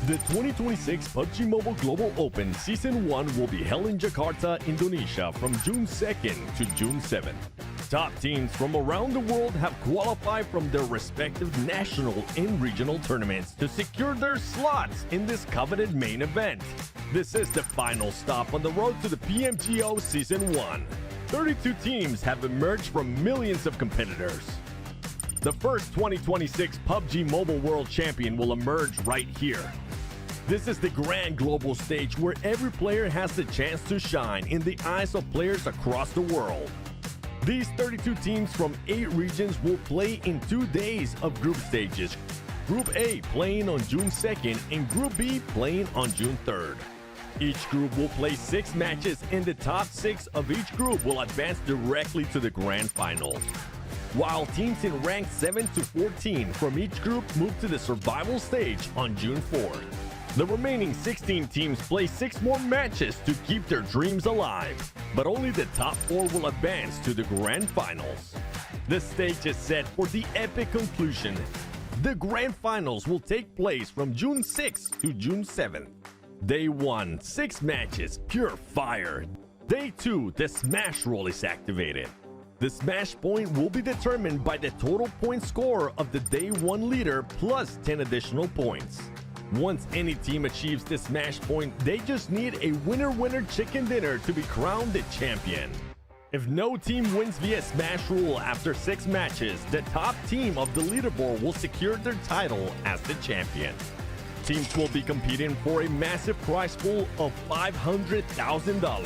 The 2026 PUBG Mobile Global Open Season 1 will be held in Jakarta, Indonesia from June 2nd to June 7th. Top teams from around the world have qualified from their respective national and regional tournaments to secure their slots in this coveted main event. This is the final stop on the road to the PMGO Season 1. 32 teams have emerged from millions of competitors. The first 2026 PUBG Mobile World Champion will emerge right here. This is the grand global stage where every player has the chance to shine in the eyes of players across the world. These 32 teams from 8 regions will play in 2 days of group stages. Group A playing on June 2nd and Group B playing on June 3rd. Each group will play 6 matches and the top 6 of each group will advance directly to the grand finals. While teams in rank 7 to 14 from each group move to the survival stage on June 4th. The remaining 16 teams play 6 more matches to keep their dreams alive, but only the top 4 will advance to the grand finals. The stage is set for the epic conclusion. The grand finals will take place from June 6th to June 7th. Day 1, 6 matches, pure fire. Day 2, the smash roll is activated. The smash point will be determined by the total point score of the Day 1 leader plus 10 additional points. Once any team achieves the smash point, they just need a winner-winner chicken dinner to be crowned the champion. If no team wins via smash rule after 6 matches, the top team of the leaderboard will secure their title as the champion. Teams will be competing for a massive prize pool of $500,000.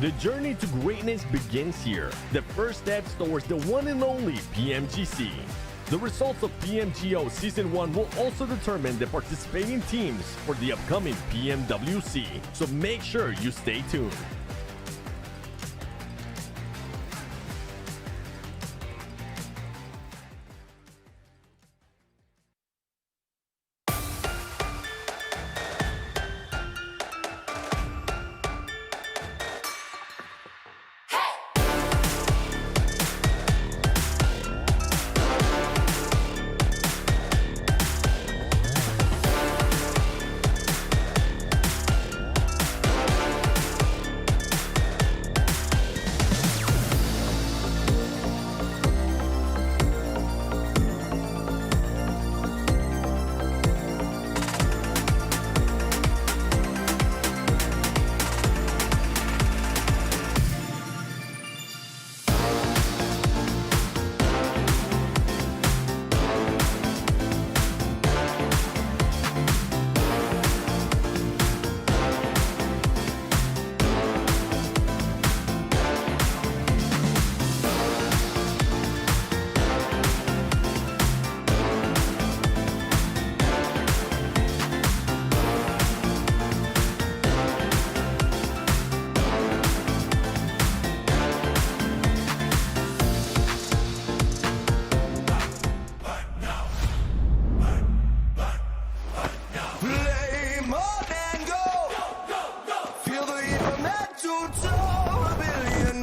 The journey to greatness begins here. The first steps towards the one and only PMGC. The results of PMGO Season 1 will also determine the participating teams for the upcoming PMWC, so make sure you stay tuned.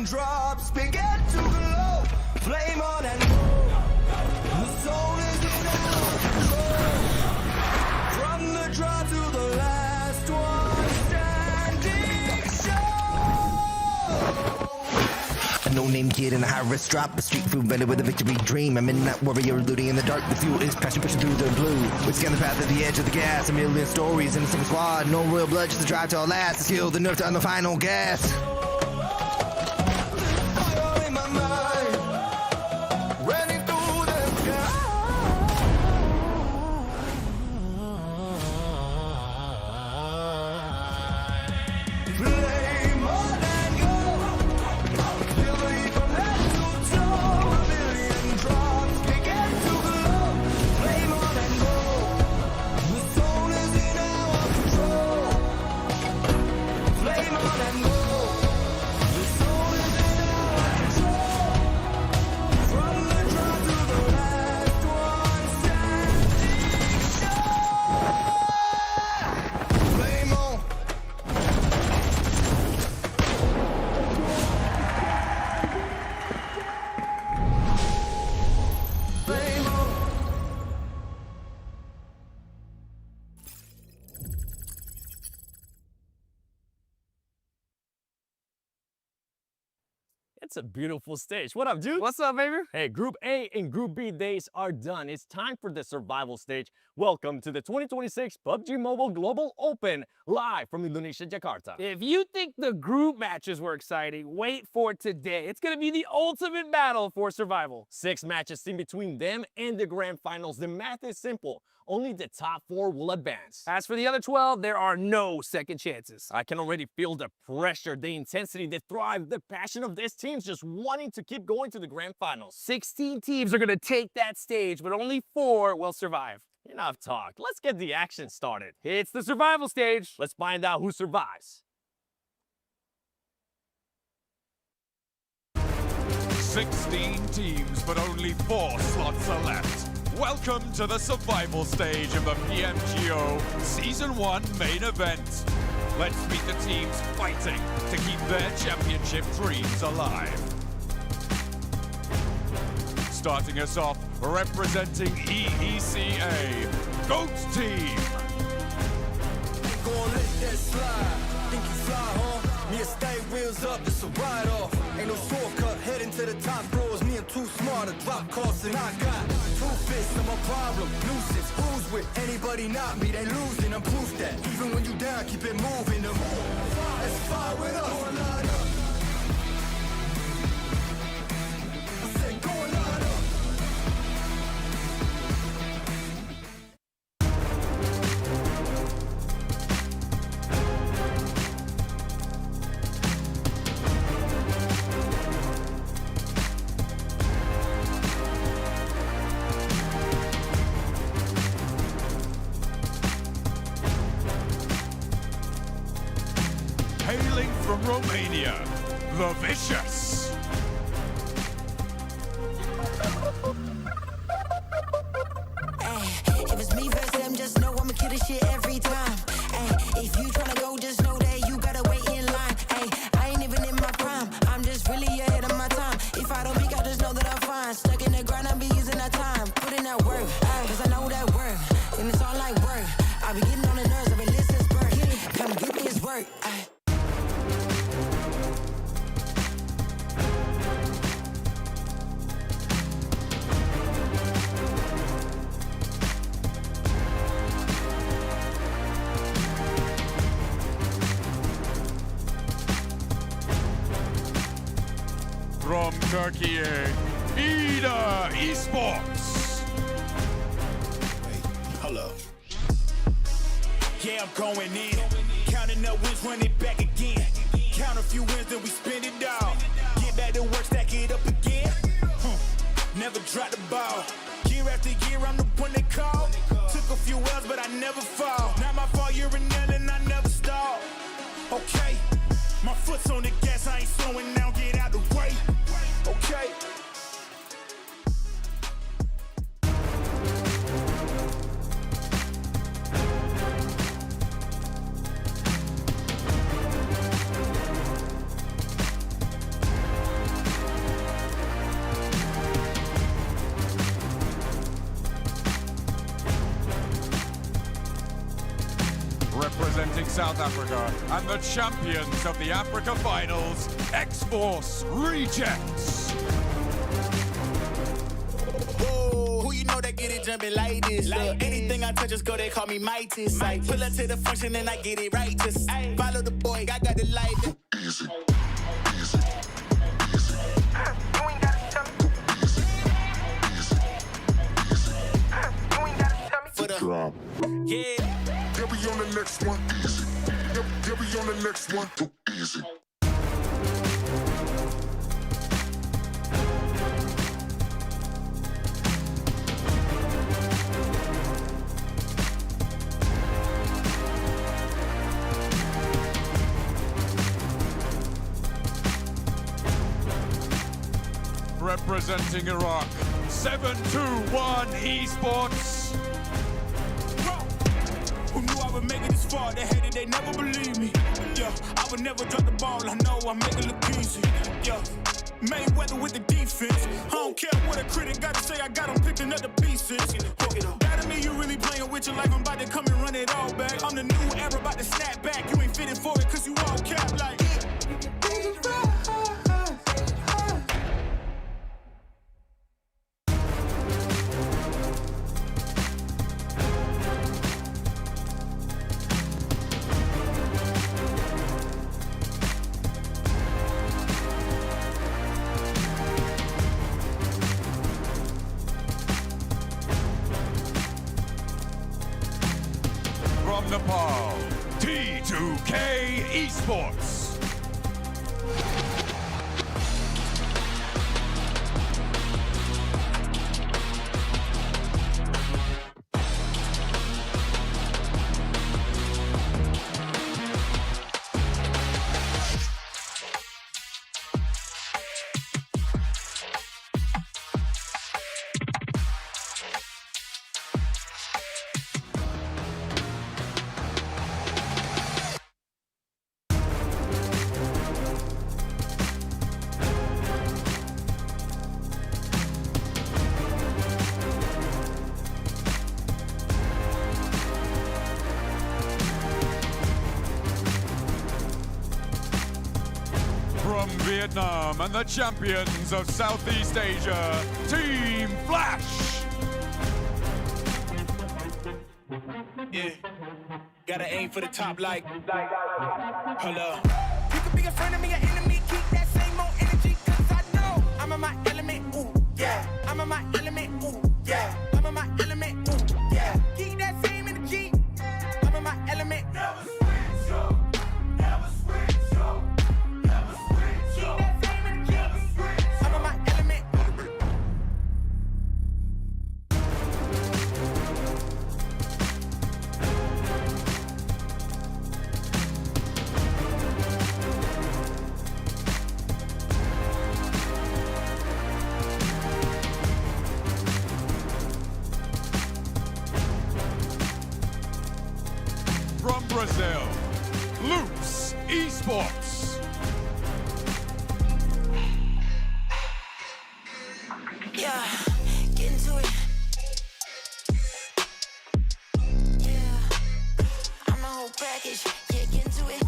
Drops begin to glow, flame on and go. The soul is in our control. From the draw to the last one standing show. A no-name kid in a high-risk drop, a street food vendor with a victory dream. A midnight warrior looting in the dark, the fuel is passion pushing through the blue. We scan the path at the edge of the gas, a million stories in a single squad. No royal blood, just a drive to our last. The skill, the nerve to on the final gas. Flame on and go. That's a beautiful stage. What up, dude? What's up, baby? Hey, Group A and Group B days are done. It's time for the survival stage. Welcome to the 2026 PUBG Mobile Global Open, live from Indonesia, Jakarta. If you think the group matches were exciting, wait for today. It's gonna be the ultimate battle for survival. 6 matches in between them and the grand finals. The math is simple. Only the top 4 will advance. As for the other 12, there are no second chances. I can already feel the pressure, the intensity, the drive, the passion of this team just wanting to keep going to the grand finals. 16 teams are gonna take that stage, but only 4 will survive. Enough talk. Let's get the action started. It's the survival stage. Let's find out who survives. 16 teams, but only 4 slots are left. Welcome to the survival stage of the PMGO Season 1 main event. Let's meet the teams fighting to keep their championship dreams alive. Starting us off, representing EECA, GOAT Team. Gonna let that slide. Think you fly, huh? Me and stay wheels up, it's a ride off. Ain't no shortcut, heading to the top floors. Me and too smart to drop costs, and I got 2 fists, I'm a problem. Nuisance, who's with anybody not me? They losing, I'm proof that. Even when you down, keep it moving. The move, let's fire with us. I said, go and line up. Hailing from Romania, the Vicious. If it's me versus them, just know I'ma kill this shit every time. Ay, if you tryna go, just know that you gotta wait in line. Ay, I ain't even in my prime, I'm just really ahead of my time. If I don't peak out, just know that I'm fine. Stuck in the grind, I'll be using that time. Put in that work, cause I know that work. And it's all like work. I be getting on the nerves, I've been listening to spurt. Come get this work. Ay. From Turkey, Ida Esports. Hello. Yeah, I'm going in. Counting up wins, run it back again. Count a few wins, then we spend it all. Get back to work, stack it up again. Never drop the ball. Year after year, I'm the one they call. Took a few L's, but I never fall. Not my fault, you're a nail and I never stall. Okay, my foot's on the gas, I ain't slowing down, get out the way. Okay. Representing South Africa and the champions of the Africa Finals, X-Force Rejects. Whoa, who you know that get it jumping like this? Look, anything I touch, just go, they call me Mightis. Pull up to the function and I get it right. Just follow the boy, I got the light. Easy. For the Drop. yeah. Yeah, we on the next one. Easy. Yeah, we on the next one. Easy. Representing Iraq, 721 Esports. Who knew I would make it this far? They hated, they never believe me. Yeah, I would never drop the ball. I know I make it look easy. Yeah, Mayweather with the defense. I don't care what a critic got to say. I got them picking up the pieces. That to me, you really playing with your life. I'm about to come and run it all back. I'm the new era, about to snap back. You ain't fitting for it, cause you all cap like. Nepal, T2K Esports. From Vietnam and the champions of Southeast Asia, Team Flash. Yeah, gotta aim for the top like hold up. You can be a friend of me, an enemy, keep that same old energy, cause I know I'm in my element, ooh, yeah. I'm in my element, ooh, yeah. I'm in my element, ooh, yeah. Keep that same energy, I'm in my element. Never switch, yo. Never switch, yo. Never switch, yo. Keep that same energy, never switch, I'm in my element. From Brazil, Loops Esports. Yeah, get into it. Yeah, I'm the whole package. Yeah, get into it.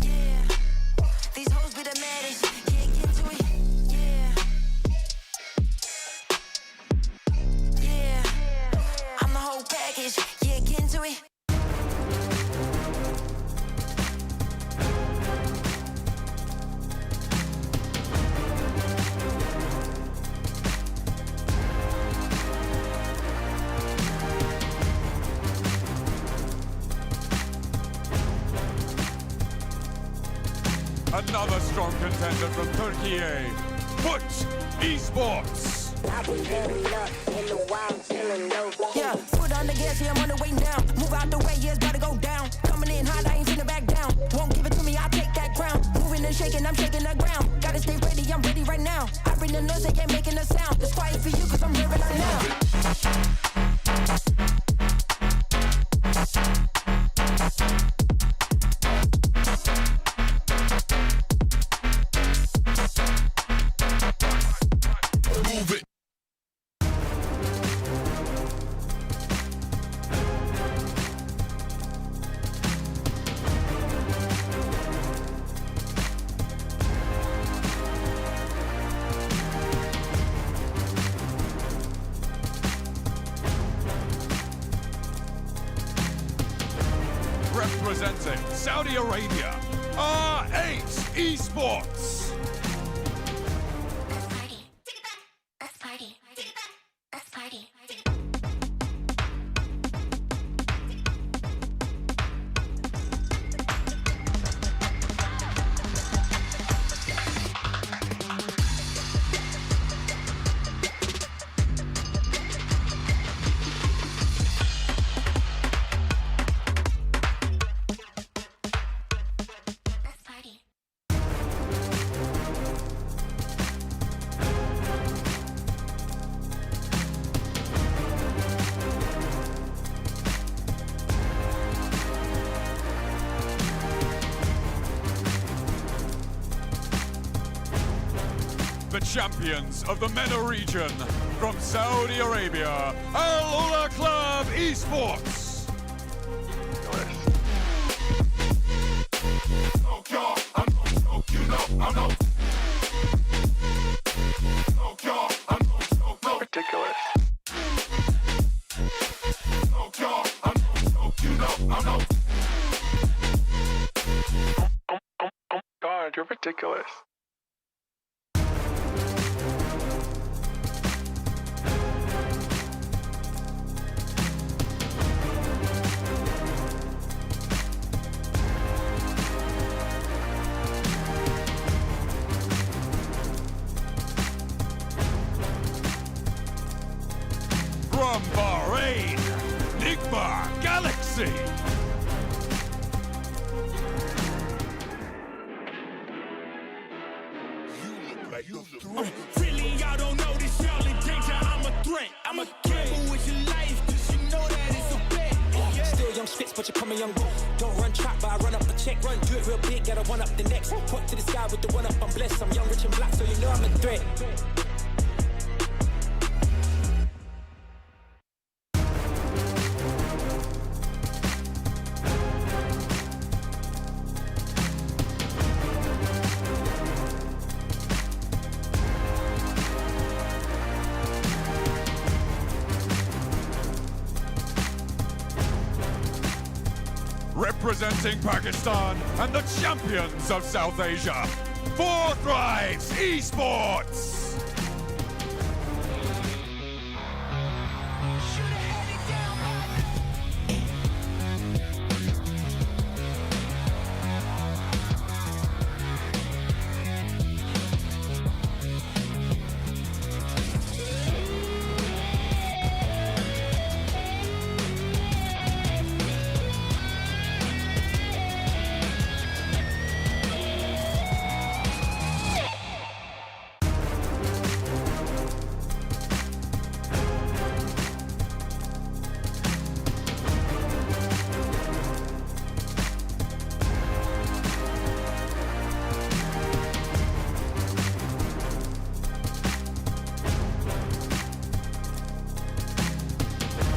Yeah, these hoes be the maddest. Yeah, get into it. Yeah, yeah, I'm the whole package. Yeah, get into it. Another strong contender from Turkey, Put Esports. Yeah, foot on the gas, yeah, I'm on the way down. Move out the way, yeah, it's about to go down. Coming in hot, I ain't finna back down. Won't give it to me, I'll take that crown. Moving and shaking, I'm shaking the ground. Gotta stay ready, I'm ready right now. I bring the noise, they ain't making a sound. It's quiet for you, cause I'm hearing it now. Move it. Representing Saudi Arabia, R8 Esports. Let's party. Let's party. Let's party. The champions of the MENA region from Saudi Arabia, Al Ula Club Esports. Ridiculous. God, you're ridiculous. like the threat. Really, y'all don't know this, y'all in danger. I'm a threat. I'm a gamble with your life, cause you know that it's a bet. Still young spits, but you call me young. Don't run trap, but I run up a check. Run, do it real big, gotta one up the next. Point to the sky with the one up, I'm blessed. I'm young, rich and black, so you know I'm a threat. Representing Pakistan and the champions of South Asia, Forthright Esports.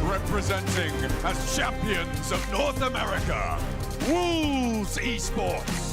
Representing as champions of North America, Wolves Esports.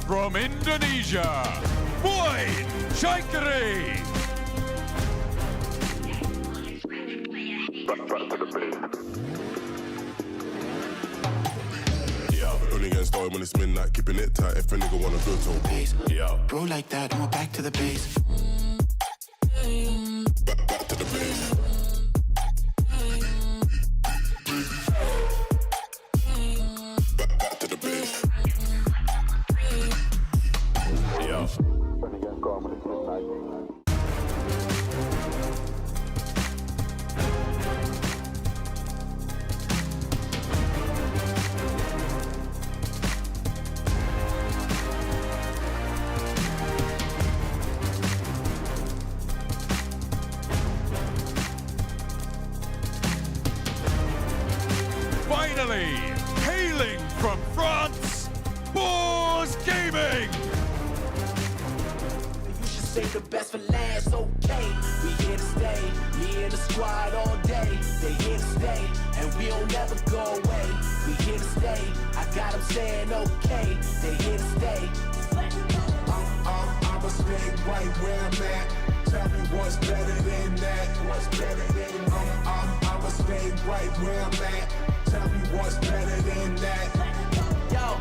From Indonesia, Boy Shaikari. Only getting started when it's midnight, keeping it tight. If a nigga wanna go to base, yeah. Bro, like that, I'm back to the base. Back to the base. Back to the base. Yeah. Only getting started when it's midnight. Finally, hailing from France, Boars Gaming. You should save the best for last, okay? We here to stay, me and the squad all day. They here to stay, and we don't never go away. We here to stay, I got them saying okay. They here to stay. I'ma stay right where I'm at. Tell me what's better than that. What's better than that? I'ma stay right where I'm at. Tell me what's better than that. Yo.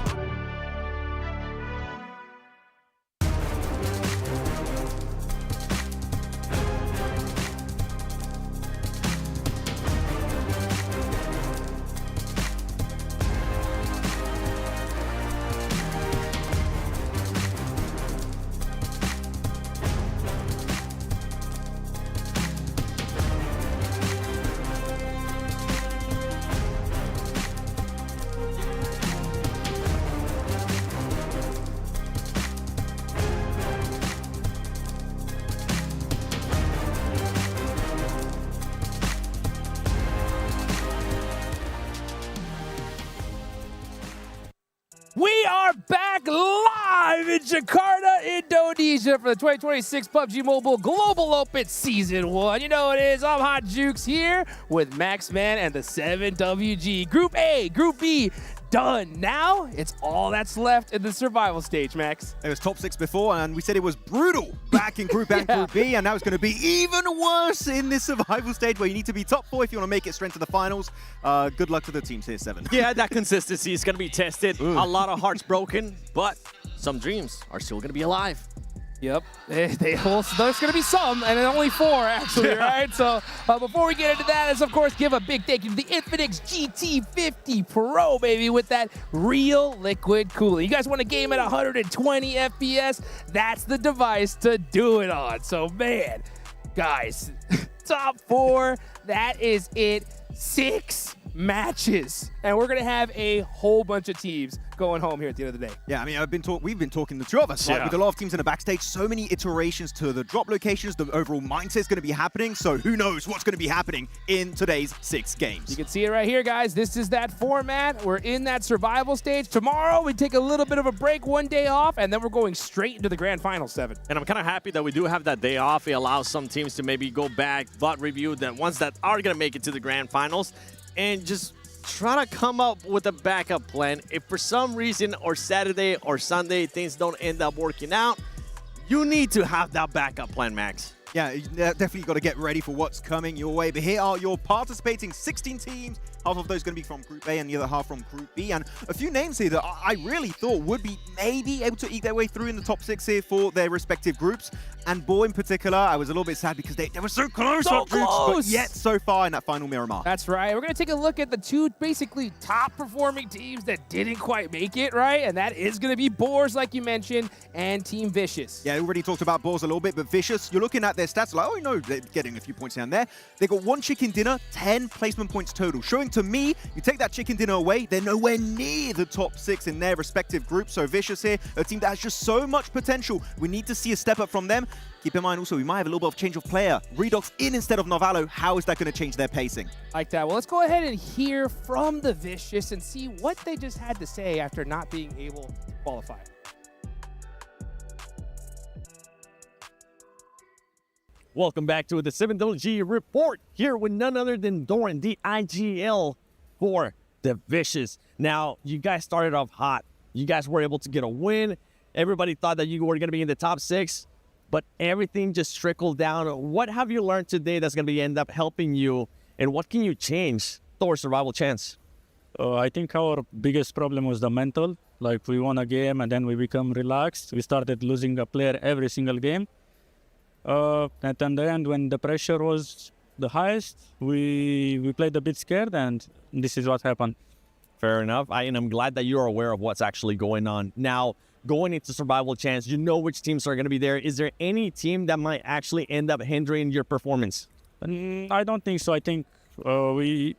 We are back live live in Jakarta, Indonesia for the 2026 PUBG Mobile Global Open Season 1. You know what it is. I'm Hot Jukes here with Maxman and the 7WG. Group A, Group B, done. Now, it's all that's left in the survival stage, Max. It was top 6 before, and we said it was brutal back in Group A and Group B, and now it's going to be even worse in this survival stage where you need to be top 4 if you want to make it straight to the finals. Good luck to the teams here, 7. Yeah, that consistency is going to be tested. A lot of hearts broken, but some dreams are still going to be alive. Yep, there's going to be some, and only 4 actually, right? So before we get into that, let's of course give a big thank you to the Infinix GT50 Pro, baby, with that real liquid cooling. You guys want a game at 120 FPS? That's the device to do it on. So man, guys, top 4, that is it. 6 matches, and we're gonna have a whole bunch of teams going home here at the end of the day. Yeah, I mean, we've been talking, the two of us, right, with a lot of teams in the backstage, so many iterations to the drop locations, the overall mindset is going to be happening, so who knows what's going to be happening in today's 6 games. You can see it right here, guys. This is that format. We're in that survival stage. Tomorrow, we take a little bit of a break, 1 day off, and then we're going straight into the grand final, 7. And I'm kind of happy that we do have that day off. It allows some teams to maybe go back, VOD review, the ones that are going to make it to the grand finals, and just try to come up with a backup plan. If for some reason or Saturday or Sunday things don't end up working out, you need to have that backup plan, Max. Yeah, you definitely got to get ready for what's coming your way. But here are your participating 16 teams. Half of those going to be from Group A and the other half from Group B. And a few names here that I really thought would be maybe able to eat their way through in the top 6 here for their respective groups. And Bo in particular, I was a little bit sad because they were so close. So Groups, close! but yet so far in that final Miramar. That's right. We're going to take a look at the 2 basically top performing teams that didn't quite make it, right? And that is going to be Boars, like you mentioned, and Team Vicious. Yeah, I already talked about Boars a little bit, but Vicious, you're looking at their stats like, oh, no, they're getting a few points down there. They got 1 chicken dinner, 10 placement points total, showing to me, you take that chicken dinner away, they're nowhere near the top 6 in their respective groups. So Vicious here, a team that has just so much potential. We need to see a step up from them. Keep in mind also, we might have a little bit of change of player. Redox in instead of Novalo. How is that going to change their pacing? Like that. Well, let's go ahead and hear from the Vicious and see what they just had to say after not being able to qualify. Welcome back to the 7WG report here with none other than Doran, the IGL for the Vicious. Now, you guys started off hot. You guys were able to get a win. Everybody thought that you were going to be in the top 6, but everything just trickled down. What have you learned today that's going to end up helping you, and what can you change towards survival chance? I think our biggest problem was the mental. Like, we won a game and then we become relaxed. We started losing a player every single game. And in the end, when the pressure was the highest, we played a bit scared, and this is what happened. Fair enough. And I'm glad that you're aware of what's actually going on. Now, going into survival chance, you know which teams are going to be there. Is there any team that might actually end up hindering your performance? I don't think so. I think we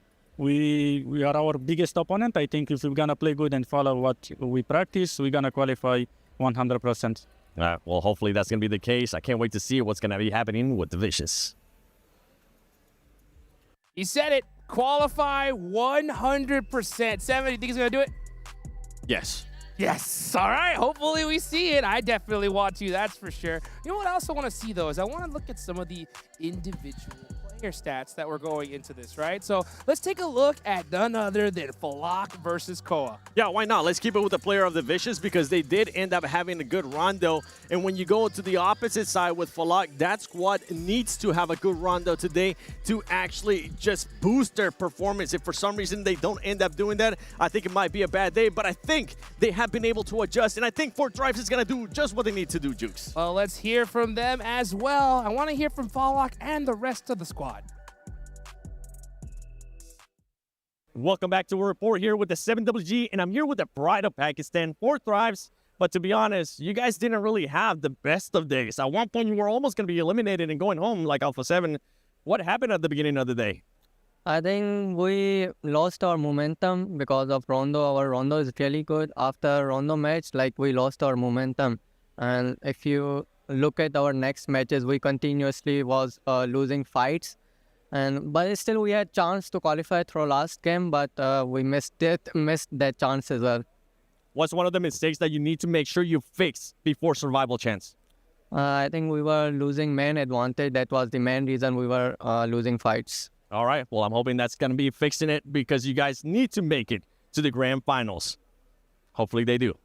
are our biggest opponent. I think if we're going to play good and follow what we practice, we're going to qualify 100%. Well, hopefully that's going to be the case. I can't wait to see what's going to be happening with the Vicious. He said it. Qualify 100%. 7, you think he's going to do it? Yes. Yes. All right. Hopefully we see it. I definitely want to. That's for sure. You know what I also want to see, though, is I want to look at some of the individual player stats that were going into this, right? So let's take a look at none other than Falak versus Koa. Yeah, why not? Let's keep it with the player of the Vicious because they did end up having a good rondo. And when you go to the opposite side with Falak, that squad needs to have a good rondo today to actually just boost their performance. If for some reason they don't end up doing that, I think it might be a bad day. But I think they have been able to adjust. And I think Fort Drives is going to do just what they need to do, Jukes. Well, let's hear from them as well. I want to hear from Falak and the rest of the squad. Welcome back to a report here with the 7WG, and I'm here with the Pride of Pakistan, Fort Thrives. But to be honest, you guys didn't really have the best of days. At one point, you were almost going to be eliminated and going home like Alpha 7. What happened at the beginning of the day? I think we lost our momentum because of Rondo. Our Rondo is really good. After Rondo match, like, we lost our momentum. And if you look at our next matches, we continuously was losing fights. But still, we had chance to qualify through last game, but we missed that chance as well. What's one of the mistakes that you need to make sure you fix before survival chance? I think we were losing main advantage. That was the main reason we were losing fights. All right. Well, I'm hoping that's going to be fixing it because you guys need to make it to the grand finals. Hopefully they do.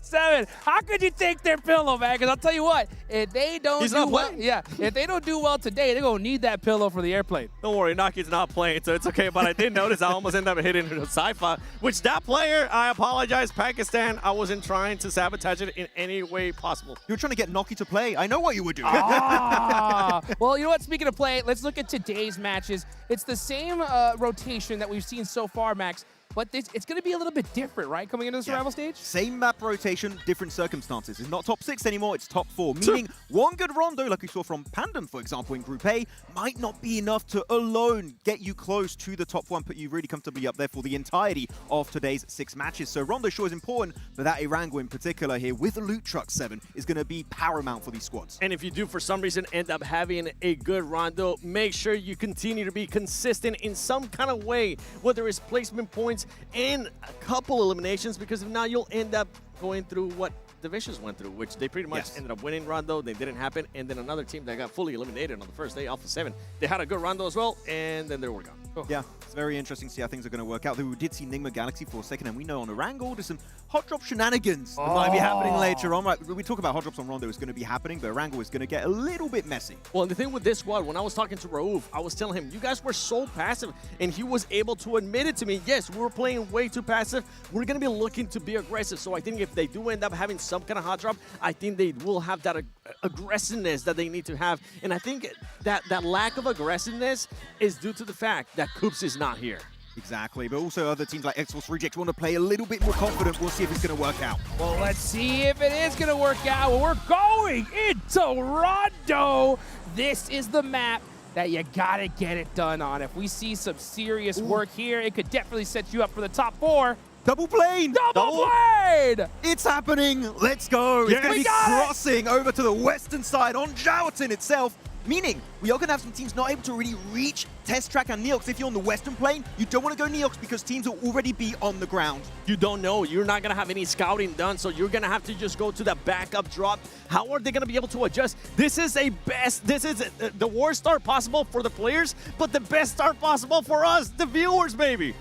7, how could you take their pillow, man? Because I'll tell you what, if they don't He's do not well, playing. if they don't do well today, they're gonna need that pillow for the airplane. Don't worry, Naki's not playing, so it's okay. But I did notice I almost ended up hitting the sci-fi, which that player, I apologize, Pakistan, I wasn't trying to sabotage it in any way possible. You were trying to get Noki to play. I know what you were doing. Well, you know what? Speaking of play, let's look at today's matches. It's the same rotation that we've seen so far, Max. But it's going to be a little bit different, right, coming into the survival stage? Same map rotation, different circumstances. It's not top 6 anymore, it's top 4. Meaning one good Rondo, like we saw from Pandem, for example, in Group A, might not be enough to alone get you close to the top 1, put you really comfortably up there for the entirety of today's 6 matches. So Rondo sure is important, but that Irango in particular here with the loot truck 7 is going to be paramount for these squads. And if you do, for some reason, end up having a good Rondo, make sure you continue to be consistent in some kind of way, whether it's placement points and a couple eliminations, because if not, you'll end up going through what the Vicious went through, which they pretty much ended up winning Rondo. They didn't happen. And then another team that got fully eliminated on the first day, Alpha 7. They had a good Rondo as well, and then they were gone. Yeah, it's very interesting to see how things are going to work out. Though we did see Nigma Galaxy for a second, and we know on Irango there's some hot drop shenanigans that might be happening later on. Right, we talk about hot drops on Rondo is going to be happening, but Irango is going to get a little bit messy. Well, the thing with this squad, when I was talking to Raouf, I was telling him, you guys were so passive, and he was able to admit it to me. Yes, we were playing way too passive. We're going to be looking to be aggressive. So I think if they do end up having some kind of hot drop, I think they will have that aggressiveness that they need to have. And I think that lack of aggressiveness is due to the fact that Coops is not here. Exactly, but also other teams like Xbox Reject want to play a little bit more confident. We'll see if it's going to work out. Well, let's see if it is going to work out. Well, we're going into Rondo. This is the map that you got to get it done on. If we see some serious work here, it could definitely set you up for the top 4. Double plane! Double plane! It's happening! Let's go! It's going to be crossing over to the western side on Joughton itself. Meaning, we are going to have some teams not able to really reach Test Track and Neox. If you're on the western plane, you don't want to go Neox because teams will already be on the ground. You don't know. You're not going to have any scouting done, so you're going to have to just go to the backup drop. How are they going to be able to adjust? This is the worst start possible for the players, but the best start possible for us, the viewers, baby.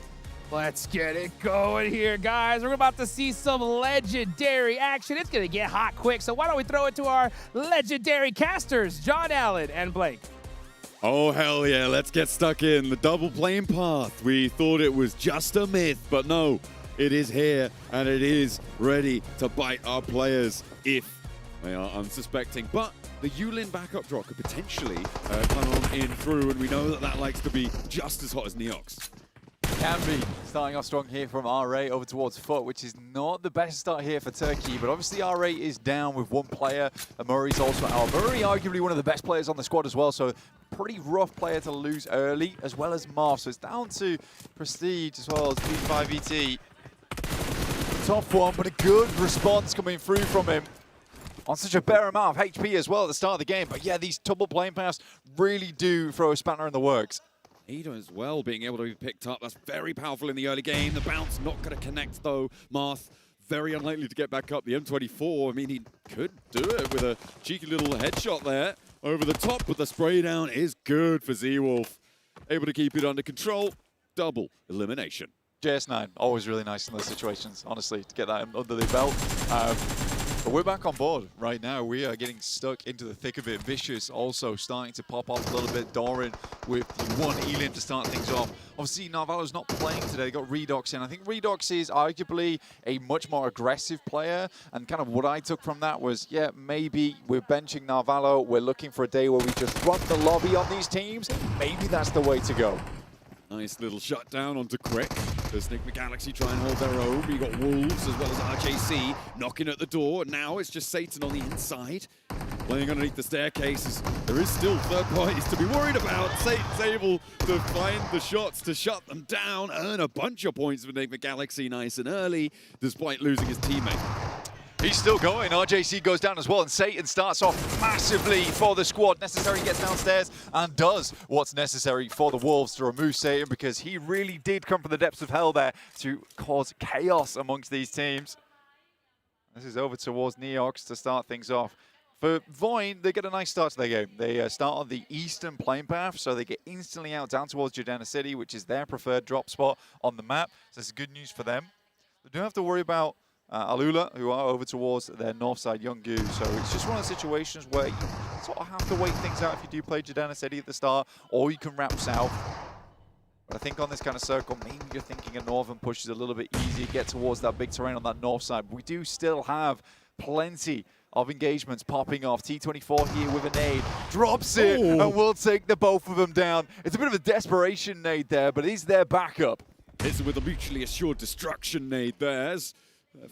Let's get it going here, guys. We're about to see some legendary action. It's going to get hot quick, so why don't we throw it to our legendary casters, John Allen and Blake. Oh, hell yeah. Let's get stuck in. The double plane path. We thought it was just a myth, but no, it is here, and it is ready to bite our players if they are unsuspecting. But the Yulin backup drop could potentially come on in through, and we know that that likes to be just as hot as Neox. Can be starting off strong here from RA over towards Foot, which is not the best start here for Turkey, but obviously RA is down with one player, and Murray's also out. Murray arguably one of the best players on the squad as well, so pretty rough player to lose early, as well as Marv, so it's down to Prestige as well as B5ET. Tough one, but a good response coming through from him on such a bare amount of HP as well at the start of the game, but yeah, these double plane paths really do throw a spanner in the works. Ada as well being able to be picked up. That's very powerful in the early game. The bounce not going to connect though. Marth very unlikely to get back up. The M24, I mean, he could do it with a cheeky little headshot there over the top, but the spray down is good for Z-Wolf. Able to keep it under control. Double elimination. JS9, always really nice in those situations, honestly, to get that under the belt. But we're back on board right now. We are getting stuck into the thick of it. Vicious also starting to pop off a little bit. Doran with one Elim to start things off. Obviously, Narvalo's not playing today. They got Redox in. I think Redox is arguably a much more aggressive player. And kind of what I took from that was, yeah, maybe we're benching Narvalo. We're looking for a day where we just run the lobby on these teams. Maybe that's the way to go. Nice little shutdown onto Quick. Does Nigma Galaxy try and hold their own? We got Wolves as well as RJC knocking at the door. Now it's just Satan on the inside. Playing underneath the staircases. There is still third parties to be worried about. Satan's able to find the shots to shut them down. Earn a bunch of points for Nigma Galaxy nice and early, despite losing his teammate. He's still going. RJC goes down as well, and Satan starts off massively for the squad. Necessary gets downstairs and does what's necessary for the Wolves to remove Satan, because he really did come from the depths of hell there to cause chaos amongst these teams. This is over towards Neox to start things off. For Void, they get a nice start to their game. They start on the eastern plane path, so they get instantly out down towards Jordana City, which is their preferred drop spot on the map. So this is good news for them. They don't have to worry about Alula, who are over towards their north side, Younggu. So it's just one of the situations where you sort of have to wait things out if you do play Jordana City at the start, or you can wrap south. But I think on this kind of circle, maybe you're thinking a northern push is a little bit easier, get towards that big terrain on that north side. But we do still have plenty of engagements popping off. T24 here with a nade, drops it, and will take the both of them down. It's a bit of a desperation nade there, but is their backup. It's with a mutually assured destruction nade theirs.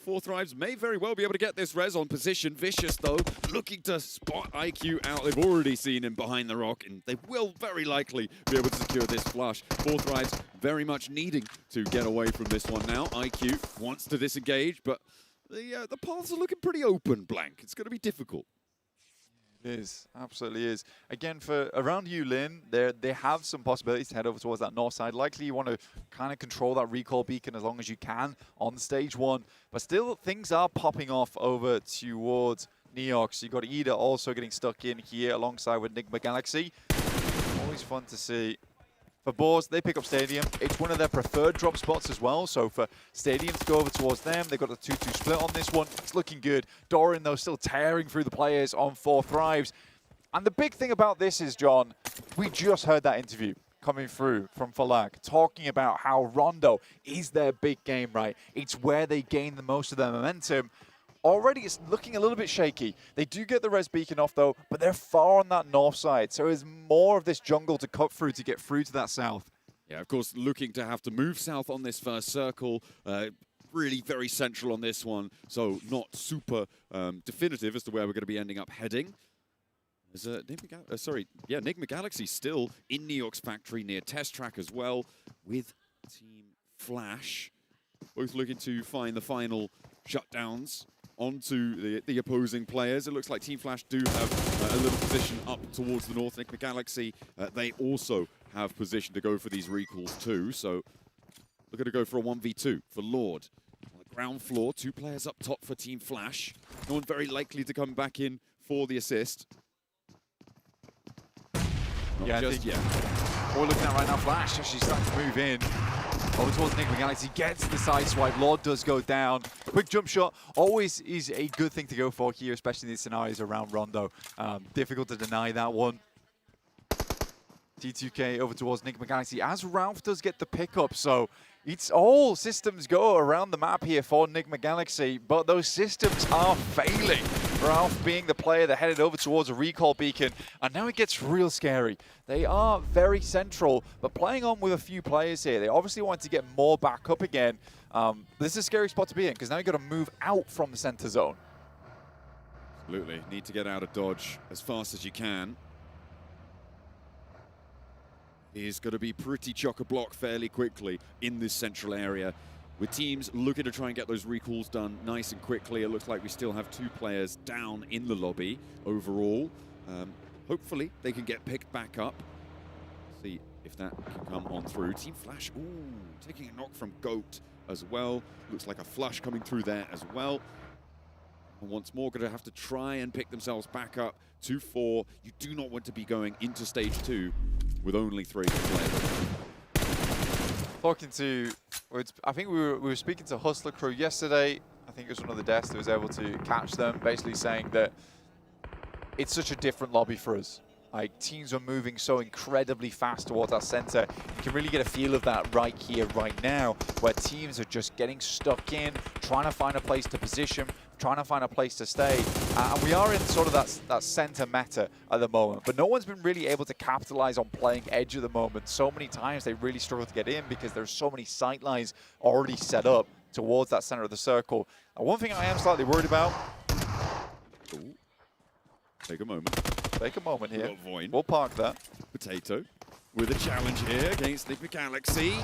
Four Thrives may very well be able to get this res on position. Vicious, though, looking to spot IQ out. They've already seen him behind the rock, and they will very likely be able to secure this flush. Four Thrives very much needing to get away from this one now. IQ wants to disengage, but the paths are looking pretty open, Blank. It's going to be difficult. It is, absolutely is. Again, for around you, Lin, they have some possibilities to head over towards that north side. Likely you want to kind of control that recall beacon as long as you can on stage one. But still, things are popping off over towards Neox. You've got Ida also getting stuck in here alongside with Enigma Galaxy. Always fun to see. For Boars, they pick up Stadium. It's one of their preferred drop spots as well. So for Stadium to go over towards them, they've got a 2-2 split on this one. It's looking good. Doran, though, still tearing through the players on Four Thrives. And the big thing about this is, John, we just heard that interview coming through from Falag, talking about how Rondo is their big game, right? It's where they gain the most of their momentum. Already it's looking a little bit shaky. They do get the res beacon off though, but they're far on that north side. So there's more of this jungle to cut through to get through to that south. Yeah, of course, looking to have to move south on this first circle. Really very central on this one. So not super definitive as to where we're going to be ending up heading. There's Enigma Galaxy still in Neox factory near Test Track as well with Team Flash. Both looking to find the final shutdowns onto the opposing players. It looks like Team Flash do have a little position up towards the north. Enigma Galaxy, they also have position to go for these recalls too. So looking to go for a 1v2 for Lord. On the ground floor, two players up top for Team Flash. No one very likely to come back in for the assist. Not just yet. What we're looking at right now, Flash actually starting to move in. Over towards Enigma Galaxy, gets the side swipe. Lord does go down. Quick jump shot always is a good thing to go for here, especially in these scenarios around Rondo. Difficult to deny that one. T2K over towards Enigma Galaxy as Ralph does get the pickup. So it's all systems go around the map here for Enigma Galaxy, but those systems are failing. Ralph being the player that headed over towards a recall beacon, and now it gets real scary. They are very central, but playing on with a few players here. They obviously want to get more back up again. This is a scary spot to be in, because now you've got to move out from the center zone. Absolutely. Need to get out of dodge as fast as you can. Is going to be pretty chock-a-block fairly quickly in this central area, with teams looking to try and get those recalls done nice and quickly. It looks like we still have two players down in the lobby overall. Hopefully they can get picked back up. See if that can come on through. Team Flash, taking a knock from Goat as well. Looks like a flush coming through there as well. And once more, going to have to try and pick themselves back up to 4. You do not want to be going into stage 2 with only 3 to play. Talking to, I think we were speaking to Hustler Crew yesterday. I think it was one of the devs that was able to catch them, basically saying that it's such a different lobby for us. Like, teams are moving so incredibly fast towards our center. You can really get a feel of that right here, right now, where teams are just getting stuck in, trying to find a place to position, trying to find a place to stay. And we are in sort of that center meta at the moment, but no one's been really able to capitalize on playing edge at the moment. So many times they really struggle to get in because there's so many sight lines already set up towards that center of the circle. And one thing I am slightly worried about. Ooh. Take a moment. Take a moment here. Void. We'll park that. Potato with a challenge here against Enigma Galaxy.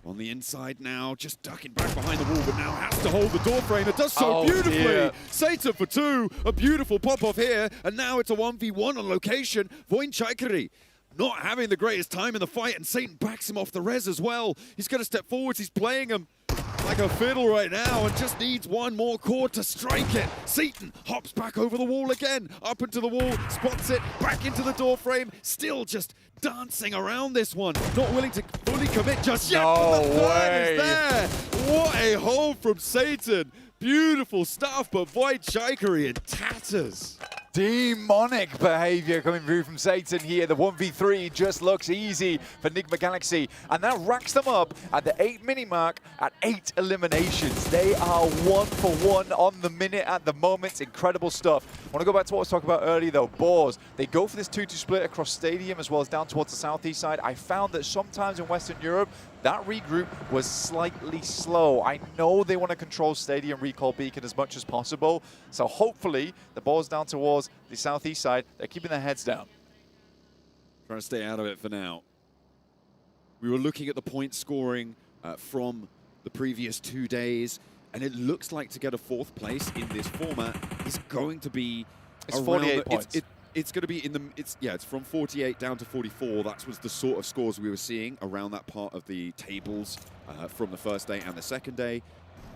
On the inside now, just ducking back behind the wall, but now has to hold the door frame. It does so beautifully. Dear. Satan for 2, a beautiful pop-off here, and now it's a 1v1 on location. Voin Chaikari not having the greatest time in the fight, and Satan backs him off the res as well. He's going to step forwards. He's playing him like a fiddle right now and just needs one more chord to strike it. Satan hops back over the wall again, up into the wall, spots it, back into the door frame, still just dancing around this one. Not willing to fully commit just yet. No but the third way. is there. What a hold from Satan. Beautiful stuff, but Void Chaikari in tatters. Demonic behavior coming through from Satan here. The 1v3 just looks easy for Nigma Galaxy, and that racks them up at the 8-minute mark at 8 eliminations. They are 1 for 1 on the minute at the moment. Incredible stuff. I want to go back to what I was talking about earlier though. Boars, they go for this 2-2 split across stadium as well as down towards the southeast side. I found that sometimes in Western Europe, that regroup was slightly slow. I know they want to control stadium recall beacon as much as possible, so hopefully the ball's down towards the southeast side. They're keeping their heads down. Trying to stay out of it for now. We were looking at the point scoring from the previous 2 days, and it looks like to get a 4th place in this format is going to be It's 48 points. It's going to be in the, it's from 48 down to 44. That was the sort of scores we were seeing around that part of the tables from the first day and the second day.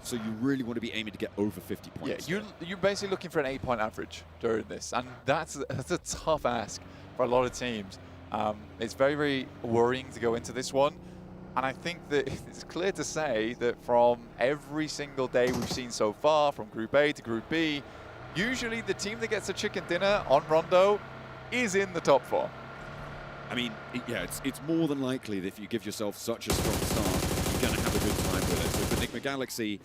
So you really want to be aiming to get over 50 points. Yeah, you're basically looking for an 8-point average during this, and that's a tough ask for a lot of teams. It's very, very worrying to go into this one. And I think that it's clear to say that from every single day we've seen so far, from Group A to Group B, usually the team that gets a chicken dinner on Rondo is in the top 4. I mean, yeah, it's more than likely that if you give yourself such a strong start, you're going to have a good time with it. So for Nigma Galaxy,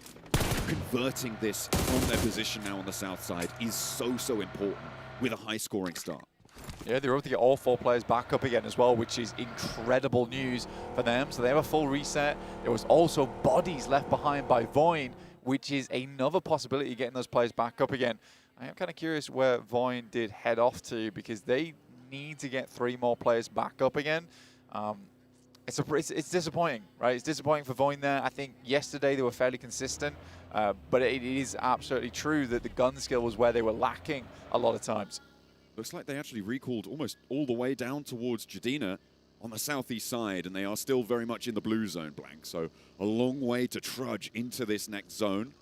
converting this from their position now on the south side is so important with a high-scoring start. Yeah, they're able to get all 4 players back up again as well, which is incredible news for them. So they have a full reset. There was also bodies left behind by Voin, which is another possibility of getting those players back up again. I am kind of curious where Voin did head off to, because they need to get 3 more players back up again. It's disappointing, right? It's disappointing for Voin there. I think yesterday they were fairly consistent, but it is absolutely true that the gun skill was where they were lacking a lot of times. Looks like they actually recalled almost all the way down towards Jadina on the southeast side, and they are still very much in the blue zone, Blank. So a long way to trudge into this next zone.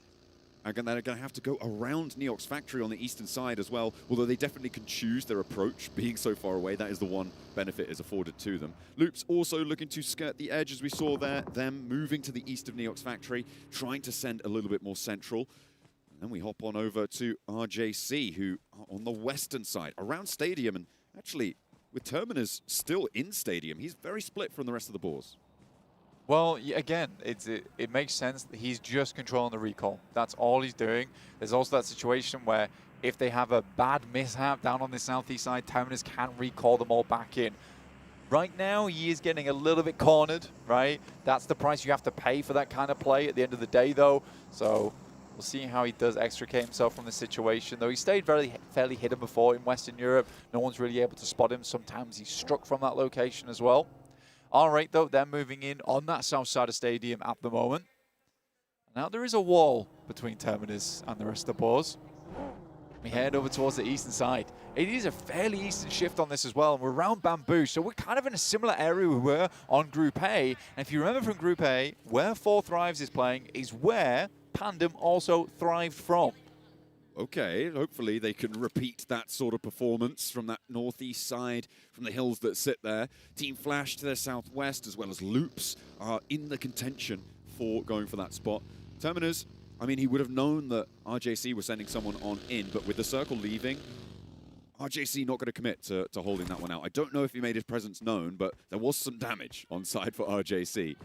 And they're going to have to go around Neox Factory on the eastern side as well, although they definitely can choose their approach. Being so far away, that is the one benefit is afforded to them. Loops also looking to skirt the edge, as we saw there, them moving to the east of Neox Factory, trying to send a little bit more central. And then we hop on over to RJC, who are on the western side, around Stadium, and actually, with Terminus still in Stadium, he's very split from the rest of the Boars. Well, again, it makes sense that he's just controlling the recall. That's all he's doing. There's also that situation where if they have a bad mishap down on the southeast side, Terminus can recall them all back in. Right now, he is getting a little bit cornered, right? That's the price you have to pay for that kind of play at the end of the day, though. So we'll see how he does extricate himself from the situation, though he stayed fairly hidden before in Western Europe. No one's really able to spot him. Sometimes he's struck from that location as well. All right, though, they're moving in on that south side of Stadium at the moment. Now there is a wall between Terminus and the rest of the Boars. We head over towards the eastern side. It is a fairly eastern shift on this as well, and we're around Bamboo, so we're kind of in a similar area we were on Group A. And if you remember from Group A, where 4 Thrives is playing is where Pandem also thrived from. Okay, hopefully they can repeat that sort of performance from that northeast side, from the hills that sit there. Team Flash to their southwest, as well as Loops, are in the contention for going for that spot. Terminus, I mean, he would have known that RJC was sending someone on in, but with the circle leaving, RJC not going to commit to holding that one out. I don't know if he made his presence known, but there was some damage on side for RJC.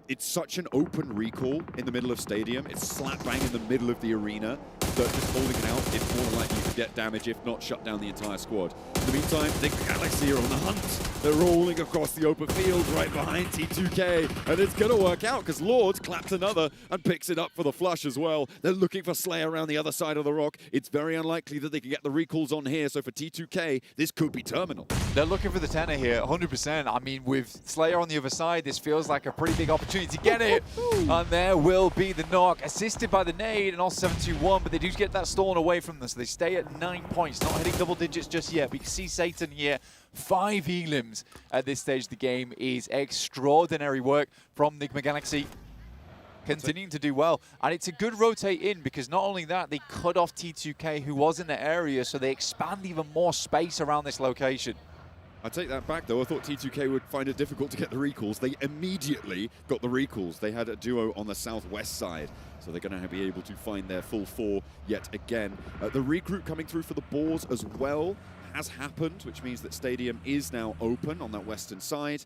It's such an open recall in the middle of Stadium. It's slap bang in the middle of the arena. So just holding it out, it's more than likely to get damage, if not shut down the entire squad. In the meantime, Nigma Galaxy are on the hunt. They're rolling across the open field right behind T2K. And it's going to work out because Lords claps another and picks it up for the flush as well. They're looking for Slayer around the other side of the rock. It's very unlikely that they can get the recalls on here. So for T2K, this could be terminal. They're looking for the 10er here, 100%. I mean, with Slayer on the other side, this feels like a pretty big opportunity opportunity to get it. And there will be the knock, assisted by the nade and also 7-2-1, but they do get that stolen away from them, so they stay at 9 points, not hitting double digits just yet. But you can see Satan here, 5 elims at this stage of the game is extraordinary work from Nigma Galaxy. Continuing to do well, and it's a good rotate in because not only that, they cut off T2K who was in the area, so they expand even more space around this location. I take that back though, I thought T2K would find it difficult to get the recalls. They immediately got the recalls. They had a duo on the southwest side, so they're going to be able to find their full 4 yet again. The regroup coming through for the Boars as well has happened, which means that Stadium is now open on that western side.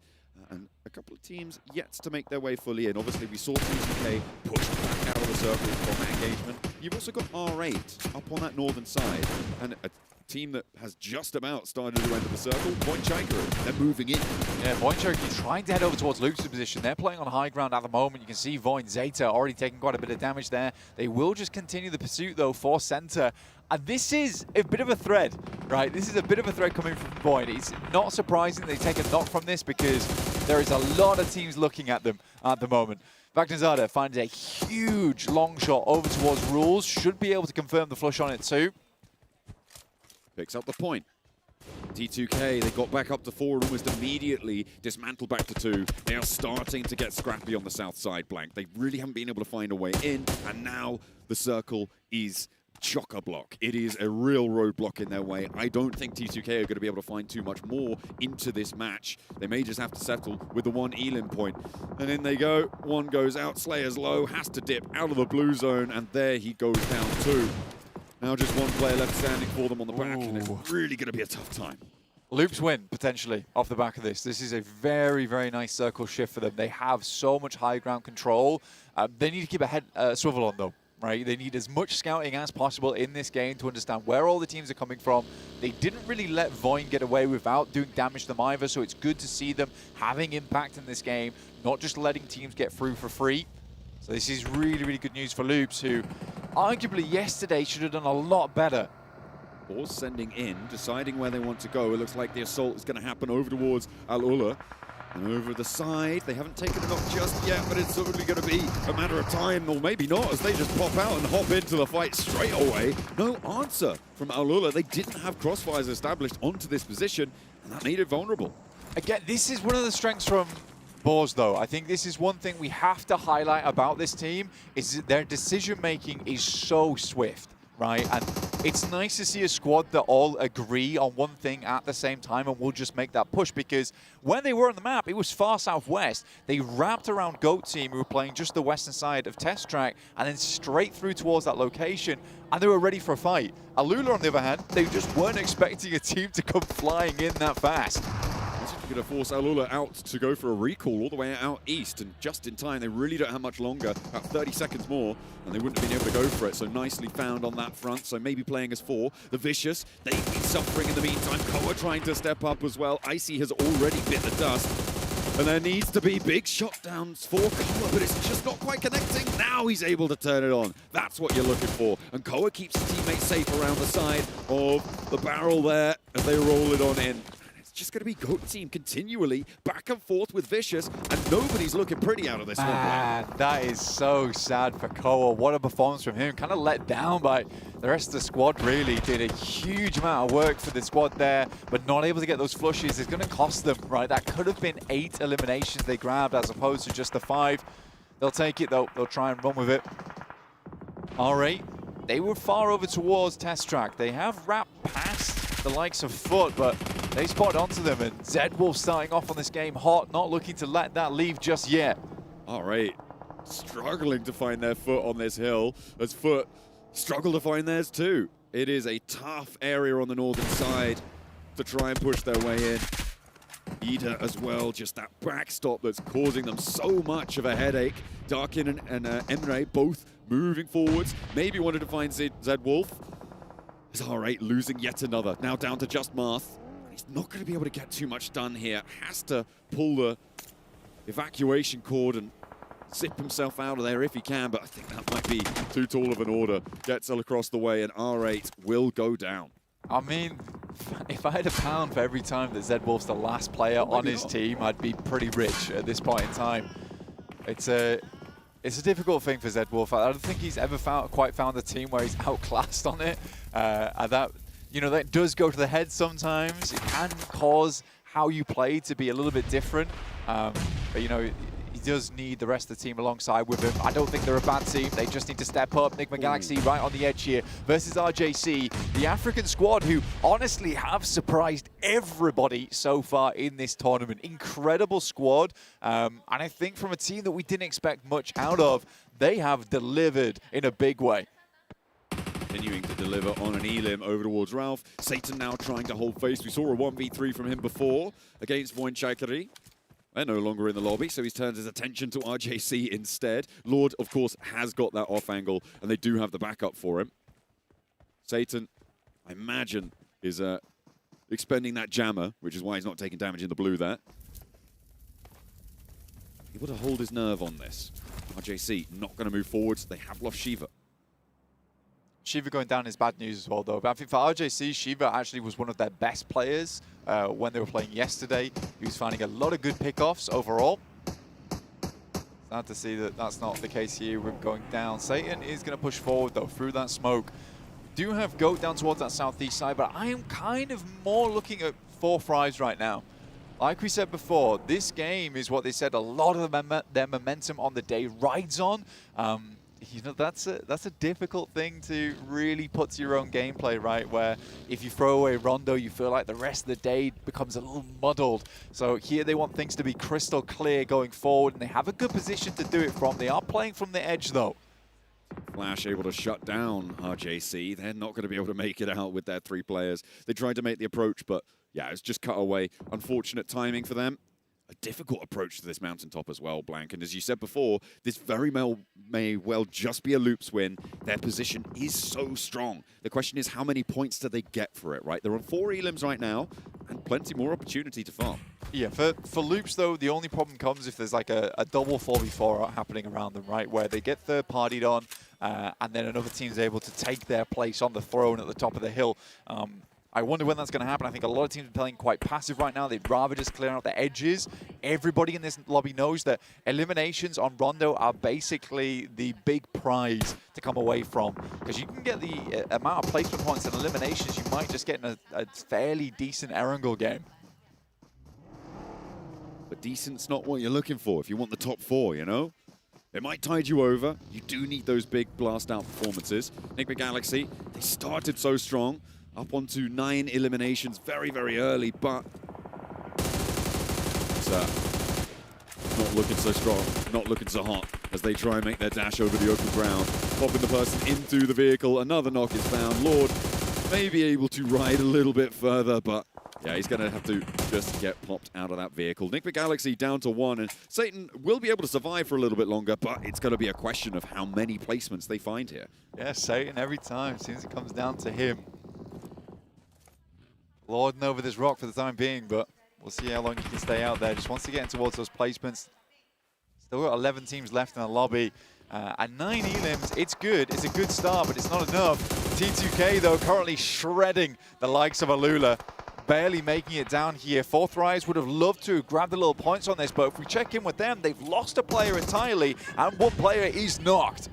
And a couple of teams yet to make their way fully in. Obviously, we saw T2K pushed back out of the circle from that engagement. You've also got R8 up on that northern side, and a team that has just about started to enter the circle, Point Chaika, they're moving in. Yeah, Point Chaika trying to head over towards Luke's position. They're playing on high ground at the moment. You can see Void Zeta already taking quite a bit of damage there. They will just continue the pursuit, though, for center. And this is a bit of a thread, right? This is a bit of a thread coming from Void. It's not surprising they take a knock from this because there is a lot of teams looking at them at the moment. Vagnazada finds a huge long shot over towards Rules. Should be able to confirm the flush on it too. Picks up the point. T2K, they got back up to 4 and almost immediately dismantled back to 2. They are starting to get scrappy on the south side, Blank. They really haven't been able to find a way in, and now the circle is chock-a-block. It is a real roadblock in their way. I don't think T2K are going to be able to find too much more into this match. They may just have to settle with the 1 Elim point. And in they go. 1 goes out. Slayer's low, has to dip out of the blue zone, and there he goes down 2. Now just 1 player left standing for them on the back, and it's really going to be a tough time. Loops win, potentially, off the back of this. This is a very, very nice circle shift for them. They have so much high ground control. They need to keep a head swivel on, though. Right, they need as much scouting as possible in this game to understand where all the teams are coming from. They didn't really let Void get away without doing damage to them either, so it's good to see them having impact in this game, not just letting teams get through for free. So this is really, really good news for Loops, who arguably yesterday should have done a lot better. Boars sending in, deciding where they want to go. It looks like the assault is going to happen over towards Al-Ula. And over the side, they haven't taken it off just yet, but it's certainly going to be a matter of time, or maybe not, as they just pop out and hop into the fight straight away. No answer from Al-Ula. They didn't have crossfires established onto this position, and that made it vulnerable. Again, this is one of the strengths from Boars, though. I think this is one thing we have to highlight about this team, is that their decision-making is so swift. Right, and it's nice to see a squad that all agree on one thing at the same time and will just make that push, because when they were on the map, it was far southwest. They wrapped around Goat Team, who were playing just the western side of Test Track, and then straight through towards that location, and they were ready for a fight. Alula, on the other hand, they just weren't expecting a team to come flying in that fast. Going to force Alula out to go for a recall all the way out east, and just in time. They really don't have much longer, about 30 seconds more, and they wouldn't have been able to go for it, so nicely found on that front. So maybe playing as 4. The Vicious, they've been suffering in the meantime. Koa trying to step up as well. Icy has already bit the dust, and there needs to be big shutdowns for Koa, but it's just not quite connecting. Now he's able to turn it on. That's what you're looking for, and Koa keeps his teammates safe around the side of the barrel there as they roll it on in. Just going to be Goat Team continually back and forth with Vicious, and nobody's looking pretty out of this one. That is so sad for Koa. What a performance from him. Kind of let down by the rest of the squad, really. Did a huge amount of work for the squad there, but not able to get those flushes. It's going to cost them, right? That could have been 8 eliminations they grabbed as opposed to just the 5. They'll take it, though. They'll try and run with it. R8, they were far over towards Test Track. They have wrapped past the likes of Foot, but they spot onto them, and Zedwolf starting off on this game hot, not looking to let that leave just yet. All right, struggling to find their foot on this hill, as Foot struggle to find theirs too. It is a tough area on the northern side to try and push their way in. Ida as well, just that backstop that's causing them so much of a headache. Darkin and Emre both moving forwards, maybe wanted to find Zedwolf. Is R8 losing yet another, now down to just Marth. He's not going to be able to get too much done here. Has to pull the evacuation cord and zip himself out of there if he can, but I think that might be too tall of an order. Gets across the way, and R8 will go down. I mean, if I had £1 for every time that Zedwolf's the last player on his team, I'd be pretty rich at this point in time. It's a difficult thing for Zed Wolf. I don't think he's ever quite found a team where he's outclassed on it. And that, you know, that does go to the head sometimes. It can cause how you play to be a little bit different. But, you know, he does need the rest of the team alongside with him. I don't think they're a bad team. They just need to step up. Nigma Galaxy right on the edge here versus RJC, the African squad who honestly have surprised everybody so far in this tournament. Incredible squad. And I think from a team that we didn't expect much out of, they have delivered in a big way. Continuing to deliver on an Elim over towards Ralph. Satan now trying to hold face. We saw a 1v3 from him before against Voin Chakri. They're no longer in the lobby, so he's turned his attention to RJC instead. Lord, of course, has got that off angle, and they do have the backup for him. Satan, I imagine, is expending that jammer, which is why he's not taking damage in the blue there. Able to hold his nerve on this. RJC not going to move forwards. They have lost Shiva. Shiva going down is bad news as well, though. But I think for RJC, Shiva actually was one of their best players when they were playing yesterday. He was finding a lot of good pickoffs overall. Sad to see that that's not the case here. We're going down. Satan is going to push forward, though, through that smoke. Do have Goat down towards that southeast side, but I am kind of more looking at Fourth Rise right now. Like we said before, this game is what they said a lot of their momentum on the day rides on. You know, that's a difficult thing to really put to your own gameplay, right? Where if you throw away Rondo, you feel like the rest of the day becomes a little muddled. So here they want things to be crystal clear going forward, and they have a good position to do it from. They are playing from the edge, though. Flash able to shut down RJC. They're not going to be able to make it out with their 3 players. They tried to make the approach, but yeah, it's just cut away. Unfortunate timing for them. A difficult approach to this mountaintop as well, Blank. And as you said before, this very may well just be a Loops win. Their position is so strong. The question is, how many points do they get for it, right? They're on 4 elims right now, and plenty more opportunity to farm. Yeah, for Loops, though, the only problem comes if there's like a double 4v4 happening around them, right? Where they get third-partied on, and then another team's able to take their place on the throne at the top of the hill. I wonder when that's going to happen. I think a lot of teams are playing quite passive right now. They'd rather just clear out the edges. Everybody in this lobby knows that eliminations on Rondo are basically the big prize to come away from. Because you can get the amount of placement points and eliminations, you might just get in a fairly decent Erangel game. But decent's not what you're looking for if you want the top 4, you know? It might tide you over. You do need those big blast-out performances. Nigma Galaxy, they started so strong. Up onto 9 eliminations very, very early, but it's not looking so strong, not looking so hot as they try and make their dash over the open ground. Popping the person into the vehicle, another knock is found. Lord may be able to ride a little bit further, but yeah, he's going to have to just get popped out of that vehicle. Nigma Galaxy down to 1, and Satan will be able to survive for a little bit longer, but it's going to be a question of how many placements they find here. Yeah, Satan every time, seems it comes down to him. Lording over this rock for the time being, but we'll see how long he can stay out there. Just wants to get in towards those placements. Still got 11 teams left in the lobby. And 9 elims, it's good. It's a good start, but it's not enough. T2K, though, currently shredding the likes of Alula. Barely making it down here. Fourth Rise would have loved to grab the little points on this, but if we check in with them, they've lost a player entirely, and one player is knocked.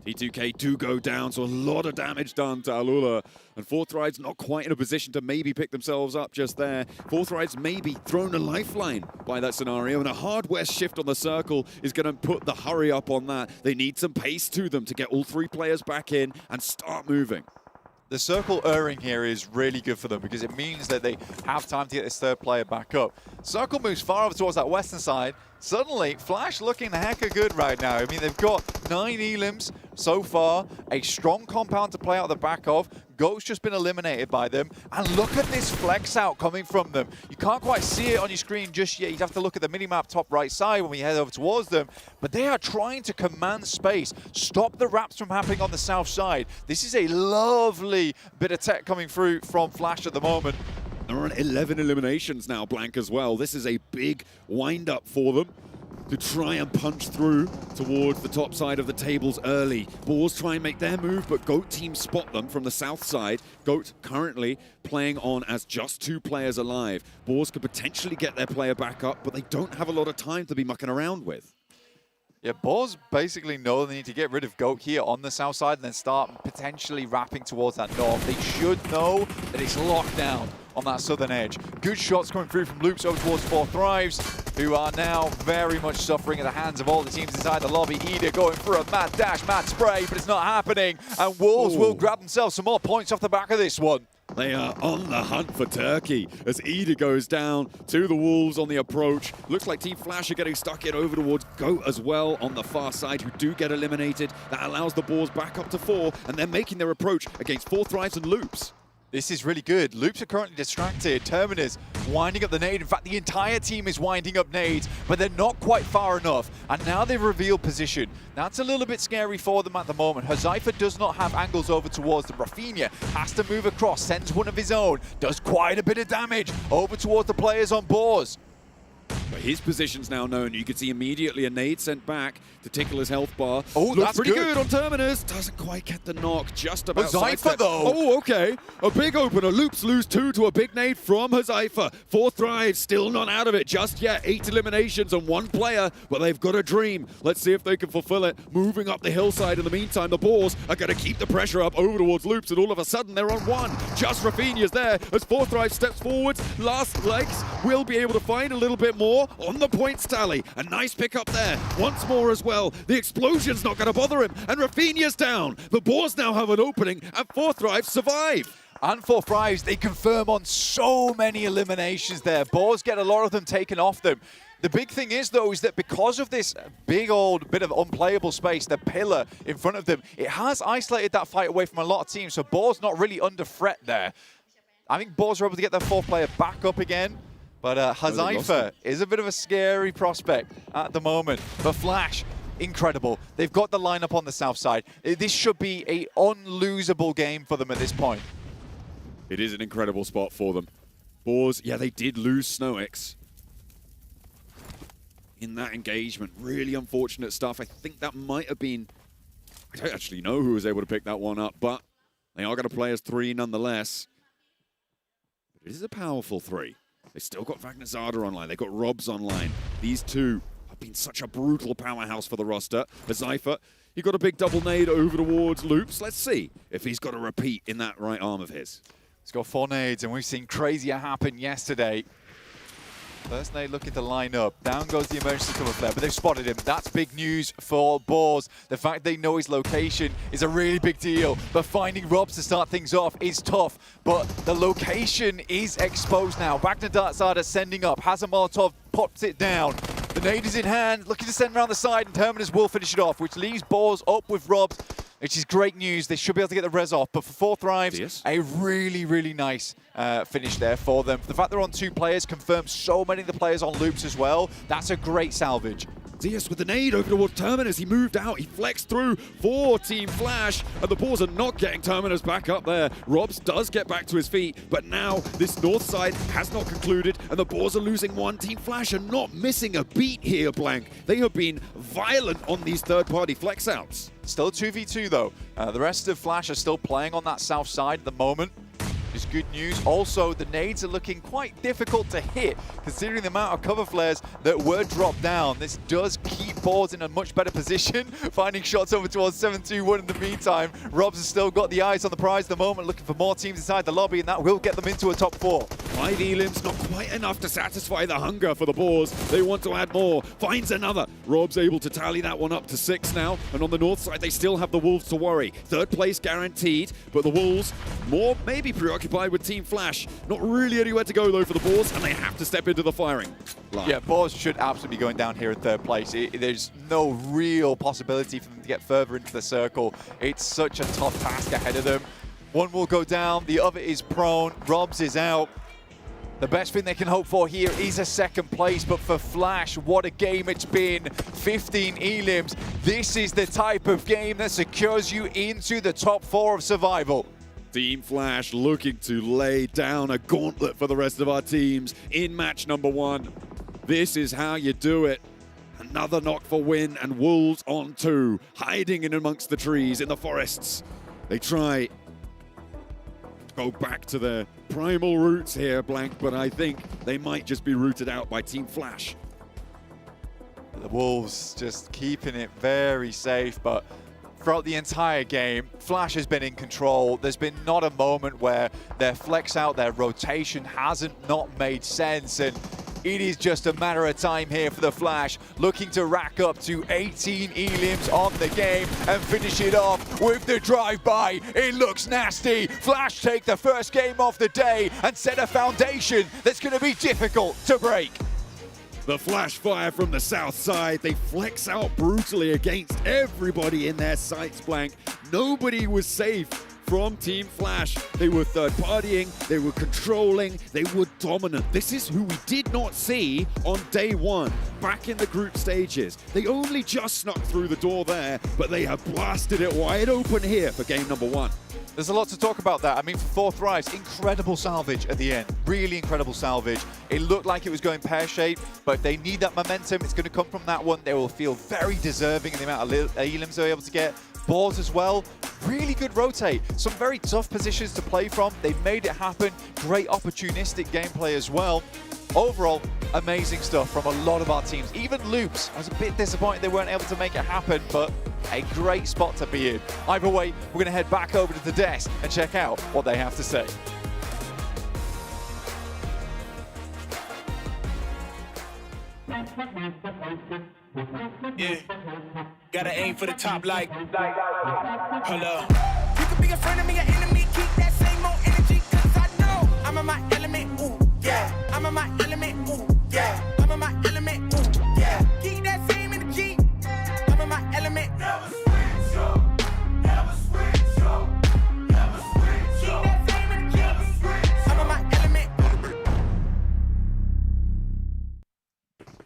T2K do go down, so a lot of damage done to Alula. And Fourth Ride's not quite in a position to maybe pick themselves up just there. Fourth Ride's maybe thrown a lifeline by that scenario, and a hard west shift on the circle is going to put the hurry up on that. They need some pace to them to get all 3 players back in and start moving. The circle erring here is really good for them because it means that they have time to get this 3rd player back up. Circle moves far over towards that western side. Suddenly, Flash looking the heck of good right now. I mean, they've got 9 elims so far, a strong compound to play out the back of. Goat's just been eliminated by them. And look at this flex out coming from them. You can't quite see it on your screen just yet. You'd have to look at the minimap top right side when we head over towards them. But they are trying to command space, stop the wraps from happening on the south side. This is a lovely bit of tech coming through from Flash at the moment. They're on 11 eliminations now, Blank, as well. This is a big wind-up for them to try and punch through towards the top side of the tables early. Boars try and make their move, but Goat team spot them from the south side. Goat currently playing on as just 2 players alive. Boars could potentially get their player back up, but they don't have a lot of time to be mucking around with. Yeah, Boars basically know they need to get rid of Goat here on the south side and then start potentially wrapping towards that north. They should know that it's locked down on that southern edge. Good shots coming through from Loops over towards 4 Thrives, who are now very much suffering at the hands of all the teams inside the lobby. Ida going for a mad dash, mad spray, but it's not happening. And Wolves will grab themselves some more points off the back of this one. They are on the hunt for Turkey as Ida goes down to the Wolves on the approach. Looks like Team Flash are getting stuck in over towards Goat as well on the far side, who do get eliminated. That allows the Boars back up to 4, and they're making their approach against 4 Thrives and Loops. This is really good. Loops are currently distracted. Terminus winding up the nade. In fact, the entire team is winding up nades, but they're not quite far enough. And now they've revealed position. That's a little bit scary for them at the moment. Huzaifa does not have angles over towards them. Rafinha has to move across, sends one of his own, does quite a bit of damage over towards the players on Boars. But his position's now known. You can see immediately a nade sent back to tickle his health bar. Oh, looks that's pretty good on Terminus. Doesn't quite get the knock. Just about Huzaifa, though. Oh, okay. A big opener. Loops lose 2 to a big nade from Huzaifa. 4 Thrives still not out of it just yet. 8 eliminations and 1 player, but they've got a dream. Let's see if they can fulfill it. Moving up the hillside in the meantime, the Boars are going to keep the pressure up over towards Loops, and all of a sudden they're on 1. Just Rafinha's there as 4 Thrives steps forwards. Last legs will be able to find a little bit more on the points tally. A nice pick up there. Once more as well. The explosion's not going to bother him, and Rafinha's down. The Boars now have an opening, and 4 Thrives survive. And 4 Thrives, they confirm on so many eliminations there. Boars get a lot of them taken off them. The big thing is, though, is that because of this big old bit of unplayable space, the pillar in front of them, it has isolated that fight away from a lot of teams, so Boars not really under threat there. I think Boars are able to get their 4th player back up again. But Huzaifa is a bit of a scary prospect at the moment. But Flash, incredible. They've got the lineup on the south side. This should be an unlosable game for them at this point. It is an incredible spot for them. Boars, yeah, they did lose SnowX in that engagement. Really unfortunate stuff. I think that might have been... I don't actually know who was able to pick that one up, but they are going to play as 3 nonetheless. But it is a powerful 3. They've still got Vagnazada online. They've got Robs online. These 2 have been such a brutal powerhouse for the roster. Huzaifa, he got a big double nade over towards Loops. Let's see if he's got a repeat in that right arm of his. He's got 4 nades, and we've seen crazier happen yesterday. First nade looking to line up. Down goes the emergency cover flare, but they've spotted him. That's big news for Boars. The fact they know his location is a really big deal, but finding Robs to start things off is tough. But the location is exposed now. Vagnazada sending up. Has a Molotov, pops it down. The nade is in hand, looking to send around the side, and Terminus will finish it off, which leaves Boars up with Robs, which is great news. They should be able to get the res off. But for 4 Thrives, a really, really nice finish there for them. The fact they're on 2 players confirms so many of the players on Loops as well. That's a great salvage. Diaz with the nade over towards Terminus. He moved out. He flexed through for Team Flash. And the Boars are not getting Terminus back up there. Robs does get back to his feet. But now this north side has not concluded. And the Boars are losing 1. Team Flash are not missing a beat here, Blank. They have been violent on these third-party flex outs. Still 2v2, though. The rest of Flash are still playing on that south side at the moment. Is good news. Also, the nades are looking quite difficult to hit, considering the amount of cover flares that were dropped down. This does keep Boars in a much better position, finding shots over towards 7-2-1 in the meantime. Robs has still got the eyes on the prize at the moment, looking for more teams inside the lobby, and that will get them into a top 4. 5 elims, not quite enough to satisfy the hunger for the Boars. They want to add more. Finds another. Rob's able to tally that one up to 6 now. And on the north side, they still have the Wolves to worry. 3rd place guaranteed, but the Wolves more maybe preoccupied with Team Flash. Not really anywhere to go, though, for the Boars, and they have to step into the firing line. Yeah, Boars should absolutely be going down here in 3rd place. There's no real possibility for them to get further into the circle. It's such a tough task ahead of them. One will go down, the other is prone, Robs is out. The best thing they can hope for here is a 2nd place, but for Flash, what a game it's been. 15 elims. This is the type of game that secures you into the top 4 of survival. Team Flash looking to lay down a gauntlet for the rest of our teams in match number 1. This is how you do it. Another knock for win, and Wolves on 2, hiding in amongst the trees in the forests. They try to go back to their primal roots here, Blank, but I think they might just be rooted out by Team Flash. The Wolves just keeping it very safe, but throughout the entire game, Flash has been in control. There's been not a moment where their flex out, their rotation hasn't not made sense, and it is just a matter of time here for the Flash, looking to rack up to 18 elims on the game and finish it off with the drive-by. It looks nasty. Flash take the first game of the day and set a foundation that's going to be difficult to break. The flash fire from the south side. They flex out brutally against everybody in their sights blank. Nobody was safe from Team Flash. They were third partying, they were controlling, they were dominant. This is who we did not see on day one, back in the group stages. They only just snuck through the door there, but they have blasted it wide open here for game number one. There's a lot to talk about that. I mean, for Thrives, incredible salvage at the end. Really incredible salvage. It looked like it was going pear-shaped, but if they need that momentum, it's going to come from that one. They will feel very deserving in the amount of elims they're able to get. Boards as well. Really good rotate. Some very tough positions to play from. They made it happen. Great opportunistic gameplay as well. Overall, amazing stuff from a lot of our teams. Even Loops, I was a bit disappointed they weren't able to make it happen, but a great spot to be in. Either way, we're going to head back over to the desk and check out what they have to say. Yeah, gotta aim for the top like, hold up. You could be a friend of me, an enemy, keep that same old energy, cause I know I'm in my element, ooh, yeah. I'm in my element, ooh, yeah. I'm in my element, ooh, yeah. Keep that same energy, I'm in my element. Never switch up, never switch up, never switch up. Keep that same energy, never switch up. I'm in my element.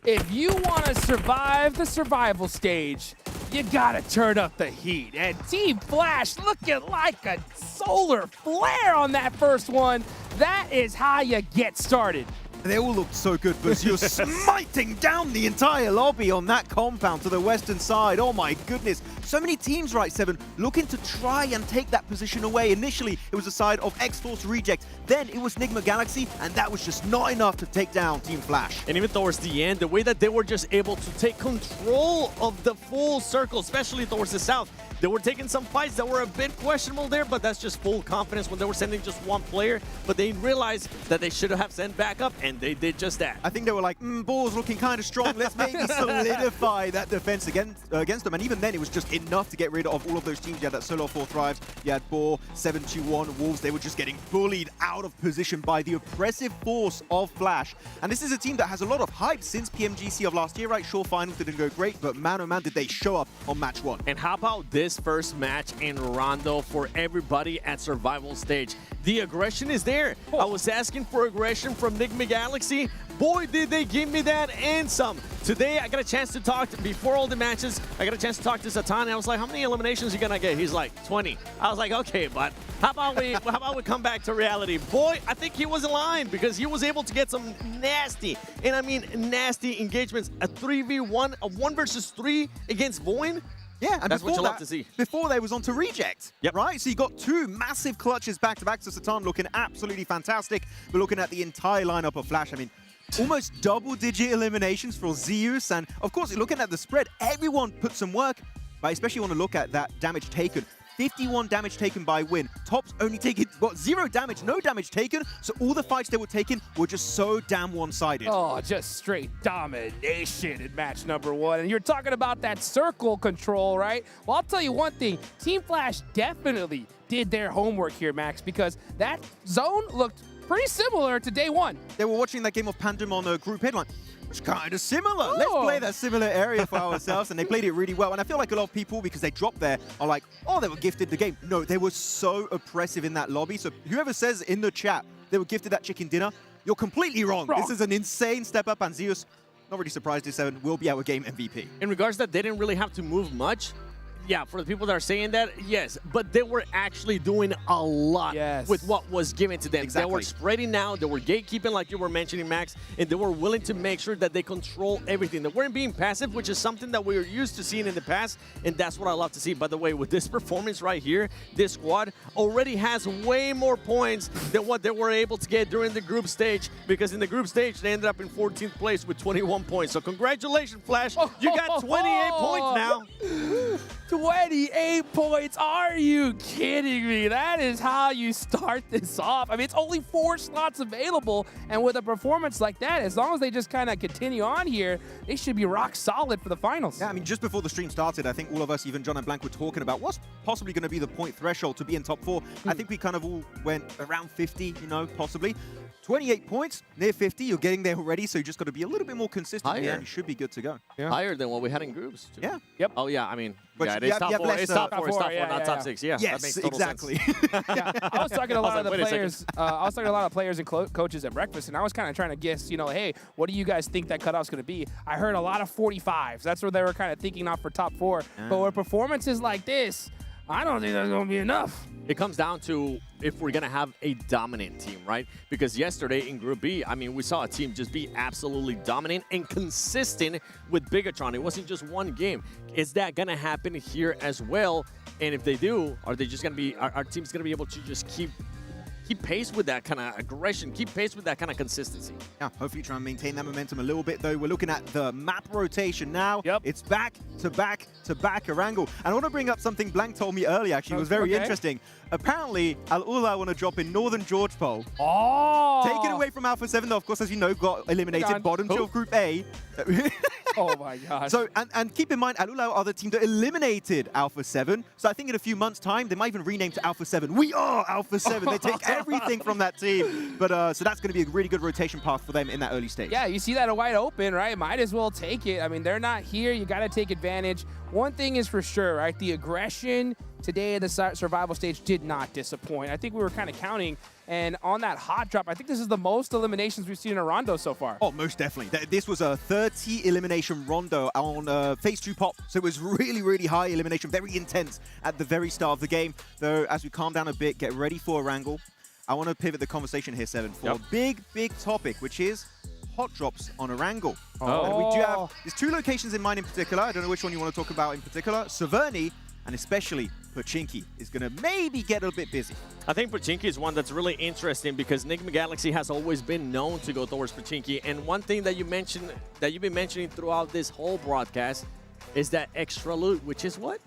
If you want to survive the survival stage, you gotta turn up the heat. And Team Flash looking like a solar flare on that first one. That is how you get started. They all looked so good, but you're smiting down the entire lobby on that compound to the western side. Oh my goodness. So many teams, right, Seven, looking to try and take that position away. Initially, it was the side of X-Force Reject. Then it was Nigma Galaxy, and that was just not enough to take down Team Flash. And even towards the end, the way that they were just able to take control of the full circle, especially towards the south, they were taking some fights that were a bit questionable there, but that's just full confidence when they were sending just one player. But they realized that they should have sent backup, and they did just that. I think they were like, ball's looking kind of strong. Let's maybe solidify that defense against them. And even then, it was just enough to get rid of all of those teams. You had that Solo 4 Thrives, you had Boar, 721 Wolves. They were just getting bullied out of position by the oppressive force of Flash. And this is a team that has a lot of hype since PMGC of last year, right? Sure, finals didn't go great, but man, oh man, did they show up on match one. And how about this first match in Rondo for everybody at survival stage? The aggression is there. I was asking for aggression from Nigma Galaxy. Boy, did they give me that and some. Today, I got a chance to talk before all the matches. I got a chance to talk to Satan. I was like, how many eliminations are you gonna get? He's like, 20. I was like, okay, but how about we come back to reality? Boy, I think he was in line because he was able to get some nasty, and I mean nasty engagements. A 3v1, a 1 versus 3 against Voin. Yeah, and that's what you love to see. Before they was on to Reject, yep. Right? So you got two massive clutches back-to-back. So Satan looking absolutely fantastic. We're looking at the entire lineup of Flash. I mean, almost double-digit eliminations for Zeus. And, of course, looking at the spread, everyone put some work. But I especially want to look at that damage taken. 51 damage taken by Win. Tops only taking, what, 0 damage, no damage taken. So all the fights they were taking were just so damn one-sided. Oh, just straight domination in match number one. And you're talking about that circle control, right? Well, I'll tell you one thing. Team Flash definitely did their homework here, Max, because that zone looked pretty similar to day one. They were watching that game of Pandem on a group headline. It's kind of similar. Oh. Let's play that similar area for ourselves. And they played it really well. And I feel like a lot of people, because they dropped there, are like, oh, they were gifted the game. No, they were so oppressive in that lobby. So whoever says in the chat they were gifted that chicken dinner, you're completely wrong. This is an insane step up. And Zeus, not really surprised this 7 will be our game MVP. In regards to that, they didn't really have to move much. yeah, for the people that are saying that, yes, but they were actually doing a lot with what was given to them. They were spreading out, they were gatekeeping like you were mentioning, Max, and they were willing to make sure that they control everything. They weren't being passive, which is something that we were used to seeing in the past, and that's what I love to see. By the way, with this performance right here, this squad already has way more points than what they were able to get during the group stage, because in the group stage, they ended up in 14th place with 21 points. So congratulations, Flash. You got 28 points now. 28 points. Are you kidding me? That is how you start this off. I mean, it's only 4 slots available, and with a performance like that, as long as they just kind of continue on here, they should be rock solid for the finals. Yeah, I mean, just before the stream started, I think all of us, even John and Blank, were talking about what's possibly going to be the point threshold to be in top 4. I think we kind of all went around 50, you know, possibly. 28 points, near 50, you're getting there already, so you just got to be a little bit more consistent here, and you should be good to go. Higher than what we had in groups, too. Yeah. Yep. Oh, yeah, I mean, But yeah, it you is have- top you have 4. less, It's top uh, 4, it's top 4, yeah, not yeah. top 6. Yeah, that Yes, makes total exactly. sense. I was talking to a lot of the wait a second. players. I was talking to a lot of players and coaches at breakfast, and I was kind of trying to guess, you know, hey, what do you guys think that cutoff's going to be? I heard a lot of 45s. That's where they were kind of thinking off for top 4. But with performances like this, I don't think that's going to be enough. It comes down to if we're going to have a dominant team, right? Because yesterday in Group B, I mean, we saw a team just be absolutely dominant and consistent with Bigatron. It wasn't just one game. Is that going to happen here as well? And if they do, are they just going to be, our team's going to be able to just keep pace with that kind of aggression, keep pace with that kind of consistency? Yeah, hopefully try and maintain that momentum a little bit, though. We're looking at the map rotation now. It's back to back to back Erangel. And I want to bring up something Blank told me earlier, actually. It was very interesting. Apparently, Al-Ula want to drop in Northern George Pole. Oh! Take it away from Alpha 7, though, of course, as you know, got eliminated bottom two of Group A. Oh my gosh. So, and keep in mind, Al-Ula are the team that eliminated Alpha 7. So I think in a few months' time, they might even rename to Alpha 7. We are Alpha 7. They take everything from that team. But so that's going to be a really good rotation path for them in that early stage. Yeah, you see that wide open, right? Might as well take it. I mean, they're not here. You got to take advantage. One thing is for sure, right? The aggression today at the survival stage did not disappoint. I think we were kind of counting, and on that hot drop, I think this is the most eliminations we've seen in a rondo so far. Oh, most definitely. This was a 30 elimination rondo on phase 2 pop, so it was really, really high elimination, very intense at the very start of the game. Though, as we calm down a bit, get ready for Erangel, I want to pivot the conversation here, Seven, for a big topic, which is hot drops on Erangel. And we do have, there's 2 locations in mind in particular. I don't know which one you want to talk about in particular. Severny, and especially Pochinki is going to maybe get a bit busy. I think Pochinki is one that's really interesting because Enigma Galaxy has always been known to go towards Pochinki. And one thing that you mentioned, that you've been mentioning throughout this whole broadcast, is that extra loot, which is what?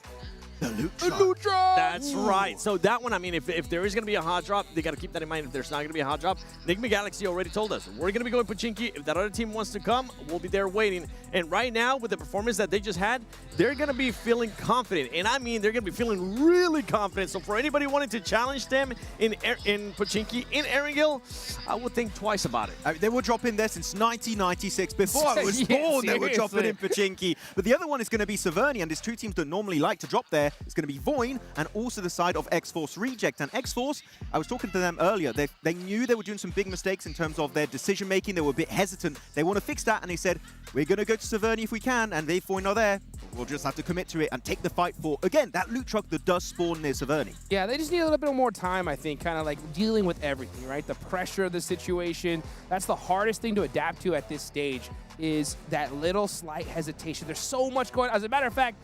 The loot drop. That's right. So that one, I mean, if there is going to be a hot drop, they got to keep that in mind. If there's not going to be a hot drop, Enigma Galaxy already told us, we're going to be going Pochinki. If that other team wants to come, we'll be there waiting. And right now, with the performance that they just had, they're going to be feeling confident. And I mean, they're going to be feeling really confident. So for anybody wanting to challenge them in Pochinki, in Erangel, I would think twice about it. They were dropping there since 1996. Before I was born, they were dropping in Pochinki. But the other one is going to be Severny, and there's 2 teams that normally like to drop there. It's going to be Voin and also the side of X-Force Reject. And X-Force, I was talking to them earlier. They knew they were doing some big mistakes in terms of their decision-making. They were a bit hesitant. They want to fix that, and they said, we're going to go to Severny if we can, and if Voin are there, we'll just have to commit to it and take the fight for, again, that loot truck that does spawn near Severny. Yeah, they just need a little bit more time, I think, kind of like dealing with everything, right? The pressure of the situation. That's the hardest thing to adapt to at this stage, is that little slight hesitation. There's so much going on. As a matter of fact,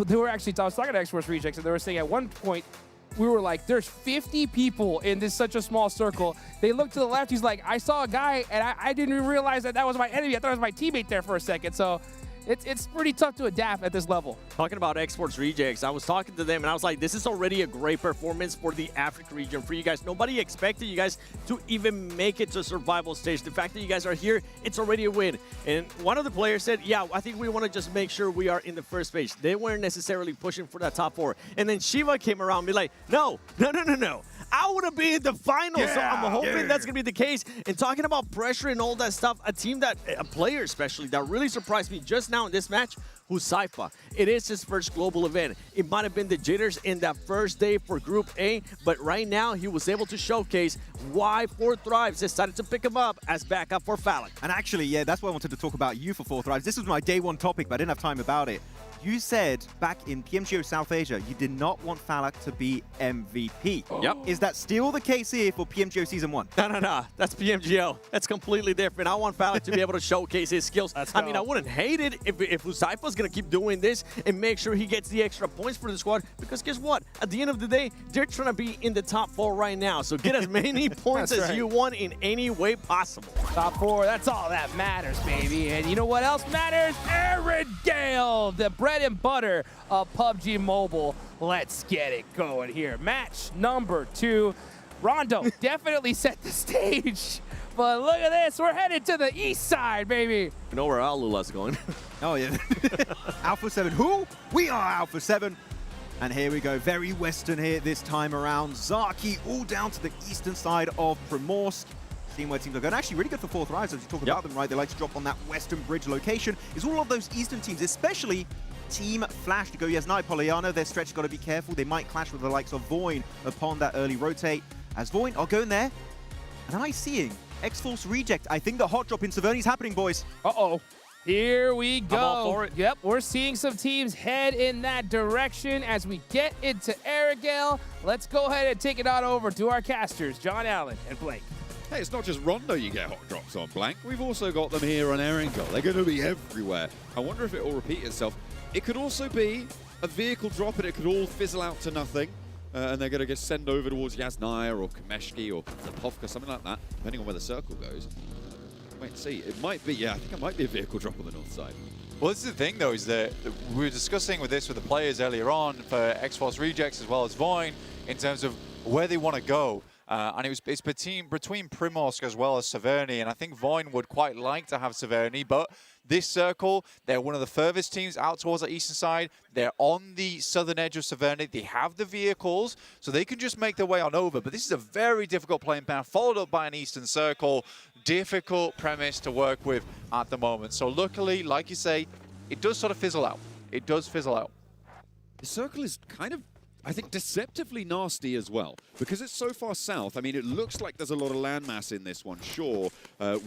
they were actually, I was talking to X-Force Rejects, and they were saying at one point, we were like, there's 50 people in this such a small circle. They looked to the left. He's like, I saw a guy, and I didn't even realize that was my enemy. I thought it was my teammate there for a second. So it's pretty tough to adapt at this level. Talking about Esports Rejects, I was talking to them and I was like, this is already a great performance for the Africa region for you guys. Nobody expected you guys to even make it to survival stage. The fact that you guys are here, it's already a win. And one of the players said, yeah, I think we want to just make sure we are in the first page. They weren't necessarily pushing for that top 4. And then Shiva came around and be like, no. I want to be in the final, so I'm hoping that's going to be the case. And talking about pressure and all that stuff, a player especially, that really surprised me just now in this match, who's Saifa. It is his first global event. It might have been the jitters in that first day for Group A, but right now he was able to showcase why 4 Thrives decided to pick him up as backup for Phallic. And actually, yeah, that's why I wanted to talk about you for 4 Thrives. This was my day 1 topic, but I didn't have time about it. You said back in PMGO South Asia, you did not want Falak to be MVP. Yep. Is that still the case here for PMGO Season 1? No. That's PMGO. That's completely different. I want Falak to be able to showcase his skills. I mean, I wouldn't hate it if Uzaifa's going to keep doing this and make sure he gets the extra points for the squad. Because guess what? At the end of the day, they're trying to be in the top 4 right now. So get as many points as you want in any way possible. Top 4, that's all that matters, baby. And you know what else matters? Arendelle, the bread and butter of PUBG Mobile. Let's get it going here. Match number 2. Rondo definitely set the stage. But look at this, we're headed to the east side, baby. You know where Alula's going. Oh, yeah. Alpha 7. Who? We are Alpha 7. And here we go. Very Western here this time around. Zaki all down to the eastern side of Primorsk. Seeing where teams are going. Actually, really good for Fourth Rise, as you talk about them, right? They like to drop on that Western Bridge location. Is all of those eastern teams, especially Team Flash to go Yasnai Poliano. Their stretch got to be careful. They might clash with the likes of Voin upon that early rotate. As Voin are going there. And am I seeing X-Force Reject? I think the hot drop in Severny's happening, boys. Uh-oh. Here we go. I'm all for it. Yep, we're seeing some teams head in that direction as we get into Arendelle. Let's go ahead and take it on over to our casters, John Allen and Blake. Hey, it's not just Rondo you get hot drops on, Blank. We've also got them here on Erangel. They're going to be everywhere. I wonder if it will repeat itself. It could also be a vehicle drop and it could all fizzle out to nothing. And they're going to get sent over towards Yasnaya or Kameshki or Zapovka, something like that, depending on where the circle goes. Wait and see. It might be, yeah, I think it might be a vehicle drop on the north side. Well, this is the thing, though, is that we were discussing with the players earlier on for X-Force Rejects as well as Voin in terms of where they want to go. And it's between Primorsk as well as Severny, and I think Voin would quite like to have Severny, but this circle, they're one of the furthest teams out towards the eastern side. They're on the southern edge of Severny. They have the vehicles, so they can just make their way on over. But this is a very difficult playing path, followed up by an eastern circle. Difficult premise to work with at the moment. So luckily, like you say, it does sort of fizzle out. It does fizzle out. The circle is kind of, I think, deceptively nasty as well. Because it's so far south, I mean, it looks like there's a lot of landmass in this one, sure,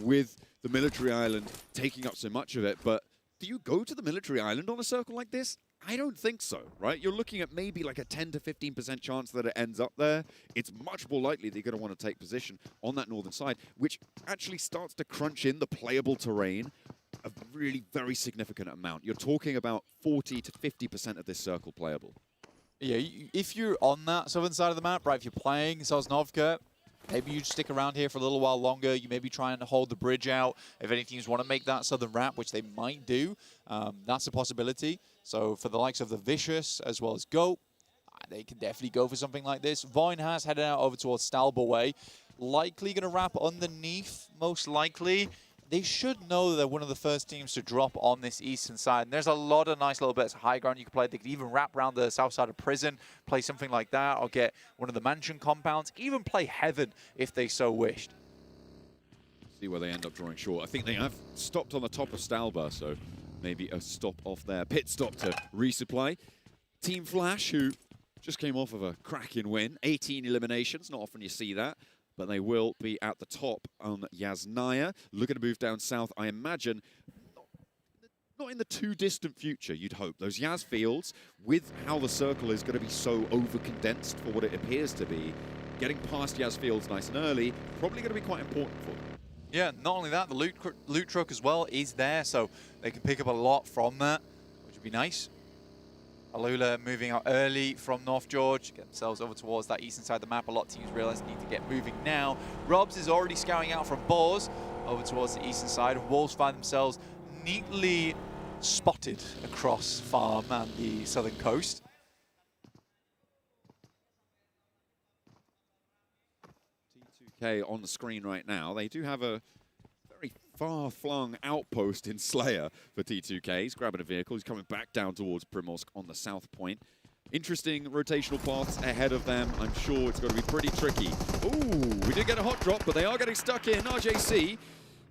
with the military island taking up so much of it. But do you go to the military island on a circle like this? I don't think so, right? You're looking at maybe like a 10 to 15% chance that it ends up there. It's much more likely that you're going to want to take position on that northern side, which actually starts to crunch in the playable terrain a really very significant amount. You're talking about 40 to 50% of this circle playable. Yeah, if you're on that southern side of the map, right, if you're playing Sosnovka, maybe you stick around here for a little while longer. You may be trying to hold the bridge out. If any teams want to make that southern wrap, which they might do, that's a possibility. So for the likes of the Vicious as well as Goat, they can definitely go for something like this. Voin has headed out over towards Stalber Way. Likely going to wrap underneath, most likely. They should know that they're one of the first teams to drop on this eastern side. And there's a lot of nice little bits of high ground you can play. They could even wrap around the south side of Prison, play something like that, or get one of the mansion compounds, even play Heaven if they so wished. See where they end up drawing short. I think they have stopped on the top of Stalber, so maybe a stop off there. Pit stop to resupply. Team Flash, who just came off of a cracking win. 18 eliminations, not often you see that. But they will be at the top on Yasnaya. Looking to move down south, I imagine, not in the too distant future, you'd hope. Those Yaz fields, with how the circle is going to be so over-condensed for what it appears to be, getting past Yaz fields nice and early, probably going to be quite important for them. Yeah, not only that, the loot truck as well is there, so they can pick up a lot from that, which would be nice. Alula moving out early from North George, get themselves over towards that eastern side of the map. A lot of teams realize they need to get moving now. Robs is already scouting out from Boars over towards the eastern side. Wolves find themselves neatly spotted across Farm and the southern coast. T2K on the screen right now. They do have a very far-flung outpost in Slayer for T2K. He's grabbing a vehicle. He's coming back down towards Primorsk on the south point. Interesting rotational paths ahead of them. I'm sure it's going to be pretty tricky. Ooh, we did get a hot drop, but they are getting stuck in. RJC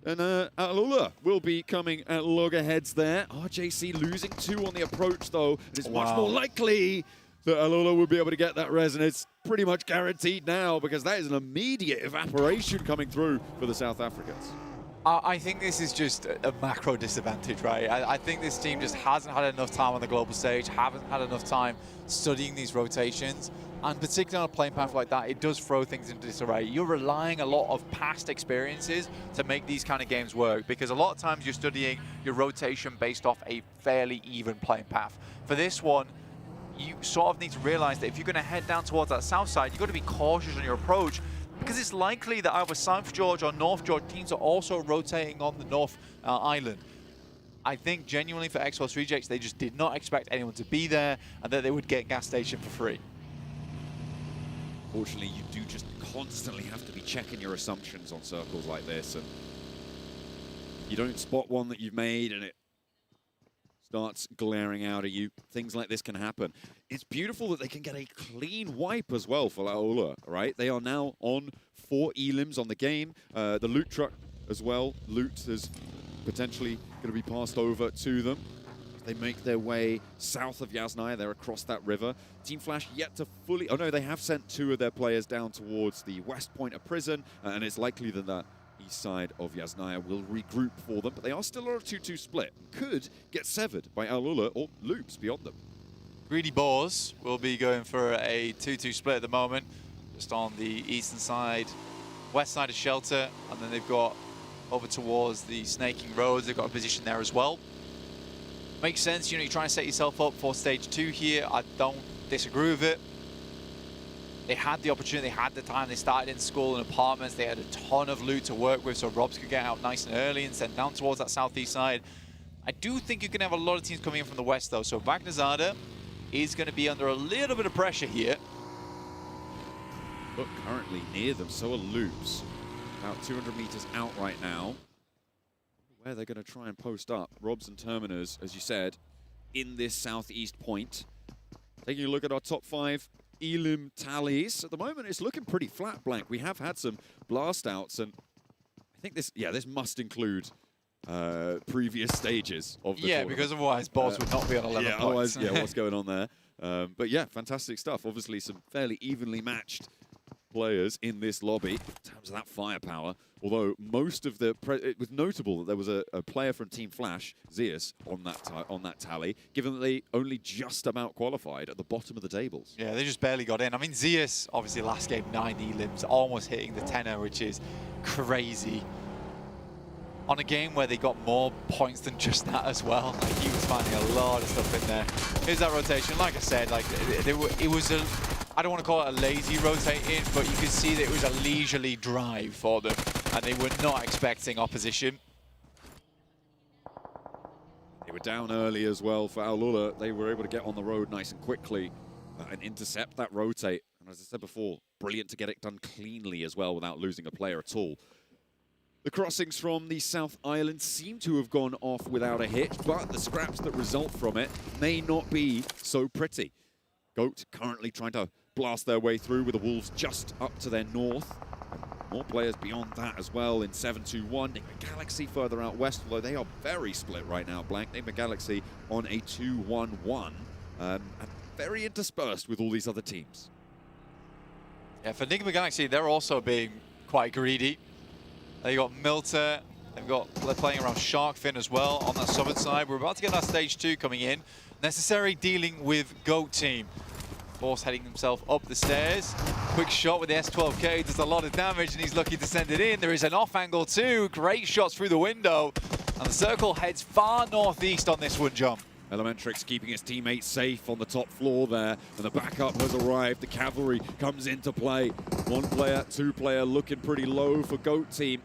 and Alula will be coming at loggerheads there. RJC losing 2 on the approach, though. And it's much more likely that Alula will be able to get that res, and it's pretty much guaranteed now because that is an immediate evaporation coming through for the South Africans. I think this is just a macro disadvantage, right? I think this team just hasn't had enough time on the global stage, haven't had enough time studying these rotations, and particularly on a playing path like that, it does throw things into disarray. You're relying a lot of past experiences to make these kind of games work, because a lot of times you're studying your rotation based off a fairly even playing path. For this one, you sort of need to realize that if you're going to head down towards that south side, you've got to be cautious on your approach, because it's likely that either South George or North George teams are also rotating on the North Island. I think genuinely for Esports Rejects, they just did not expect anyone to be there and that they would get gas station for free. Fortunately, you do just constantly have to be checking your assumptions on circles like this, and you don't spot one that you've made and it starts glaring out at you. Things like this can happen. It's beautiful that they can get a clean wipe as well for Laola, right? They are now on 4 elims on the game. The loot truck as well. Loot is potentially going to be passed over to them. They make their way south of Yasnaya. They're across that river. Team Flash yet to fully... Oh no, they have sent 2 of their players down towards the west point of prison, and it's likely that that east side of Yasnaya will regroup for them, but they are still on a 2-2 split. Could get severed by Alula or loops beyond them. Greedy Boars will be going for a 2-2 split at the moment, just on the eastern side, west side of Shelter, and then they've got over towards the Snaking Roads. They've got a position there as well. Makes sense, you know, you're trying to set yourself up for stage 2 here. I don't disagree with it. They had the opportunity, they had the time, they started in school and apartments, they had a ton of loot to work with, so Robs could get out nice and early and send down towards that southeast side. I do think you can have a lot of teams coming in from the west though, so Bagnazada is going to be under a little bit of pressure here. But currently near them, so are Loops. About 200 meters out right now. Where they're going to try and post up. Robs and Terminus, as you said, in this southeast point. Taking a look at our top 5 Elim tallies. At the moment, it's looking pretty flat, Blank. We have had some blast outs, and I think this, this must include previous stages of the tournament. Because otherwise, Boss would not be on 11 points. What's going on there? But yeah, fantastic stuff. Obviously, some fairly evenly matched players in this lobby in terms of that firepower. Although most of the it was notable that there was a player from Team Flash, Zeus, on that tally, given that they only just about qualified at the bottom of the tables. Yeah, they just barely got in. I mean, Zeus, obviously last game 9 elims, almost hitting the 10er, which is crazy. On a game where they got more points than just that as well. Like, he was finding a lot of stuff in there. Here's that rotation. Like I said, like it was a, I don't want to call it a lazy rotating, but you could see that it was a leisurely drive for them, and they were not expecting opposition. They were down early as well for Alula. They were able to get on the road nice and quickly and intercept that rotate. And as I said before, brilliant to get it done cleanly as well without losing a player at all. The crossings from the South Island seem to have gone off without a hitch, but the scraps that result from it may not be so pretty. Goat currently trying to blast their way through with the Wolves just up to their north. More players beyond that as well in 7-2-1. Nigma Galaxy further out west, although they are very split right now, Blank. Nigma Galaxy on a 2-1-1, and very interspersed with all these other teams. Yeah, for Nigma Galaxy, they're also being quite greedy. They got Milter, they're playing around Sharkfin as well on that southern side. We're about to get our stage 2 coming in. Necessary dealing with Goat team. Force heading himself up the stairs. Quick shot with the S12K, does a lot of damage, and he's lucky to send it in. There is an off angle too. Great shots through the window. And the circle heads far northeast on this one, John. Elementrix keeping his teammates safe on the top floor there, and the backup has arrived. The cavalry comes into play. 1 player, 2 player looking pretty low for Goat team.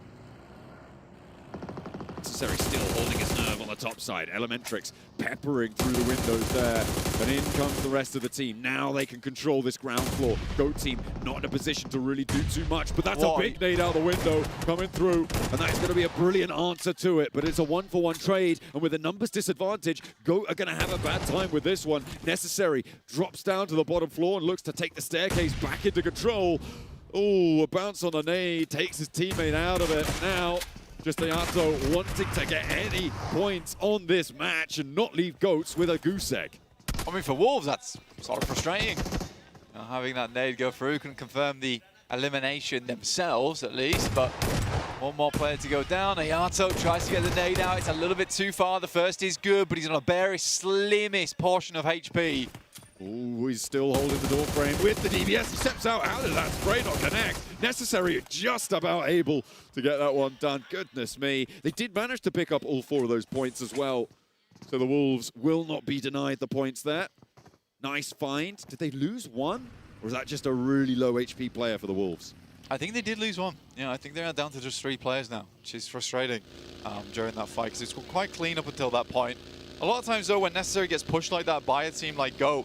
Necessary still holding his nerve on the top side. Elementrix peppering through the windows there, and in comes the rest of the team. Now they can control this ground floor. Goat team not in a position to really do too much, but that's a big nade out the window coming through, and that's going to be a brilliant answer to it. But it's a 1-for-1 trade, and with a numbers disadvantage, Goat are going to have a bad time with this one. Necessary drops down to the bottom floor and looks to take the staircase back into control. Oh, a bounce on the nade takes his teammate out of it. Now Justiato wanting to get any points on this match and not leave Goats with a goose egg. I mean, for Wolves, that's sort of frustrating. Having that nade go through, can confirm the elimination themselves, at least. But one more player to go down. Ayato tries to get the nade out. It's a little bit too far. The first is good, but he's on a very slimmest portion of HP. Oh, he's still holding the door frame with the DBS. He steps out. How did that spray not connect? Necessary, just about able to get that one done. Goodness me. They did manage to pick up all 4 of those points as well. So the Wolves will not be denied the points there. Nice find. Did they lose one? Or was that just a really low HP player for the Wolves? I think they did lose one. Yeah, I think they're down to just 3 players now, which is frustrating during that fight, because it's quite clean up until that point. A lot of times, though, when Necessary gets pushed like that by a team like GO,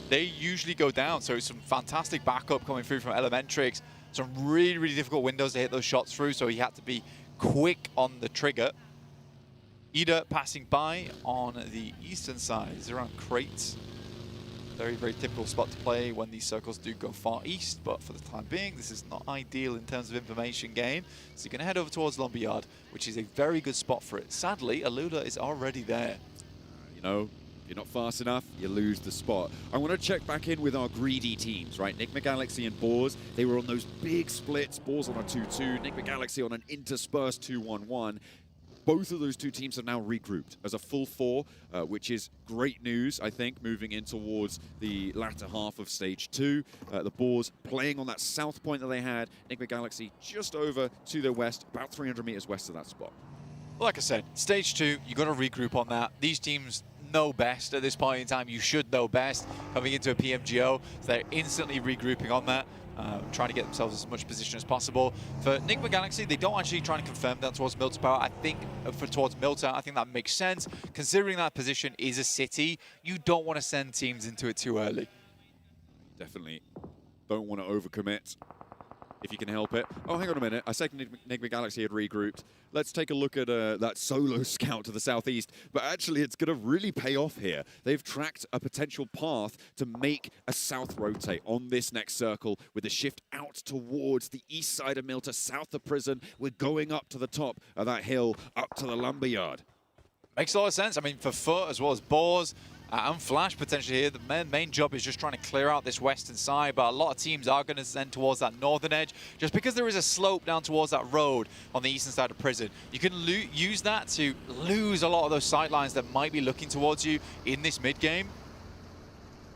they usually go down. So it's some fantastic backup coming through from Elementrix. Some really, really difficult windows to hit those shots through, so he had to be quick on the trigger. Ida passing by on the eastern side. He's around crates. Very, very typical spot to play when these circles do go far east, but for the time being, this is not ideal in terms of information gain. So you're going to head over towards Lumberyard, which is a very good spot for it. Sadly, Alula is already there. You know, if you're not fast enough, you lose the spot. I want to check back in with our greedy teams, right? Nigma Galaxy and Boars, they were on those big splits. Boars on a 2-2, Nigma Galaxy on an interspersed 2-1-1. Both of those 2 teams have now regrouped as a full 4, which is great news, I think, moving in towards the latter half of Stage 2. The Boars playing on that south point that they had. Nigma Galaxy just over to the west, about 300 meters west of that spot. Well, like I said, Stage 2, you got to regroup on that. These teams know best at this point in time. You should know best coming into a PMGO. So they're instantly regrouping on that. Trying to get themselves as much position as possible. For Nigma Galaxy, they don't actually try to confirm down towards Milta Power. I think towards Milta, I think that makes sense. Considering that position is a city, you don't want to send teams into it too early. Definitely don't want to overcommit if you can help it. Oh, hang on a minute. I said Nigma Galaxy had regrouped. Let's take a look at that solo scout to the southeast. But actually, it's going to really pay off here. They've tracked a potential path to make a south rotate on this next circle with a shift out towards the east side of Milta, south of prison. We're going up to the top of that hill, up to the lumberyard. Makes a lot of sense. I mean, for Foot as well as Boars, and Flash potentially here, the main job is just trying to clear out this western side, but a lot of teams are going to send towards that northern edge, just because there is a slope down towards that road on the eastern side of prison. You can use that to lose a lot of those sight lines that might be looking towards you in this mid-game.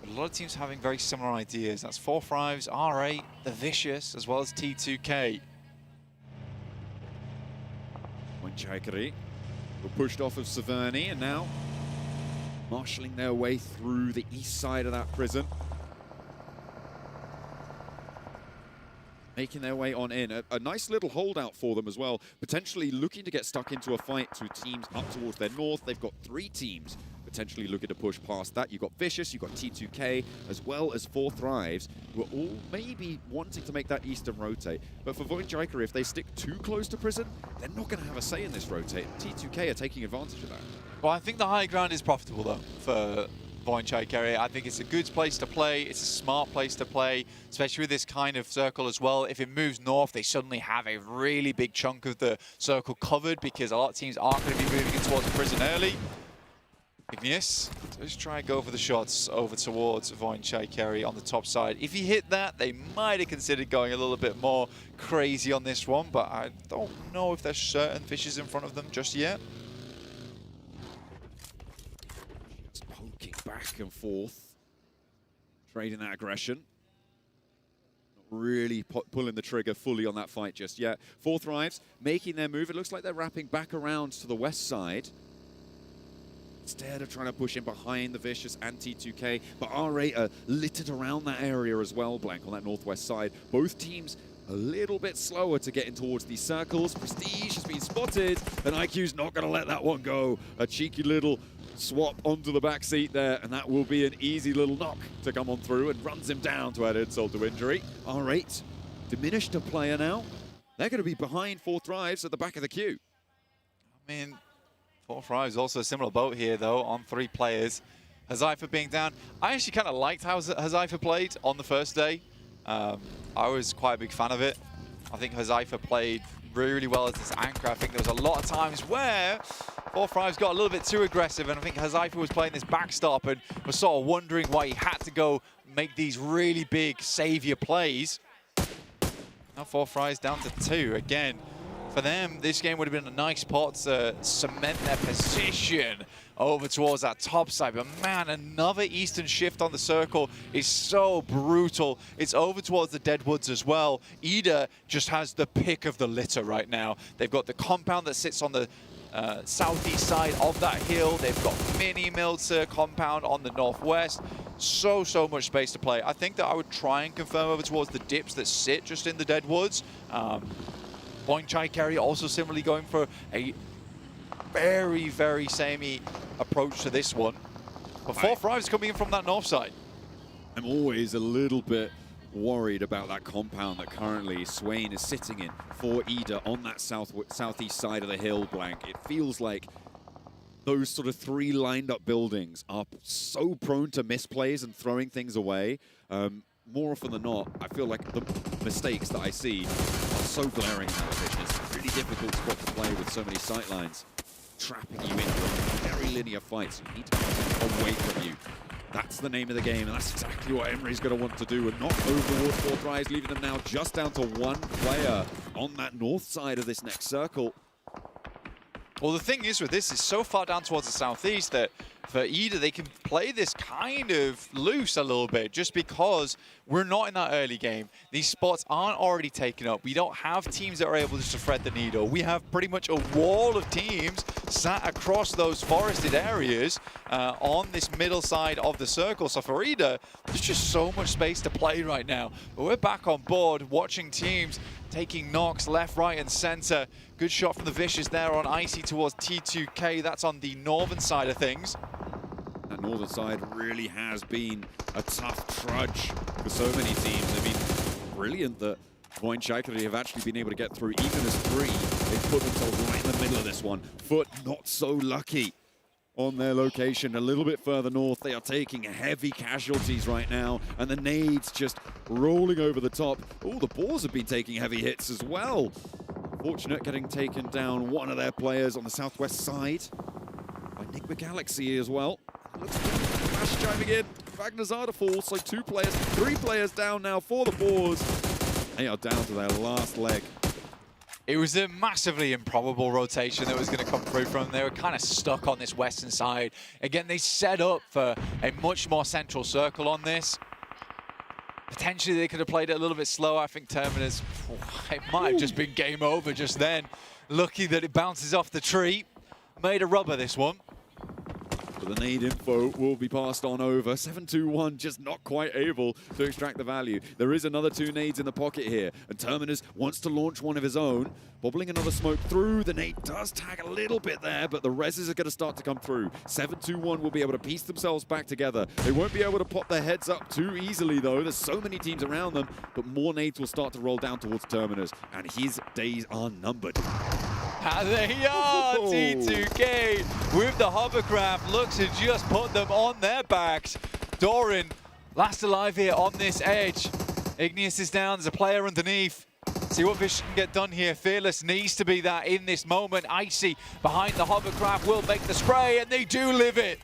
But a lot of teams having very similar ideas. That's 4 Thrives, R8, The Vicious, as well as T2K. Chaikari were pushed off of Severny, and now marshalling their way through the east side of that prison. Making their way on in. A nice little holdout for them as well. Potentially looking to get stuck into a fight to teams up towards their north. They've got 3 teams potentially looking to push past that. You've got Vicious, you've got T2K, as well as 4 Thrives, who are all maybe wanting to make that eastern rotate. But for Void Jaikari, if they stick too close to prison, they're not going to have a say in this rotate. T2K are taking advantage of that. Well, I think the high ground is profitable, though, for Void Jaikari. I think it's a good place to play. It's a smart place to play, especially with this kind of circle as well. If it moves north, they suddenly have a really big chunk of the circle covered, because a lot of teams aren't going to be moving in towards prison early. Igneous, just try and go for the shots over towards Void Jaikari on the top side. If he hit that, they might have considered going a little bit more crazy on this one, but I don't know if there's certain fishes in front of them just yet. Just poking back and forth, trading that aggression. Not really pulling the trigger fully on that fight just yet. 4 Thrives making their move. It looks like they're wrapping back around to the west side, instead of trying to push in behind the Vicious and T2K. But R8 are littered around that area as well, Blank, on that northwest side. Both teams a little bit slower to get in towards these circles. Prestige has been spotted, and IQ's not going to let that one go. A cheeky little swap onto the back seat there, and that will be an easy little knock to come on through, and runs him down to add insult to injury. R8 diminished a player now. They're going to be behind 4 Thrives at the back of the queue. I mean, 4 Thrives also a similar boat here, though, on 3 players. Hazaifa being down. I actually kind of liked how Hazaifa played on the first day. I was quite a big fan of it. I think Hazaifa played really well as this anchor. I think there was a lot of times where 4 Thrives got a little bit too aggressive, and I think Hazaifa was playing this backstop and was sort of wondering why he had to go make these really big savior plays. Now 4 fries down to 2 again. For them, this game would have been a nice spot to cement their position over towards that top side. But man, another Eastern shift on the circle is so brutal. It's over towards the Deadwoods as well. Ida just has the pick of the litter right now. They've got the compound that sits on the southeast side of that hill. They've got mini Miltzer compound on the northwest. So much space to play. I think that I would try and confirm over towards the dips that sit just in the Deadwoods. Boing Chai Kerry also similarly going for a very samey approach to this one. But 4 fries coming in from that north side. I'm always a little bit worried about that compound that currently Swain is sitting in for Ida on that southeast side of the hill, Blank. It feels like those sort of 3 lined up buildings are so prone to misplays and throwing things away. More often than not, I feel like the mistakes that I see are so glaring in that position. It's a really difficult spot to play with so many sightlines, trapping you into very linear fights. You need to get away from you. That's the name of the game, and that's exactly what Emery's going to want to do, and knock over towards 4 tries, leaving them now just down to 1 player on that north side of this next circle. Well, the thing is with this, is so far down towards the southeast that for Ida, they can play this kind of loose a little bit just because we're not in that early game. These spots aren't already taken up. We don't have teams that are able just to thread the needle. We have pretty much a wall of teams sat across those forested areas on this middle side of the circle. So for Ida, there's just so much space to play right now. But we're back on board watching teams taking knocks left, right, and center. Good shot from the Vicious there on Icy towards T2K. That's on the northern side of things. That northern side really has been a tough trudge for so many teams. I mean, brilliant that Voin Shaikari have actually been able to get through even as 3. They've put themselves right in the middle of this one. Foot not so lucky on their location a little bit further north. They are taking heavy casualties right now, and the nades just rolling over the top. Oh, the Boars have been taking heavy hits as well. Fortunate getting taken down one of their players on the southwest side by Nick Galaxy as well. Looks like Flash chiming in. Vagnazada falls, so 3 players down now for the Boars. They are down to their last leg. It was a massively improbable rotation that was going to come through from them. They were kind of stuck on this western side. Again, they set up for a much more central circle on this. Potentially, they could have played it a little bit slower. I think Terminus, it might have just been game over just then. Lucky that it bounces off the tree. Made a rubber, this one. But the nade info will be passed on over. 7-2-1 just not quite able to extract the value. There is another 2 nades in the pocket here, and Terminus wants to launch one of his own. Bobbling another smoke through. The nade does tag a little bit there, but the reses are going to start to come through. 7-2-1 will be able to piece themselves back together. They won't be able to pop their heads up too easily, though. There's so many teams around them, but more nades will start to roll down towards Terminus, and his days are numbered. And there you are, T2K with the hovercraft, looks to just put them on their backs. Doran, last alive here on this edge. Igneous is down, there's a player underneath. See what Vish can get done here. Fearless needs to be that in this moment. Icy behind the hovercraft will make the spray, and they do live it.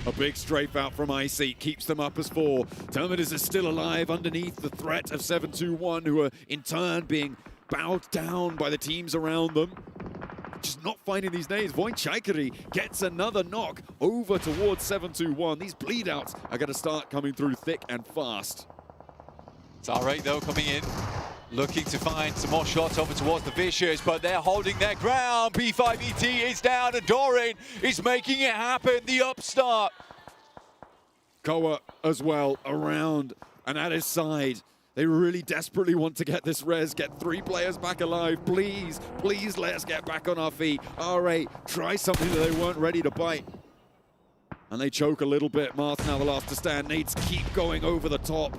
A big strafe out from Icy keeps them up as 4. Terminus is still alive underneath the threat of 7-2-1, who are in turn being bowed down by the teams around them. Just not finding these nades. Voin Chaikari gets another knock over towards 7-2-1. These bleed outs are going to start coming through thick and fast. It's R8 though coming in, looking to find some more shots over towards the Vicious, but they're holding their ground. P5ET is down and Doran is making it happen. The upstart. Koa as well around and at his side. They really desperately want to get this res, get 3 players back alive. Please, please let us get back on our feet. R8, try something that they weren't ready to bite. And they choke a little bit. Marth now the last to stand. Nades keep going over the top.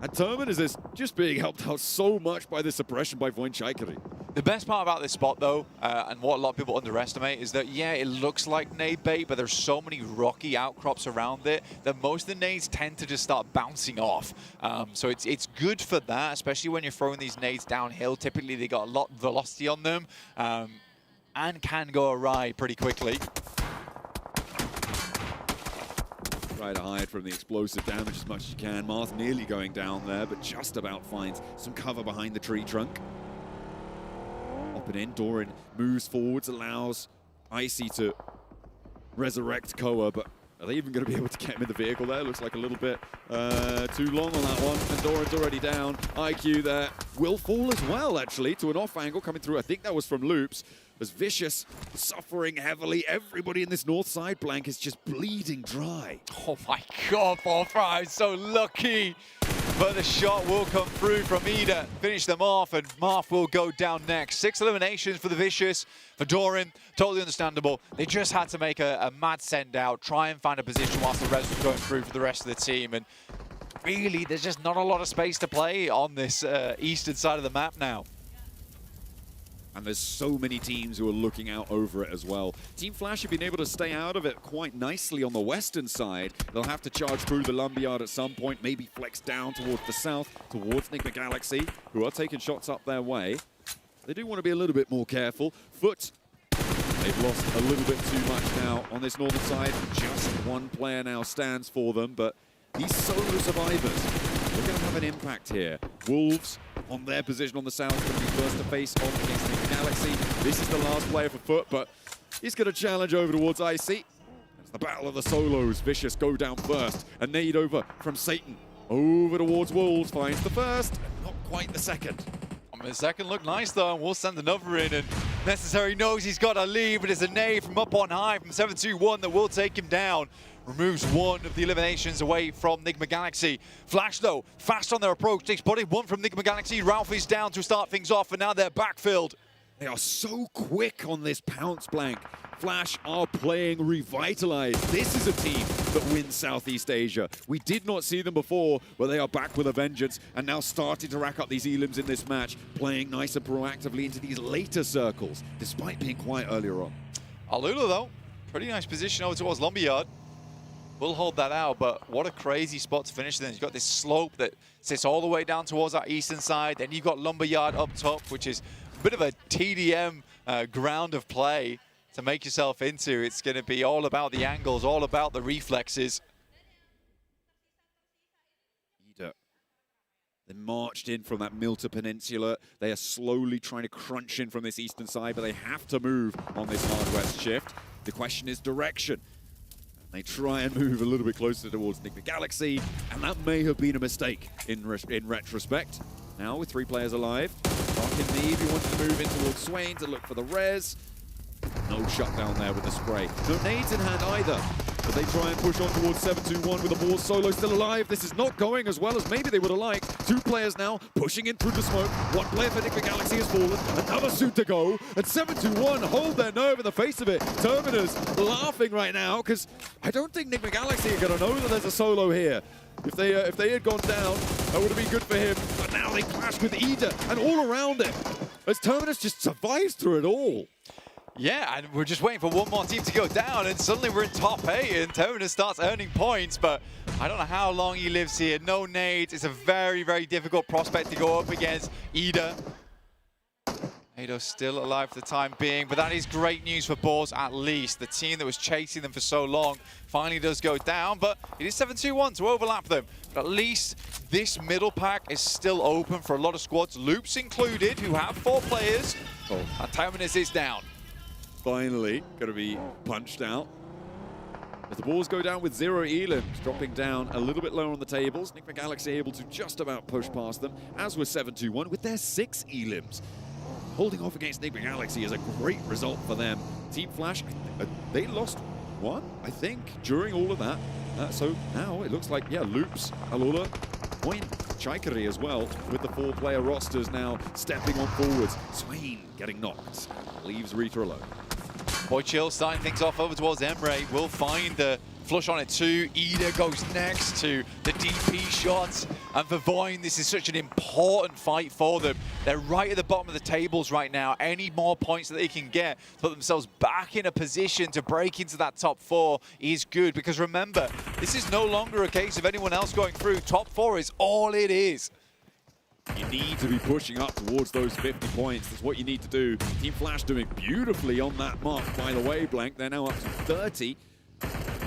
And Terminus is just being helped out so much by the suppression by Voin Chaikari. The best part about this spot, though, and what a lot of people underestimate, is that, yeah, it looks like nade bait, but there's so many rocky outcrops around it that most of the nades tend to just start bouncing off. So it's good for that, especially when you're throwing these nades downhill. Typically, they got a lot of velocity on them and can go awry pretty quickly. Try to hide from the explosive damage as much as you can. Marth nearly going down there, but just about finds some cover behind the tree trunk. Up and in, Doran moves forwards, allows Icy to resurrect Koa, but are they even going to be able to get him in the vehicle there? Looks like a little bit too long on that one. And Doran's already down. IQ there will fall as well, actually, to an off angle coming through. I think that was from Loops. As Vicious suffering heavily. Everybody in this north side blank is just bleeding dry. Oh my God, Ballfry is so lucky. But the shot will come through from Ida. Finish them off, and Marth will go down next. 6 eliminations for the Vicious. For Doran, totally understandable. They just had to make a mad send out, try and find a position whilst the rest was going through for the rest of the team. And really, there's just not a lot of space to play on this eastern side of the map now. And there's so many teams who are looking out over it as well. Team Flash have been able to stay out of it quite nicely on the western side. They'll have to charge through the lumberyard at some point, maybe flex down towards the south, towards Enigma Galaxy, who are taking shots up their way. They do want to be a little bit more careful. Foot, they've lost a little bit too much now on this northern side. Just one player now stands for them, but these solo survivors, they're going to have an impact here. Wolves on their position on the south, going to be first to face off against the Galaxy. This is the last player for Foot, but he's going to challenge over towards Icy. It's the battle of the solos. Vicious go down first. A nade over from Satan. Over towards Wolves, finds the first, and not quite the second. The second looked nice though, and we'll send another in, and Necessary knows he's got a lead, but it's a nade from up on high from 7-2-1 that will take him down. Removes one of the eliminations away from Enigma Galaxy. Flash, though, fast on their approach. Takes body one from Enigma Galaxy. Ralph is down to start things off, and now they're backfilled. They are so quick on this pounce blank. Flash are playing revitalized. This is a team that wins Southeast Asia. We did not see them before, but they are back with a vengeance and now starting to rack up these elims in this match, playing nice and proactively into these later circles, despite being quiet earlier on. Alula, though, pretty nice position over towards Lumberyard. We'll hold that out, but what a crazy spot to finish then. You've got this slope that sits all the way down towards our eastern side. Then you've got Lumberyard up top, which is a bit of a TDM ground of play to make yourself into. It's going to be all about the angles, all about the reflexes. They marched in from that Milta Peninsula. They are slowly trying to crunch in from this eastern side, but they have to move on this hard west shift. The question is direction. They try and move a little bit closer towards Enigma Galaxy, and that may have been a mistake in retrospect. Now with 3 players alive, Dark and Neve wants to move in towards Swain to look for the res. No shutdown there with the spray. No nades in hand either. But they try and push on towards 7-2-1 with the ball. Solo still alive. This is not going as well as maybe they would have liked. 2 players now pushing in through the smoke. 1 player for Enigma Galaxy has fallen. Another suit to go. And 7-2-1 hold their nerve in the face of it. Terminus laughing right now because I don't think Enigma Galaxy are going to know that there's a solo here. If they had gone down, that would have been good for him. But now they clash with Ida and all around it. As Terminus just survives through it all. Yeah, and we're just waiting for one more team to go down, and suddenly we're in top 8, and Terminus starts earning points, but I don't know how long he lives here. No nades. It's a very, very difficult prospect to go up against. Ida. Ado's still alive for the time being, but that is great news for Boars at least. The team that was chasing them for so long finally does go down, but it is 7-2-1 to overlap them. But at least this middle pack is still open for a lot of squads, Loops included, who have 4 players. Oh, and Terminus is down. Finally going to be punched out. As the balls go down with 0 elims, dropping down a little bit lower on the tables. Enigma Galaxy able to just about push past them, as was 7-2-1 with their 6 elims. Holding off against Enigma Galaxy is a great result for them. Team Flash, they lost 1, I think, during all of that. So now it looks like, yeah, Loops, Alula, Point, Chaikari as well, with the 4-player rosters now stepping on forwards. Swain getting knocked, leaves Rita alone. Boy Chill starting things off over towards Emre. Will find the flush on it too. Ida goes next to the DP shots. And for Voin, this is such an important fight for them. They're right at the bottom of the tables right now. Any more points that they can get to put themselves back in a position to break into that top 4 is good. Because remember, this is no longer a case of anyone else going through. Top 4 is all it is. You need to be pushing up towards those 50 points. That's what you need to do. Team Flash doing beautifully on that mark, by the way, Blank. They're now up to 30.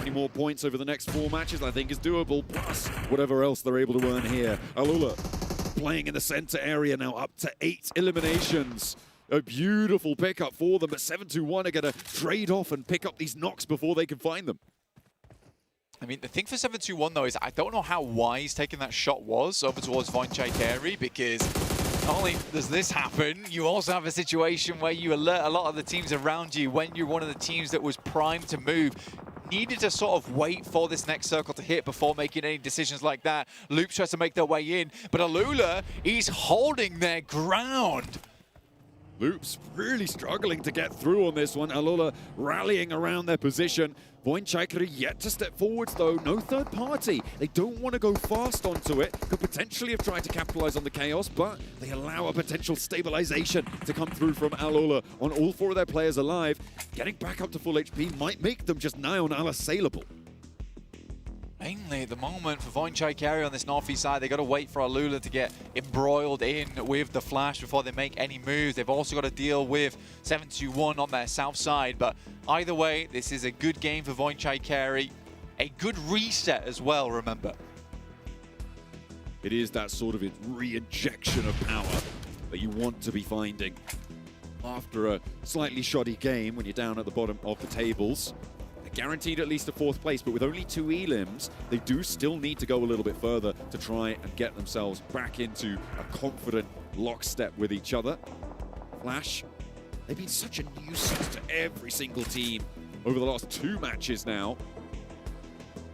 20 more points over the next 4 matches, I think is doable, plus whatever else they're able to earn here. Alula playing in the center area now, up to 8 eliminations. A beautiful pickup for them, but 7-2-1 are going to trade off and pick up these knocks before they can find them. I mean, the thing for 7-2-1 though is I don't know how wise taking that shot was over towards Voinchai, because not only does this happen, you also have a situation where you alert a lot of the teams around you when you're one of the teams that was primed to move. Needed to sort of wait for this next circle to hit before making any decisions like that. Loop tries to make their way in, but Alula is holding their ground. Loop's really struggling to get through on this one. Alula rallying around their position. Voinchai yet to step forwards though. No third party. They don't want to go fast onto it. Could potentially have tried to capitalize on the chaos, but they allow a potential stabilization to come through from Alula on all 4 of their players alive. Getting back up to full HP might make them just nigh on unassailable. Mainly at the moment for Voinchai on this northeast side, they got to wait for Alula to get embroiled in with the flash before they make any moves. They've also got to deal with 7-2-1 on their south side, but either way, this is a good game for Voinchai. A good reset as well, remember. It is that sort of re-injection of power that you want to be finding after a slightly shoddy game when you're down at the bottom of the tables. Guaranteed at least a 4th place, but with only 2 elims, they do still need to go a little bit further to try and get themselves back into a confident lockstep with each other. Flash, they've been such a nuisance to every single team over the last 2 matches now.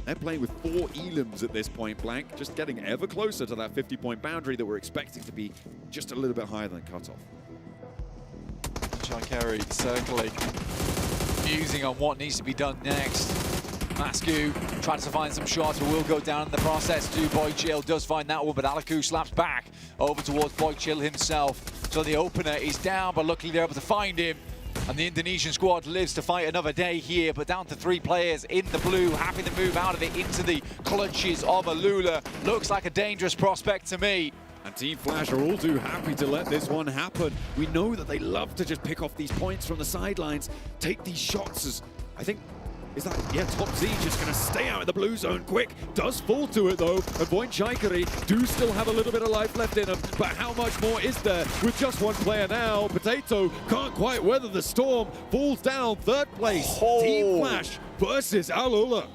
They're playing with 4 elims at this point blank, just getting ever closer to that 50-point boundary that we're expecting to be just a little bit higher than cutoff. Voinchai circling. Musing on what needs to be done next. Masku tries to find some shots, but will go down in the process too. Boychill does find that one, but Alaku slaps back over towards Boychill himself. So the opener is down, but luckily they're able to find him. And the Indonesian squad lives to fight another day here, but down to 3 players in the blue, happy to move out of it into the clutches of Alula. Looks like a dangerous prospect to me. And Team Flash are all too happy to let this one happen. We know that they love to just pick off these points from the sidelines, take these shots as, I think, is that, yeah, Top Z just going to stay out in the blue zone quick. Does fall to it though, and Voinchai do still have a little bit of life left in them, but how much more is there with just 1 player now? Potato can't quite weather the storm, falls down 3rd place. Oh. Team Flash versus Alula.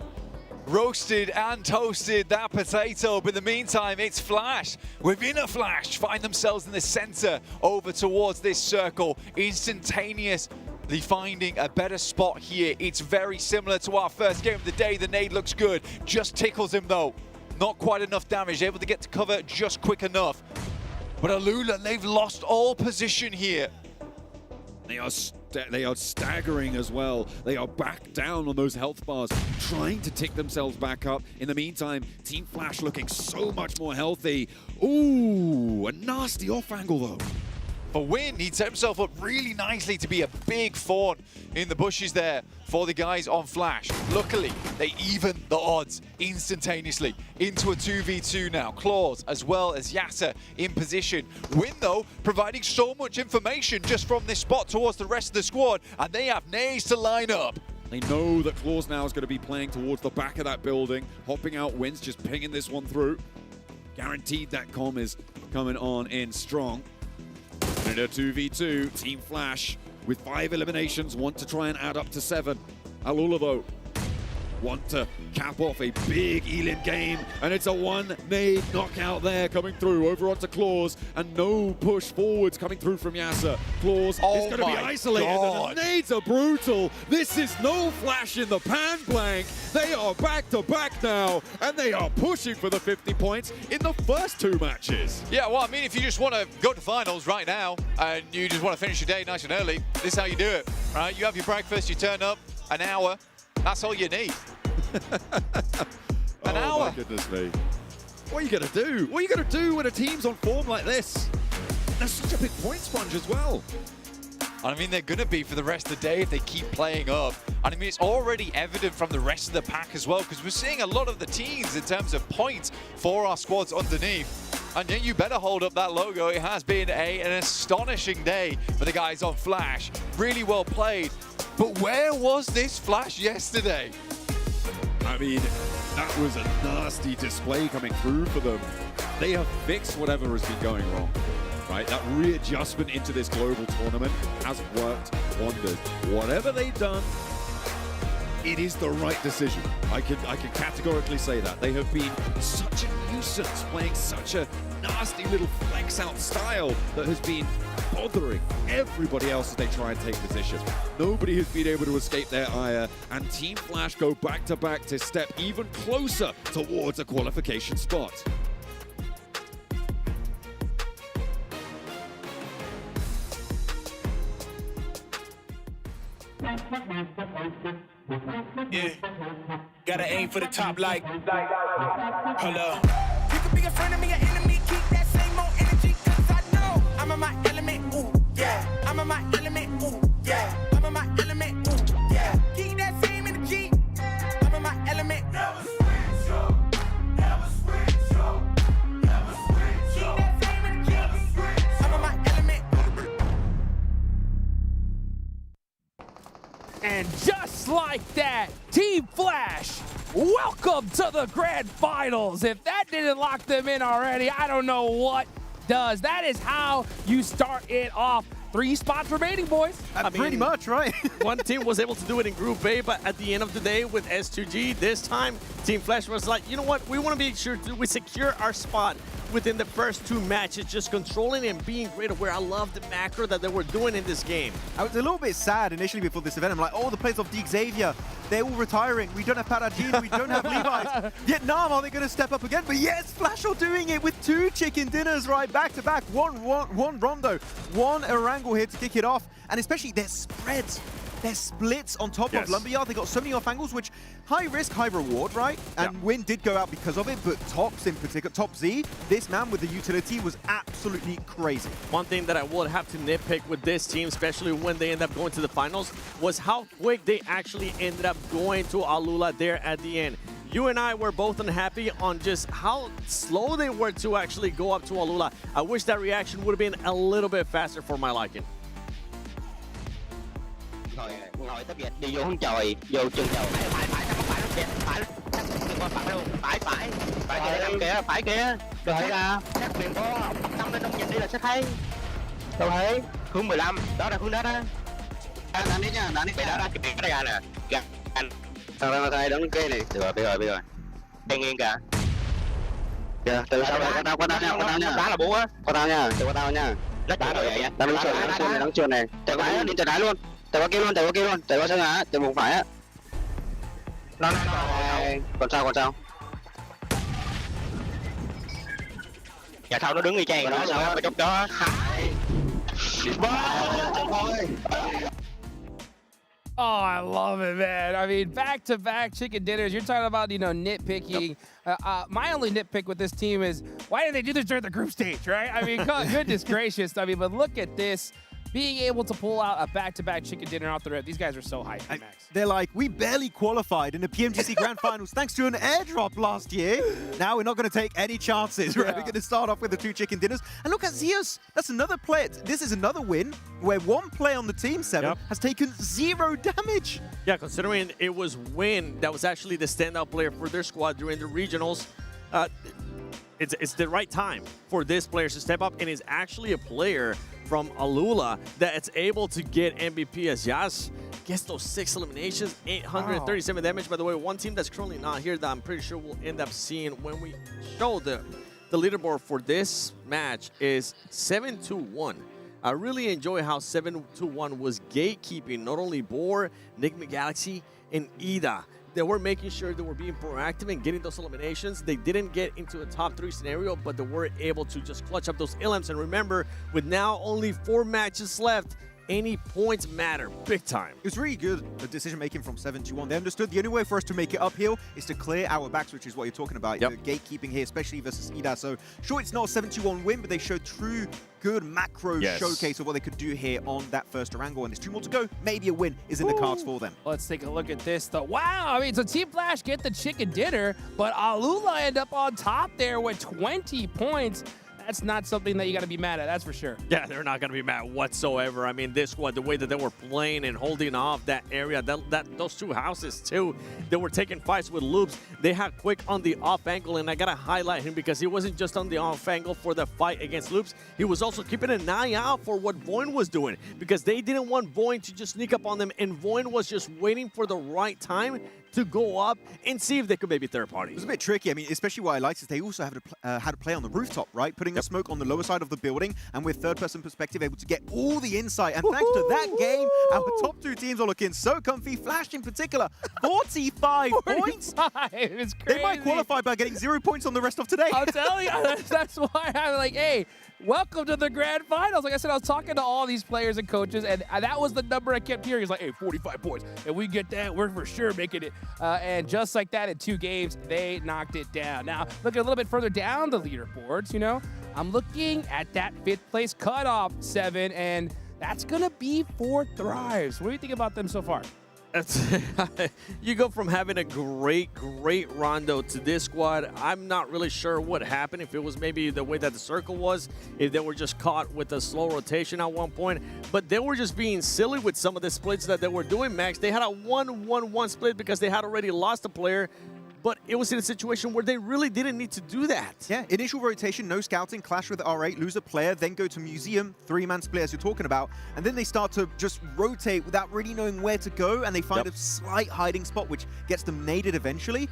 Roasted and toasted that Potato, but in the meantime it's Flash within a Flash find themselves in the center over towards this circle, instantaneously finding a better spot here. It's very similar to our first game of the day. The nade looks good, just tickles him though, not quite enough damage, able to get to cover just quick enough. But Alula, they've lost all position here. They are staggering as well. They are back down on those health bars, trying to tick themselves back up. In the meantime, Team Flash looking so much more healthy. Ooh, a nasty off angle though. For Win, he set himself up really nicely to be a big fawn in the bushes there for the guys on Flash. Luckily, they even the odds instantaneously into a 2v2 now. Claws as well as Yata in position. Win, though, providing so much information just from this spot towards the rest of the squad, and they have nades to line up. They know that Claws now is going to be playing towards the back of that building. Hopping out Wins, just pinging this one through. Guaranteed that comm is coming on in strong. In a 2v2, Team Flash with 5 eliminations, want to try and add up to 7. Alula though, want to cap off a big Elim game, and it's a 1 nade knockout there coming through over onto Claws, and no push forwards coming through from Yasa. Claws is going to be isolated, and the nades are brutal. This is no flash in the pan blank. They are back to back now, and they are pushing for the 50 points in the first 2 matches. Yeah, well, I mean, if you just want to go to finals right now, and you just want to finish your day nice and early, this is how you do it, right? You have your breakfast, you turn up, an hour, that's all you need. An hour. My goodness me. What are you going to do? What are you going to do when a team's on form like this? They're such a big point sponge as well. I mean, they're going to be for the rest of the day if they keep playing up. And I mean, it's already evident from the rest of the pack as well, because we're seeing a lot of the teams in terms of points for our squads underneath. And yeah, you better hold up that logo. It has been an astonishing day for the guys on Flash. Really well played. But where was this Flash yesterday? I mean, that was a nasty display coming through for them. They have fixed whatever has been going wrong, right? That readjustment into this global tournament has worked wonders. Whatever they've done, it is the right decision. I can categorically say that. They have been such a nuisance, playing such a nasty little flex out style that has been bothering everybody else as they try and take position. Nobody has been able to escape their ire, and Team Flash go back to back to step even closer towards a qualification spot. Yeah, gotta aim for the top like, hold up. You could be a friend of me, an enemy, keep that same old energy, cause I know I'm in my element, ooh, yeah. I'm in my element, ooh, yeah. I'm in my element, ooh, yeah. Keep that same energy, I'm in my element. Never switch up, never switch up, never switch up. Keep that same energy, never switch. I'm in my element. And just like that, Team Flash, welcome to the grand finals. If that didn't lock them in already, I don't know what does. That is how you start it off. 3 spots remaining, boys. I mean, pretty much, right? One team was able to do it in Group A, but at the end of the day with S2G, this time, Team Flash was like, you know what? We want to be sure we secure our spot within the first 2 matches, just controlling and being great aware. I love the macro that they were doing in this game. I was a little bit sad initially before this event. I'm like, oh, the players of Xavier, they're all retiring. We don't have Parajin, we don't have Levi's. Vietnam, are they going to step up again? But yes, Flash are doing it with 2 chicken dinners right back to back. One Rondo, 1 Orango here to kick it off. And especially their spreads. Their splits on top of Lumberyard. They got so many off angles, which high risk, high reward, right? And Win did go out because of it, but Tops in particular, Top Z, this man with the utility was absolutely crazy. One thing that I would have to nitpick with this team, especially when they end up going to the finals, was how quick they actually ended up going to Alula there at the end. You and I were both unhappy on just how slow they were to actually go up to Alula. I wish that reaction would have been a little bit faster for my liking. Ngồi tấp dịch đi vô hướng trời, vô chân trời. Phải luôn, phải kìa. Đợi ra, chắc miền có 5 lên 5 nhìn đi là sẽ thấy. Đâu thấy? Hướng 15, đó là hướng đó đó. Đánh đi nha, đánh đi. Đó ra kịp cái ra nè. Kìa. Thằng ra tay đứng cái này. Được rồi, biết rồi. Đây nghiêng kìa. Kìa, từ sau này qua tao nha. Đá là bố á. Qua tao nha, từ qua tao nha. Đá rồi vậy. Tao đứng trường này. Từ phải đi từ đá luôn. Từ qua kia luôn, từ qua sân á, từ một phải á. Nó còn sao? Dạ sau nó đứng y chang nó sao mà chốc đó. Oh, I love it, man. I mean, back-to-back chicken dinners. You're talking about, nitpicking. My only nitpick with this team is, why didn't they do this during the group stage, right? I mean, goodness gracious. I mean, but look at this. Being able to pull out a back-to-back chicken dinner off the rip. These guys are so hyped, Max. They're like, we barely qualified in the PMGC Grand Finals thanks to an airdrop last year. Now we're not going to take any chances, right? We're going to start off with the 2 chicken dinners. And look at Zeus. That's another player. This is another win where 1 player on the team, 7, has taken 0 damage. Yeah, considering it was Win that was actually the standout player for their squad during the regionals, it's the right time for this player to step up, and is actually a player from Alula that's able to get MVP as Yas gets those 6 eliminations, 837 damage. By the way, one team that's currently not here that I'm pretty sure we'll end up seeing when we show the leaderboard for this match is 7-2-1. I really enjoy how 7-2-1 was gatekeeping not only Boar, Nick McGalaxy, and Ida. They were making sure they were being proactive and getting those eliminations. They didn't get into a top 3 scenario, but they were able to just clutch up those elims. And remember, with now only 4 matches left, any points matter big time. It was really good, the decision-making from 7-2-1. They understood the only way for us to make it uphill is to clear our backs, which is what you're talking about. The gatekeeping here, especially versus Ida. So, sure, it's not a 7-2-1 win, but they showed true good macro showcase of what they could do here on that first Orango. And there's 2 more to go. Maybe a win is in the cards for them. Let's take a look at this, though. Wow, I mean, so Team Flash get the chicken dinner, but Alula end up on top there with 20 points. that's not something that you got to be mad at. That's for sure. Yeah, they're not going to be mad whatsoever. I mean, this squad, the way that they were playing and holding off that area, those two houses too, they were taking fights with Loops. They had Quick on the off angle, and I got to highlight him because he wasn't just on the off angle for the fight against Loops. He was also keeping an eye out for what Voin was doing because they didn't want Voin to just sneak up on them, and Voin was just waiting for the right time to go up and see if they could maybe third party. It was a bit tricky. I mean, especially what I liked is they also had to play on the rooftop, right? Putting a smoke on the lower side of the building, and with third-person perspective, able to get all the insight. And thanks to that game, our top two teams are looking so comfy. Flash in particular, 45 points. It's crazy. They might qualify by getting 0 points on the rest of today. I'll tell you, that's why I'm like, hey, welcome to the grand finals. Like I said, I was talking to all these players and coaches, and that was the number I kept hearing. It's like, hey, 45 points. And we get that, we're for sure making it. And just like that, in 2 games, they knocked it down. Now, looking a little bit further down the leaderboards, you know, I'm looking at that 5th place cutoff, 7, and that's going to be for Thrives. What do you think about them so far? You go from having a great Rondo to this squad. I'm not really sure what happened, if it was maybe the way that the circle was, if they were just caught with a slow rotation at one point, but they were just being silly with some of the splits that they were doing, Max. They had a 1-1-1 split because they had already lost a player, but it was in a situation where they really didn't need to do that. Yeah, initial rotation, no scouting, clash with R8, lose a player, then go to Museum, 3-man split as you're talking about, and then they start to just rotate without really knowing where to go, and they find a slight hiding spot, which gets them naded eventually.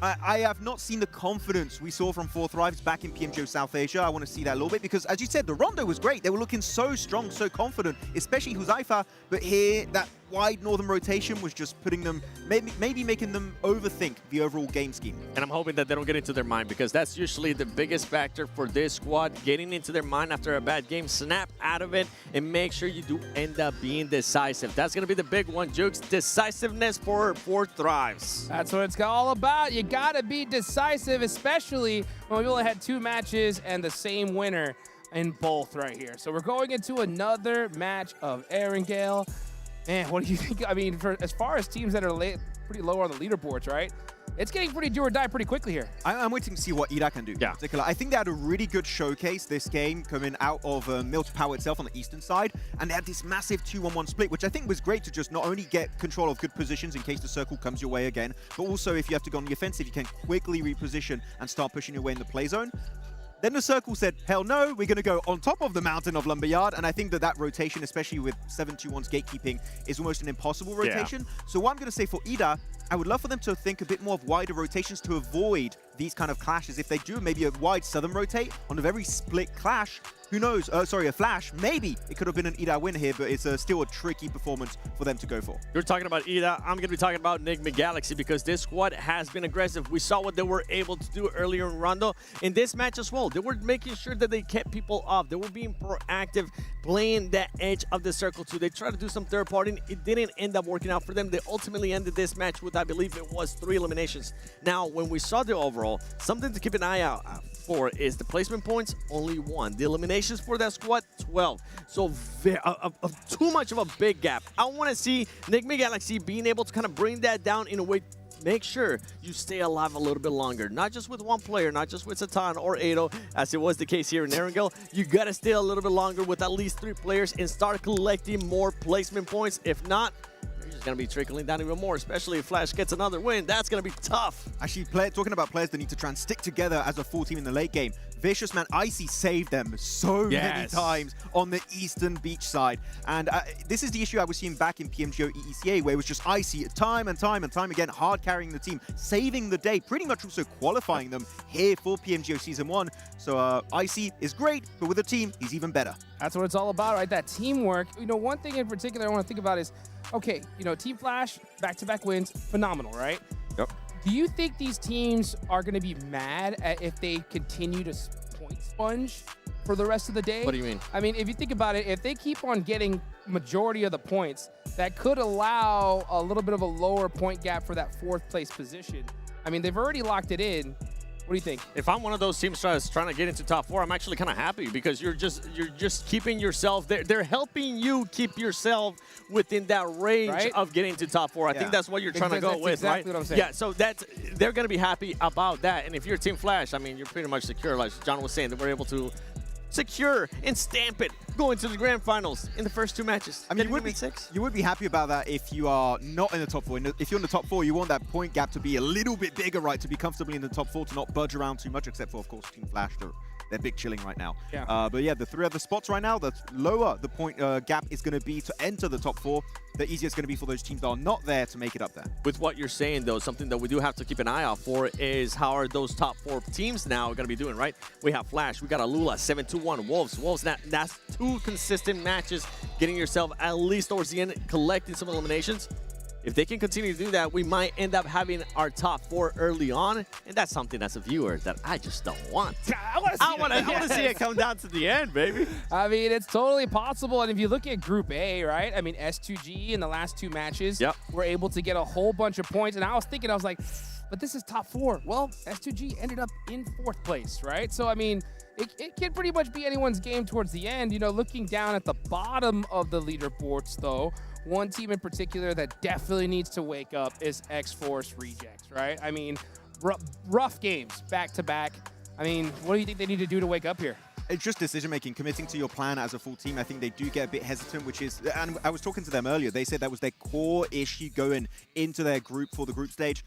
I have not seen the confidence we saw from 4 Thrives back in PMGO South Asia. I want to see that a little bit because, as you said, the Rondo was great. They were looking so strong, so confident, especially Huzaifa. But here, that wide northern rotation was just putting them, maybe making them overthink the overall game scheme. And I'm hoping that they don't get into their mind because that's usually the biggest factor for this squad, getting into their mind after a bad game. Snap out of it and make sure you do end up being decisive. That's going to be the big one, Jukes. Decisiveness for Thrives. That's what it's all about. You got to be decisive, especially when we only had 2 matches and the same winner in both right here. So we're going into another match of Erangel. Man, what do you think? I mean, as far as teams that are pretty low on the leaderboards, right? It's getting pretty do or die pretty quickly here. I'm waiting to see what Ida can do. Yeah. In particular, I think they had a really good showcase this game coming out of Milton Power itself on the eastern side, and they had this massive 2-1-1 split, which I think was great to just not only get control of good positions in case the circle comes your way again, but also if you have to go on the offensive, you can quickly reposition and start pushing your way in the play zone. Then the circle said, hell no, we're going to go on top of the mountain of Lumberyard. And I think that rotation, especially with 7-2-1's gatekeeping, is almost an impossible rotation. Yeah. So what I'm going to say for Ida, I would love for them to think a bit more of wider rotations to avoid these kind of clashes. If they do maybe a wide southern rotate on a very split clash, who knows? Sorry, a flash. Maybe it could have been an Ida win here, but it's still a tricky performance for them to go for. You're talking about Ida. I'm going to be talking about Enigma Galaxy because this squad has been aggressive. We saw what they were able to do earlier in Rondo. In this match as well, they were making sure that they kept people off. They were being proactive, playing that edge of the circle too. They tried to do some third party. It didn't end up working out for them. They ultimately ended this match with, I believe it was 3 eliminations. Now, when we saw the overall, something to keep an eye out for is the placement points, only 1. The eliminations for that squad, 12. So too much of a big gap. I want to see Enigma Galaxy being able to kind of bring that down in a way. Make sure you stay alive a little bit longer. Not just with one player, not just with Satan or Ado, as it was the case here in Erangel. You got to stay a little bit longer with at least 3 players and start collecting more placement points. If not, you're just going to be trickling down even more, especially if Flash gets another win. That's going to be tough. Actually, talking about players that need to try and stick together as a full team in the late game, Vicious, man, Icy saved them so many times on the eastern beach side. And this is the issue I was seeing back in PMGO EECA, where it was just Icy time and time again, hard carrying the team, saving the day, pretty much also qualifying them here for PMGO Season 1. So Icy is great, but with a team, he's even better. That's what it's all about, right? That teamwork. You know, one thing in particular I want to think about is, okay, you know, Team Flash, back-to-back wins, phenomenal, right? Yep. Do you think these teams are going to be mad at if they continue to point sponge for the rest of the day? What do you mean? I mean, if you think about it, if they keep on getting majority of the points, that could allow a little bit of a lower point gap for that 4th place position. I mean, they've already locked it in. What do you think? If I'm one of those teams trying to get into top 4, I'm actually kind of happy because you're just keeping yourself there. They're helping you keep yourself within that range of getting to top 4. I think that's what you're trying to go with, exactly right? What I'm saying. Yeah, so they're going to be happy about that. And if you're Team Flash, I mean, you're pretty much secure. Like John was saying, that we're able to secure and stamp it going to the grand finals in the first 2 matches. I mean, you would be happy about that if you are not in the top 4. If you're in the top 4, you want that point gap to be a little bit bigger, right? To be comfortably in the top 4, to not budge around too much, except for, of course, Team Flash. They're big chilling right now. Yeah. But yeah, the 3 other spots right now, the lower the point gap is going to be to enter the top 4, the easier it's going to be for those teams that are not there to make it up there. With what you're saying, though, something that we do have to keep an eye out for is how are those top 4 teams now going to be doing, right? We have Flash, we got Alula, 7-2-1, Wolves, that's 2 consistent matches, getting yourself at least towards the end, collecting some eliminations. If they can continue to do that, we might end up having our top 4 early on, and that's something as a viewer that I just don't want. I want to see it come down to the end, baby. I mean, it's totally possible. And if you look at Group A, right? I mean, S2G in the last 2 matches were able to get a whole bunch of points. And I was like, but this is top 4. Well, S2G ended up in 4th place, right? So, I mean, it can pretty much be anyone's game towards the end. You know, looking down at the bottom of the leaderboards, though, one team in particular that definitely needs to wake up is X-Force Rejects, right? I mean, rough games back to back. I mean, what do you think they need to do to wake up here? It's just decision-making, committing to your plan as a full team. I think they do get a bit hesitant, which is, and I was talking to them earlier, they said that was their core issue going into their group for the group stage.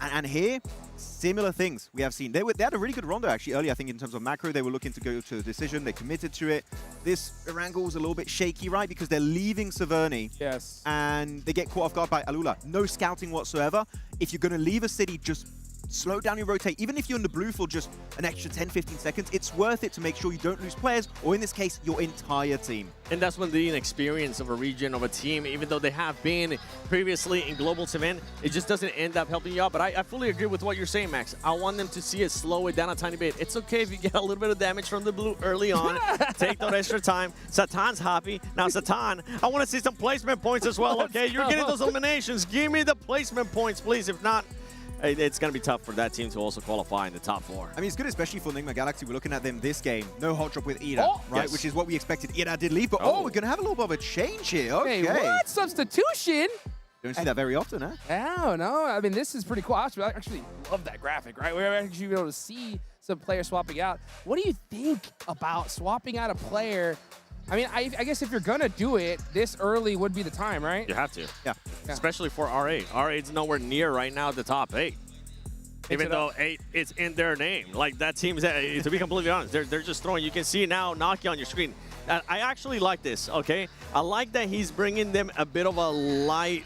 And here, similar things we have seen. They had a really good rondo, actually, earlier, I think, in terms of macro. They were looking to go to a decision. They committed to it. This Erangel was a little bit shaky, right? Because they're leaving Severny. Yes. And they get caught off guard by Alula. No scouting whatsoever. If you're going to leave a city, just slow down your rotate. Even if you're in the blue for just an extra 10-15 seconds, it's worth it to make sure you don't lose players, or in this case, your entire team. And that's when the inexperience of a region, of a team, even though they have been previously in Global 7, it just doesn't end up helping you out. But I fully agree with what you're saying, Max. I want them to see it slow it down a tiny bit. It's okay if you get a little bit of damage from the blue early on. Take that extra time. Satan's happy. Now, Satan, I want to see some placement points as well, okay? You're getting those eliminations. Give me the placement points, please. If not, it's going to be tough for that team to also qualify in the top 4. I mean, it's good, especially for Enigma Galaxy. We're looking at them this game. No hot drop with Ida, right? Which is what we expected. Ida did leave, but we're going to have a little bit of a change here. Okay. Hey, what? Substitution? Don't see that very often, huh? No. I mean, this is pretty cool. I actually love that graphic, right? We're actually able to see some players swapping out. What do you think about swapping out a player? I mean, I guess if you're going to do it, this early would be the time, right? You have to. Yeah. Especially for RA. RA's nowhere near right now the top 8. Even though 8 is in their name. Like, that team's, to be completely honest, they're just throwing. You can see now Naki on your screen. I actually like this, okay? I like that he's bringing them a bit of a light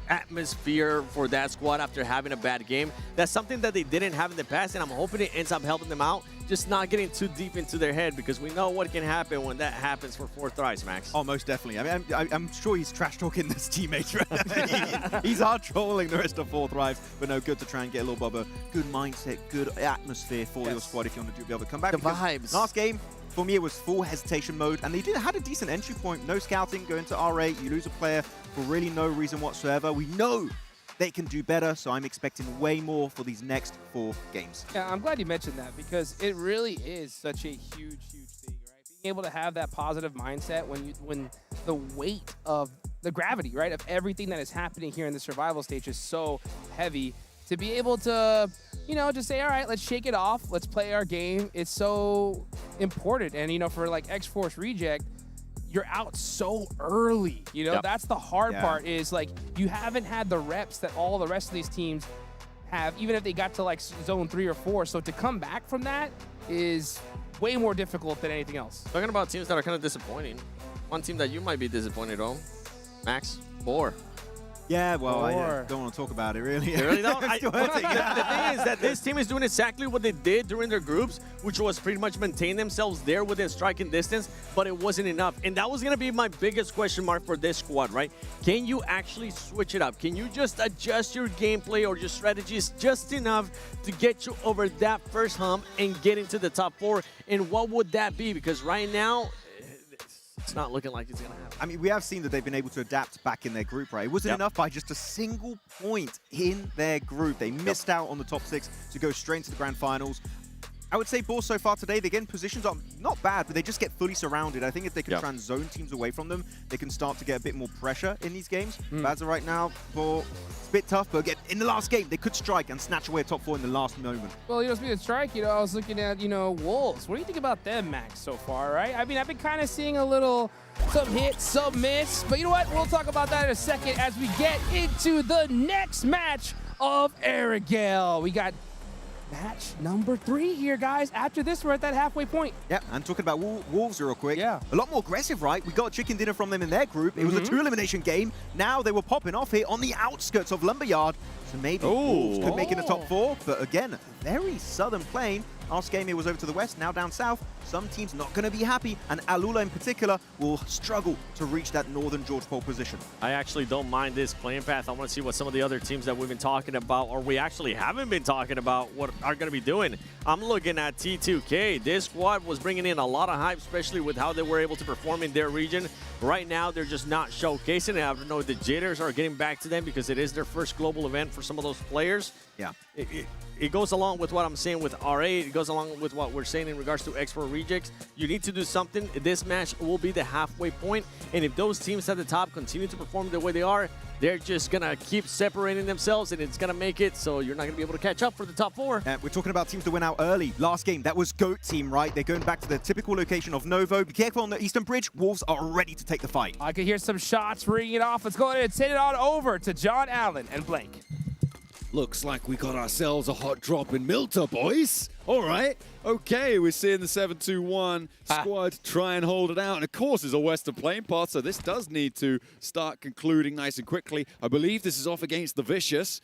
atmosphere for that squad after having a bad game. That's something that they didn't have in the past, and I'm hoping it ends up helping them out. Just not getting too deep into their head, because we know what can happen when that happens for 4th thrice, Max. Oh, most definitely. I mean, I'm sure he's trash-talking his teammates right. He's hard trolling the rest of 4th thrives, but no, good to try and get a little bit of a good mindset, good atmosphere for your squad if you want to be able to come back. The vibes. Last game, for me, it was full hesitation mode, and they had a decent entry point. No scouting, go into R8, you lose a player for really no reason whatsoever. We know they can do better, so I'm expecting way more for these next 4 games. Yeah, I'm glad you mentioned that, because it really is such a huge thing, right? Being able to have that positive mindset when the weight of the gravity, right, of everything that is happening here in the survival stage is so heavy. To be able to, you know, just say, all right, let's shake it off. Let's play our game. It's so important. And, you know, for like X-Force Reject, you're out so early. You know, that's the hard part, is like you haven't had the reps that all the rest of these teams have, even if they got to like zone 3 or 4. So to come back from that is way more difficult than anything else. Talking about teams that are kind of disappointing. One team that you might be disappointed on, Max, Boar. Yeah, well, I don't want to talk about it, really. You really don't? The thing is that this team is doing exactly what they did during their groups, which was pretty much maintain themselves there within striking distance, but it wasn't enough. And that was going to be my biggest question mark for this squad, right? Can you actually switch it up? Can you just adjust your gameplay or your strategies just enough to get you over that first hump and get into the top 4? And what would that be? Because right now, it's not looking like it's going to happen. I mean, we have seen that they've been able to adapt back in their group, right? It wasn't enough by just a single point in their group. They missed out on the top 6 to go straight into the grand finals. I would say Bourse so far today, again, positions are not bad, but they just get fully surrounded. I think if they can try and zone teams away from them, they can start to get a bit more pressure in these games. But as of right now, Bourse, it's a bit tough, but again, in the last game, they could strike and snatch away a top 4 in the last moment. Well, speaking of strike, I was looking at, Wolves. What do you think about them, Max, so far, right? I mean, I've been kind of seeing a little, some hit, some miss, but you know what? We'll talk about that in a second as we get into the next match of Arigale. We got match number 3 here, guys. After this, we're at that halfway point. Yeah, and talking about Wolves real quick. Yeah. A lot more aggressive, right? We got a chicken dinner from them in their group. It was a 2-elimination game. Now they were popping off here on the outskirts of Lumberyard. So maybe Wolves could make it in the top 4. But again, very southern playing. Last game it was over to the west, now down south. Some teams not going to be happy, and Alula in particular will struggle to reach that northern George pole position. I actually don't mind this playing path. I want to see what some of the other teams that we've been talking about, or we actually haven't been talking about, what are going to be doing. I'm looking at T2K. This squad was bringing in a lot of hype, especially with how they were able to perform in their region. Right now, they're just not showcasing it. I don't know if the jitters are getting back to them because it is their first global event for some of those players. Yeah. It goes along with what I'm saying with RA. It goes along with what we're saying in regards to X4 Rejects. You need to do something. This match will be the halfway point. And if those teams at the top continue to perform the way they are, they're just going to keep separating themselves, and it's going to make it so you're not going to be able to catch up for the top 4. We're talking about teams that went out early. Last game, that was GOAT team, right? They're going back to their typical location of Novo. Be careful on the Eastern Bridge. Wolves are ready to take the fight. I can hear some shots ringing off. Let's go ahead and send it on over to John Allen and Blank. Looks like we got ourselves a hot drop in Milta, boys. All right. Okay, we're seeing the 7-2-1 squad try and hold it out. And, of course, it's a western playing path, so this does need to start concluding nice and quickly. I believe this is off against the Vicious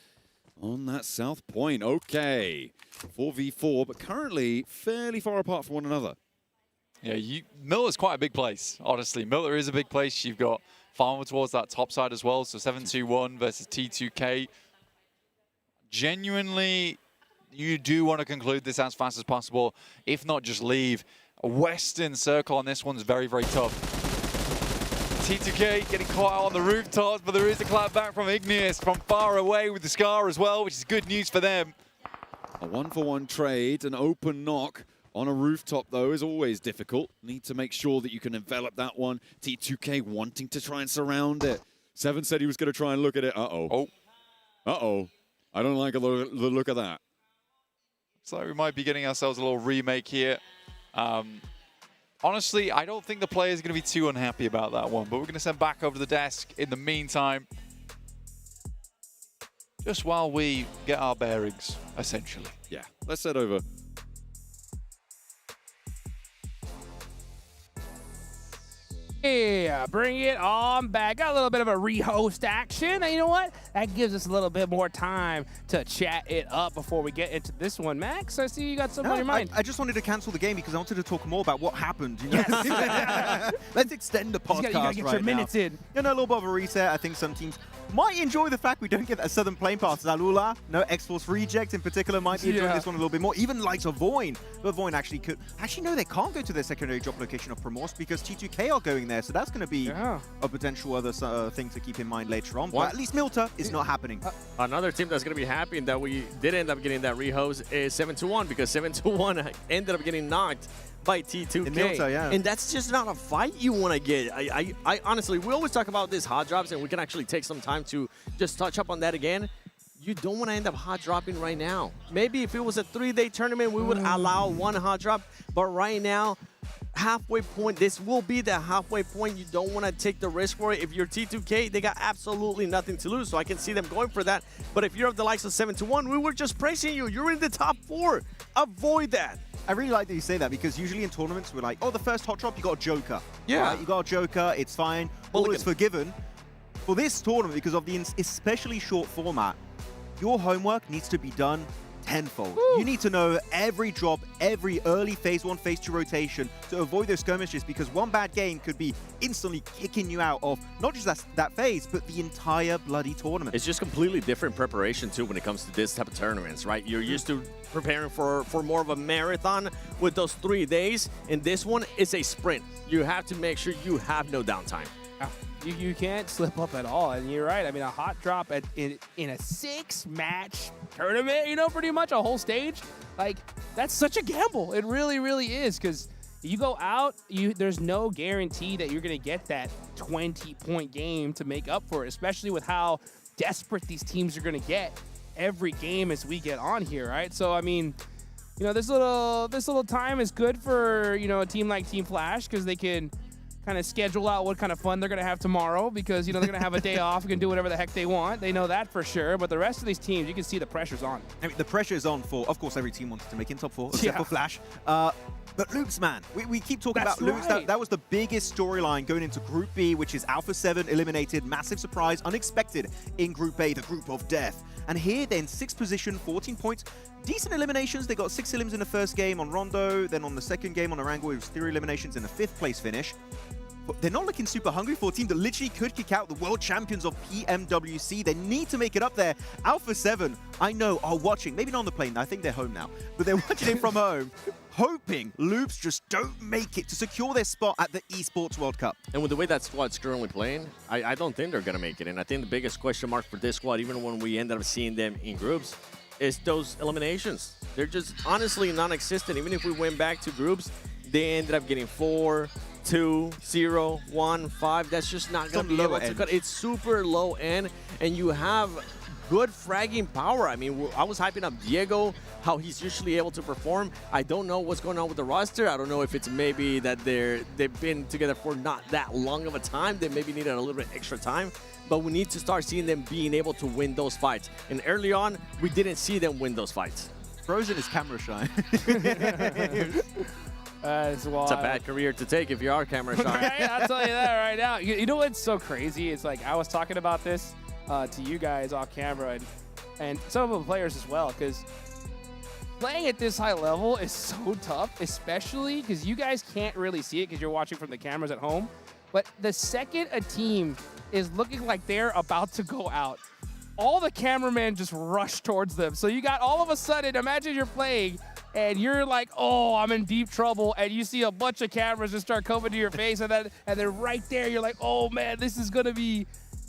on that south point. Okay. 4v4, but currently fairly far apart from one another. Yeah, Miller's quite a big place, honestly. Miller is a big place. You've got Farmer towards that top side as well, so 7-2-1 versus T2K. Genuinely, you do want to conclude this as fast as possible. If not, just leave. A western circle on this one's very, very tough. T2K getting caught out on the rooftops, but there is a clap back from Igneous from far away with the Scar as well, which is good news for them. A 1-for-1 trade, an open knock on a rooftop, though, is always difficult. Need to make sure that you can envelop that one. T2K wanting to try and surround it. Seven said he was going to try and look at it. Uh-oh. Uh-oh. I don't like the look of that. So we might be getting ourselves a little remake here. Honestly, I don't think the players are going to be too unhappy about that one, but we're going to send back over to the desk in the meantime. Just while we get our bearings, essentially. Yeah, let's head over. Yeah, bring it on back. Got a little bit of a rehost action. And you know what? That gives us a little bit more time to chat it up before we get into this one. Max, I see you got something on your mind. I just wanted to cancel the game because I wanted to talk more about what happened. You know? Yes. Let's extend the podcast you gotta get your minutes in. You know, a little bit of a reset. I think some teams might enjoy the fact we don't get that southern playing path. Zalula, no X-Force Reject in particular, might be enjoying this one a little bit more. Even likes of Voin. But Voin actually could. Actually, no, they can't go to their secondary drop location of Promos because T2K are going there. So that's going to be a potential other thing to keep in mind later on. But at least Milta is not happening. Another team that's going to be happy that we did end up getting that rehost is 7-2-1 because 7-2-1 ended up getting knocked by T2K. In Milta, yeah. And that's just not a fight you want to get. I honestly, we always talk about this hot drops, and we can actually take some time to just touch up on that again. You don't want to end up hot dropping right now. Maybe if it was a 3-day tournament, we would allow one hot drop. But right now, halfway point, this will be the halfway point. You don't want to take the risk for it. If you're T2K, they got absolutely nothing to lose, so I can see them going for that. But if you're of the likes of 7-2-1, we were just praising you. You're in the top 4. Avoid that. I really like that you say that because usually in tournaments, we're like, oh, the first hot drop, you got a Joker. Yeah. Right? You got a Joker, it's fine. All is forgiven. For this tournament, because of the especially short format, your homework needs to be done tenfold. You need to know every drop, every early phase 1, phase 2 rotation to avoid those skirmishes because one bad game could be instantly kicking you out of not just that phase, but the entire bloody tournament. It's just completely different preparation too when it comes to this type of tournaments, right? You're used to preparing for more of a marathon with those 3 days, and this one is a sprint. You have to make sure you have no downtime. You can't slip up at all, and you're right. I mean, a hot drop in a 6-match tournament, you know, pretty much a whole stage. Like, that's such a gamble. It really, really is, because you go out, there's no guarantee that you're going to get that 20-point game to make up for it, especially with how desperate these teams are going to get every game as we get on here, right? So, I mean, you know, this little time is good for, you know, a team like Team Flash, because they can kind of schedule out what kind of fun they're going to have tomorrow, because, you know, they're going to have a day off and can do whatever the heck they want. They know that for sure. But the rest of these teams, you can see the pressure's on. I mean, the pressure's on for, of course, every team wanted to make in top 4, except for Flash. But Loops, man, we keep talking about Loops. That was the biggest storyline going into Group B, which is Alpha 7 eliminated, massive surprise, unexpected in Group A, the Group of Death. And here, they're in 6th position, 14 points. Decent eliminations. They got 6 elims in the first game on Rondo. Then on the second game on Arango, it was 3 eliminations in a 5th place finish. But they're not looking super hungry for a team that literally could kick out the world champions of PMWC. They need to make it up there. Alpha 7, I know, are watching. Maybe not on the plane. I think they're home now. But they're watching it from home, hoping Loops just don't make it to secure their spot at the Esports World Cup. And with the way that squad's currently playing, I don't think they're going to make it. And I think the biggest question mark for this squad, even when we end up seeing them in groups, is those eliminations. They're just honestly non-existent. Even if we went back to groups, they ended up getting 4, 2, 0, 1, 5. That's just not going to be able to cut. It's super low end, and you have good fragging power. I mean, I was hyping up Diego, how he's usually able to perform. I don't know what's going on with the roster. I don't know if it's maybe that they've been together for not that long of a time. They maybe needed a little bit extra time. But we need to start seeing them being able to win those fights. And early on, we didn't see them win those fights. Frozen is camera shy. It's wild. It's a bad career to take if you are camera shy. Right? I'll tell you that right now. You know what's so crazy? It's like I was talking about this to you guys off camera and some of the players as well, because playing at this high level is so tough, especially because you guys can't really see it because you're watching from the cameras at home. But the second a team is looking like they're about to go out, all the cameramen just rush towards them. So you got all of a sudden, imagine you're playing and you're like, oh, I'm in deep trouble, and you see a bunch of cameras just start coming to your face, and then right there, you're like, oh man, this is gonna be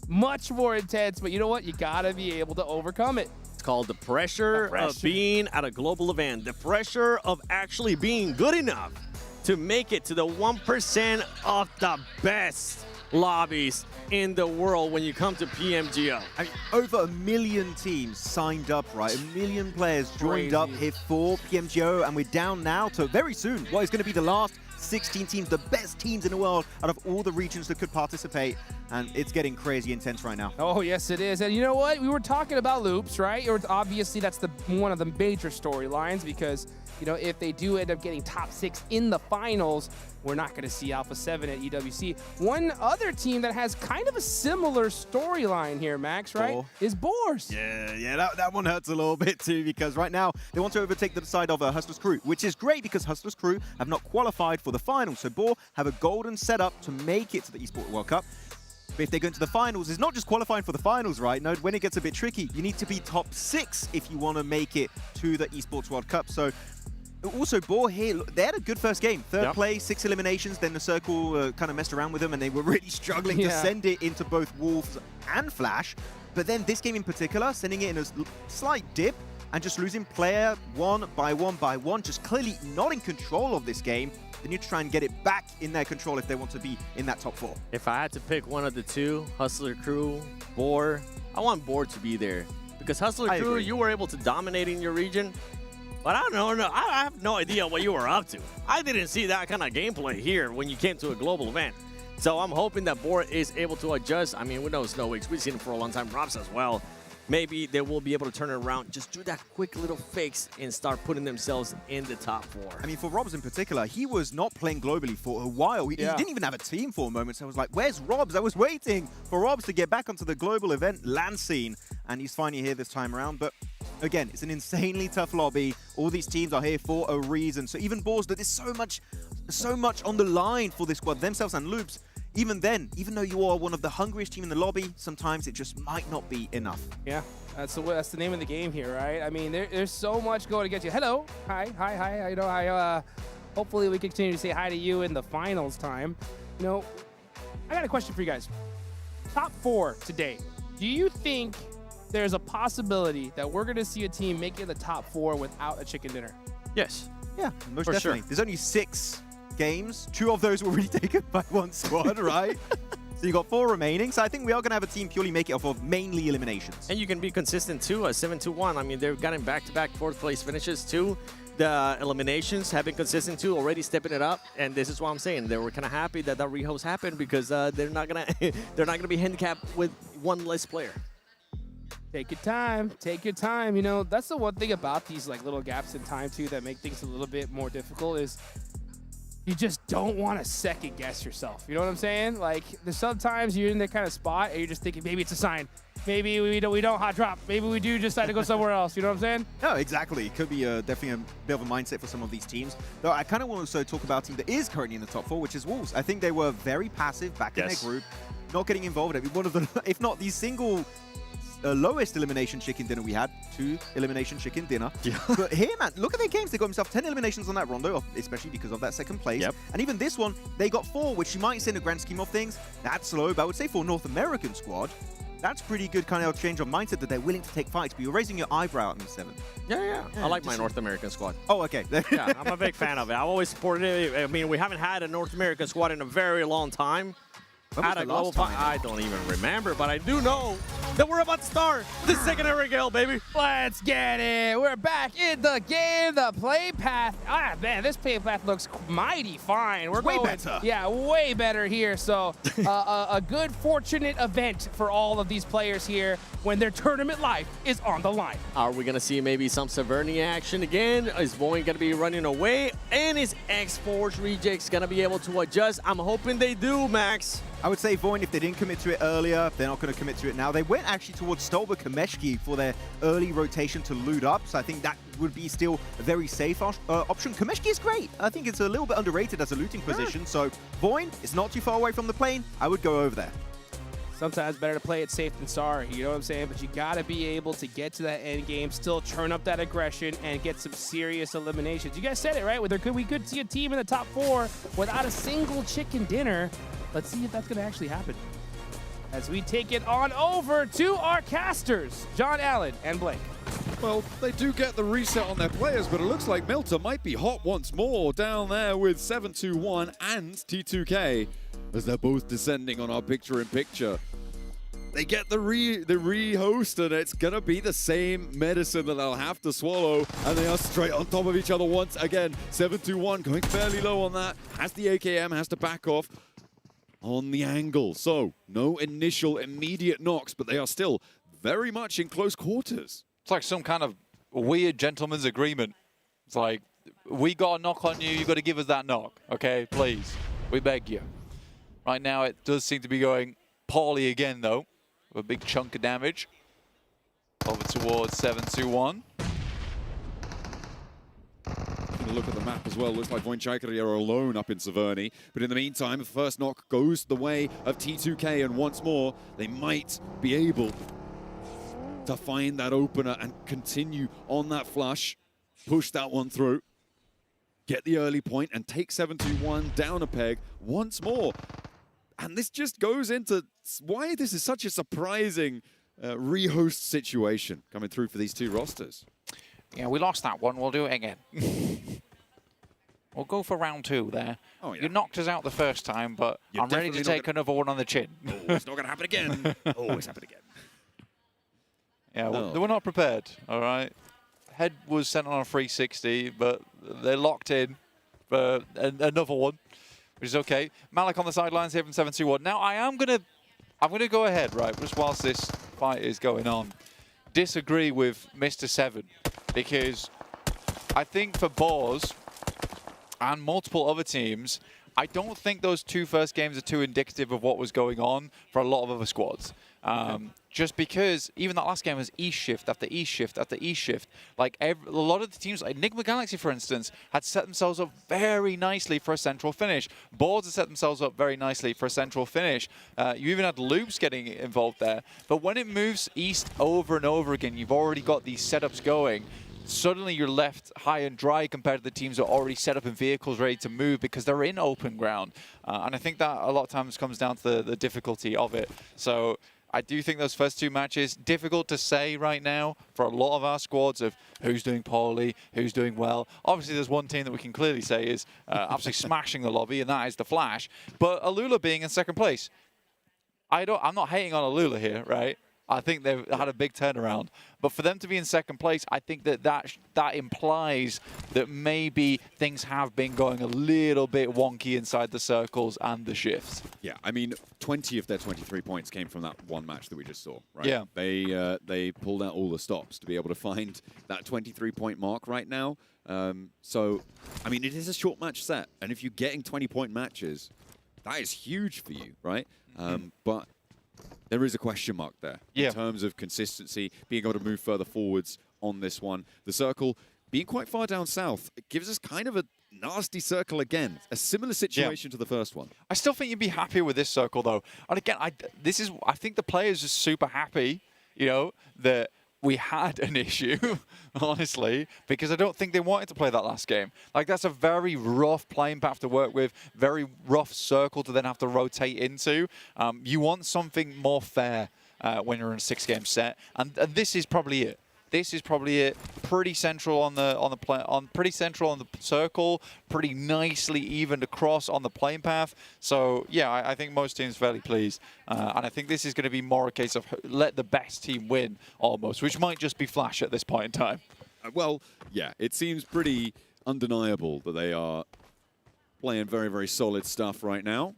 much more intense. But you know what? You gotta be able to overcome it. It's called the pressure of being at a global event, the pressure of actually being good enough to make it to the 1% of the best lobbies in the world when you come to PMGO. I mean, over 1 million teams signed up, right? 1 million players joined up here for PMGO, and we're down now to very soon what is going to be the last 16 teams, the best teams in the world out of all the regions that could participate, and it's getting crazy intense right now. Oh, yes, it is. And you know what? We were talking about Loops, right? Or obviously, that's one of the major storylines, because, you know, if they do end up getting top 6 in the finals, we're not going to see Alpha 7 at EWC. One other team that has kind of a similar storyline here, Max, right, is Boars. Yeah, that one hurts a little bit too, because right now they want to overtake the side of Hustlers Crew, which is great because Hustlers Crew have not qualified for the finals. So Boar have a golden setup to make it to the Esports World Cup. But if they go into the finals, it's not just qualifying for the finals, right? No, when it gets a bit tricky, you need to be top 6 if you want to make it to the Esports World Cup. So also, Boar here, they had a good first game. Third place, 6 eliminations, then the circle kind of messed around with them, and they were really struggling to send it into both Wolves and Flash. But then this game in particular, sending it in a slight dip and just losing player one by one, just clearly not in control of this game. They need to try and get it back in their control if they want to be in that top 4. If I had to pick one of the two, Hustler Crew, Boar, I want Boar to be there. Because Hustler Crew, you were able to dominate in your region. But I don't know. I have no idea what you were up to. I didn't see that kind of gameplay here when you came to a global event. So I'm hoping that Boar is able to adjust. I mean, we know Snow Weeks. We've seen him for a long time. Robs as well. Maybe they will be able to turn it around. Just do that quick little fix and start putting themselves in the top 4. I mean, for Robs in particular, he was not playing globally for a while. He didn't even have a team for a moment. So I was like, where's Robs? I was waiting for Robs to get back onto the global event land scene. And he's finally here this time around. But again, it's an insanely tough lobby. All these teams are here for a reason. So even Boars, there's so much on the line for this squad, themselves and Loops. Even then, even though you are one of the hungriest team in the lobby, sometimes it just might not be enough. Yeah, that's the name of the game here, right? I mean, there's so much going against you. Hello, hi. You know, hopefully we continue to say hi to you in the finals time. You know, I got a question for you guys. Top 4 today. Do you think there's a possibility that we're going to see a team make it the top 4 without a chicken dinner? Yes. Yeah, most For definitely. sure. There's only 6 games. 2 of those were really taken by one squad, right? So you got 4 remaining. So I think we are going to have a team purely make it off of mainly eliminations. And you can be consistent too, 7-2-1. I mean, they've gotten back-to-back 4th place finishes too. The eliminations have been consistent too, already stepping it up. And this is what I'm saying. They were kind of happy that rehost happened because they're not gonna be handicapped with one less player. Take your time. Take your time. You know, that's the one thing about these like little gaps in time too that make things a little bit more difficult is you just don't want to second guess yourself. You know what I'm saying? Like, there's sometimes you're in that kind of spot and you're just thinking maybe it's a sign. Maybe we don't hot drop. Maybe we do decide to go somewhere else. You know what I'm saying? No, exactly. It could be definitely a bit of a mindset for some of these teams. Though I kind of want to also talk about a team that is currently in the top 4, which is Wolves. I think they were very passive back in their group, not getting involved. I mean, one of the, if not the single lowest elimination chicken dinner we had, 2 elimination chicken dinner. Yeah. But here, man, look at their games. They got themselves 10 eliminations on that rondo, especially because of that second place. Yep. And even this one, they got 4, which you might say in the grand scheme of things, that's low. But I would say for a North American squad, that's pretty good kind of change of mindset that they're willing to take fights. But you're raising your eyebrow at me, 7. Yeah. I like my North American squad. Oh, okay. Yeah, I'm a big fan of it. I've always supported it. I mean, we haven't had a North American squad in a very long time. At a global fight, I don't even remember, but I do know that we're about to start the secondary gale, baby. Let's get it. We're back in the game. The play path. Ah, man, this play path looks mighty fine. We're way going, better. Yeah, way better here. So a good, fortunate event for all of these players here when their tournament life is on the line. Are we going to see maybe some Severny action again? Is Boeing going to be running away? And is X-Force Rejects going to be able to adjust? I'm hoping they do, Max. I would say Voin, if they didn't commit to it earlier, they're not going to commit to it now. They went actually towards Stolber Kameshki for their early rotation to loot up, so I think that would be still a very safe option. Kameshki is great. I think it's a little bit underrated as a looting position, so Voin is not too far away from the plane. I would go over there. Sometimes better to play it safe than sorry, you know what I'm saying? But you got to be able to get to that end game, still churn up that aggression, and get some serious eliminations. You guys said it, right? We could see a team in the top 4 without a single chicken dinner. Let's see if that's going to actually happen. As we take it on over to our casters, John Allen and Blake. Well, they do get the reset on their players, but it looks like Milter might be hot once more down there with 721 and T2K as they're both descending on our picture-in-picture. They get the re-host, and it's going to be the same medicine that they'll have to swallow, and they are straight on top of each other once again. 721 going fairly low on that. Has the AKM, has to back off on the angle. So, no initial immediate knocks, but they are still very much in close quarters. It's like some kind of weird gentleman's agreement. It's like, we got a knock on you, you got to give us that knock, okay? Please, we beg you. Right now, it does seem to be going poorly again, though. A big chunk of damage. Over towards 721. Look at the map as well. Looks like Voinchaikari are alone up in Severny. But in the meantime, the first knock goes the way of T2K, and once more, they might be able to find that opener and continue on that flush, push that one through, get the early point, and take 721 down a peg once more. And this just goes into why this is such a surprising rehost situation coming through for these two rosters. Yeah, we lost that one. We'll do it again. We'll go for round 2 there. Oh, yeah. You knocked us out the first time, but You're I'm ready to take another one on the chin. Oh, it's not going to happen again. Always happen again. Yeah, well, they were not prepared, all right? Head was sent on a 360, but they're locked in for another one, which is okay. Malik on the sidelines here from 721. Now, I'm gonna go ahead, right, just whilst this fight is going on, disagree with Mr. 7, because I think for Boars and multiple other teams, I don't think those 2 first games are too indicative of what was going on for a lot of other squads. Just because even that last game was East shift after East shift after East shift. Like a lot of the teams, like Enigma Galaxy, for instance, had set themselves up very nicely for a central finish. Boards had set themselves up very nicely for a central finish. You even had Loops getting involved there. But when it moves East over and over again, you've already got these setups going. Suddenly you're left high and dry compared to the teams that are already set up in vehicles ready to move because they're in open ground. And I think that a lot of times comes down to the difficulty of it. So I do think those first 2 matches, difficult to say right now for a lot of our squads of who's doing poorly, who's doing well. Obviously, there's one team that we can clearly say is absolutely smashing the lobby, and that is the Flash. But Alula being in second place, I'm not hating on Alula here, right? I think they've had a big turnaround. But for them to be in second place, I think that implies that maybe things have been going a little bit wonky inside the circles and the shifts. Yeah, I mean, 20 of their 23 points came from that one match that we just saw, right? Yeah. They pulled out all the stops to be able to find that 23-point mark right now. So, I mean, it is a short match set. And if you're getting 20-point matches, that is huge for you, right? But there is a question mark there in terms of consistency, being able to move further forwards on this one. The circle being quite far down south, it gives us kind of a nasty circle again. A similar situation to the first one. I still think you'd be happier with this circle, though. And again, I think the players are super happy, you know, that we had an issue, honestly, because I don't think they wanted to play that last game. Like, that's a very rough playing path to work with, very rough circle to then have to rotate into. You want something more fair when you're in a 6-game set, and this is probably it. This is probably it. Pretty central on the circle. Pretty nicely evened across on the playing path. So yeah, I think most teams are fairly pleased, and I think this is going to be more a case of let the best team win almost, which might just be Flash at this point in time. Well, yeah, it seems pretty undeniable that they are playing very, very solid stuff right now.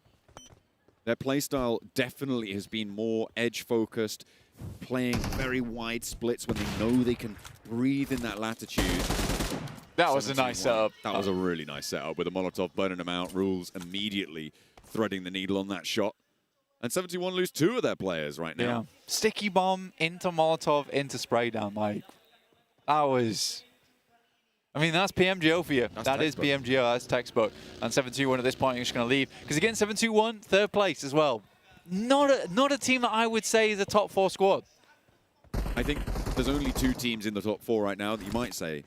Their playstyle definitely has been more edge-focused, playing very wide splits when they know they can breathe in that latitude. That was a nice setup. That was a really nice setup with a Molotov burning them out. Rules immediately threading the needle on that shot. And 71 lose 2 of their players right now. Yeah. Sticky bomb into Molotov into spray down. Like, that was... I mean, that's PMGO for you. That is PMGO. That's textbook. And 7-2-1 at this point, you're just going to leave. Because again, 7-2-1, 3rd place as well. Not a team that I would say is a top 4 squad. I think there's only 2 teams in the top 4 right now that you might say.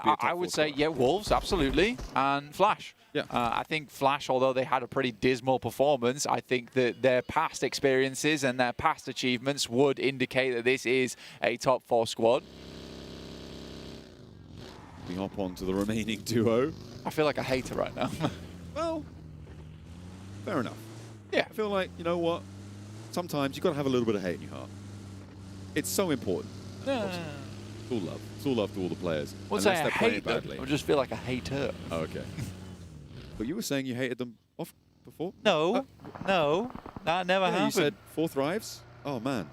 I would say, yeah, Wolves, absolutely, and Flash. Yeah. I think Flash, although they had a pretty dismal performance, I think that their past experiences and their past achievements would indicate that this is a top 4 squad. We hop on to the remaining duo. I feel like a hater right now. Well, fair enough. Yeah. I feel like, you know what? Sometimes you've got to have a little bit of hate in your heart. It's so important. It's all love. It's all love to all the players. I wouldn't say I hate them. I just feel like a hater. Oh, okay. But you were saying you hated them off before? No. No. That never happened. You said 4 thrives? Oh, man.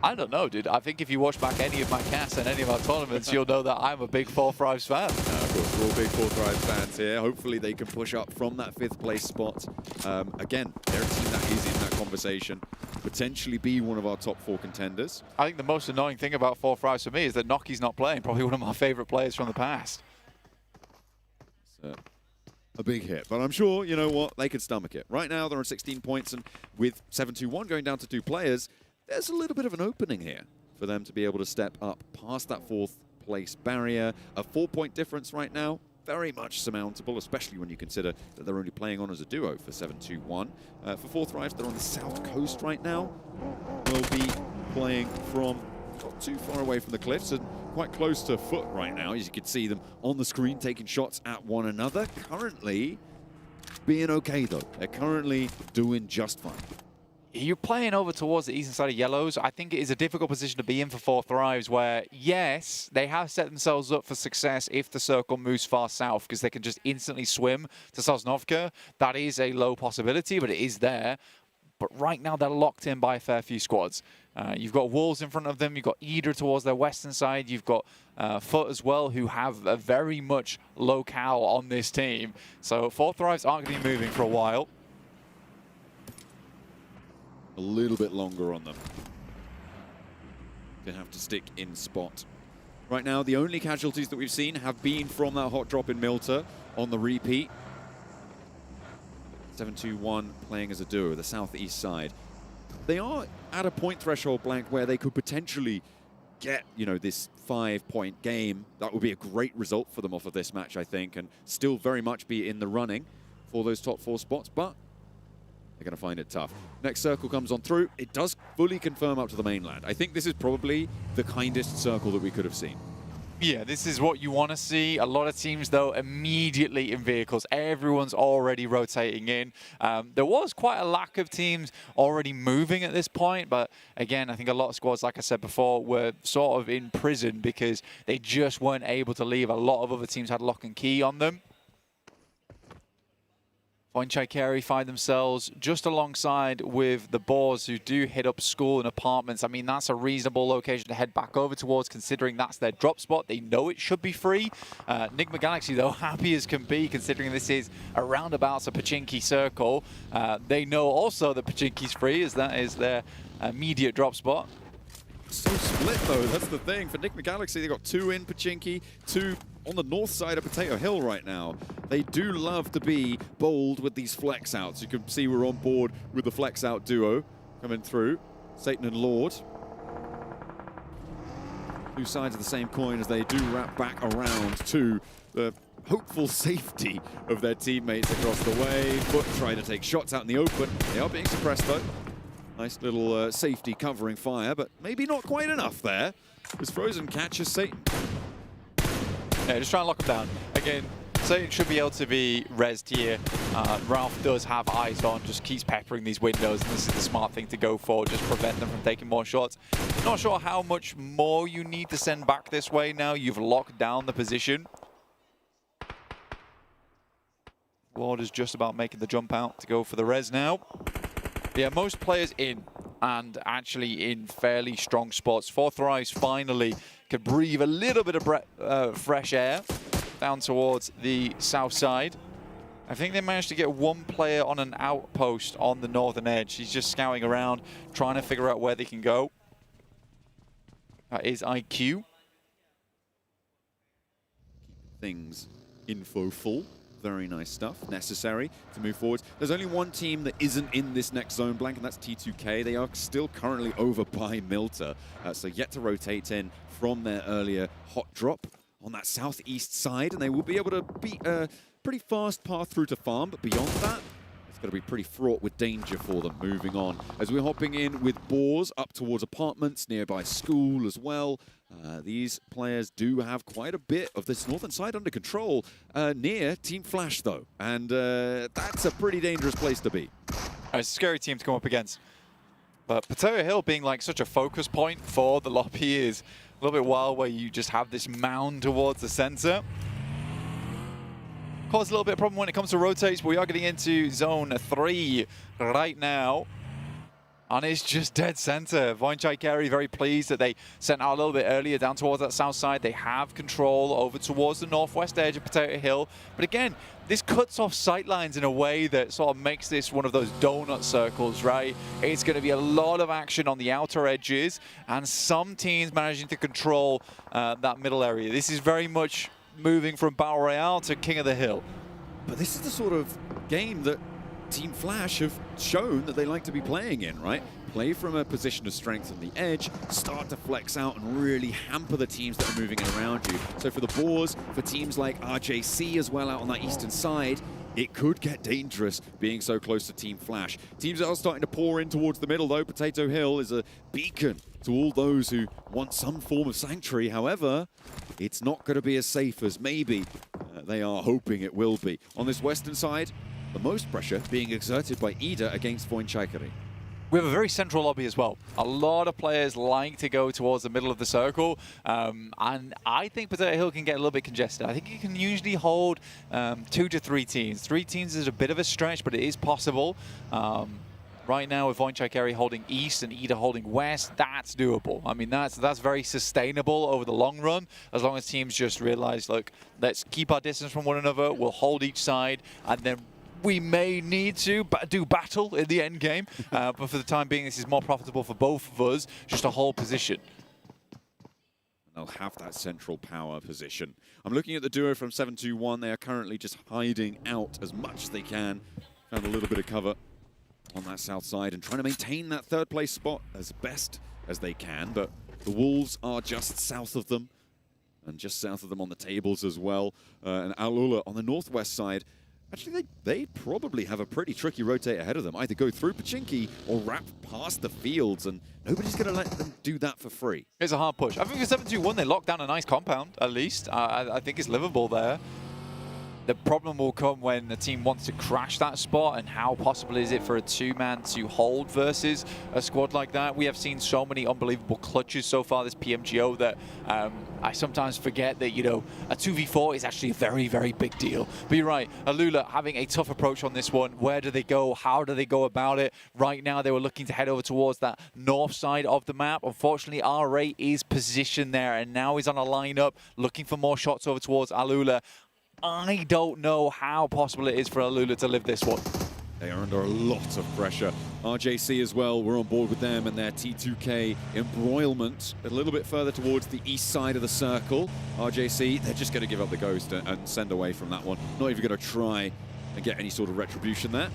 I don't know, dude. I think if you watch back any of my casts and any of our tournaments, you'll know that I'm a big 4 thrives fan. Of course, we're all big 4 thrives fans here. Hopefully they can push up from that 5th place spot. Again, they're a team that is in that conversation. Potentially be one of our top 4 contenders. I think the most annoying thing about 4 thrives for me is that Noki's not playing. Probably one of my favorite players from the past. It's a big hit, but I'm sure, you know what, they can stomach it. Right now, they're on 16 points, and with 7-2-1 going down to 2 players, there's a little bit of an opening here for them to be able to step up past that 4th place barrier. A 4-point difference right now, very much surmountable, especially when you consider that they're only playing on as a duo for 7-2-1. For 4 thrives, they're on the south coast right now. They'll be playing from not too far away from the cliffs and quite close to foot right now. As you can see them on the screen taking shots at one another. Currently being okay, though. They're currently doing just fine. You're playing over towards the eastern side of Yellows. I think it is a difficult position to be in for 4 thrives where, yes, they have set themselves up for success if the circle moves far south because they can just instantly swim to Sosnovka. That is a low possibility, but it is there. But right now, they're locked in by a fair few squads. You've got Wolves in front of them. You've got Eder towards their western side. You've got Foot as well, who have a very much locale on this team. So 4 thrives aren't going to be moving for a while. A little bit longer on them. Gonna have to stick in spot. Right now, the only casualties that we've seen have been from that hot drop in Milta on the repeat. 7-2-1 playing as a duo, the southeast side. They are at a point threshold blank where they could potentially get, you know, this 5-point game. That would be a great result for them off of this match, I think, and still very much be in the running for those top 4 spots. But they're going to find it tough. Next circle comes on through. It does fully confirm up to the mainland. I think this is probably the kindest circle that we could have seen. Yeah, this is what you want to see. A lot of teams, though, immediately in vehicles. Everyone's already rotating in. There was quite a lack of teams already moving at this point, but again, I think a lot of squads, like I said before, were sort of in prison because they just weren't able to leave. A lot of other teams had lock and key on them. Voinchai find themselves just alongside with the Boars, who do hit up school and apartments. I mean, that's a reasonable location to head back over towards, considering that's their drop spot. They know it should be free. Enigma Galaxy, though, happy as can be, considering this is a roundabouts a Pachinki circle. They know also that Pachinki's free, as that is their immediate drop spot. So split, though. That's the thing. For Enigma Galaxy, they got 2 in Pachinki, 2 on the north side of Potato Hill right now. They do love to be bold with these flex outs. You can see we're on board with the flex out duo coming through. Satan and Lord. 2 sides of the same coin as they do wrap back around to the hopeful safety of their teammates across the way. Foot trying to take shots out in the open. They are being suppressed, though. Nice little safety covering fire, but maybe not quite enough there, as Frozen catches Satan. Yeah, just try and lock him down. Again, Satan should be able to be rezzed here. Ralph does have eyes on, just keeps peppering these windows, and this is the smart thing to go for, just prevent them from taking more shots. Not sure how much more you need to send back this way now. You've locked down the position. Lord is just about making the jump out to go for the res now. Yeah, most players in, and actually in fairly strong spots. Fourth Rise finally could breathe a little bit of fresh air down towards the south side. I think they managed to get 1 player on an outpost on the northern edge. He's just scouting around, trying to figure out where they can go. That is IQ. Things info full. Very nice stuff, necessary to move forward. There's only 1 team that isn't in this next zone blank, and that's T2K. They are still currently over by Milta, so yet to rotate in from their earlier hot drop on that southeast side, and they will be able to beat a pretty fast path through to farm, but beyond that, it's going to be pretty fraught with danger for them moving on. As we're hopping in with Boars up towards apartments, nearby school as well. These players do have quite a bit of this northern side under control near Team Flash, though. And that's a pretty dangerous place to be. It's a scary team to come up against. But Potato Hill being like such a focus point for the lobby is a little bit wild, where you just have this mound towards the center. Cause a little bit of problem when it comes to rotates, but we are getting into zone 3 right now. And it's just dead center. Voinchai very pleased that they sent out a little bit earlier down towards that south side. They have control over towards the northwest edge of Potato Hill. But again, this cuts off sight lines in a way that sort of makes this one of those donut circles, right? It's going to be a lot of action on the outer edges, and some teams managing to control that middle area. This is very much moving from Battle Royale to King of the Hill. But this is the sort of game that Team Flash have shown that they like to be playing in, right? Play from a position of strength on the edge, start to flex out and really hamper the teams that are moving in around you. So for the Boars, for teams like RJC as well out on that eastern side, it could get dangerous being so close to Team Flash. Teams are starting to pour in towards the middle, though. Potato Hill is a beacon to all those who want some form of sanctuary. However, it's not going to be as safe as maybe they are hoping it will be. On this western side, the most pressure being exerted by Ida against Voinchai. We have a very central lobby as well. A lot of players like to go towards the middle of the circle, and I think Potato Hill can get a little bit congested. I think you can usually hold 2 to 3 teams. 3 teams is a bit of a stretch, but it is possible. Right now with Voinchai holding east and Ida holding west, that's doable. I mean, that's very sustainable over the long run, as long as teams just realize, look, let's keep our distance from one another, we'll hold each side, and then we may need to do battle in the end game, but for the time being, this is more profitable for both of us, just to hold position. They'll have that central power position. I'm looking at the duo from 721. They are currently just hiding out as much as they can. Found a little bit of cover on that south side and trying to maintain that 3rd place spot as best as they can, but the Wolves are just south of them, and just south of them on the tables as well. And Alula on the northwest side, Actually, they probably have a pretty tricky rotate ahead of them. Either go through Pachinki or wrap past the fields, and nobody's going to let them do that for free. It's a hard push. I think for 7-2-1, they locked down a nice compound, at least. I think it's livable there. The problem will come when the team wants to crash that spot, and how possible is it for a two-man to hold versus a squad like that? We have seen so many unbelievable clutches so far this PMGO that I sometimes forget that, you know, a 2v4 is actually a very, very big deal. But you're right, Alula having a tough approach on this one. Where do they go? How do they go about it? Right now, they were looking to head over towards that north side of the map. Unfortunately, RA is positioned there, and now he's on a lineup looking for more shots over towards Alula. I don't know how possible it is for Alula to live this one. They are under a lot of pressure. RJC as well, we're on board with them and their T2K embroilment. A little bit further towards the east side of the circle. RJC, they're just going to give up the ghost and send away from that one. Not even going to try and get any sort of retribution there.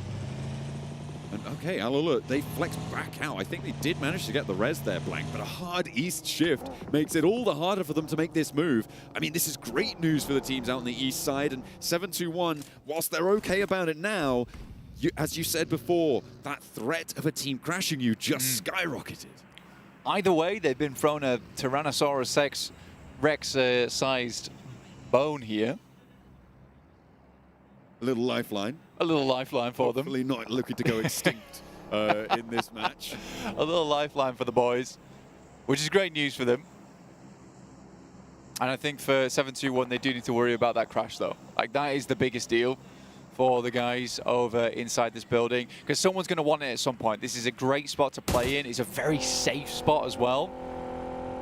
And okay, Alula, they flex back out. I think they did manage to get the res there, Blank, but a hard east shift makes it all the harder for them to make this move. I mean, this is great news for the teams out on the east side, and 7-2-1, whilst they're okay about it now, as you said before, that threat of a team crashing you just skyrocketed. Either way, they've been thrown a Tyrannosaurus Rex-sized bone here. A little lifeline. A little lifeline for them. Hopefully not looking to go extinct in this match. A little lifeline for the boys, which is great news for them. And I think for 7-2-1, they do need to worry about that crash, though. Like, that is the biggest deal for the guys over inside this building, because someone's going to want it at some point. This is a great spot to play in. It's a very safe spot as well.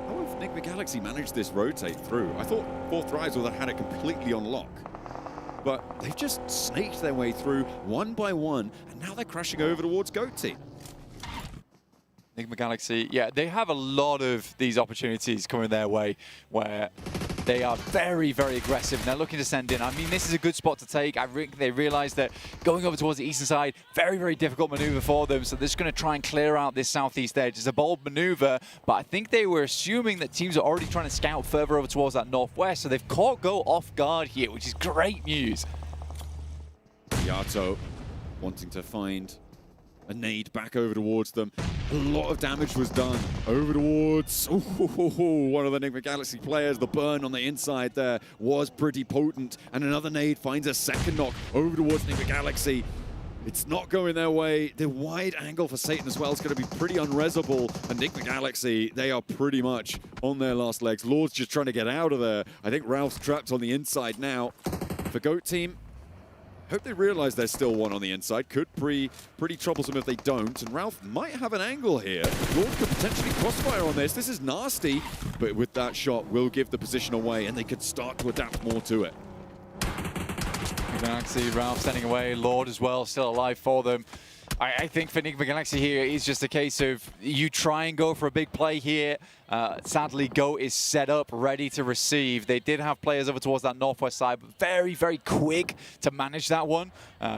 How have Enigma Galaxy managed this rotate through? I thought Fourth Rise would have had it completely on lock. But they've just snaked their way through one by one, and now they're crashing over towards Goat Team. Enigma Galaxy, yeah, they have a lot of these opportunities coming their way where they are very, very aggressive, and they're looking to send in. I mean, this is a good spot to take. They realize that going over towards the eastern side, very, very difficult maneuver for them, so they're just going to try and clear out this southeast edge. It's a bold maneuver, but I think they were assuming that teams are already trying to scout further over towards that northwest, so they've caught Go off guard here, which is great news. Yato wanting to find a nade back over towards them. A lot of damage was done over towards one of the Enigma Galaxy players. The burn on the inside there was pretty potent, and another nade finds a second knock over towards Enigma Galaxy. It's not going their way. The wide angle for Satan as well is going to be pretty unresable, and Enigma Galaxy, they are pretty much on their last legs. Lord's just trying to get out of there. I think Ralph's trapped on the inside now. For Goat Team, hope they realize there's still one on the inside. Could be pretty troublesome if they don't. And Ralph might have an angle here. Lord could potentially crossfire on this. This is nasty. But with that shot, will give the position away, and they could start to adapt more to it. Galaxy, Ralph sending away. Lord as well, still alive for them. I think for Enigma Galaxy here, it's just a case of you try and go for a big play here. Sadly, Go is set up, ready to receive. They did have players over towards that northwest side, but very, very quick to manage that one,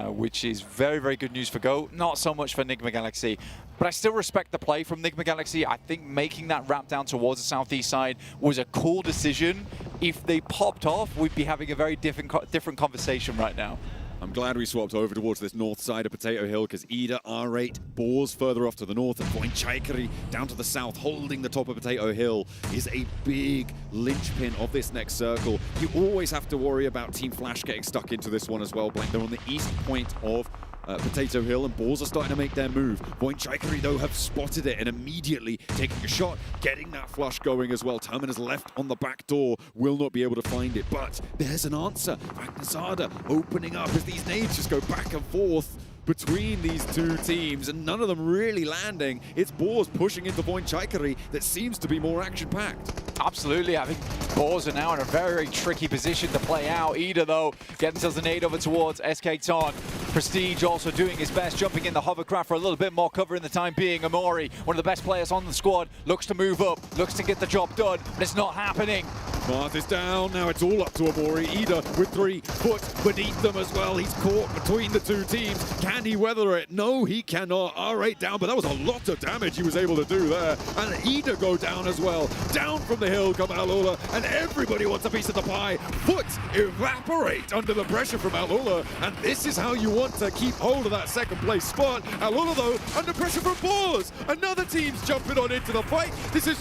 which is very, very good news for Go. Not so much for Enigma Galaxy, but I still respect the play from Enigma Galaxy. I think making that wrap down towards the southeast side was a cool decision. If they popped off, we'd be having a very different conversation right now. I'm glad we swapped over towards this north side of Potato Hill, because Ida, R8, Boars further off to the north, and Voin Chaikari down to the south, holding the top of Potato Hill, is a big linchpin of this next circle. You always have to worry about Team Flash getting stuck into this one as well, Blank. They're on the east point of Potato Hill, and Boars are starting to make their move. Voin Chaikari, though, have spotted it and immediately taking a shot, getting that flush going as well. Terminus left on the back door, will not be able to find it, but there's an answer. Magnazada opening up as these nades just go back and forth between these two teams, and none of them really landing. It's Boars pushing into Voin Chaikari that seems to be more action-packed. Absolutely, I think Boars are now in a very, very tricky position to play out. Ida, though, getting themselves a nade over towards SK Ton. Prestige also doing his best, jumping in the hovercraft for a little bit more cover in the time being. Amori, one of the best players on the squad, looks to move up, looks to get the job done, but it's not happening. Marth is down. Now it's all up to Amori. Ida with 3 foot beneath them as well. He's caught between the two teams. Can he weather it? No, he cannot. R8 down, but that was a lot of damage he was able to do there. And Ida go down as well. Down from the hill come Alula, and everybody wants a piece of the pie. Foot evaporate under the pressure from Alula, and this is how you want to keep hold of that second place spot. Alula, though, under pressure from Boars. Another team's jumping on into the fight. This is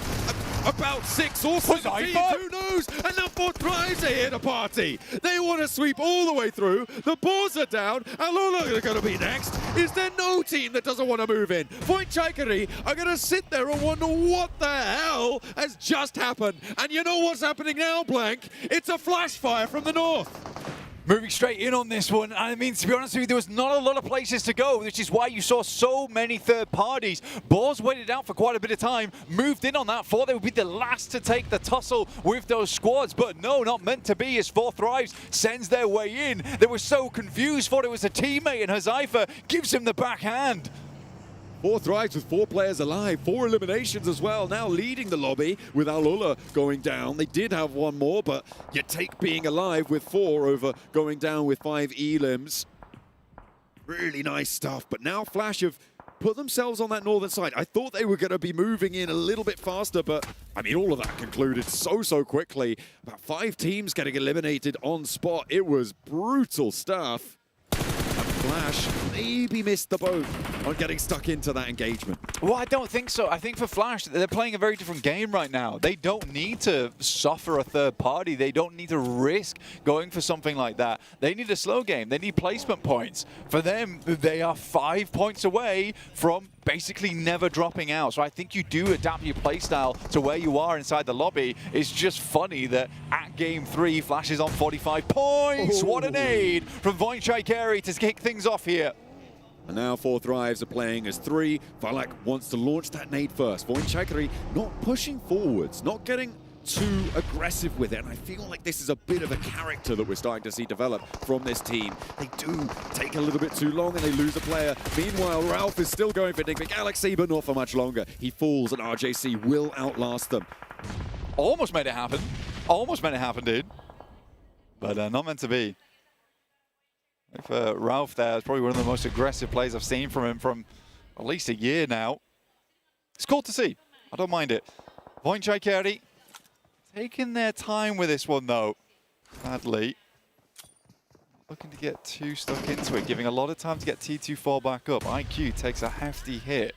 about 6 or 7 teams, who knows? And now 4 Thrives are here to party. They want to sweep all the way through. The Boars are down. Alula are going to be next. Is there no team that doesn't want to move in? Void Chaikari are going to sit there and wonder what the hell has just happened. And you know what's happening now, Blank? It's a flash fire from the north. Moving straight in on this one. I mean, to be honest with you, there was not a lot of places to go, which is why you saw so many third parties. Boars waited out for quite a bit of time, moved in on that, thought they would be the last to take the tussle with those squads, but no, not meant to be, as 4 Thrives sends their way in. They were so confused, thought it was a teammate, and Hazaifa gives him the backhand. 4 Thrives with 4 players alive, 4 eliminations as well, now leading the lobby with Alula going down. They did have 1 more, but you take being alive with 4 over going down with 5 elims. Really nice stuff, but now Flash have put themselves on that northern side. I thought they were going to be moving in a little bit faster, but I mean, all of that concluded so quickly. About 5 teams getting eliminated on spot. It was brutal stuff. Flash maybe missed the boat on getting stuck into that engagement. Well, I don't think so. I think for Flash, they're playing a very different game right now. They don't need to suffer a third party. They don't need to risk going for something like that. They need a slow game. They need placement points. For them, they are 5 points away from basically never dropping out. So I think you do adapt your playstyle to where you are inside the lobby. It's just funny that at game 3, Flash is on 45 points. What an aid from Void Chaikari to kick things off here. And now 4 Thrives are playing as 3. Valak wants to launch that nade first. Void Chaikari not pushing forwards, not getting too aggressive with it. And I feel like this is a bit of a character that we're starting to see develop from this team. They do take a little bit too long and they lose a player. Meanwhile, Ralph is still going for Nick Galaxy, but not for much longer. He falls and RJC will outlast them. Almost made it happen. Almost made it happen, dude. But not meant to be. For Ralph there, it's probably one of the most aggressive plays I've seen from him from at least a year now. It's cool to see. I don't mind it. Void Chaikari taking their time with this one, though. Sadly. Looking to get too stuck into it, giving a lot of time to get T24 back up. IQ takes a hefty hit.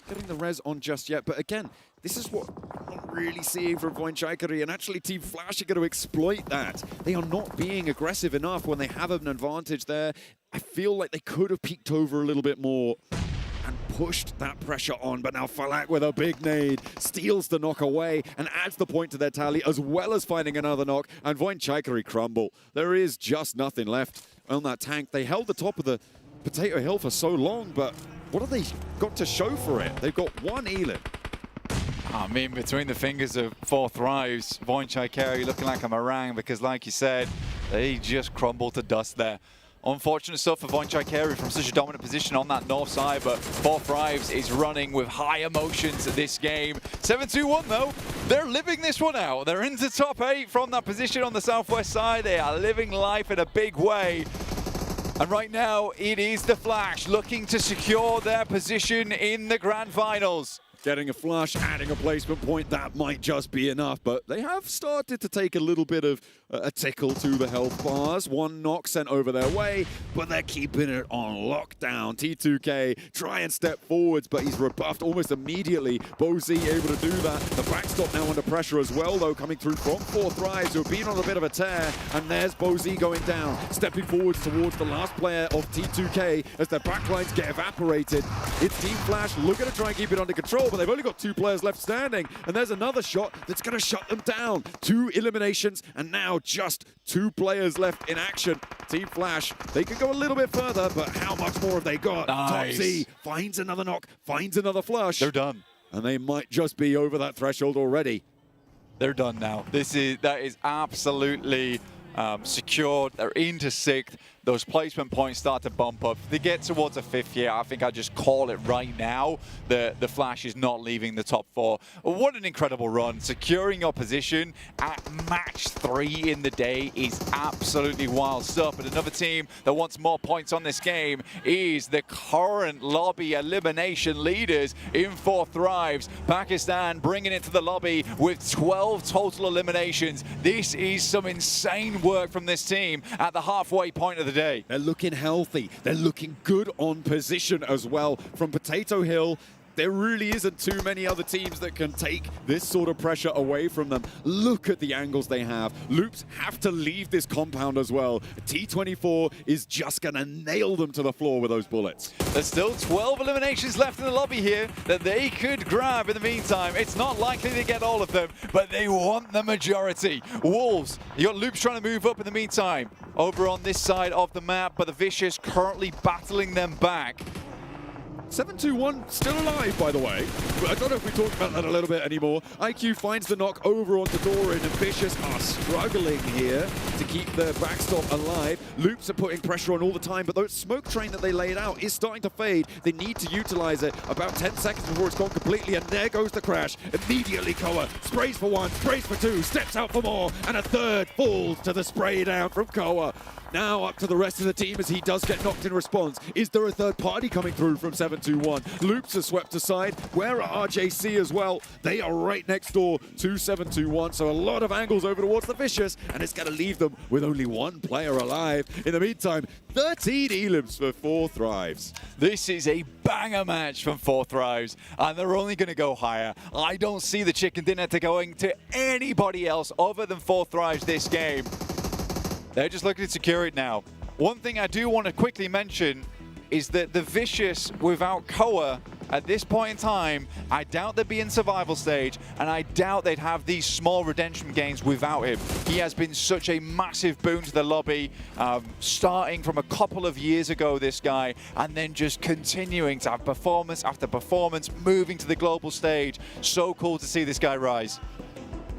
Getting the res on just yet, but again, this is what I'm not really seeing from Void Chaikari, and actually Team Flash are going to exploit that. They are not being aggressive enough when they have an advantage there. I feel like they could have peeked over a little bit more and pushed that pressure on, but now Falak with a big nade steals the knock away and adds the point to their tally, as well as finding another knock, and Void Chaikari crumble. There is just nothing left on that tank. They held the top of the Potato Hill for so long, but what have they got to show for it? They've got 1 Elin. I mean, between the fingers of 4 Thrives, Void Chaikari looking like a meringue, because like you said, they just crumbled to dust there. Unfortunate stuff for Void Chaikari from such a dominant position on that north side, but 4 Thrives is running with high emotions this game. 7-2-1 though, they're living this one out. They're into top 8 from that position on the southwest side. They are living life in a big way. And right now, it is the Flash looking to secure their position in the grand finals. Getting a flush, adding a placement point, that might just be enough, but they have started to take a little bit of a tickle to the health bars. 1 knock sent over their way, but they're keeping it on lockdown. T2K try and step forwards, but he's rebuffed almost immediately. Bozy able to do that. The backstop now under pressure as well, though, coming through from 4 Thrives, who have been on a bit of a tear, and there's Bozy going down, stepping forwards towards the last player of T2K as their backlines get evaporated. It's Team Flash looking to try and keep it under control, but they've only got 2 players left standing, and there's another shot that's going to shut them down. 2 eliminations, and now just 2 players left in action. Team Flash, they could go a little bit further, but how much more have they got? Nice. Topsy finds another knock, finds another flush. They're done. And they might just be over that threshold already. They're done now. That is absolutely secured. They're into 6th. those placement points start to bump up. If they get towards a 5th here, I think I'll just call it right now. The Flash is not leaving the top 4. What an incredible run. Securing your position at match 3 in the day is absolutely wild stuff. But another team that wants more points on this game is the current lobby elimination leaders in 4 Thrives. Pakistan bringing it to the lobby with 12 total eliminations. This is some insane work from this team at the halfway point of the day. They're looking healthy. They're looking good on position as well. From Potato Hill, there really isn't too many other teams that can take this sort of pressure away from them. Look at the angles they have. Loops have to leave this compound as well. T24 is just going to nail them to the floor with those bullets. There's still 12 eliminations left in the lobby here that they could grab in the meantime. It's not likely to get all of them, but they want the majority. Wolves, you got Loops trying to move up in the meantime over on this side of the map, but the Vicious currently battling them back. 721 still alive, by the way. I don't know if we talked about that a little bit anymore. IQ finds the knock over onto Doran, and Vicious are struggling here to keep their backstop alive. Loops are putting pressure on all the time, but the smoke train that they laid out is starting to fade. They need to utilize it about 10 seconds before it's gone completely, and there goes the crash. Immediately, Koa sprays for 1, sprays for 2, steps out for more, and a 3rd falls to the spray down from Koa. Now up to the rest of the team as he does get knocked in response. Is there a 3rd party coming through from 721? Loops are swept aside. Where are RJC as well? They are right next door to 721. So a lot of angles over towards the Vicious, and it's going to leave them with only 1 player alive. In the meantime, 13 elims for 4 Thrives. This is a banger match from 4 Thrives, and they're only going to go higher. I don't see the chicken dinner to going to anybody else other than 4 Thrives this game. They're just looking to secure it now. One thing I do want to quickly mention is that the Vicious without Koa at this point in time, I doubt they'd be in survival stage, and I doubt they'd have these small redemption gains without him. He has been such a massive boon to the lobby, starting from a couple of years ago, this guy, and then just continuing to have performance after performance, moving to the global stage. So cool to see this guy rise.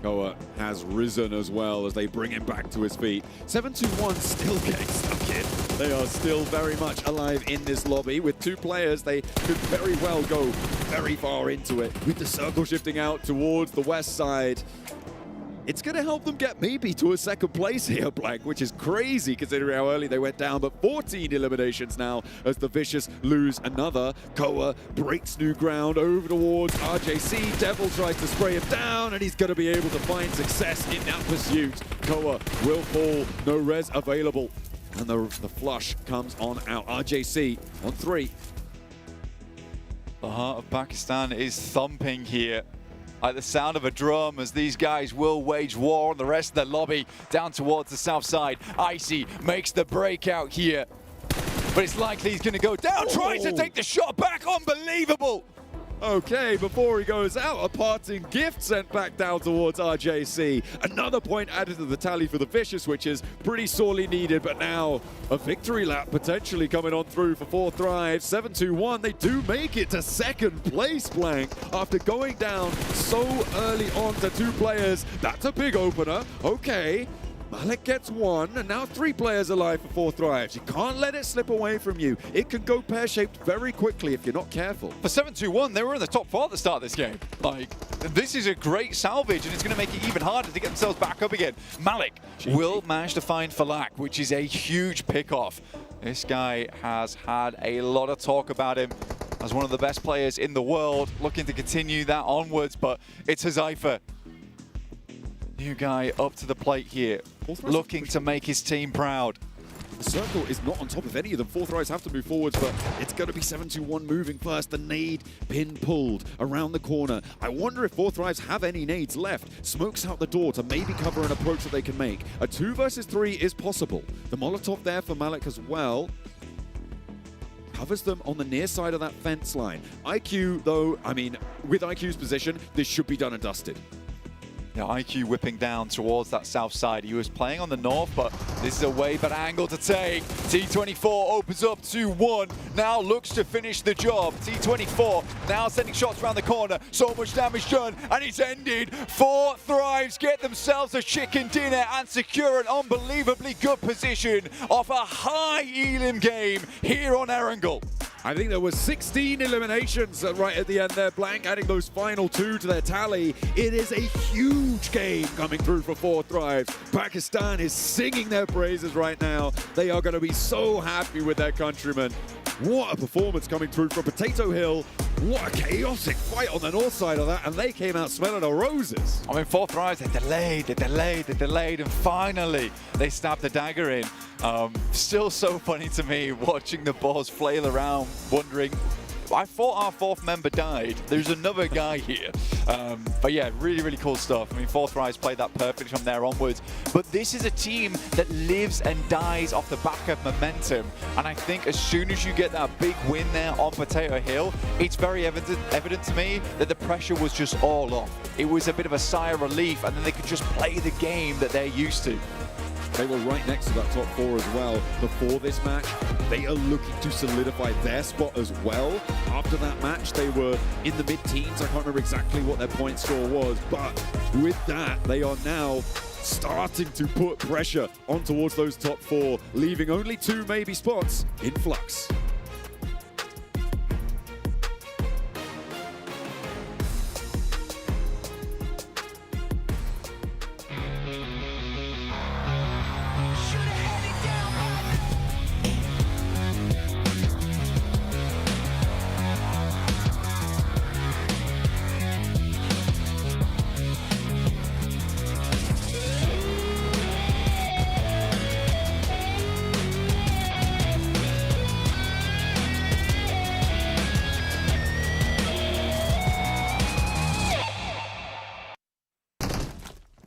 Koa has risen as well as they bring him back to his feet. 721 still getting stuck in. They are still very much alive in this lobby. With 2 players, they could very well go very far into it. With the circle shifting out towards the west side, it's going to help them get maybe to a 2nd place here, Blank, which is crazy considering how early they went down. But 14 eliminations now as the Vicious lose another. Koa breaks new ground over towards RJC. Devil tries to spray him down, and he's going to be able to find success in that pursuit. Koa will fall, no res available. And the flush comes on out. RJC on 3. The heart of Pakistan is thumping here. Like the sound of a drum, as these guys will wage war on the rest of the lobby down towards the south side. Icy makes the breakout here, but it's likely he's going to go down. Tries to take the shot back. Unbelievable. Okay, before he goes out, a parting gift sent back down towards RJC. Another point added to the tally for the Vicious, which is pretty sorely needed, but now a victory lap potentially coming on through for 4 Thrives. 721, they do make it to 2nd place, Blank, after going down so early on to 2 players. That's a big opener. Okay. Malik gets 1, and now 3 players alive for 4 Thrives. You can't let it slip away from you. It can go pear-shaped very quickly if you're not careful. For 721, they were in the top 4 at the start of this game. Like, this is a great salvage, and it's going to make it even harder to get themselves back up again. Malik will manage to find Falak, which is a huge pick-off. This guy has had a lot of talk about him as one of the best players in the world, looking to continue that onwards, but it's Huzaifa. New guy up to the plate here, looking to make his team proud. The circle is not on top of any of them. 4 Thrives have to move forwards, but it's going to be 721 moving first. The nade pin pulled around the corner. I wonder if 4 Thrives have any nades left. Smokes out the door to maybe cover an approach that they can make. A 2 versus 3 is possible. The Molotov there for Malik as well. Covers them on the near side of that fence line. IQ, though, I mean, with IQ's position, this should be done and dusted. Yeah, IQ whipping down towards that south side. He was playing on the north, but This is a way better angle to take. T24 opens up 2-1. Now looks to finish the job. T24 now sending shots around the corner. So much damage done, and it's ended. 4 Thrives get themselves a chicken dinner and secure an unbelievably good position off a high elim game here on Erangel. I think there was 16 eliminations right at the end there. Blank adding those final 2 to their tally. It is a huge game coming through for 4 Thrives. Pakistan is singing their praises right now. They are going to be so happy with their countrymen. What a performance coming through from Potato Hill. What a chaotic fight on the north side of that, and they came out smelling of roses. I mean, 4 Thrives, they delayed, and finally they stabbed the dagger in. Still so funny to me watching the balls flail around, wondering, I thought our 4th member died. There's another guy here. But yeah, really, really cool stuff. I mean, 4 Thrives played that perfectly from there onwards. But this is a team that lives and dies off the back of momentum. And I think as soon as you get that big win there on Potato Hill, it's very evident to me that the pressure was just all off. It was a bit of a sigh of relief, and then they could just play the game that they're used to. They were right next to that top 4 as well before this match. They are looking to solidify their spot as well. After that match, they were in the mid-teens. I can't remember exactly what their point score was, but with that, they are now starting to put pressure on towards those top 4, leaving only 2 maybe spots in flux.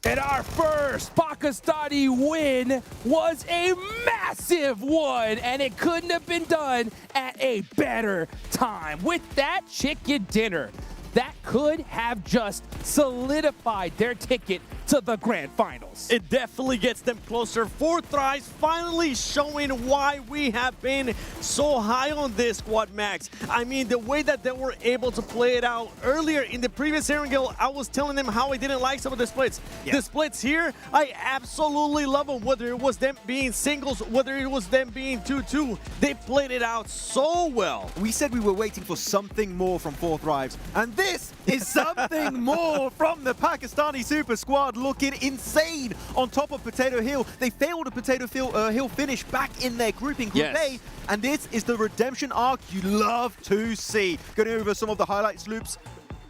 And our first Pakistani win was a massive one, and it couldn't have been done at a better time. With that chicken dinner, that could have just solidified their ticket to the grand finals. It definitely gets them closer. 4 Thrives finally showing why we have been so high on this squad, Max. I mean, the way that they were able to play it out earlier in the previous Erangel, I was telling them how I didn't like some of the splits. Yeah. The splits here, I absolutely love them, whether it was them being singles, whether it was them being 2-2. They played it out so well. We said we were waiting for something more from 4 Thrives, and this is something more from the Pakistani Super Squad, looking insane on top of Potato Hill. They failed a Potato Hill finish back in their group in Group A, and this is the redemption arc you love to see. Going over some of the highlights loops.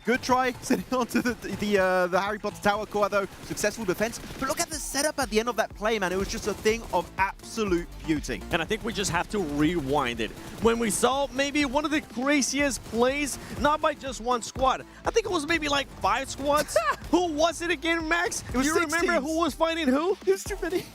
Good try sitting onto the Harry Potter Tower core, though. Successful defense. But look at the setup at the end of that play, man. It was just a thing of absolute beauty. And I think we just have to rewind it. When we saw maybe one of the craziest plays, not by just one squad. I think it was maybe like 5 squads. Who was it again, Max? It was you remember teams. who was fighting who? It was too many.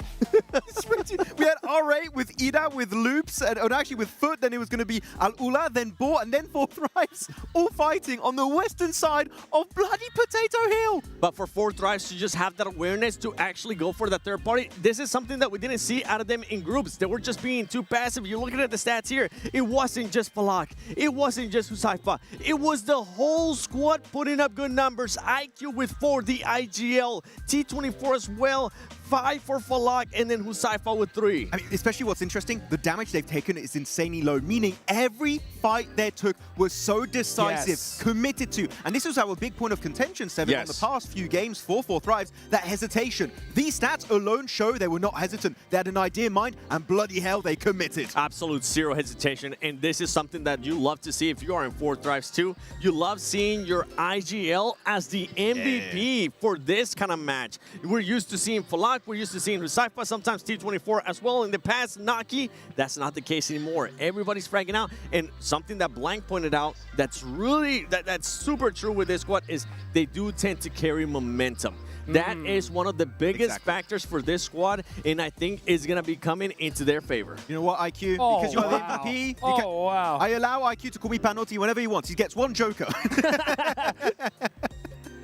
We had R8 with Ida, with Loops, and actually with Foot. Then it was going to be Al-Ula, then Bo, and then 4 Thrives, all fighting on the western side of bloody Potato Hill. But for 4 Thrives to just have that awareness to actually go for the third party, this is something that we didn't see out of them in groups. They were just being too passive. You're looking at the stats here. It wasn't just Falak. It wasn't just Husaifa. It was the whole squad putting up good numbers. IQ with 4, the IGL, T24 as well, 5 for Falak, and then Husaifa with 3. I mean, especially what's interesting, the damage they've taken is insanely low, meaning every fight they took was so decisive, committed to. And this was our big point of contention, Seven, on the past few games for 4 Thrives, that hesitation. These stats alone show they were not hesitant. They had an idea in mind, and bloody hell, they committed. Absolute zero hesitation, and this is something that you love to see if you are in 4 Thrives too. You love seeing your IGL as the MVP for this kind of match. We're used to seeing Falak, we're used to seeing Husaifa, sometimes T24 as well in the past. Naki, that's not the case anymore. Everybody's fragging out, and something that Blank pointed out that's really, that's super true with this squad is they do tend to carry momentum. That is one of the biggest factors for this squad, and I think is going to be coming into their favor. You know what, IQ? Because you're the MVP, I allow IQ to call me Panotti whenever he wants. He gets 1 joker.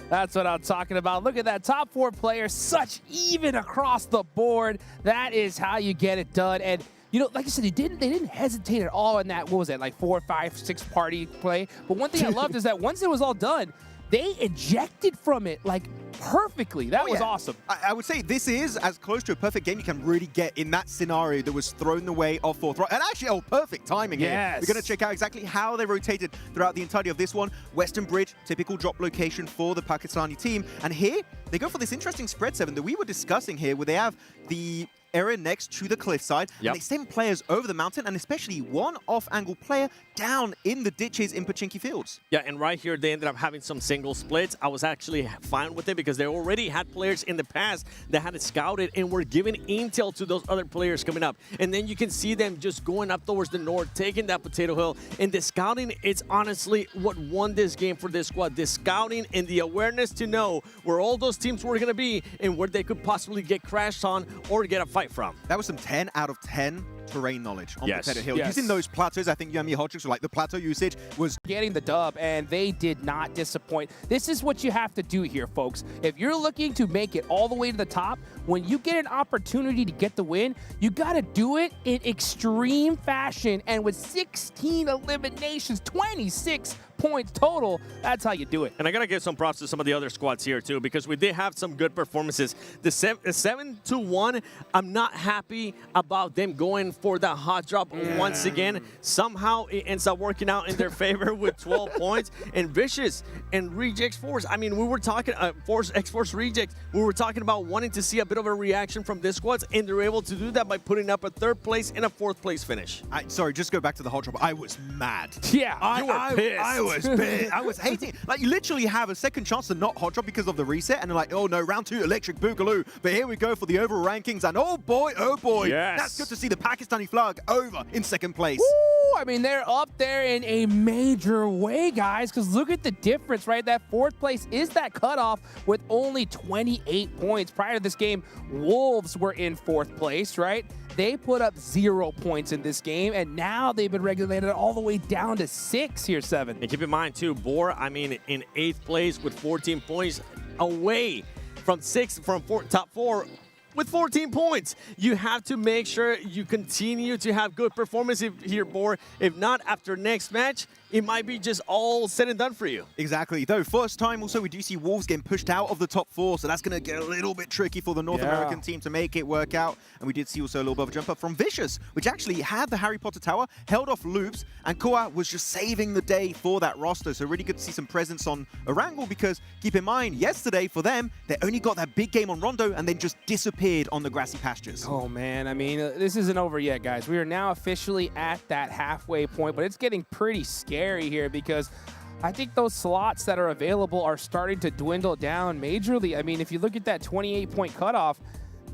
That's what I'm talking about. Look at that. Top 4 players, such even across the board. That is how you get it done. And you know, like I said, they didn't hesitate at all in that, what was it, like 4, 5, 6 party play. But one thing I loved is that once it was all done, they ejected from it like perfectly. That was awesome. I would say this is as close to a perfect game you can really get in that scenario that was thrown the way of 4th. And actually, perfect timing here. We're going to check out exactly how they rotated throughout the entirety of this one. Western Bridge, typical drop location for the Pakistani team. And here, they go for this interesting spread 7 that we were discussing here, where they have the area next to the cliffside, and they send players over the mountain, and especially one off-angle player down in the ditches in Pachinki Fields. Yeah, and right here, they ended up having some single splits. I was actually fine with it because they already had players in the past that had it scouted and were giving intel to those other players coming up. And then you can see them just going up towards the north, taking that Potato Hill. And the scouting, it's honestly what won this game for this squad. The scouting and the awareness to know where all those teams were going to be and where they could possibly get crashed on or get a fight from. That was some 10 out of 10 terrain knowledge on Potato Hill. Yes. Using those plateaus, I think Yumi Hodgins, like the plateau usage was getting the dub, and they did not disappoint. This is what you have to do here, folks. If you're looking to make it all the way to the top, when you get an opportunity to get the win, you got to do it in extreme fashion. And with 16 eliminations, 26 points total, that's how you do it. And I got to give some props to some of the other squads here too, because we did have some good performances. The 7-1, I'm not happy about them going for that hot drop once again. Somehow it ends up working out in their favor with 12 points. And Vicious and Rejects Force, I mean, we were talking, X-Force Rejects, we were talking about wanting to see a bit of a reaction from this squads, and they're able to do that by putting up a 3rd place and a 4th place finish. Sorry, just go back to the hot drop. I was mad. Yeah, you were pissed. I was pissed. I was hating. Like, you literally have a second chance to not hot drop because of the reset, and they're like, oh no, round 2, Electric Boogaloo. But here we go for the overall rankings, and oh boy, that's good to see the Pakistani flag over in 2nd place. Woo! I mean, they're up there in a major way, guys, because look at the difference, right? That 4th place is that cutoff with only 28 points. Prior to this game, Wolves were in 4th place, right? They put up 0 points in this game, and now they've been regulated all the way down to 6 here, 7. And keep in mind, too, Boar, I mean, in 8th place with 14 points, away from top 4 with 14 points. You have to make sure you continue to have good performance here, Boar. If not, after next match, it might be just all said and done for you. Exactly. Though, first time also we do see Wolves getting pushed out of the top 4, so that's going to get a little bit tricky for the North American team to make it work out. And we did see also a little bit of a jump up from Vicious, which actually had the Harry Potter Tower, held off loops, and Koa was just saving the day for that roster. So really good to see some presence on Erangel, because keep in mind, yesterday for them, they only got that big game on Rondo and then just disappeared on the grassy pastures. Oh man, I mean, this isn't over yet, guys. We are now officially at that halfway point, but it's getting pretty scary here, because I think those slots that are available are starting to dwindle down majorly. I mean, if you look at that 28-point cutoff,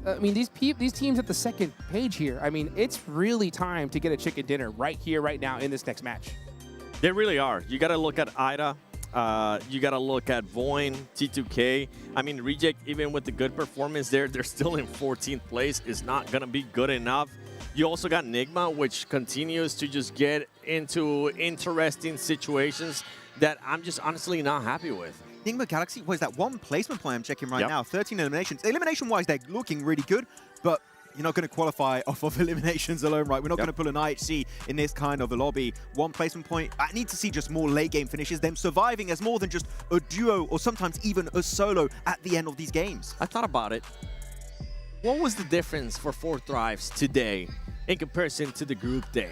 I mean, these teams at the 2nd page here, I mean, it's really time to get a chicken dinner right here, right now in this next match. They really are. You got to look at Ida. You got to look at Voin, T2K. I mean, Reject, even with the good performance there, they're still in 14th place. Is not going to be good enough. You also got Nigma, which continues to just get into interesting situations that I'm just honestly not happy with. Nigma Galaxy, what is that one placement play I'm checking right now? 13 eliminations. Elimination-wise, they're looking really good, but you're not going to qualify off of eliminations alone, right? We're not going to pull an IHC in this kind of a lobby. One placement point. I need to see just more late game finishes, them surviving as more than just a duo or sometimes even a solo at the end of these games. I thought about it. What was the difference for 4 Thrives today in comparison to the group day?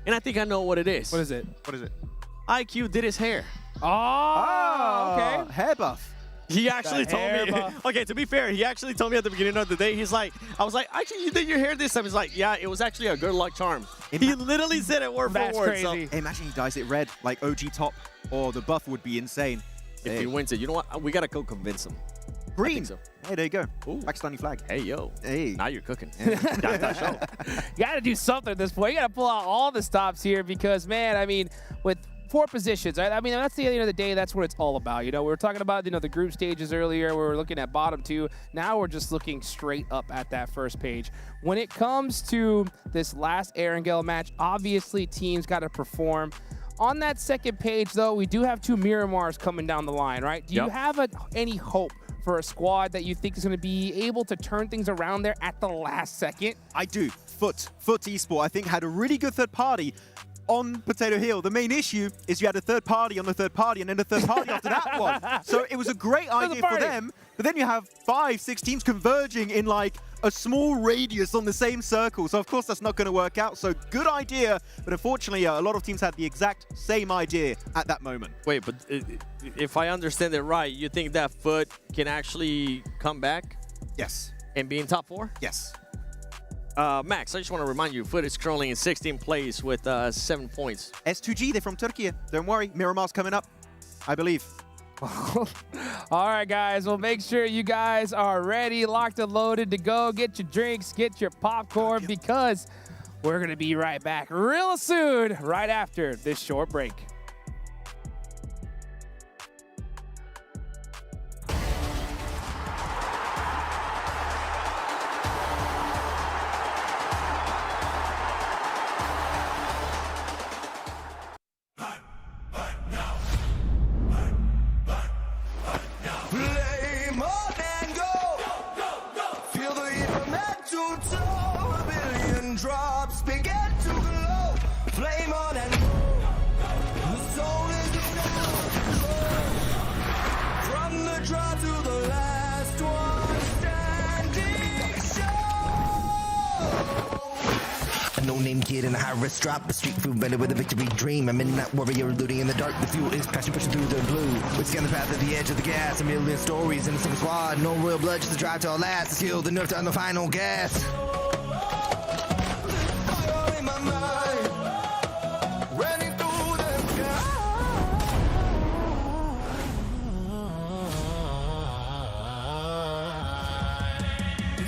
And I think I know what it is. What is it? What is it? IQ did his hair. Oh, okay. Hair buff. He actually told me. Okay, to be fair, he actually told me at the beginning of the day, he's like, I was like, actually, you did your hair this time. He's like, yeah, it was actually a good luck charm. He literally said it word for word. That's crazy. So. Imagine he dyes it red, like OG top, or the buff would be insane. If he wins it, you know what? We got to go convince him. Green. So. Hey, there you go. Ooh. Pakistani flag. Hey, yo. Hey. Now you're cooking. You got to do something at this point. You got to pull out all the stops here, because, man, I mean, with 4 positions, right? I mean, that's the end of the day. That's what it's all about. You know, we were talking about, you know, the group stages earlier. We were looking at bottom 2. Now we're just looking straight up at that first page. When it comes to this last Erangel match, obviously teams got to perform. On that second page, though, we do have 2 Miramars coming down the line, right? Do you have any hope for a squad that you think is going to be able to turn things around there at the last second? I do. Foot Esports, I think, had a really good third party on Potato Hill. The main issue is you had a third party on the third party and then a third party after that one. So it was a great idea for them, but then you have 5, 6 teams converging in like a small radius on the same circle. So of course that's not going to work out. So good idea, but unfortunately a lot of teams had the exact same idea at that moment. Wait, but if I understand it right, you think that Foot can actually come back? Yes. And be in top 4? Yes. Max, I just want to remind you, Foot is currently in 16th place with 7 points. S2G, they're from Turkey. Don't worry, Miramar's coming up, I believe. All right, guys. Well, make sure you guys are ready, locked and loaded to go. Get your drinks, get your popcorn, because we're going to be right back real soon, right after this short break. Flame on and go. Feel the heat from head to toe. A billion drops begin to glow. Flame on and go. The soul is in our control. From the draw to the last one standing show. A no-name kid in a high-risk drop, a street food vendor with a victory dream. A midnight warrior looting in the dark. The fuel is passion pushing through the blue. We scan the path at the edge of the gas. A million stories in a single squad. No royal blood, just a drive to our last. The skill, the nerve to on the final gas. Fire in my mind. Running through the sky.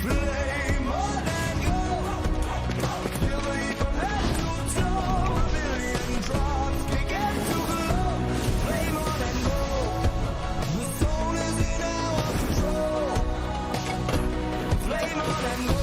Flame on and go. Feel the heat from head to toe. A billion drops begin to glow. Flame on and go. The soul is in our control. Flame on and go.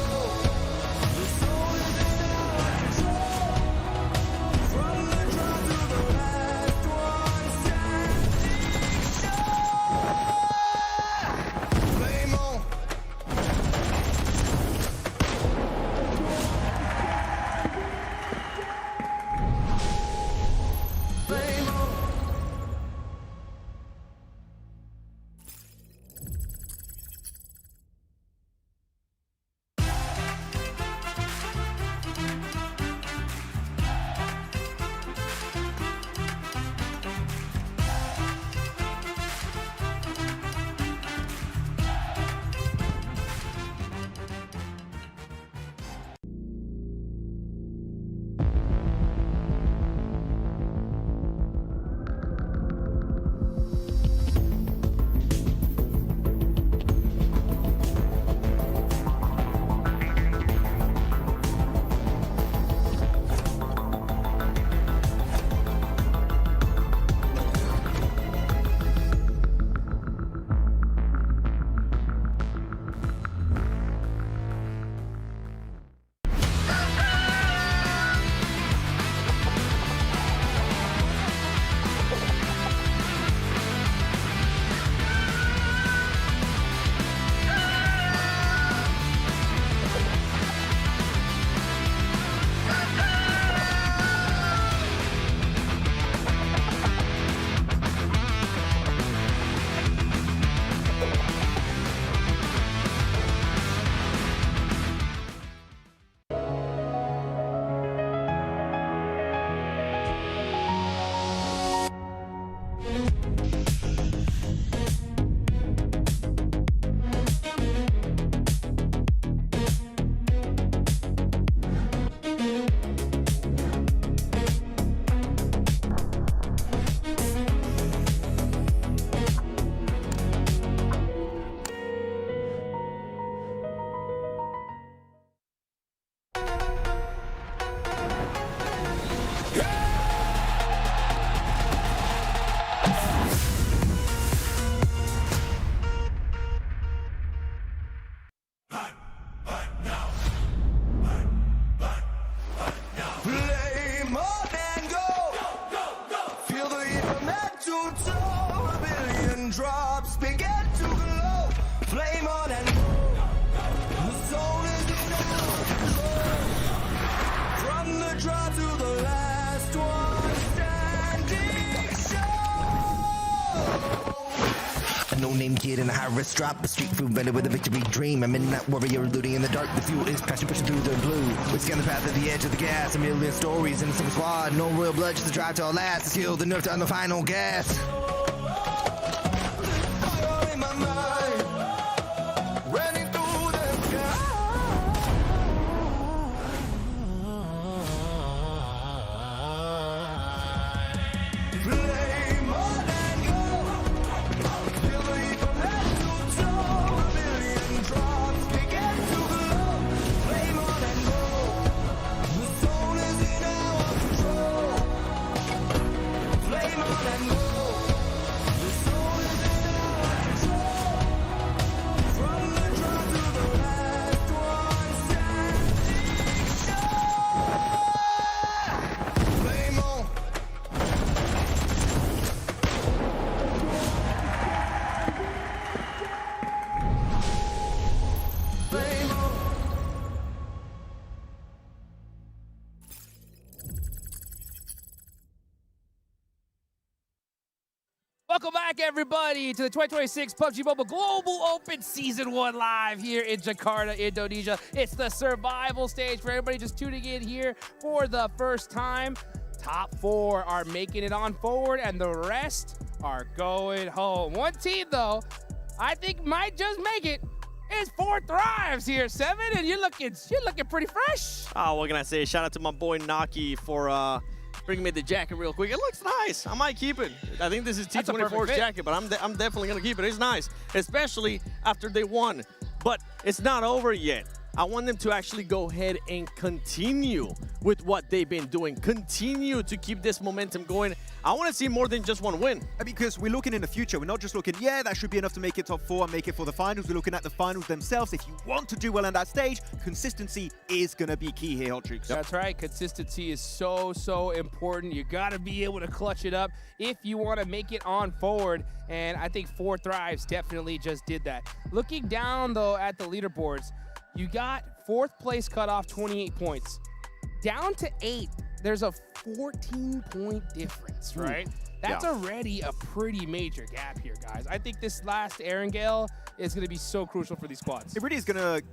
no-name kid in a high-risk drop, a street food vendor with a victory dream. A midnight warrior looting in the dark. The fuel is passion pushing through the blue. We scan the path at the edge of the gas. A million stories in a single squad. No real blood, just the drive to our last. The skill, the nerve to on the final gas. In my mind, running through the sky. Flame on and go. Feel the heat from head to toe. A million drops begin to glow. Flame on and go. The soul is in our control. Flame on and go. The soul is in our control. From the draw to the last one standing sure. Flame on. Flame on. Welcome back, everybody, to the 2026 PUBG Mobile Global Open Season 1 live here in Jakarta, Indonesia. It's the survival stage for everybody just tuning in here for the first time. Top 4 are making it on forward, and the rest are going home. One team, though, I think might just make it. It's 4 Thrives here, 7, and you're looking pretty fresh. Oh, what can I say? Shout out to my boy Naki for bringing me the jacket real quick. It looks nice. I might keep it. I think this is That's a perfect T24's fit. jacket, but I'm definitely going to keep it. It's nice, especially after they won. But it's not over yet. I want them to actually go ahead and continue with what they've been doing. Continue to keep this momentum going. I want to see more than just one win. Because we're looking in the future. We're not just looking, yeah, that should be enough to make it top 4 and make it for the finals. We're looking at the finals themselves. If you want to do well on that stage, consistency is going to be key here, Hot Troops. That's right. Consistency is so important. You got to be able to clutch it up if you want to make it on forward. And I think 4 Thrives definitely just did that. Looking down, though, at the leaderboards, you got 4th place cut off 28 points. Down to 8th, there's a 14-point difference, right? That's already a pretty major gap here, guys. I think this last Erangel is going to be so crucial for these squads. It really is going to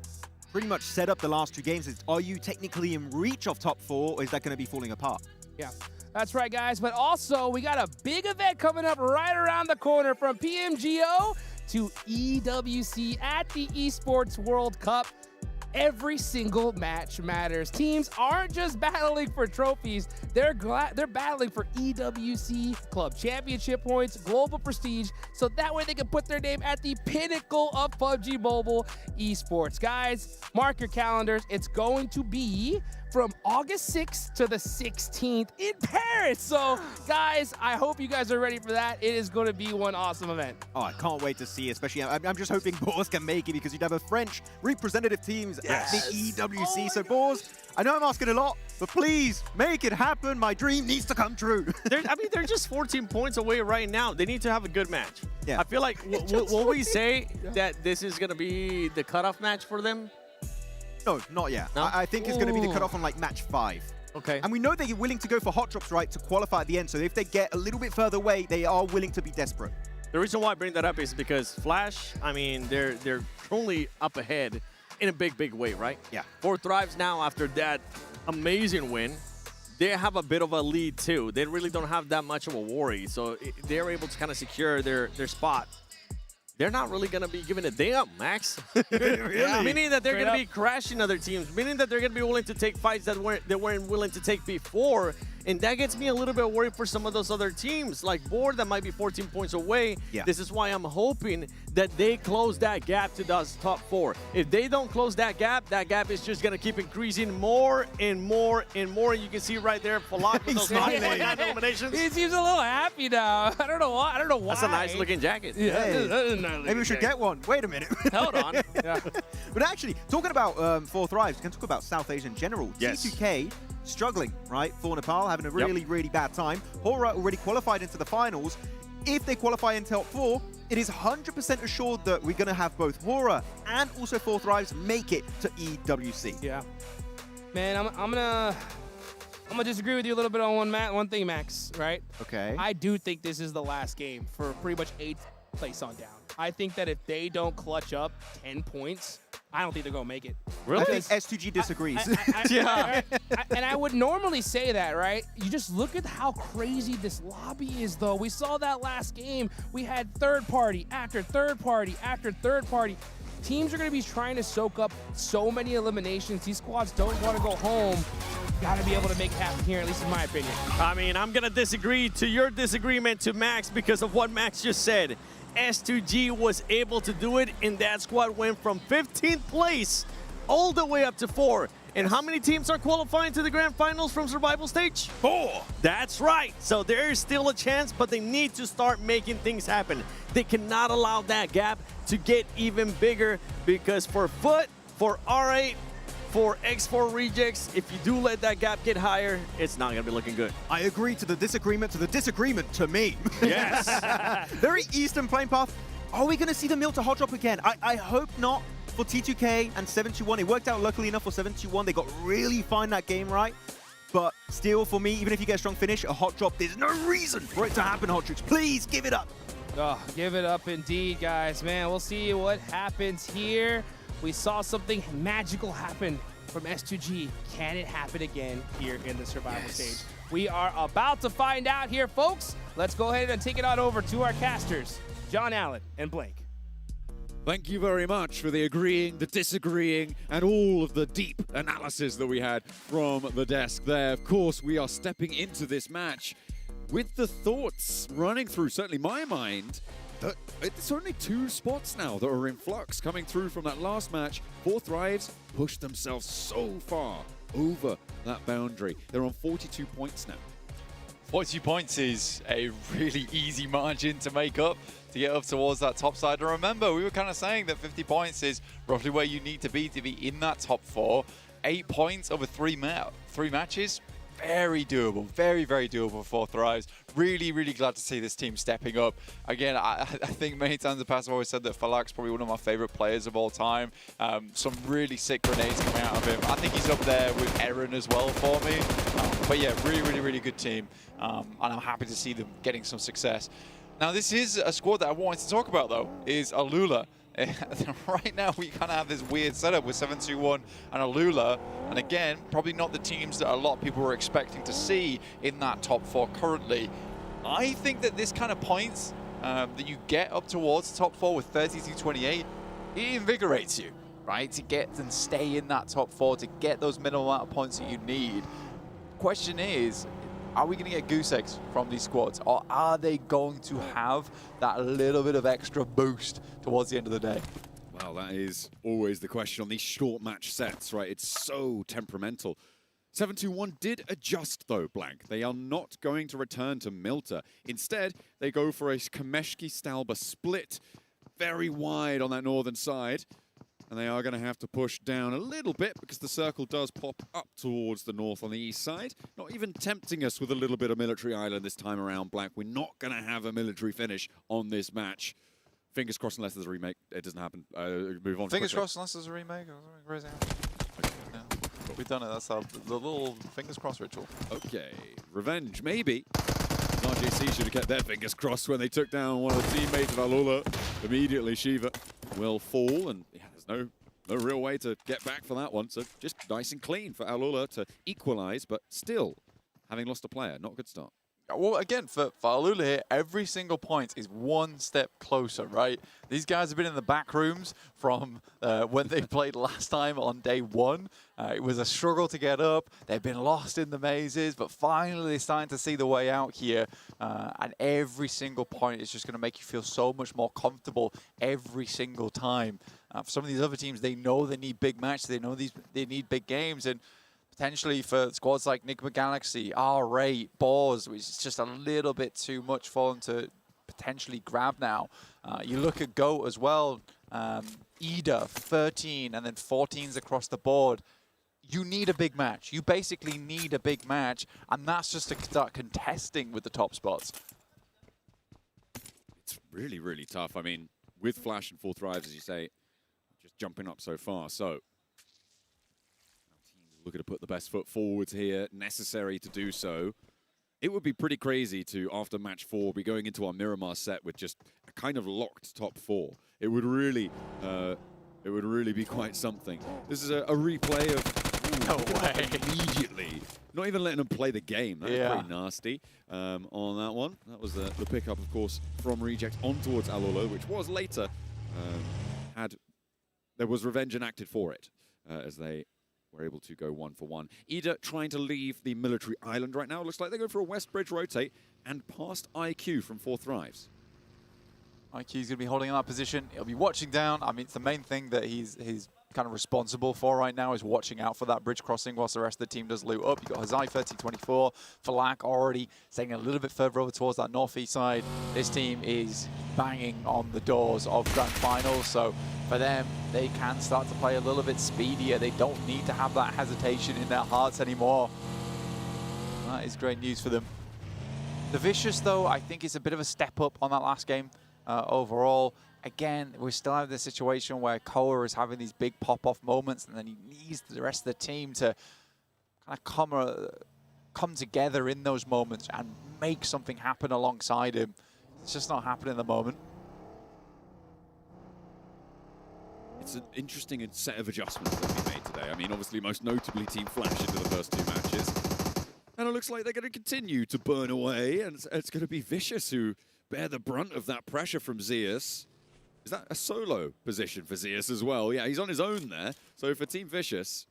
pretty much set up the last 2 games. Are you technically in reach of top 4, or is that going to be falling apart? Yeah, that's right, guys. But also, we got a big event coming up right around the corner from PMGO to EWC at the Esports World Cup. Every single match matters. Teams aren't just battling for trophies. They're battling for EWC Club Championship points, global prestige, so that way they can put their name at the pinnacle of PUBG Mobile Esports. Guys, mark your calendars. It's going to be from August 6th to the 16th in Paris. So, guys, I hope you guys are ready for that. It is going to be one awesome event. Oh, I can't wait to see, especially, I'm just hoping Boars can make it because you'd have a French representative teams at the EWC. So, Boars, I know I'm asking a lot, but please make it happen. My dream needs to come true. They're just 14 points away right now. They need to have a good match. Yeah. I feel like, will we say that this is going to be the cutoff match for them? No, not yet. No? I think it's going to be the cutoff on like match 5. Okay. And we know they're willing to go for hot drops, right, to qualify at the end. So if they get a little bit further away, they are willing to be desperate. The reason why I bring that up is because Flash, I mean, they're truly up ahead in a big way, right? Yeah. 4 Thrives now after that amazing win. They have a bit of a lead too. They really don't have that much of a worry. So they're able to kind of secure their spot. They're not really going to be giving a damn, Max. Really? Meaning that they're going to be crashing other teams. Meaning that they're going to be willing to take fights that they weren't willing to take before. And that gets me a little bit worried for some of those other teams, like Board that might be 14 points away. Yeah. This is why I'm hoping that they close that gap to those top 4. If they don't close that gap is just going to keep increasing more and more and more. And you can see right there, Falak with those 9 eliminations. He seems a little happy now. I don't know why. That's a nice looking jacket. Yeah, Hey, that is a nice looking maybe we should jacket. get one. Wait a minute. Hold on. Yeah. But actually, talking about 4 Thrives, we can talk about South Asia in general. Yes. T2K struggling, right? For Nepal, having a really bad time. Hora already qualified into the finals. If they qualify in top 4, it is 100% assured that we're going to have both Hora and also 4 Thrives make it to EWC. Yeah. Man, I'm gonna disagree with you a little bit on one thing, Max, right? Okay. I do think this is the last game for pretty much 8th place on down. I think that if they don't clutch up 10 points, I don't think they're going to make it. Really? I think S2G disagrees. And I would normally say that, right? You just look at how crazy this lobby is, though. We saw that last game. We had third party after third party after third party. Teams are going to be trying to soak up so many eliminations. These squads don't want to go home. Got to be able to make it happen here, at least in my opinion. I mean, I'm going to disagree to your disagreement to Max because of what Max just said. S2G was able to do it, and that squad went from 15th place all the way up to 4. And how many teams are qualifying to the grand finals from survival stage? 4. That's right. So there is still a chance, but they need to start making things happen. They cannot allow that gap to get even bigger because for Foot, for R8, for X4 Rejects, if you do let that gap get higher, it's not going to be looking good. I agree to the disagreement to me. Yes. Very Eastern playing path. Are we going to see the Milta hot drop again? I hope not for T2K and 721. It worked out luckily enough for 721. They got really fine that game right. But still, for me, even if you get a strong finish, a hot drop, there's no reason for it to happen, Hotrix. Please give it up. Oh, give it up indeed, guys. Man, we'll see what happens here. We saw something magical happen from S2G. Can it happen again here in the survival stage? We are about to find out here, folks. Let's go ahead and take it on over to our casters, John Allen and Blake. Thank you very much for the agreeing, the disagreeing, and all of the deep analysis that we had from the desk there. Of course, we are stepping into this match with the thoughts running through, certainly my mind, that it's only 2 spots now that are in flux coming through from that last match. 4 Thrives pushed themselves so far over that boundary. They're on 42 points now. 42 points is a really easy margin to make up to get up towards that top side. And remember, we were kind of saying that 50 points is roughly where you need to be in that top 4. 8 points over 3 matches. Very doable, very, very doable for Thrives. Really, really glad to see this team stepping up. Again, I think many times in the past I've always said that Falak's probably one of my favorite players of all time. Some really sick grenades coming out of him. I think he's up there with Eren as well for me. But yeah, really, really, really good team. And I'm happy to see them getting some success. Now, this is a squad that I wanted to talk about, though, is Alula. Right now, we kind of have this weird setup with 721 and Alula. And again, probably not the teams that a lot of people were expecting to see in that top 4 currently. I think that this kind of points that you get up towards the top 4 with 30-28, it invigorates you, right? To get and stay in that top 4, to get those minimal amount of points that you need. Question is, are we going to get goose eggs from these squads, or are they going to have that little bit of extra boost towards the end of the day? Well, that is always the question on these short match sets, right? It's so temperamental. 721 did adjust, though, Blank. They are not going to return to Milta. Instead, they go for a Kameshki-Stalba split very wide on that northern side. And they are going to have to push down a little bit because the circle does pop up towards the north on the east side. Not even tempting us with a little bit of military island this time around, Black. We're not going to have a military finish on this match. Fingers crossed unless there's a remake. It doesn't happen. Move on. Fingers crossed unless there's a remake. Crazy. Yeah. We've done it. That's the little fingers crossed ritual. Okay. Revenge, maybe. RJC should have kept their fingers crossed when they took down one of the teammates of Alula. Immediately, Shiva will fall, and yeah, there's no real way to get back for that one. So just nice and clean for Alula to equalize, but still, having lost a player, not a good start. Well, again, for Alula here, every single point is one step closer, right? These guys have been in the back rooms from when they played last time on day 1. It was a struggle to get up. They've been lost in the mazes, but finally they're starting to see the way out here. And every single point is just going to make you feel so much more comfortable every single time. For some of these other teams, they know they need big matches. They know they need big games. And potentially for squads like Nigma Galaxy, R8, Boars, which is just a little bit too much for them to potentially grab now. You look at GOAT as well, Ida, 13, and then 14s across the board. You need a big match. You basically need a big match, and that's just to start contesting with the top spots. It's really, really tough. I mean, with Flash and 4 Thrives, as you say, just jumping up so far. So looking to put the best foot forwards here, necessary to do so. It would be pretty crazy to, after match 4, be going into our Miramar set with just a kind of locked top 4, it would really be quite something. This is a replay of no way. Immediately. Not even letting them play the game. That was pretty nasty on that one. That was the pickup, of course, from Reject on towards Alolo, which was later there was revenge enacted for it as they were able to go 1-for-1. Ida trying to leave the military island right now. Looks like they go for a West Bridge rotate and past IQ from 4 Thrives. IQ's going to be holding in that position. He'll be watching down. I mean, it's the main thing that he's kind of responsible for right now is watching out for that bridge crossing whilst the rest of the team does loot up. You've got Hazaifa, T24, Falak already staying a little bit further over towards that northeast side. This team is banging on the doors of Grand Finals, so for them, they can start to play a little bit speedier. They don't need to have that hesitation in their hearts anymore. That is great news for them. The Vicious, though, I think is a bit of a step up on that last game overall. Again, we still have the situation where Koa is having these big pop-off moments, and then he needs the rest of the team to kind of come together in those moments and make something happen alongside him. It's just not happening at the moment. It's an interesting set of adjustments that we made today. I mean, obviously, most notably Team Flash into the first 2 matches. And it looks like they're going to continue to burn away, and it's going to be Vicious who bear the brunt of that pressure from Zeus. Is that a solo position for Zeus as well? Yeah, he's on his own there. So for Team Vicious,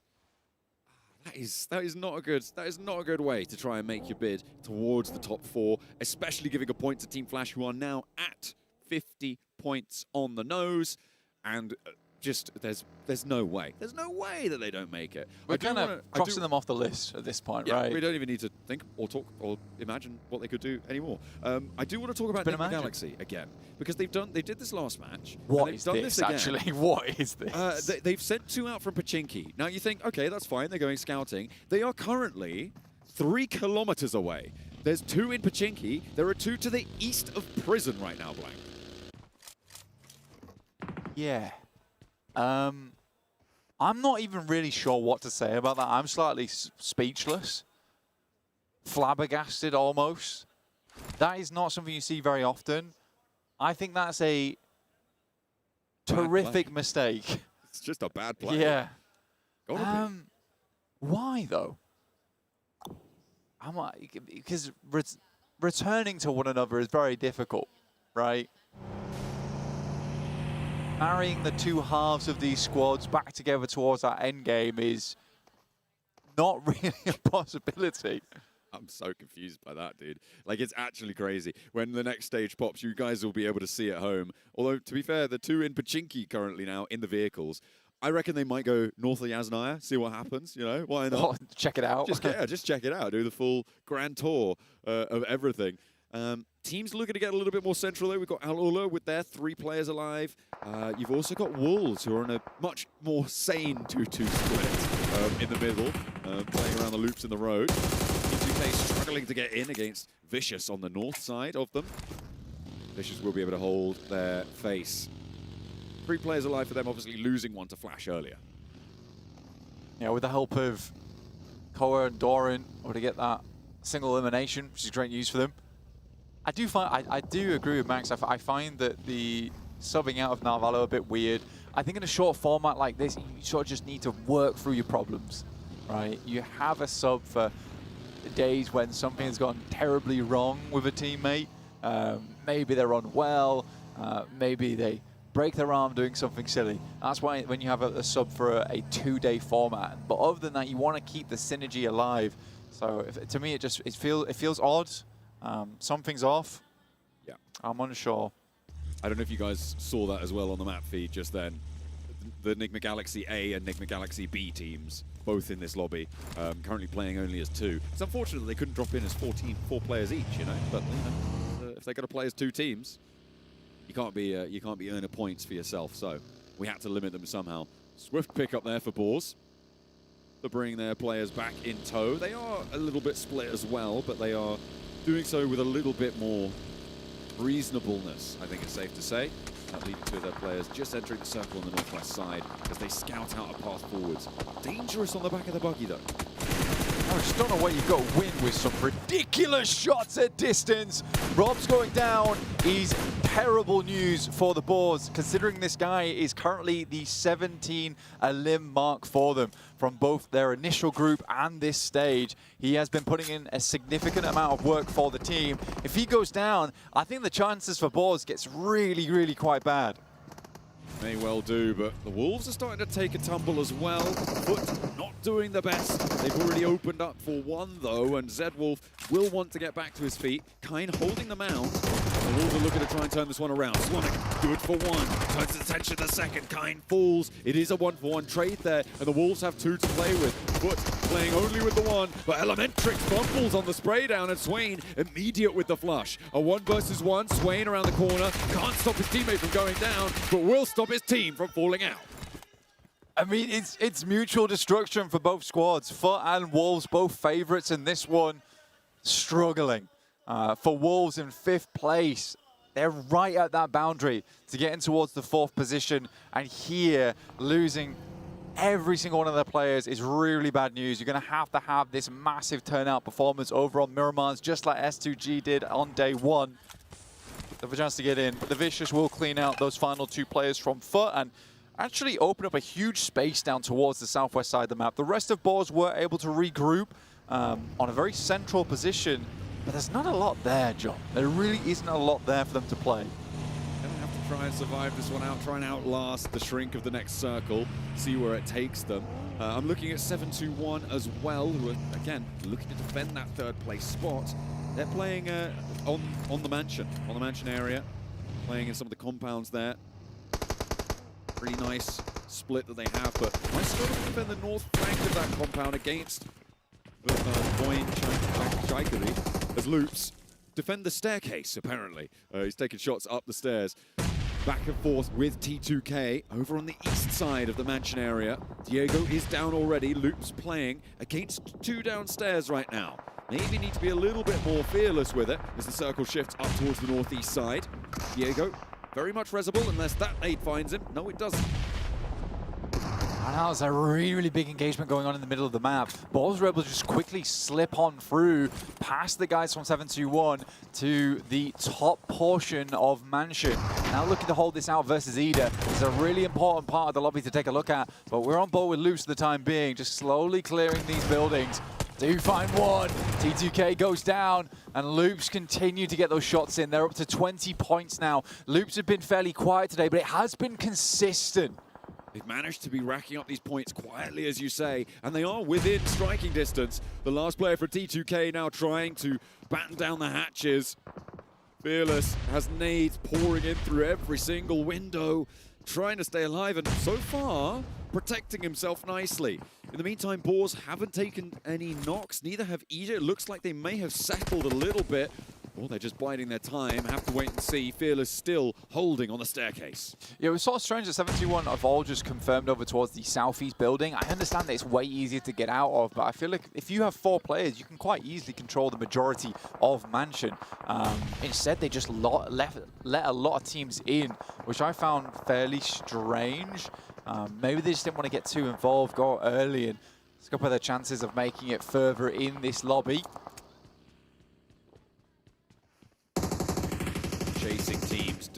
that is not a good way to try and make your bid towards the top 4, especially giving a point to Team Flash, who are now at 50 points on the nose, and just there's no way that they don't make it. We're kind of crossing them off the list at this point, yeah, right? We don't even need to think or talk or imagine what they could do anymore. I do want to talk about Enigma Galaxy again, because they did this last match. What is this actually? What is this? They've sent 2 out from Pachinki. Now you think, okay, that's fine. They're going scouting. They are currently 3 kilometers away. There's 2 in Pachinki. There are 2 to the east of Prison right now, Blank. Yeah. I'm not even really sure what to say about that. I'm slightly speechless. Flabbergasted almost. That is not something you see very often. I think that's a terrific mistake. It's just a bad play. Yeah. Why though? Because returning to one another is very difficult, right? Marrying the 2 halves of these squads back together towards that end game is not really a possibility. I'm so confused by that, dude. Like, it's actually crazy. When the next stage pops, you guys will be able to see at home. Although, to be fair, the 2 in Pachinki currently now in the vehicles. I reckon they might go north of Yasnaya, see what happens, you know? Why not? Oh, check it out. Just check it out. Do the full grand tour of everything. Teams looking to get a little bit more central though. We've got Al-Ula with their 3 players alive. You've also got Wolves, who are in a much more sane 2-2 split in the middle, playing around the loops in the road. Team 2K struggling to get in against Vicious on the north side of them. Vicious will be able to hold their face. 3 players alive for them, obviously losing 1 to Flash earlier. Yeah, with the help of Koa and Doran, or to get that single elimination, which is great news for them. I do agree with Max. I find that the subbing out of Narvalo a bit weird. I think in a short format like this, you sort of just need to work through your problems, right? You have a sub for the days when something has gone terribly wrong with a teammate. Maybe they're unwell. Maybe they break their arm doing something silly. That's why when you have a sub for a 2-day format. But other than that, you want to keep the synergy alive. So to me, it feels odd. Something's off. Yeah. I'm unsure. I don't know if you guys saw that as well on the map feed just then. The Enigma Galaxy A and Enigma Galaxy B teams, both in this lobby, currently playing only as 2. It's unfortunate they couldn't drop in as 4 players each, you know. But you know, if they're going to play as 2 teams, you can't be earning points for yourself. So we had to limit them somehow. Swift pick up there for Boars. They're bringing their players back in tow. They are a little bit split as well, but they are doing so with a little bit more reasonableness, I think it's safe to say. That leading to their players just entering the circle on the northwest side as they scout out a path forwards. Dangerous on the back of the buggy, though. I just don't know where you go win with some ridiculous shots at distance. Rob's going down is terrible news for the Boars, considering this guy is currently the 17 elim mark for them from both their initial group and this stage. He has been putting in a significant amount of work for the team. If he goes down, I think the chances for Boars gets really, really quite bad. May well do, but the Wolves are starting to take a tumble as well. Foot not doing the best. They've already opened up for one, though, and Zedwolf will want to get back to his feet. Kine holding the mount. The Wolves are looking to try and turn this one around. Swanick, good for one. Turns his attention to the second. Kine falls. It is a 1-for-1 trade there, and the Wolves have two to play with. Foot playing only with the one, but Elementrix fumbles on the spray down, and Swain immediate with the flush. A 1-versus-1. Swain around the corner. Can't stop his teammate from going down, but will stop his team from falling out. I mean, it's mutual destruction for both squads. Foot and Wolves, both favorites in this one, struggling. For Wolves in 5th place, they're right at that boundary to get in towards the 4th position. And here, losing every single one of their players is really bad news. You're going to have this massive turnout performance over on Miramars, just like S2G did on day 1. They have a chance to get in, but the Vicious will clean out those final 2 players from Foot and actually open up a huge space down towards the southwest side of the map. The rest of Boars were able to regroup on a very central position, but there's not a lot there, John. There really isn't a lot there for them to play. Gonna have to try and survive this one out, try and outlast the shrink of the next circle, see where it takes them. I'm looking at 721 as well, who are, again, looking to defend that 3rd place spot. They're playing on the mansion area, playing in some of the compounds there. Pretty nice split that they have, but nice to defend the north flank of that compound against Boyne Shaikari as Loops defend the staircase, apparently. He's taking shots up the stairs. Back and forth with T2K over on the east side of the mansion area. Diego is down already. Loops playing against 2 downstairs right now. Maybe need to be a little bit more fearless with it as the circle shifts up towards the northeast side. Diego, very much resible unless that nade finds him. No, it doesn't. And now there's a really, really big engagement going on in the middle of the map. Boars were able to just quickly slip on through past the guys from 721 to the top portion of Mansion. Now looking to hold this out versus Ida. It's a really important part of the lobby to take a look at, but we're on board with Loose for the time being, just slowly clearing these buildings. Do find one. T2K goes down, and Loops continue to get those shots in. They're up to 20 points now. Loops have been fairly quiet today, but it has been consistent. They've managed to be racking up these points quietly, as you say, and they are within striking distance. The last player for T2K now trying to batten down the hatches. Fearless has nades pouring in through every single window, trying to stay alive, and so far, protecting himself nicely. In the meantime, Boars haven't taken any knocks, neither have Ida. It looks like they may have settled a little bit, or they're just biding their time. Have to wait and see. Fearless still holding on the staircase. Yeah, it was sort of strange that 721 have all just confirmed over towards the southeast building. I understand that it's way easier to get out of, but I feel like if you have 4 players, you can quite easily control the majority of Mansion. Instead, they just let a lot of teams in, which I found fairly strange. Maybe they just didn't want to get too involved, go early, and scupper their chances of making it further in this lobby. Chasing teams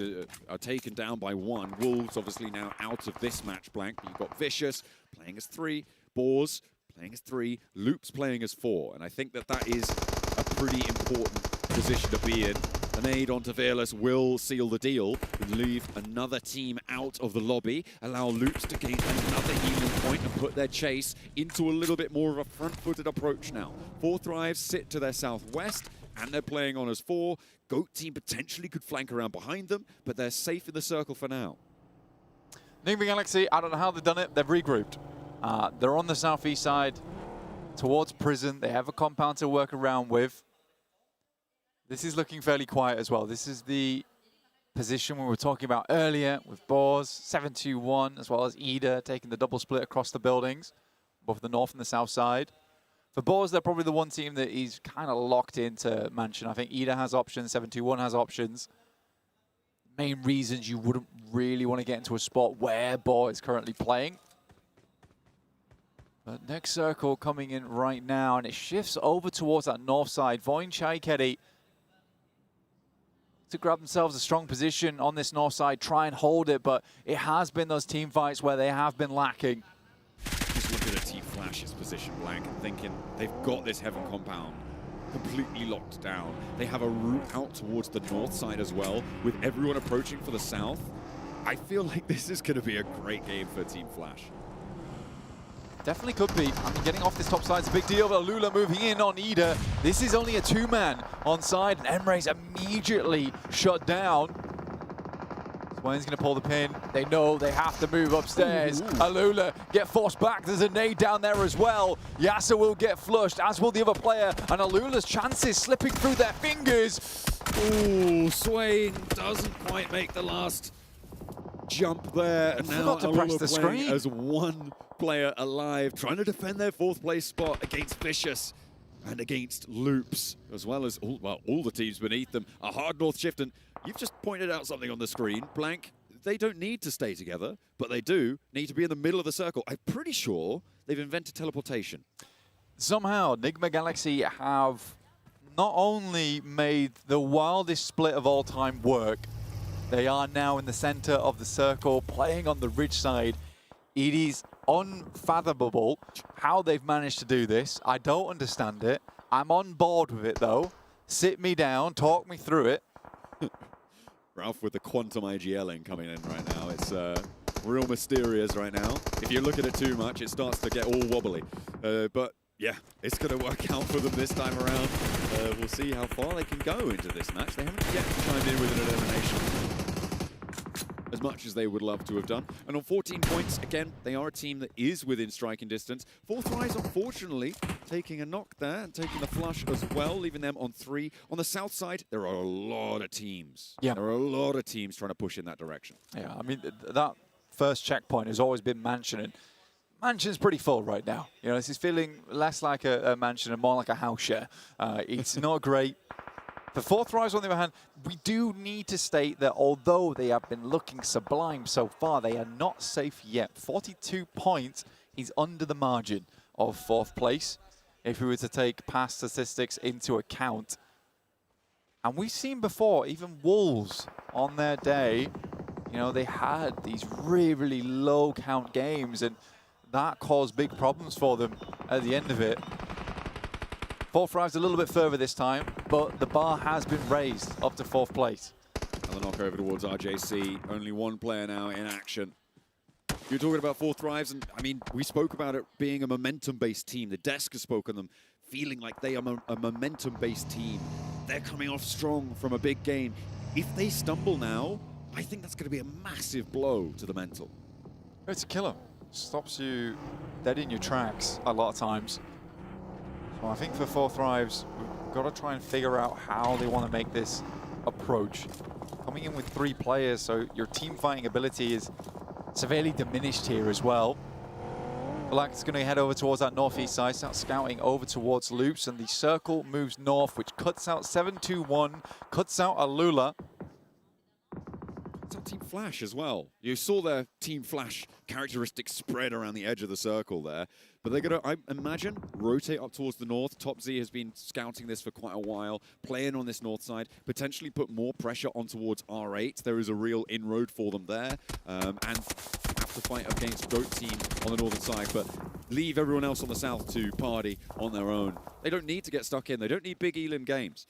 are taken down by 1. Wolves obviously now out of this match blank, but you've got Vicious playing as 3, Boars playing as 3, Loops playing as 4, and I think that is a pretty important position to be in. An nade onto Fearless will seal the deal and leave another team out of the lobby, allow Loops to gain another healing point and put their chase into a little bit more of a front-footed approach now. 4 Thrives sit to their southwest, and they're playing on as 4. Goat team potentially could flank around behind them, but they're safe in the circle for now. Ningby Galaxy, I don't know how they've done it. They've regrouped. They're on the southeast side towards prison. They have a compound to work around with. This is looking fairly quiet as well. This is the position we were talking about earlier with Boars, 721, as well as Ida taking the double split across the buildings, both the north and the south side. For Boars, they're probably the one team that is kind of locked into Mansion. I think Ida has options, 721 has options. Main reasons you wouldn't really want to get into a spot where Boar is currently playing. But next circle coming in right now, and it shifts over towards that north side. Voin Chaikedi to grab themselves a strong position on this north side, try and hold it, but it has been those team fights where they have been lacking. Just looking at Team Flash's position, Blank, and thinking they've got this heaven compound completely locked down. They have a route out towards the north side as well, with everyone approaching for the south. I feel like this is going to be a great game for Team Flash. Definitely could be. I mean, getting off this top side is a big deal, but Alula moving in on Ida. This is only a two-man on side, and Emre's immediately shut down. Swain's going to pull the pin. They know they have to move upstairs. Alula get forced back. There's a nade down there as well. Yasser will get flushed, as will the other player, and Alula's chances slipping through their fingers. Ooh, Swain doesn't quite make the last jump there. And now Forgot to press the screen. As one player alive, trying to defend their fourth place spot against Vicious and against Loops, as well as all the teams beneath them. A hard north shift, and you've just pointed out something on the screen, Blank. They don't need to stay together, but they do need to be in the middle of the circle. I'm pretty sure they've invented teleportation. Somehow, Nigma Galaxy have not only made the wildest split of all time work, they are now in the center of the circle, playing on the ridge side. It is unfathomable how they've managed to do this. I don't understand it. I'm on board with it, though. Sit me down, talk me through it. Ralph with the quantum IGLing coming in right now. It's real mysterious right now. If you look at it too much, it starts to get all wobbly. But yeah, it's going to work out for them this time around. We'll see how far they can go into this match. They haven't yet chimed in with an elimination as much as they would love to have done. And on 14 points, again, they are a team that is within striking distance. Fourth Rise, unfortunately, taking a knock there and taking the flush as well, leaving them on 3. On the south side, there are a lot of teams. Yeah. There are a lot of teams trying to push in that direction. Yeah, I mean, that first checkpoint has always been Mansion, and Mansion's pretty full right now. You know, this is feeling less like a mansion and more like a house share. It's not great. For Fourth Rise, on the other hand, we do need to state that although they have been looking sublime so far, they are not safe yet. 42 points is under the margin of fourth place, if we were to take past statistics into account. And we've seen before, even Wolves on their day, you know, they had these really, really low count games, and that caused big problems for them at the end of it. Fourth Rise a little bit further this time, but the bar has been raised up to fourth place. Another knock over towards RJC. Only one player now in action. You're talking about Fourth Rise, and I mean, we spoke about it being a momentum-based team. The desk has spoken them, feeling like they are a momentum-based team. They're coming off strong from a big game. If they stumble now, I think that's going to be a massive blow to the mental. It's a killer. Stops you dead in your tracks a lot of times. So I think for Fourth Rise, we've got to try and figure out how they want to make this approach. Coming in with 3 players, so your team fighting ability is severely diminished here as well. Black is going to head over towards that northeast side, start scouting over towards Loops, and the circle moves north, which cuts out 7-2-1, cuts out Alula. It's on Team Flash as well. You saw their Team Flash characteristics spread around the edge of the circle there. But they're going to, I imagine, rotate up towards the north. Top Z has been scouting this for quite a while, playing on this north side, potentially put more pressure on towards R8. There is a real inroad for them there. And have to fight against GOAT team on the northern side, but leave everyone else on the south to party on their own. They don't need to get stuck in. They don't need big elim games.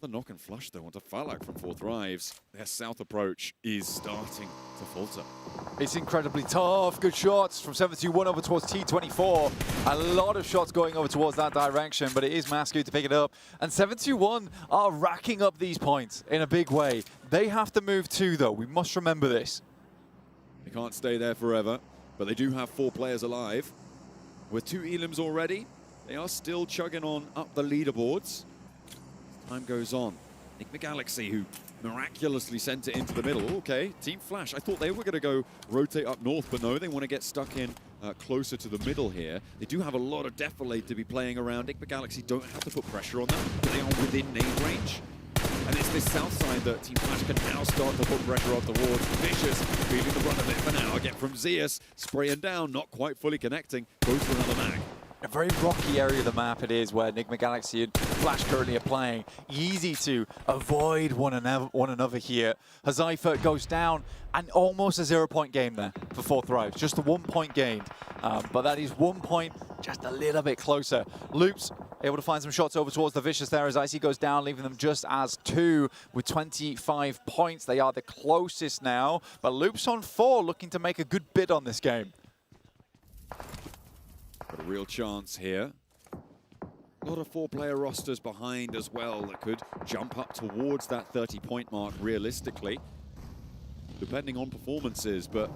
The knock and flush though onto Falak from Fourth Rise. Their south approach is starting to falter. It's incredibly tough. Good shots from 7-2-1 over towards T24. A lot of shots going over towards that direction, but it is Masku to pick it up. And 7-2-1 are racking up these points in a big way. They have to move too, though. We must remember this. They can't stay there forever, but they do have 4 players alive. With 2 elims already, they are still chugging on up the leaderboards. Time goes on. Nigma Galaxy, who miraculously sent it into the middle. Okay, Team Flash. I thought they were going to go rotate up north, but no, they want to get stuck in closer to the middle here. They do have a lot of defilade to be playing around. Nigma Galaxy don't have to put pressure on them, but they are within nade range. And it's this south side that Team Flash can now start to put pressure on towards. Vicious feeling the run of it for now. Again from Zeus, spraying down, not quite fully connecting, goes for another mag. A very rocky area of the map it is where Enigma Galaxy and Flash currently are playing. Easy to avoid one another here. Hazaifa goes down and almost a 0-point game there for 4th Thrive. Just a 1-point gain. But that is 1 point just a little bit closer. Loops able to find some shots over towards the Vicious there as Icy goes down, leaving them just as 2 with 25 points. They are the closest now. But Loops on 4 looking to make a good bid on this game. Got a real chance here. A lot of 4-player rosters behind as well that could jump up towards that 30-point mark realistically, depending on performances. But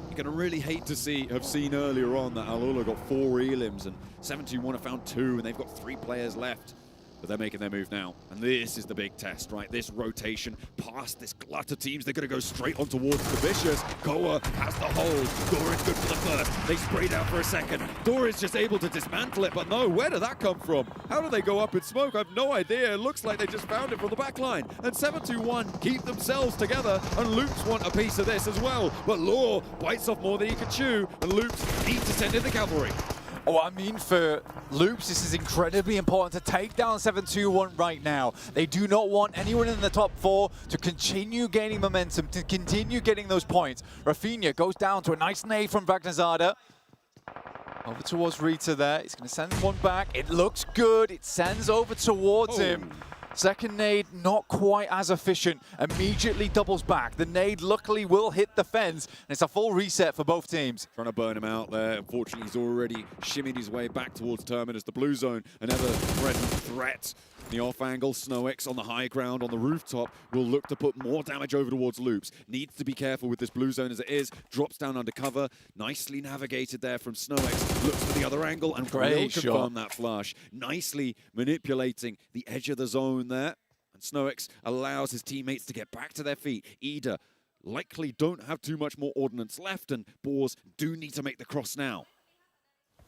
you're going to really hate to have seen earlier on that Alula got 4 elims and 721 have found 2 and they've got 3 players left. But they're making their move now. And this is the big test, right? This rotation past this glut of teams. They're going to go straight on towards the Vicious. Koa has the hold. Dora's good for the first. They sprayed out for a second. Dora's just able to dismantle it, but no, where did that come from? How do they go up in smoke? I have no idea. It looks like they just found it from the back line. And 721 keep themselves together, and Loops want a piece of this as well. But Law bites off more than he can chew, and Loops need to send in the cavalry. Oh, I mean, for Loops, this is incredibly important to take down 721 right now. They do not want anyone in the top 4 to continue gaining momentum, to continue getting those points. Rafinha goes down to a nice nade from Vagnazada. Over towards Rita there. He's going to send one back. It looks good. It sends over towards him. Second nade, not quite as efficient. Immediately doubles back. The nade luckily will hit the fence, and it's a full reset for both teams. Trying to burn him out there. Unfortunately, he's already shimmied his way back towards Terminus. The blue zone, an ever-present threat. The off angle, SnowX on the high ground on the rooftop will look to put more damage over towards Loops. Needs to be careful with this blue zone as it is. Drops down under cover. Nicely navigated there from SnowX. Looks for the other angle and will confirm that flush. Nicely manipulating the edge of the zone there. And SnowX allows his teammates to get back to their feet. Ida likely don't have too much more ordnance left, and Boars do need to make the cross now.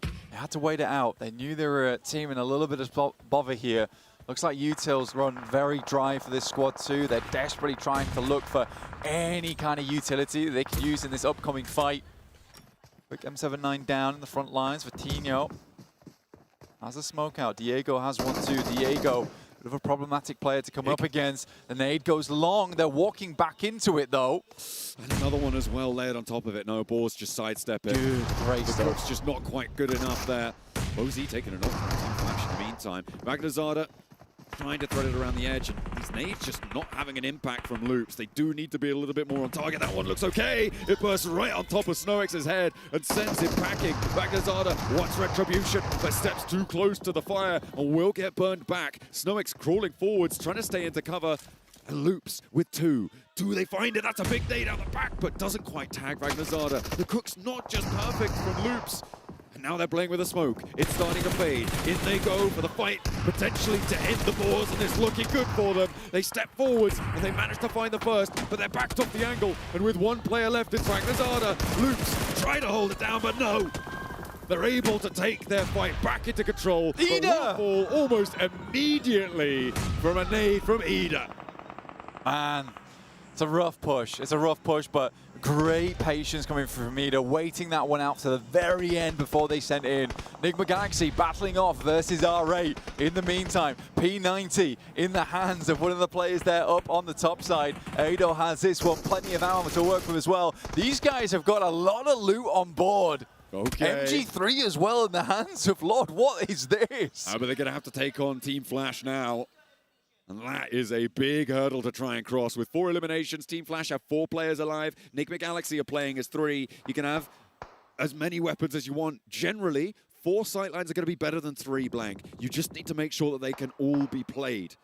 They had to wait it out. They knew they were a team in a little bit of bother here. Looks like Util's run very dry for this squad too. They're desperately trying to look for any kind of utility that they can use in this upcoming fight. Quick M79 down in the front lines for Tino. Has a smoke out. Diego has one too. Diego, bit of a problematic player to come up against. The nade goes long. They're walking back into it though. And another one as well layered on top of it. No, Boars just sidestep it. Dude, great the stuff. It's just not quite good enough there. Bozy taking an off flash in the meantime. Vagnazada trying to thread it around the edge, and these nades just not having an impact from Loops. They do need to be a little bit more on target. That one looks okay. It bursts right on top of SnowX's head and sends him packing. Vagnazada wants retribution, but steps too close to the fire and will get burned back. SnowX crawling forwards, trying to stay into cover. And Loops with 2. Do they find it? That's a big nade out the back, but doesn't quite tag Vagnazada. The cook's not just perfect from Loops. And now they're playing with the smoke. It's starting to fade. In they go for the fight, potentially to end the Boars, and it's looking good for them. They step forwards, and they manage to find the first, but they're backed off the angle. And with 1 player left, it's Vagnazada. Loops try to hold it down, but no. They're able to take their fight back into control. Ida! Fall almost immediately from a nade from Ida. Man, it's a rough push. It's a rough push, but great patience coming from Ida, waiting that one out to the very end before they sent in. Enigma Galaxy battling off versus R8. In the meantime, P90 in the hands of one of the players there up on the top side. Ado has this one, plenty of armor to work with as well. These guys have got a lot of loot on board. Okay. MG3 as well in the hands of Lord. What is this? But they're going to have to take on Team Flash now. And that is a big hurdle to try and cross. With 4 eliminations, Team Flash have 4 players alive. Enigma Galaxy are playing as 3. You can have as many weapons as you want. Generally, 4 sightlines are going to be better than 3 blank. You just need to make sure that they can all be played.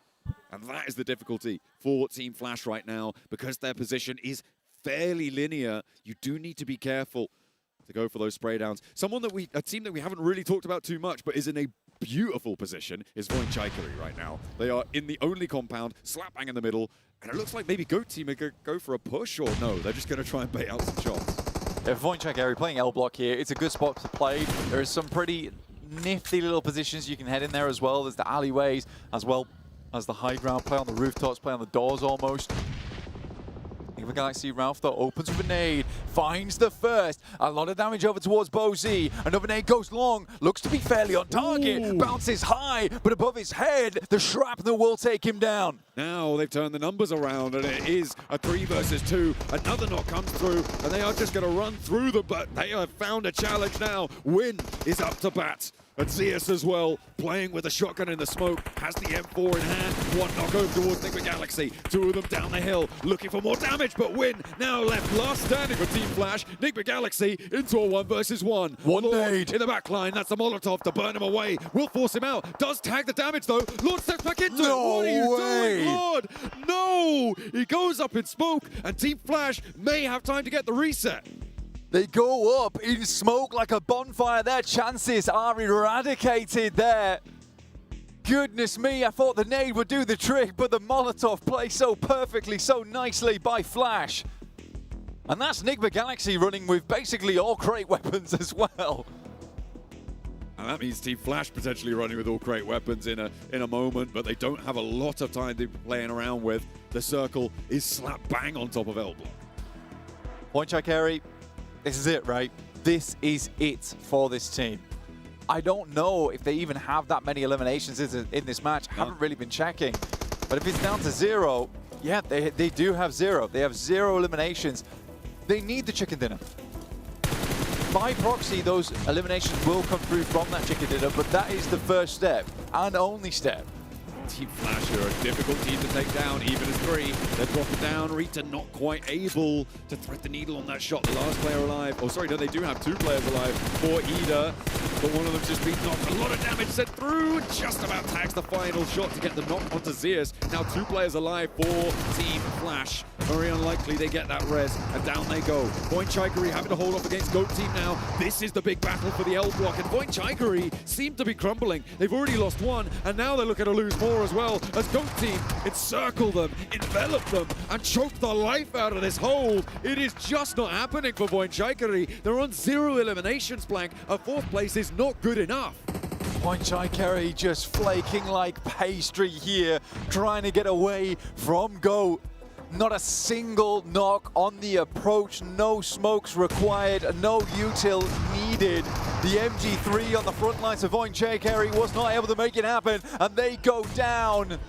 And that is the difficulty for Team Flash right now, because their position is fairly linear. You do need to be careful to go for those spray downs. A team that we haven't really talked about too much, but is in a beautiful position, is Voinchaikery right now. They are in the only compound, slap bang in the middle, and it looks like maybe Goat Team are going to go for a push, or no, they're just going to try and bait out some shots. Yeah, Voinchaikery playing L block here. It's a good spot to play. There is some pretty nifty little positions you can head in there as well. There's the alleyways as well. as the high ground play on the rooftops, play on the doors almost. Even Galaxy Ralph though opens with a nade, finds the first. A lot of damage over towards BoZ. Another nade goes long, looks to be fairly on target, bounces high, but above his head, the shrapnel will take him down. Now they've turned the numbers around and it is a 3 versus 2. Another knock comes through and they are just going to run through them, but they have found a challenge now. Win is up to bat. And Zeus as well, playing with a shotgun in the smoke, has the M4 in hand. One knock over towards Nick Galaxy. 2 of them down the hill, looking for more damage, but Win now left last standing for Team Flash. Nick Galaxy into a 1 versus 1. One Lord nade in the back line, that's a Molotov to burn him away. Will force him out, does tag the damage though. Lord steps back into it. What are you doing, Lord? No! He goes up in smoke, and Team Flash may have time to get the reset. They go up in smoke like a bonfire. Their chances are eradicated there. Goodness me, I thought the nade would do the trick, but the Molotov plays so perfectly, so nicely by Flash. And that's Nick Galaxy running with basically all crate weapons as well. And that means Team Flash potentially running with all crate weapons in a moment, but they don't have a lot of time to be playing around with. The circle is slap bang on top of L block. Point check, Harry. This is it, right? This is it for this team. I don't know if they even have that many eliminations in this match. I haven't really been checking. But if it's down to 0, yeah, they do have 0. They have 0 eliminations. They need the chicken dinner. By proxy, those eliminations will come through from that chicken dinner, but that is the first step and only step. Team Flash are a difficult team to take down, even as 3. They're dropping down. Rita not quite able to thread the needle on that shot. The last player alive. Oh, sorry, no, they do have 2 players alive for Ida, but one of them's just been knocked. A lot of damage sent through. Just about tags the final shot to get the knock onto Zeus. Now 2 players alive for Team Flash. Very unlikely they get that res, and down they go. Voint Chikari having to hold off against Goat Team now. This is the big battle for the L block, and Voint Chikari seem to be crumbling. They've already lost 1, and now they're looking to lose more as well, as Goat Team encircle them, envelop them, and choke the life out of this hole. It is just not happening for Voint Chikari. They're on 0 eliminations blank. A 4th place is not good enough. Point Chikari just flaking like pastry here, trying to get away from Goat. Not a single knock on the approach, no smokes required, no util needed. The MG3 on the front lines of Voint Chikari was not able to make it happen, and they go down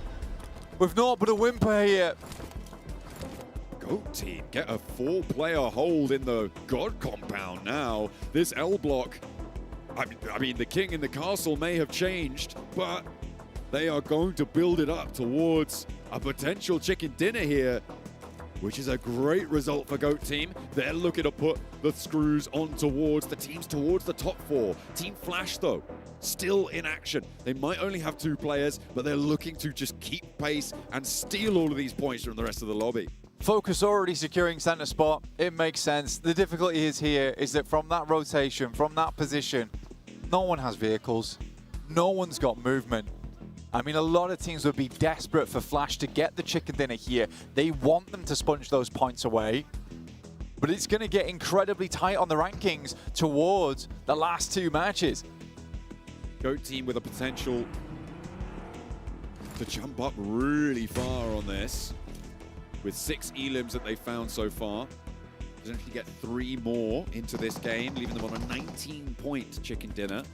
with naught but a whimper here. Goat Team get a 4-player hold in the God compound now. This L block, I mean, the king in the castle may have changed, but they are going to build it up towards a potential chicken dinner here, which is a great result for Goat Team. They're looking to put the screws on towards the teams towards the top 4. Team Flash, though, still in action. They might only have 2 players, but they're looking to just keep pace and steal all of these points from the rest of the lobby. Focus already securing center spot. It makes sense. The difficulty is here is that from that rotation, from that position, no one has vehicles. No one's got movement. I mean, a lot of teams would be desperate for Flash to get the chicken dinner here. They want them to sponge those points away. But it's going to get incredibly tight on the rankings towards the last 2 matches. Goat Team with a potential to jump up really far on this. With 6 elims that they've found so far. Potentially get 3 more into this game, leaving them on a 19-point chicken dinner.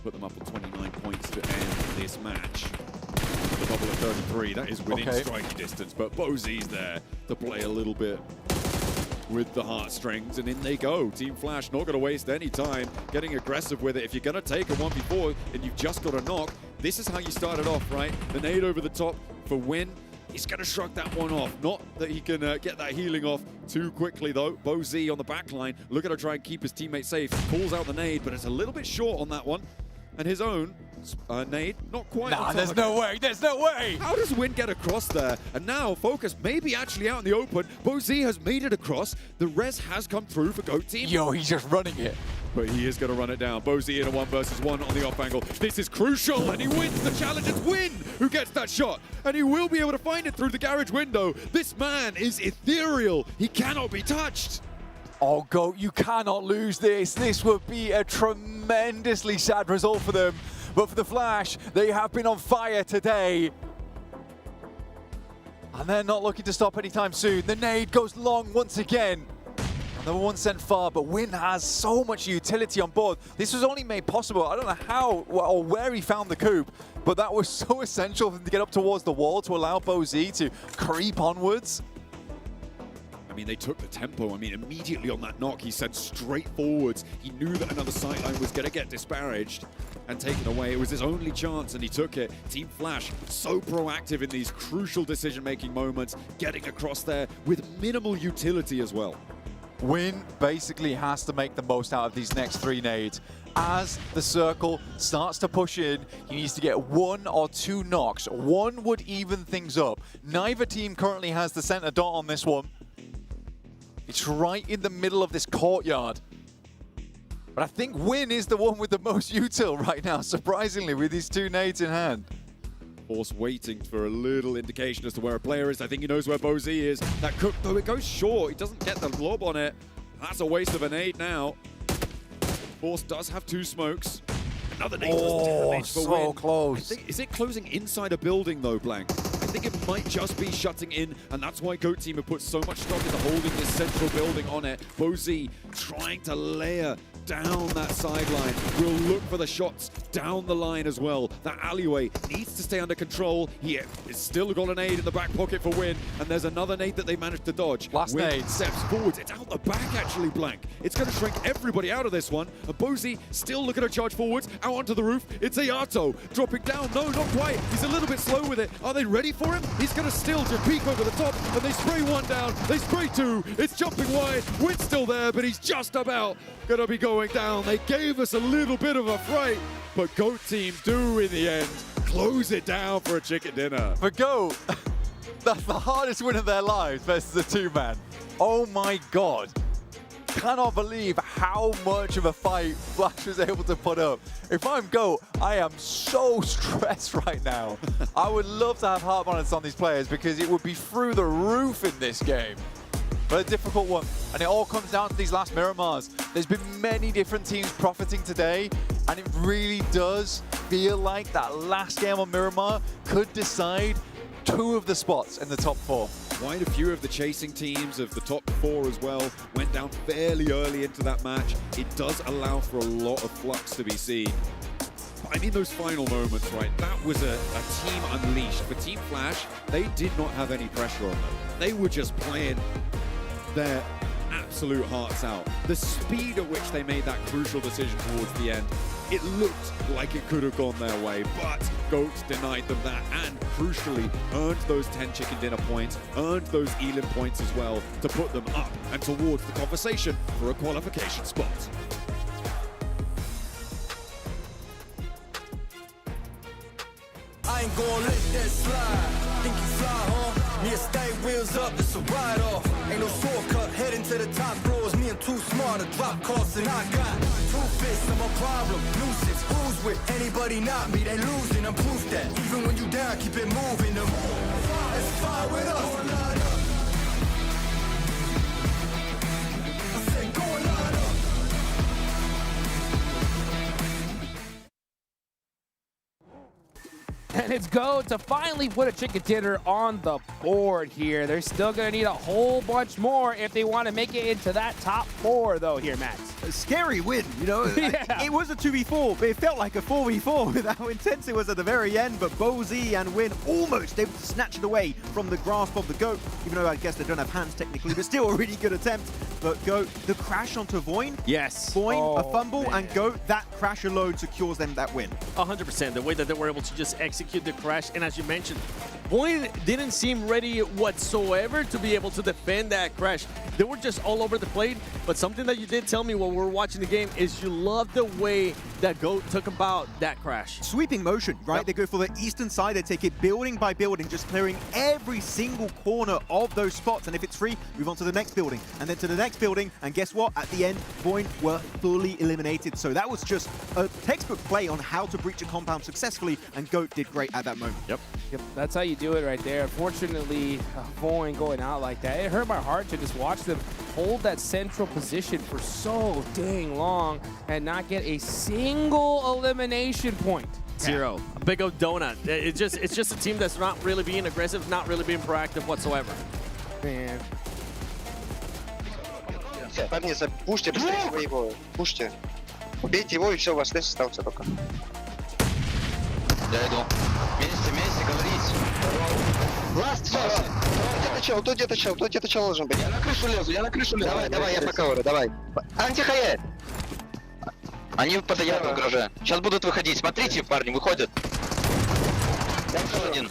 Put them up on 29 points to end this match. The double of 33, that is within striking distance, but BoZ's there to play a little bit with the heartstrings, and in they go. Team Flash not going to waste any time getting aggressive with it. If you're going to take a 1v4 and you've just got a knock, this is how you start it off, right? The nade over the top for Win. He's going to shrug that one off. Not that he can get that healing off too quickly, though. BoZ on the back line, looking to try and keep his teammate safe. Pulls out the nade, but it's a little bit short on that one. And his own nade, not quite. Nah, there's no way, there's no way! How does Win get across there? And now Focus maybe actually out in the open. BoZ has made it across. The res has come through for Goat Team. Yo, he's just running it. But he is going to run it down. BoZ in a 1 versus 1 on the off angle. This is crucial, and he wins the challenge. It's Win who gets that shot, and he will be able to find it through the garage window. This man is ethereal. He cannot be touched. Oh, Goat, you cannot lose this. This would be a tremendously sad result for them. But for the Flash, they have been on fire today. And they're not looking to stop anytime soon. The nade goes long once again. Another one sent far, but Win has so much utility on board. This was only made possible. I don't know how or where he found the coop, but that was so essential for him to get up towards the wall to allow BoZ to creep onwards. I mean, they took the tempo. I mean, immediately on that knock, he said straight forwards. He knew that another sideline was going to get disparaged and taken away. It was his only chance, and he took it. Team Flash, so proactive in these crucial decision-making moments, getting across there with minimal utility as well. Win basically has to make the most out of these next 3 nades. As the circle starts to push in, he needs to get 1 or 2 knocks. 1 would even things up. Neither team currently has the center dot on this one. It's right in the middle of this courtyard. But I think Win is the one with the most util right now, surprisingly, with these 2 nades in hand. Force waiting for a little indication as to where a player is. I think he knows where BoZ is. That cook, though, it goes short. He doesn't get the lob on it. That's a waste of a nade now. Force does have 2 smokes. Another nade does damage for so Win. close. Is it closing inside a building, though, Blank? I think it might just be shutting in, and that's why GOAT team have put so much stock into holding this central building on it. BoZ trying to layer down that sideline. We'll look for the shots down the line as well. That alleyway needs to stay under control. He has still got an nade in the back pocket for Win, and there's another nade that they managed to dodge. Last Win nade. steps forwards. It's out the back, actually, Blank. It's going to shrink everybody out of this one. And BoZ still looking to charge forwards, out onto the roof. It's Ayato dropping down. No, not quite. He's a little bit slow with it. Are they ready for him? He's going to still just peek over the top, and they spray 1 down. They spray 2. It's jumping wide. Win's still there, but he's just about going to be going down. They gave us a little bit of a fright, but GOAT team do in the end close it down for a chicken dinner. For GOAT, that's the hardest win of their lives versus a 2-man. Oh my God. Cannot believe how much of a fight Flash was able to put up. If I'm GOAT, I am so stressed right now. I would love to have heart monitors on these players because it would be through the roof in this game. But a difficult one, and it all comes down to these last Miramars. There's been many different teams profiting today, and it really does feel like that last game on Miramar could decide 2 of the spots in the top 4. Quite a few of the chasing teams of the top 4 as well went down fairly early into that match. It does allow for a lot of flux to be seen. But I mean those final moments, right? That was a team unleashed. For Team Flash, they did not have any pressure on them. They were just playing their absolute hearts out. The speed at which they made that crucial decision towards the end, it looked like it could have gone their way, but GOAT denied them that and crucially earned those 10 chicken dinner points, earned those Elim points as well to put them up and towards the conversation for a qualification spot. I ain't gonna let that slide. Think you fly, huh? Me and stay wheels up, it's a ride off. Ain't no shortcut, heading to the top floors. Me and too smart to drop costs, and I got 2 fists, I'm a problem. Nuisance, who's with anybody not me? They losing, I'm proof that. Even when you down, keep it moving. Let's fly with us. I said, go and line up. And it's GOAT to finally put a chicken dinner on the board here. They're still going to need a whole bunch more if they want to make it into that top 4, though, here, Max. A scary win, you know. Yeah. It was a 2v4, but it felt like a 4v4 with how intense it was at the very end. But BoZ and Win almost able to snatch it away from the grasp of the GOAT, even though I guess they don't have hands technically, but still a really good attempt. But GOAT, the crash onto Voin. Yes. Voin, a fumble, man. and GOAT, that crash alone secures them that win. 100%. The way that they were able to just execute the crash, and as you mentioned, Voin didn't seem ready whatsoever to be able to defend that crash. They were just all over the plate, but something that you did tell me while we were watching the game is you love the way that GOAT took about that crash. Sweeping motion, right? Yep. They go for the eastern side, they take it building by building, just clearing every single corner of those spots, and if it's free, move on to the next building, and then to the next building, and guess what? At the end, Voin were fully eliminated, so that was just a textbook play on how to breach a compound successfully, and GOAT did great at that moment. Yep. That's how you do it right there. Unfortunately, Voin going out like that, it hurt my heart to just watch them hold that central position for so dang long and not get a single single elimination point. Zero. A big old donut. It's just a team that's not really being aggressive, not really being proactive whatsoever. Man. Парни, пушьте быстрее вы его, пушьте. Убейте его, и все, у вас лес остался только. Я иду. Вместе, говорите. Ласт, все. Тут где-то чел должен быть. Я на крышу лезу. Давай, я пока говорю, давай. Антихае! Они подают в гараже. Сейчас будут выходить. Смотрите, парни, выходят. Еще один.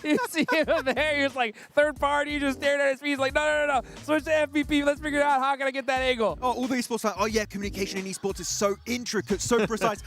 You see him there, he was like, third party, he just stared at his feet. He's like, no. Switch to MVP. Let's figure out how can I get that angle. Oh, all the esports like, oh yeah, communication in esports is so intricate, so precise.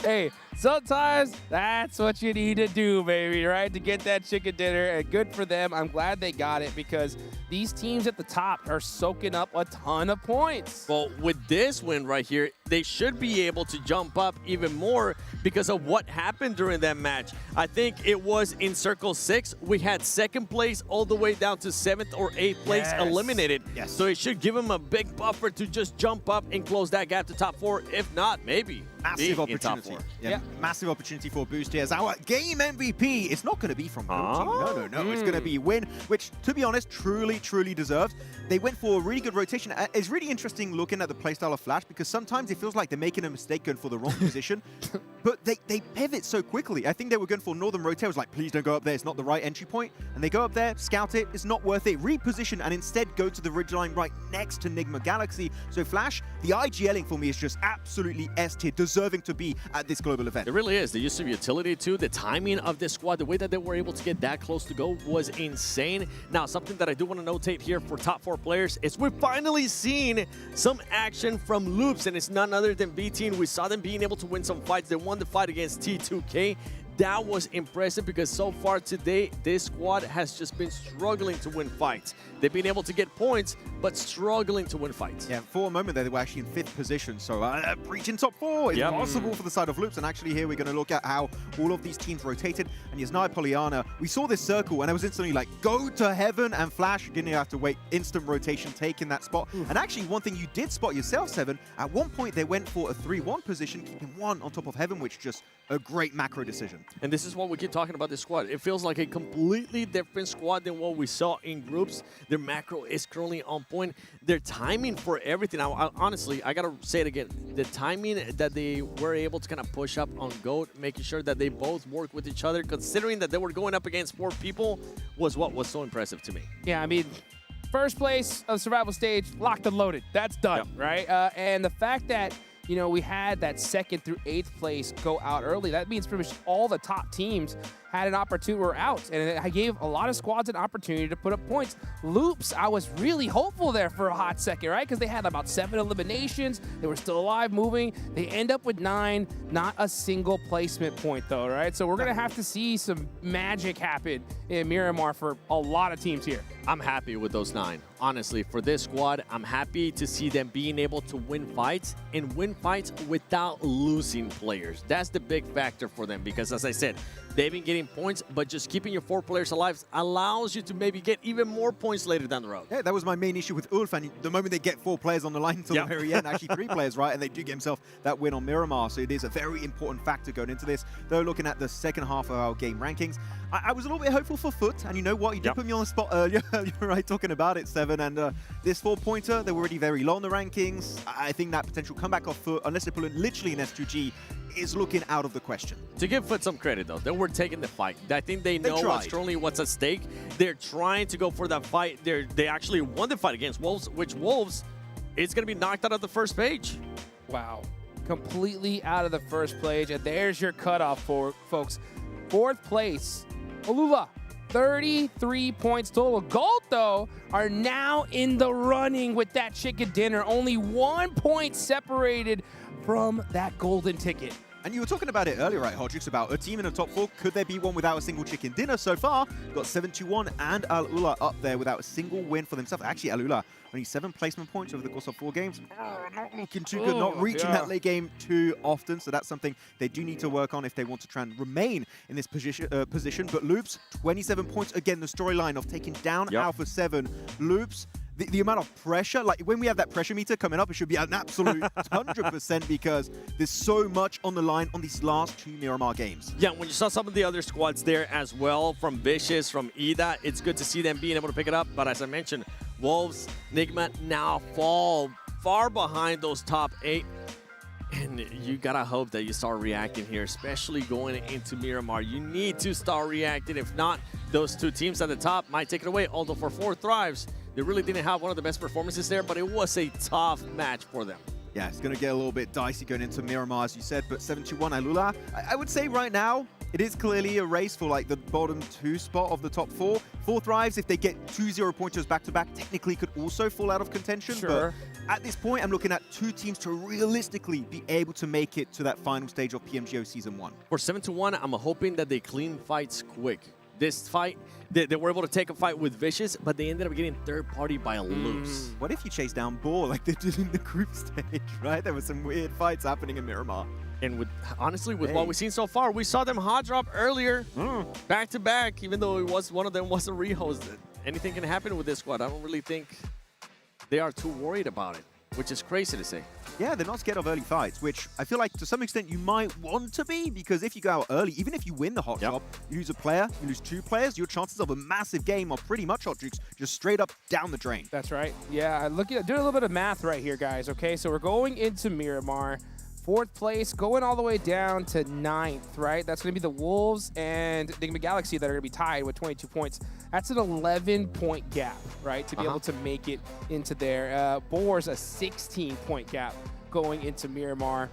Hey, sometimes that's what you need to do, baby, right? To get that chicken dinner, and good for them. I'm glad they got it because these teams at the top are soaking up a ton of points. Well, with this win right here, they should be able to jump up even more because of what happened during that match. I think it was in Circle 6, we had second place all the way down to 7th or 8th place eliminated. Yes. So it should give them a big buffer to just jump up and close that gap to top 4. If not, maybe Massive opportunity. Yeah, massive opportunity for Boost here as our game MVP. It's not going to be from Goat Team. No. It's going to be Win, which, to be honest, truly deserved. They went for a really good rotation. It's really interesting looking at the playstyle of Flash because sometimes it feels like they're making a mistake going for the wrong position, but they pivot so quickly. I think they were going for Northern Rotate. I was like, please don't go up there. It's not the right entry point. And they go up there, scout it. It's not worth it. Reposition and instead go to the ridgeline right next to Nigma Galaxy. So Flash, the IGLing for me is just absolutely S tier, deserving to be at this global event. It really is. The use of utility too, the timing of this squad, the way that they were able to get that close to go was insane. Now, something that I do want to notate here for top 4 players is we're finally seeing some action from Loops, and it's none other than B Team. We saw them being able to win some fights. They won the fight against T2K. That was impressive because so far today, this squad has just been struggling to win fights. They've been able to get points, but struggling to win fights. Yeah, for a moment there, they were actually in 5th position, so breaching top 4 is possible for the side of Loops. And actually here, we're going to look at how all of these teams rotated. And Yasnai Polyana, we saw this circle, and it was instantly like, go to heaven, and Flash didn't have to wait. Instant rotation, taking that spot. And actually, one thing you did spot yourself, Seven, at one point they went for a 3-1 position, keeping 1 on top of heaven, which just a great macro decision. And this is what we keep talking about this squad. It feels like a completely different squad than what we saw in groups. Their macro is currently on point. Their timing for everything. Honestly, I got to say it again. The timing that they were able to kind of push up on GOAT, making sure that they both work with each other, considering that they were going up against 4 people, was what was so impressive to me. Yeah, I mean, first place of the survival stage, locked and loaded. That's done, right? And the fact that, you know, we had that 2nd through 8th place go out early. That means pretty much all the top teams had an opportunity, were out. And I gave a lot of squads an opportunity to put up points. Loops, I was really hopeful there for a hot second, right? Because they had about 7 eliminations. They were still alive, moving. They end up with 9, not a single placement point though, right? So we're going to have to see some magic happen in Miramar for a lot of teams here. I'm happy with those 9. Honestly, for this squad, I'm happy to see them being able to win fights and win fights without losing players. That's the big factor for them because, as I said, they've been getting points, but just keeping your 4 players alive allows you to maybe get even more points later down the road. Yeah, that was my main issue with Ulf, and the moment they get 4 players on the line until the very end, actually 3 players, right, and they do get himself that win on Miramar, so it is a very important factor going into this. Though looking at the second half of our game rankings, I was a little bit hopeful for Foot, and you know what, you did put me on the spot earlier, you're right, talking about it, Seven, and this 4-pointer, they were already very low in the rankings. I think that potential comeback of Foot, unless they pull in literally an S2G, is looking out of the question. To give Foot some credit, though, they were taking the fight. I think they know what's at stake. They're trying to go for that fight. They actually won the fight against Wolves, which Wolves is going to be knocked out of the first page. Wow. Completely out of the first page. And there's your cutoff, for folks. 4th place, Alula. 33 points total. Gold, though, are now in the running with that chicken dinner. Only 1 point separated from that golden ticket. And you were talking about it earlier, right, Hodrix, about a team in the top 4. Could there be one without a single chicken dinner? So far, got 7-2-1 and Alula up there without a single win for themselves. Actually, Alula only 7 placement points over the course of 4 games. Not looking too good, not reaching that late game too often. So that's something they do need to work on if they want to try and remain in this position. But Loops, 27 points. Again, the storyline of taking down Alpha 7. Loops, the amount of pressure, like when we have that pressure meter coming up, it should be an absolute 100% because there's so much on the line on these last 2 Miramar games. Yeah, when you saw some of the other squads there as well, from Vicious, from Ida, it's good to see them being able to pick it up. But as I mentioned, Wolves, Nigma now fall far behind those top 8. And you gotta hope that you start reacting here, especially going into Miramar. You need to start reacting. If not, those 2 teams at the top might take it away. Although for 4 Thrives, they really didn't have one of the best performances there, but it was a tough match for them. Yeah, it's going to get a little bit dicey going into Miramar, as you said, but 7-2-1 Alula. I would say right now, it is clearly a race for like the bottom 2 spot of the top 4. 4 Thrives, if they get 2 0-pointers back-to-back, technically could also fall out of contention. Sure. But at this point, I'm looking at 2 teams to realistically be able to make it to that final stage of PMGO Season 1. For 7-1, I'm hoping that they clean fights quick. This fight, they were able to take a fight with Vicious, but they ended up getting third-party by a Loops. What if you chase down Ball like they did in the group stage, right? There were some weird fights happening in Miramar. And honestly, with what we've seen so far, we saw them hot drop earlier, back-to-back, even though one of them wasn't rehosted. Anything can happen with this squad. I don't really think they are too worried about it, which is crazy to say. Yeah, they're not scared of early fights, which I feel like to some extent you might want to be, because if you go out early, even if you win the hot drop, you lose a player, you lose 2 players, your chances of a massive game are pretty much Hodrix, just straight up down the drain. That's right. Yeah, doing a little bit of math right here, guys, okay? So we're going into Miramar. 4th place, going all the way down to 9th, right? That's going to be the Wolves and Nigma Galaxy that are going to be tied with 22 points. That's an 11-point gap, right, to be able to make it into there. Boar's a 16-point gap going into Miramar.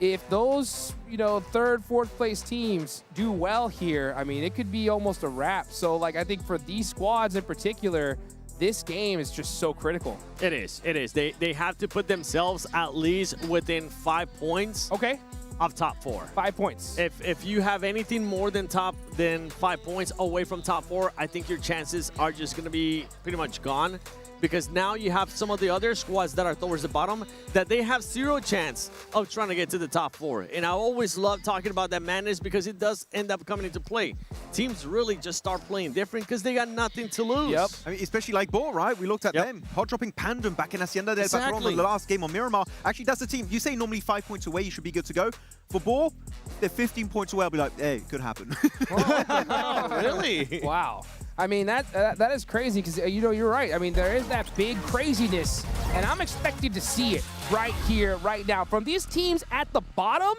If those, 3rd, 4th place teams do well here, I mean, it could be almost a wrap. So, like, I think for these squads in particular, this game is just so critical. It is. It is. They have to put themselves at least within 5 points. Okay. Of top 4. 5 points. If you have anything more than 5 points away from top 4, I think your chances are just going to be pretty much gone. Because now you have some of the other squads that are towards the bottom that they have 0 chance of trying to get to the top 4. And I always love talking about that madness because it does end up coming into play. Teams really just start playing different because they got nothing to lose. Yep. I mean, especially like Ball, right? We looked at them. Hot dropping Pandem back in Hacienda del Patron on the last game on Miramar. Actually, that's the team. You say normally 5 points away, you should be good to go. For Ball, they're 15 points away. I'll be like, hey, it could happen. Oh, really? Wow. I mean, that is crazy because, you're right. I mean, there is that big craziness, and I'm expecting to see it right here, right now. From these teams at the bottom,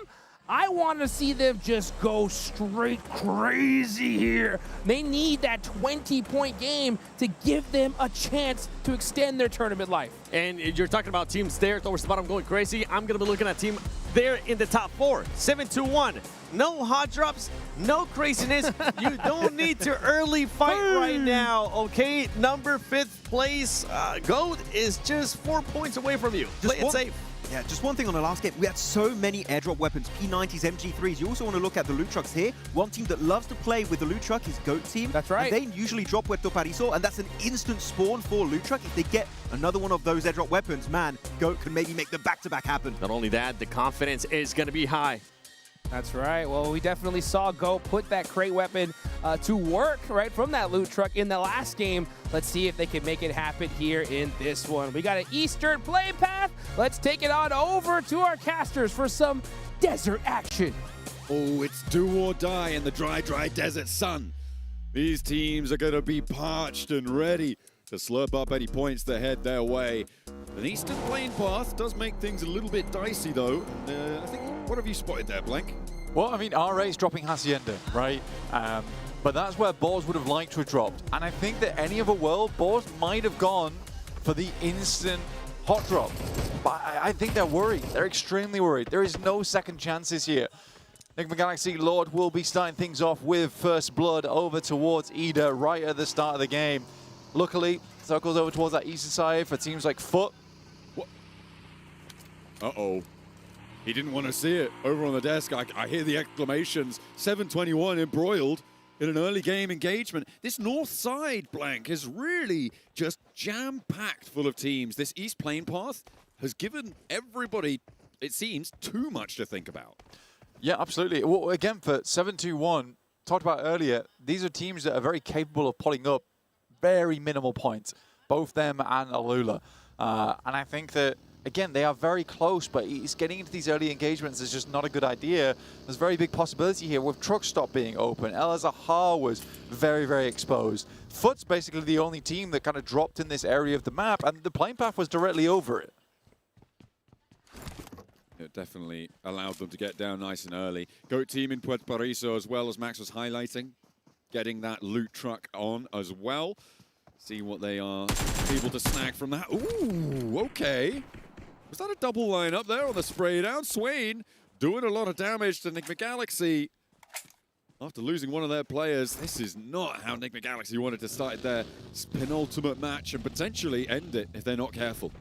I want to see them just go straight crazy here. They need that 20-point game to give them a chance to extend their tournament life. And you're talking about teams there towards the bottom going crazy. I'm going to be looking at team there in the top 4. 7-2-1. No hot drops, no craziness. You don't need to early fight right now, okay? Number 5th place, GOAT is just 4 points away from you. Play it safe. Yeah, just one thing on the last game. We had so many airdrop weapons, P90s, MG3s. You also want to look at the loot trucks here. One team that loves to play with the loot truck is GOAT team. That's right. And they usually drop Puerto Pariso, and that's an instant spawn for loot truck. If they get another one of those airdrop weapons, man, GOAT can maybe make the back-to-back happen. Not only that, the confidence is going to be high. That's right. Well, we definitely saw GOAT put that crate weapon to work, right, from that loot truck in the last game. Let's see if they can make it happen here in this one. We got an Eastern play path. Let's take it on over to our casters for some desert action. Oh, it's do or die in the dry, dry desert sun. These teams are going to be parched and ready to slurp up any points that head their way. An Eastern playing path does make things a little bit dicey, though. I think, what have you spotted there, Blank? Well, I mean, RA's dropping Hacienda, right? But that's where Boars would have liked to have dropped. And I think that any other world, Boars might have gone for the instant hot drop. But I think they're worried. They're extremely worried. There is no second chances here. Nigma Galaxy Lord will be starting things off with First Blood over towards Ida right at the start of the game. Luckily, circles over towards that eastern side for teams like Foot. Uh-oh. He didn't want to see it. Over on the desk, I hear the exclamations. 7:21 embroiled in an early game engagement. This north side, Blank, is really just jam-packed full of teams. This East Plane path has given everybody, it seems, too much to think about. Yeah, absolutely. Well, again, for 7-2-1, talked about earlier, these are teams that are very capable of putting up very minimal points, both them and Alula. And I think that, again, they are very close, but it's getting into these early engagements is just not a good idea. There's very big possibility here with Truck Stop being open. El Azahar was very, very exposed. Foot's basically the only team that kind of dropped in this area of the map, and the plane path was directly over it. It definitely allowed them to get down nice and early. GOAT team in Puerto Paraiso as well, as Max was highlighting. Getting that loot truck on as well. See what they are able to snag from that. Ooh, okay. Was that a double line up there on the spray down? Swain doing a lot of damage to Nick McGalaxy. After losing one of their players, this is not how Nick McGalaxy wanted to start their penultimate match and potentially end it if they're not careful.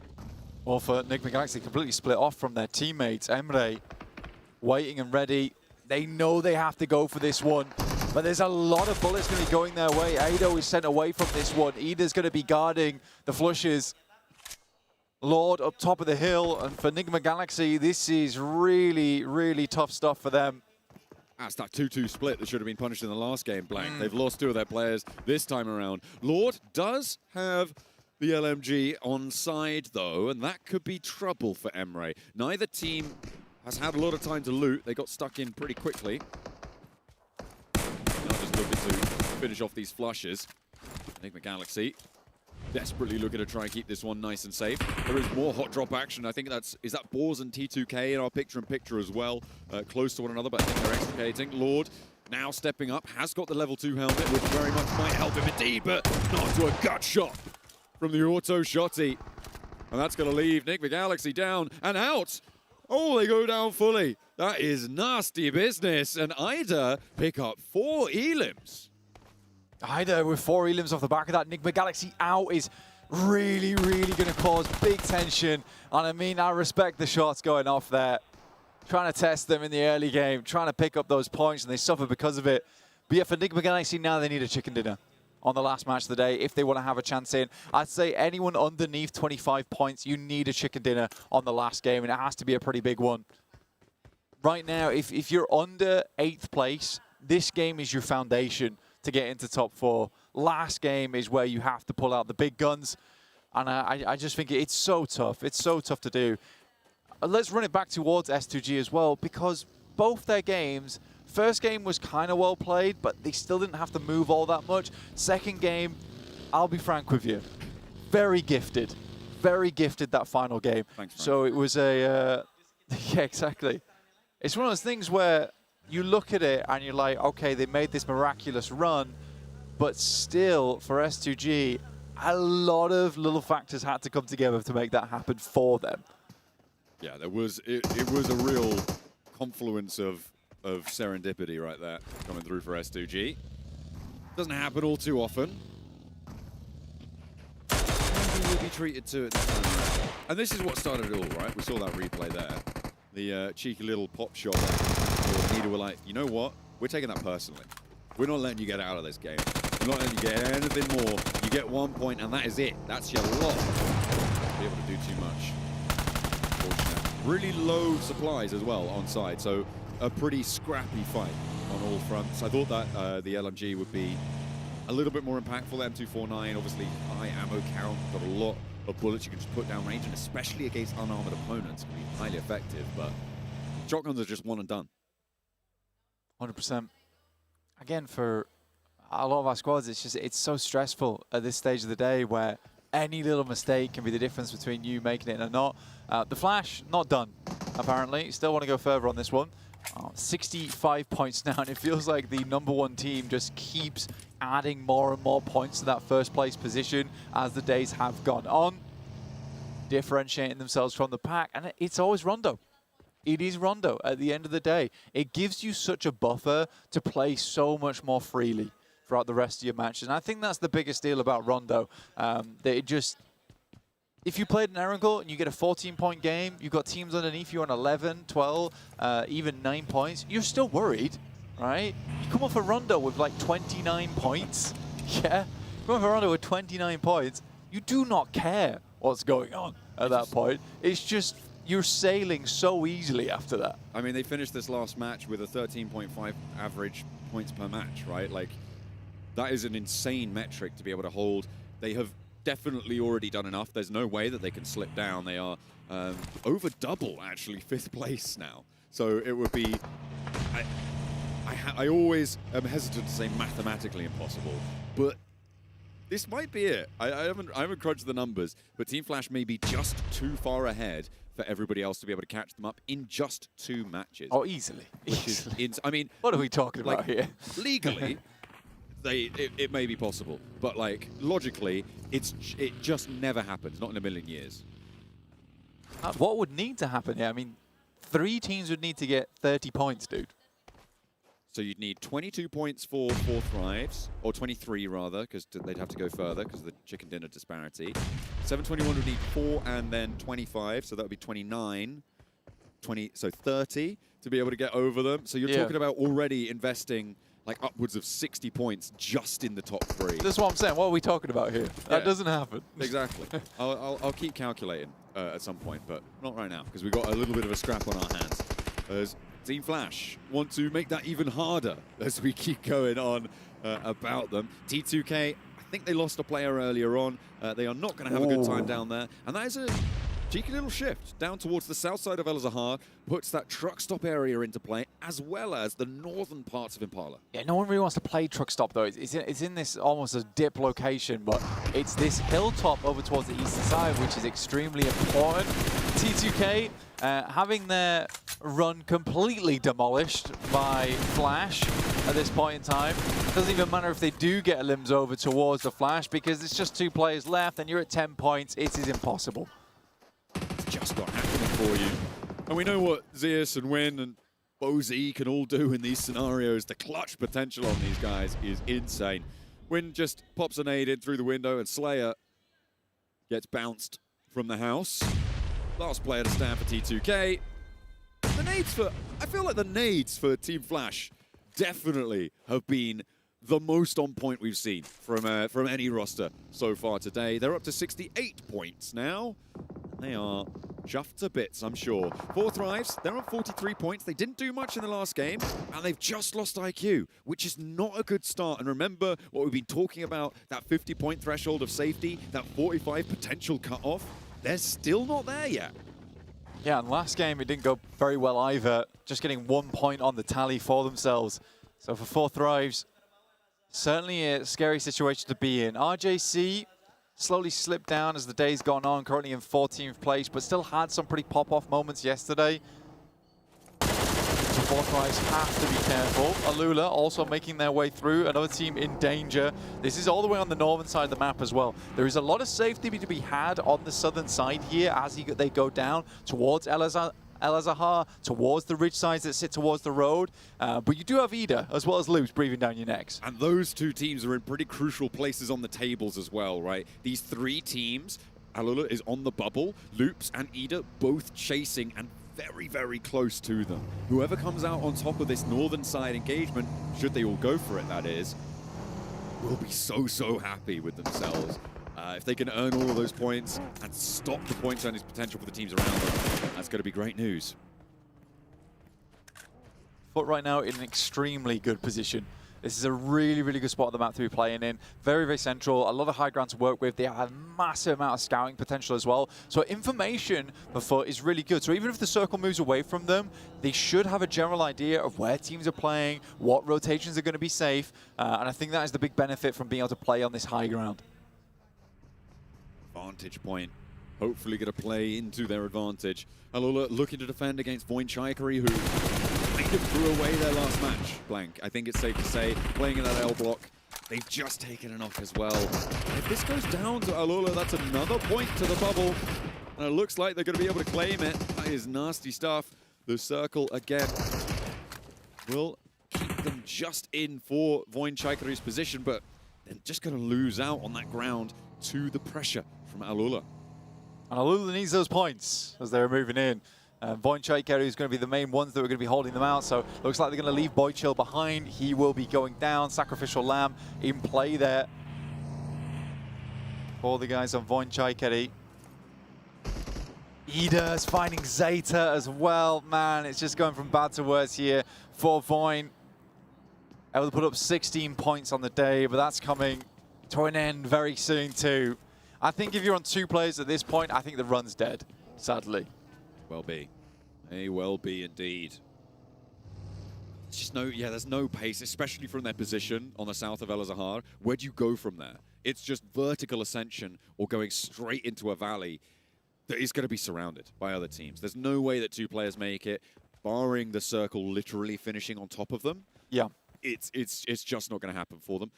Well, for Nick McGalaxy, completely split off from their teammates. Emre waiting and ready. They know they have to go for this one, but there's a lot of bullets going to be going their way. Ado is sent away from this one. Ida's going to be guarding the flushes. Lord up top of the hill, and for Nick McGalaxy, this is really, really tough stuff for them. That's that 2-2 split that should have been punished in the last game, Blank. They've lost two of their players this time around. Lord does have the LMG on side, though, and that could be trouble for Emre. Neither team has had a lot of time to loot. They got stuck in pretty quickly. Now just looking to finish off these flushes. Nick McGalaxy desperately looking to try and keep this one nice and safe. There is more hot drop action. I think is that Boars and T2K in our picture-in-picture as well. Close to one another, but I think they're extricating. Lord now stepping up, has got the level 2 helmet, which very much might help him indeed, but not to a gut shot from the auto shotty. And that's going to leave Nick McGalaxy down and out. Oh, they go down fully. That is nasty business. And Ida pick up 4 elims. Ida with 4 elims off the back of that. Nick McGalaxy out is really, really going to cause big tension. And I mean, I respect the shots going off there. Trying to test them in the early game, trying to pick up those points, and they suffer because of it. But yeah, for Nick McGalaxy, now they need a chicken dinner on the last match of the day if they want to have a chance in. I'd say anyone underneath 25 points, you need a chicken dinner on the last game, and it has to be a pretty big one. Right now, if you're under 8th place, this game is your foundation to get into top 4. Last game is where you have to pull out the big guns, and I just think it's so tough. It's so tough to do. Let's run it back towards S2G as well, because both their games, first game was kind of well played, but they still didn't have to move all that much. Second game, I'll be frank with you, very gifted that final game. Thanks, Frank. So it was a, yeah, exactly. It's one of those things where you look at it and you're like, okay, they made this miraculous run, but still for S2G, a lot of little factors had to come together to make that happen for them. Yeah, it was a real confluence of serendipity right there coming through for S2G. Doesn't happen all too often. Maybe we'll be treated to it this time. And this is what started it all, right? We saw that replay there. The cheeky little pop shot. Nida were like, you know what? We're taking that personally. We're not letting you get out of this game. We're not letting you get anything more. You get 1 point, and that is it. That's your lot. Be able to do too much. Really low supplies as well on side, so a pretty scrappy fight on all fronts. I thought that the LMG would be a little bit more impactful. M249, obviously high ammo count, got a lot of bullets you can just put down range, and especially against unarmored opponents, can be highly effective. But shotguns are just one and done. 100%. Again, for a lot of our squads, it's so stressful at this stage of the day where any little mistake can be the difference between you making it and not. The Flash, not done, apparently. Still want to go further on this one. 65 points now, and it feels like the #1 team just keeps adding more and more points to that first place position as the days have gone on. Differentiating themselves from the pack, and it's always Rondo. It is Rondo at the end of the day. It gives you such a buffer to play so much more freely throughout the rest of your matches. And I think that's the biggest deal about Rondo, that if you played an Erangel and you get a 14-point game, you've got teams underneath you on 11, 12, even 9 points, you're still worried, right? You come off a Rondo with like 29 points. Yeah? You come off a Rondo with 29 points. You do not care what's going on at that point. It's just you're sailing so easily after that. I mean, they finished this last match with a 13.5 average points per match, right? Like, that is an insane metric to be able to hold. They have definitely already done enough. There's no way that they can slip down. They are over double, actually, 5th place now. So it would be... I always am hesitant to say mathematically impossible, but this might be it. I haven't crunched the numbers, but Team Flash may be just too far ahead for everybody else to be able to catch them up in just 2 matches. Oh, easily. I mean, what are we talking about here? Legally, it may be possible, but like logically, it just never happens. Not in a million years. What would need to happen here? I mean, 3 teams would need to get 30 points, dude. So you'd need 22 points for 4 Thrives, or 23 rather, because they'd have to go further because of the chicken dinner disparity. 721 would need 4 and then 25, so that would be 29. 20, so 30 to be able to get over them. So you're talking about already investing like upwards of 60 points just in the top 3. That's what I'm saying. What are we talking about here? That doesn't happen. Exactly. I'll keep calculating at some point, but not right now because we've got a little bit of a scrap on our hands. As Team Flash want to make that even harder as we keep going on about them. T2K, I think they lost a player earlier on. They are not going to have a good time down there. And that is a cheeky little shift down towards the south side of El Zahar, puts that truck stop area into play, as well as the northern parts of Impala. Yeah, no one really wants to play truck stop, though. It's in this almost a dip location, but it's this hilltop over towards the eastern side, which is extremely important. T2K having their run completely demolished by Flash at this point in time. Doesn't even matter if they do get a limbs over towards the Flash, because it's just 2 players left, and you're at 10 points. It is impossible. Just not happening for you. And we know what Zeus and Win and Bozy can all do in these scenarios. The clutch potential on these guys is insane. Win just pops a nade in through the window, and Slayer gets bounced from the house. Last player to stand for T2K. The nades for... I feel like the nades for Team Flash definitely have been the most on point we've seen from any roster so far today. They're up to 68 points now. They are chuffed to bits, I'm sure. 4 Thrives, they're on 43 points. They didn't do much in the last game, and they've just lost IQ, which is not a good start. And remember what we've been talking about, that 50-point threshold of safety, that 45 potential cutoff? They're still not there yet. Yeah, and last game it didn't go very well either. Just getting 1 point on the tally for themselves. So for 4 Thrives, certainly a scary situation to be in. RJC slowly slipped down as the day's gone on, currently in 14th place, but still had some pretty pop-off moments yesterday. So 4 Thrives have to be careful. Alula also making their way through, another team in danger. This is all the way on the northern side of the map as well. There is a lot of safety to be had on the southern side here as they go down towards El Zahar, towards the ridge sides that sit towards the road. But you do have Ida, as well as Loops, breathing down your necks. And those 2 teams are in pretty crucial places on the tables as well, right? These 3 teams, Alula is on the bubble, Loops and Ida both chasing and very, very close to them. Whoever comes out on top of this northern side engagement, should they all go for it, that is, will be so happy with themselves. If they can earn all of those points and stop the point earnings potential for the teams around them, that's going to be great news. Foot right now in an extremely good position. This is a really, really good spot on the map to be playing in. Very, very central. A lot of high ground to work with. They have a massive amount of scouting potential as well. So information for Foot is really good. So even if the circle moves away from them, they should have a general idea of where teams are playing, what rotations are going to be safe. And I think that is the big benefit from being able to play on this high ground. Vantage point. Hopefully going to play into their advantage. Alula looking to defend against Voin Chaikari, who kind of threw away their last match. Blank. I think it's safe to say, playing in that L block, they've just taken a knock as well. If this goes down to Alula, that's another point to the bubble. And it looks like they're going to be able to claim it. That is nasty stuff. The circle again will keep them just in for Voin Chaikari's position, but they're just going to lose out on that ground to the pressure from Alula. And Alula needs those points as they're moving in. Voinchaiker is going to be the main ones that are going to be holding them out. So looks like they're going to leave Boychill behind. He will be going down. Sacrificial Lamb in play there for the guys on Voinchaiker. Ida's finding Zeta as well. Man, it's just going from bad to worse here for Voin. Able to put up 16 points on the day, but that's coming to an end very soon too. I think if you're on 2 players at this point, I think the run's dead, sadly. Well be. May well be indeed. There's just there's no pace, especially from their position on the south of El Azahar. Where do you go from there? It's just vertical ascension or going straight into a valley that is going to be surrounded by other teams. There's no way that 2 players make it, barring the circle literally finishing on top of them. Yeah. It's just not going to happen for them.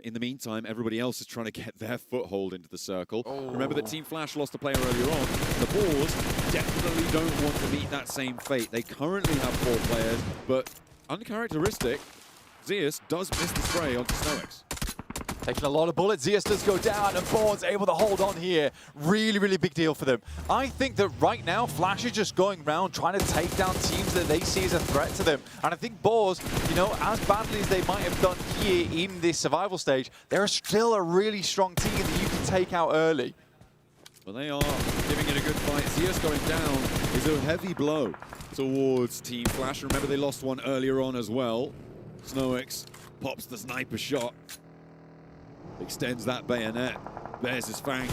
In the meantime, everybody else is trying to get their foothold into the circle. Oh. Remember that Team Flash lost a player earlier on. The Boars definitely don't want to meet that same fate. They currently have 4 players, but uncharacteristic, Zeus does miss the spray onto Snowix. Taking a lot of bullets, Zeus does go down, and Bourne's able to hold on here. Really, really big deal for them. I think that right now, Flash is just going around trying to take down teams that they see as a threat to them. And I think Boars, you know, as badly as they might have done here in this survival stage, they're still a really strong team that you can take out early. Well, they are giving it a good fight. Zeus going down is a heavy blow towards Team Flash. Remember, they lost one earlier on as well. Snowix pops the sniper shot. Extends that bayonet, bears his fangs,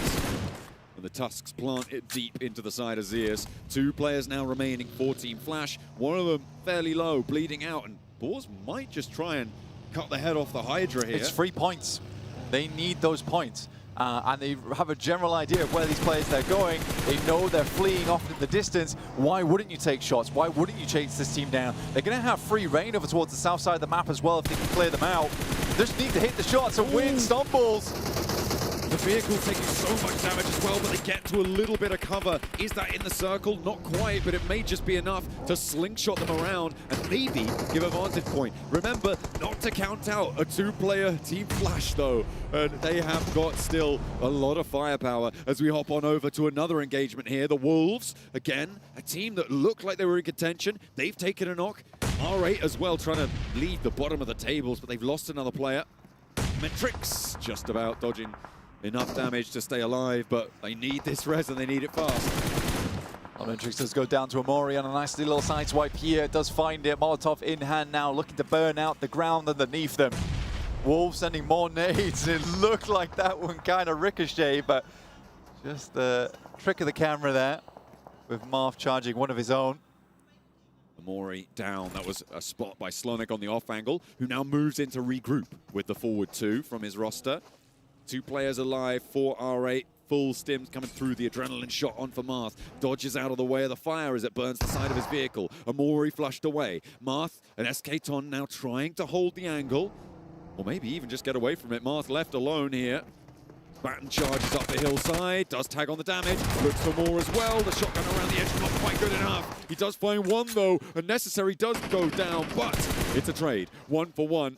and the tusks plant it deep into the side of Zeus. 2 players now remaining for Team Flash. One of them fairly low, bleeding out, and Boars might just try and cut the head off the Hydra here. It's 3 points. They need those points. And they have a general idea of where these players they're going. They know they're fleeing off in the distance. Why wouldn't you take shots? Why wouldn't you chase this team down? They're going to have free reign over towards the south side of the map as well if they can clear them out. They just need to hit the shots and win stumbles. The vehicle taking so much damage as well, but they get to a little bit of cover. Is that in the circle? Not quite, but it may just be enough to slingshot them around and maybe give a vantage point. Remember, not to count out a 2-player Team Flash, though. And they have got still a lot of firepower as we hop on over to another engagement here. The Wolves, again, a team that looked like they were in contention. They've taken a knock. R8 as well, trying to lead the bottom of the tables, but they've lost another player. Metrix just about dodging enough damage to stay alive, but they need this res and they need it fast. Metrix does go down to Amori on a nice little side swipe here. Does find it. Molotov in hand now, looking to burn out the ground underneath them. Wolves sending more nades. It looked like that one kind of ricocheted, but just the trick of the camera there with Marth charging one of his own. Amori down. That was a spot by Slonik on the off angle, who now moves into regroup with the forward 2 from his roster. 2 players alive for R8. Full stims coming through, the adrenaline shot on for Marth. Dodges out of the way of the fire as it burns the side of his vehicle. Amori flushed away. Marth and SK Ton now trying to hold the angle, or maybe even just get away from it. Marth left alone here. Batten charges up the hillside, does tag on the damage, looks for more as well. The shotgun around the edge, not quite good enough. He does find one though, and Necessary does go down, but it's a trade, 1 for 1.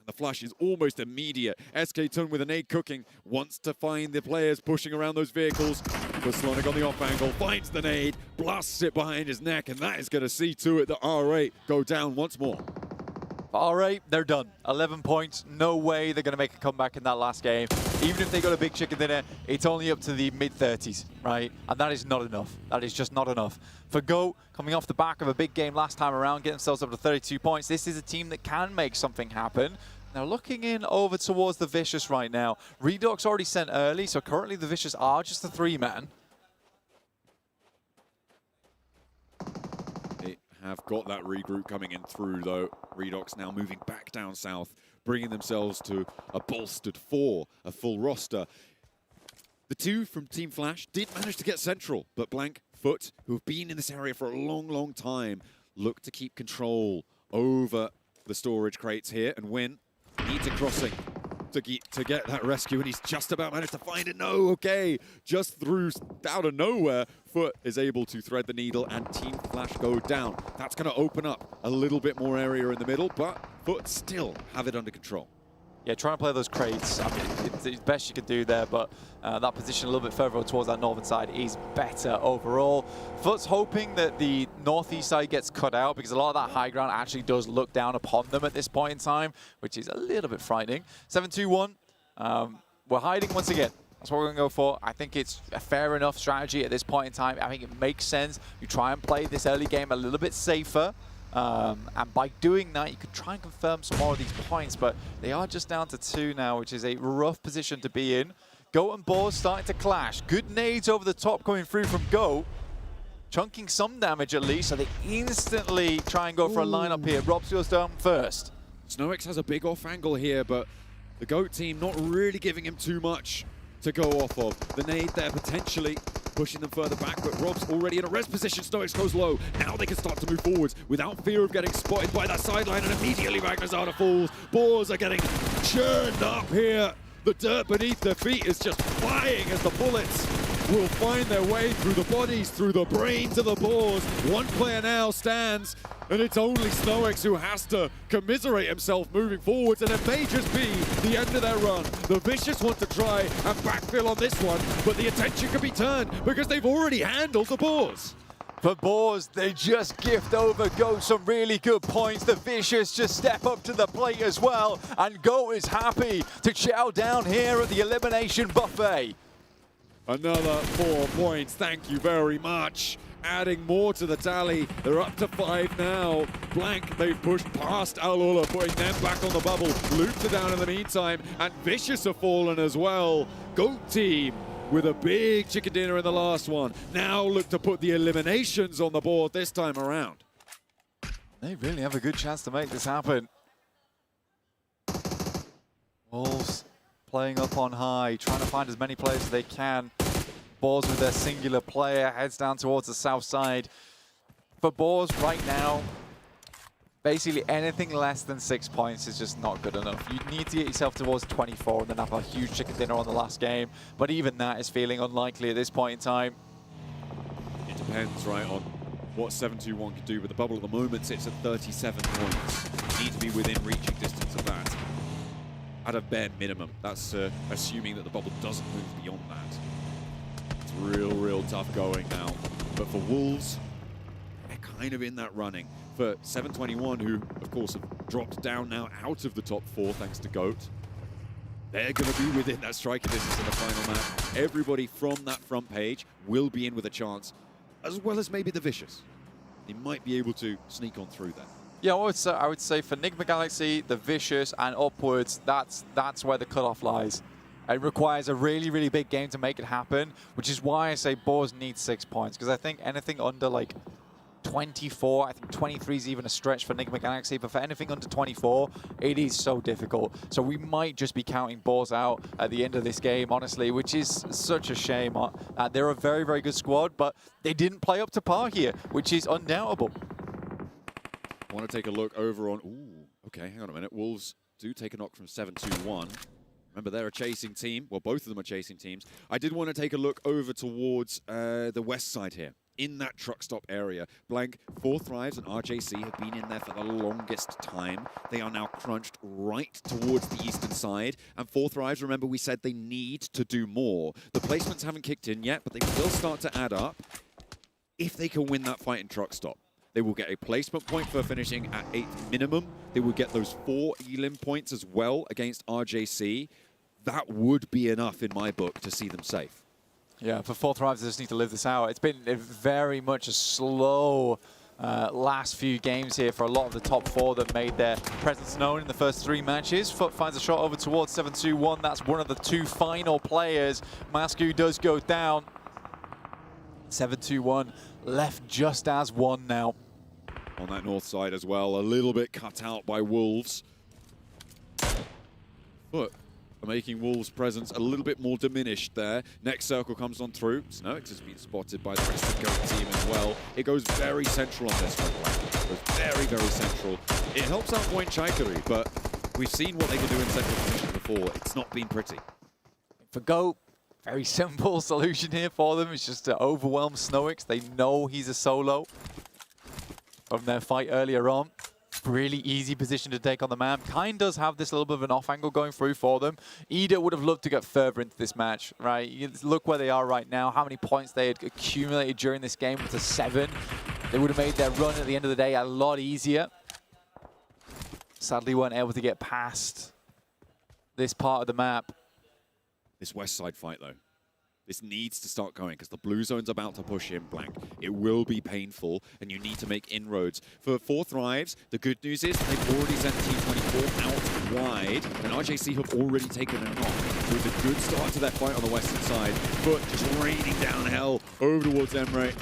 The flash is almost immediate. SK Tun with a nade cooking, wants to find the players pushing around those vehicles. But Slonik on the off angle, finds the nade, blasts it behind his neck, and that is going to see to it that R8 go down once more. R8, they're done. 11 points, no way they're going to make a comeback in that last game. Even if they got a big chicken dinner, it's only up to the mid-30s, right? And that is not enough. That is just not enough. For GOAT, coming off the back of a big game last time around, getting themselves up to 32 points, this is a team that can make something happen. Now looking in over towards the Vicious right now. Redox already sent early, so currently the Vicious are just a 3-man. They have got that regroup coming in through though. Redox now moving back down south, bringing themselves to a bolstered 4, a full roster. The 2 from Team Flash did manage to get central, but Blank, Foot, who have been in this area for a long, long time, look to keep control over the storage crates here and win. Needs a crossing to get that rescue, and he's just about managed to find it. No, okay. Just through out of nowhere, Foot is able to thread the needle, and Team Flash go down. That's going to open up a little bit more area in the middle, but Foot still have it under control. yeah, trying to play those crates, I mean, it's the best you can do there, but that position a little bit further towards that northern side is better overall. Foot's hoping that the northeast side gets cut out because a lot of that high ground actually does look down upon them at this point in time, which is a little bit frightening. 7-2-1, we're hiding once again. That's what we're going to go for. I think it's a fair enough strategy at this point in time. I think it makes sense. You try and play this early game a little bit safer. And by doing that, you can try and confirm some more of these points, but they are just down to 2 now, which is a rough position to be in. Goat and Boars starting to clash. Good nades over the top coming through from Goat. Chunking some damage at least, so they instantly try and go for a lineup here. Robs goes down first. Snowix has a big off angle here, but the Goat team not really giving him too much to go off of. The nade there potentially pushing them further back, but Rob's already in a res position. Snowix goes low. Now they can start to move forwards without fear of getting spotted by that sideline, and immediately Magnazada falls. Boars are getting churned up here. The dirt beneath their feet is just flying as the bullets will find their way through the bodies, through the brains of the Boars. One player now stands, and it's only Snowix who has to commiserate himself moving forwards, and it may just be the end of their run. The Vicious want to try and backfill on this one, but the attention could be turned because they've already handled the Boars. For Boars, they just gift over Goat some really good points. The Vicious just step up to the plate as well, and Goat is happy to chow down here at the elimination buffet. Another 4 points, thank you very much. Adding more to the tally. They're up to 5 now. Blank, they've pushed past Alula, putting them back on the bubble. Loops are down in the meantime, and Vicious have fallen as well. Goat team with a big chicken dinner in the last one. Now look to put the eliminations on the board this time around. They really have a good chance to make this happen. Wolves playing up on high, trying to find as many players as they can. Boars with their singular player, heads down towards the south side. For Boars right now, basically anything less than 6 points is just not good enough. You need to get yourself towards 24 and then have a huge chicken dinner on the last game. But even that is feeling unlikely at this point in time. It depends, right, on what 7-2-1 can do, but the bubble at the moment sits at 37 points. You need to be within reaching distance of that. At a bare minimum. That's assuming that the bubble doesn't move beyond that. It's real tough going now. But for Wolves, they're kind of in that running. For 721, who, of course, have dropped down now out of the top 4 thanks to Goat, they're going to be within that striking distance in the final map. Everybody from that front page will be in with a chance, as well as maybe the Vicious. They might be able to sneak on through there. Yeah, I would say for Enigma Galaxy, the Vicious, and upwards, that's where the cutoff lies. It requires a really big game to make it happen, which is why I say Boars need 6 points, because I think anything under like 24, I think 23 is even a stretch for Enigma Galaxy, but for anything under 24, it is so difficult. So we might just be counting Boars out at the end of this game, honestly, which is such a shame. They're a very good squad, but they didn't play up to par here, which is undoubtable. I want to take a look over on... Ooh, okay, hang on a minute. Wolves do take a knock from 7-2-1. Remember, they're a chasing team. Well, both of them are chasing teams. I did want to take a look over towards the west side here, in that truck stop area. Blank, 4 Thrives and RJC have been in there for the longest time. They are now crunched right towards the eastern side. And 4 Thrives, remember we said they need to do more. The placements haven't kicked in yet, but they will start to add up if they can win that fight in truck stop. They will get a placement point for finishing at 8th minimum. They will get those 4 elim points as well against RJC. That would be enough in my book to see them safe. Yeah, for 4 Thrives, they just need to live this out. It's been very much a slow last few games here for a lot of the top 4 that made their presence known in the first 3 matches. Foot finds a shot over towards 7-2-1. That's one of the 2 final players. Masku does go down. 7-2-1 left just as 1 now. On that north side as well, a little bit cut out by Wolves. But making Wolves' presence a little bit more diminished there. Next circle comes on through. Snowix has been spotted by the rest of the Goat team as well. It goes very central on this one. It goes very central. It helps out Point Chaikari, but we've seen what they can do in central position before. It's not been pretty. For Goat, very simple solution here for them. It's just to overwhelm Snowix. They know he's a solo from their fight earlier on. really easy position to take on the map. Kind does have this little bit of an off angle going through for them. Ida would have loved to get further into this match, right? You look where they are right now, how many points they had accumulated during this game to 7. They would have made their run at the end of the day a lot easier. Sadly, weren't able to get past this part of the map. This west side fight, though. This needs to start going because the blue zone's about to push in blank. It will be painful, and you need to make inroads. For 4 Thrives, the good news is they've already sent T24 out wide, and RJC have already taken a knock. So it's a good start to that fight on the western side, but just raining down hell over towards Emre.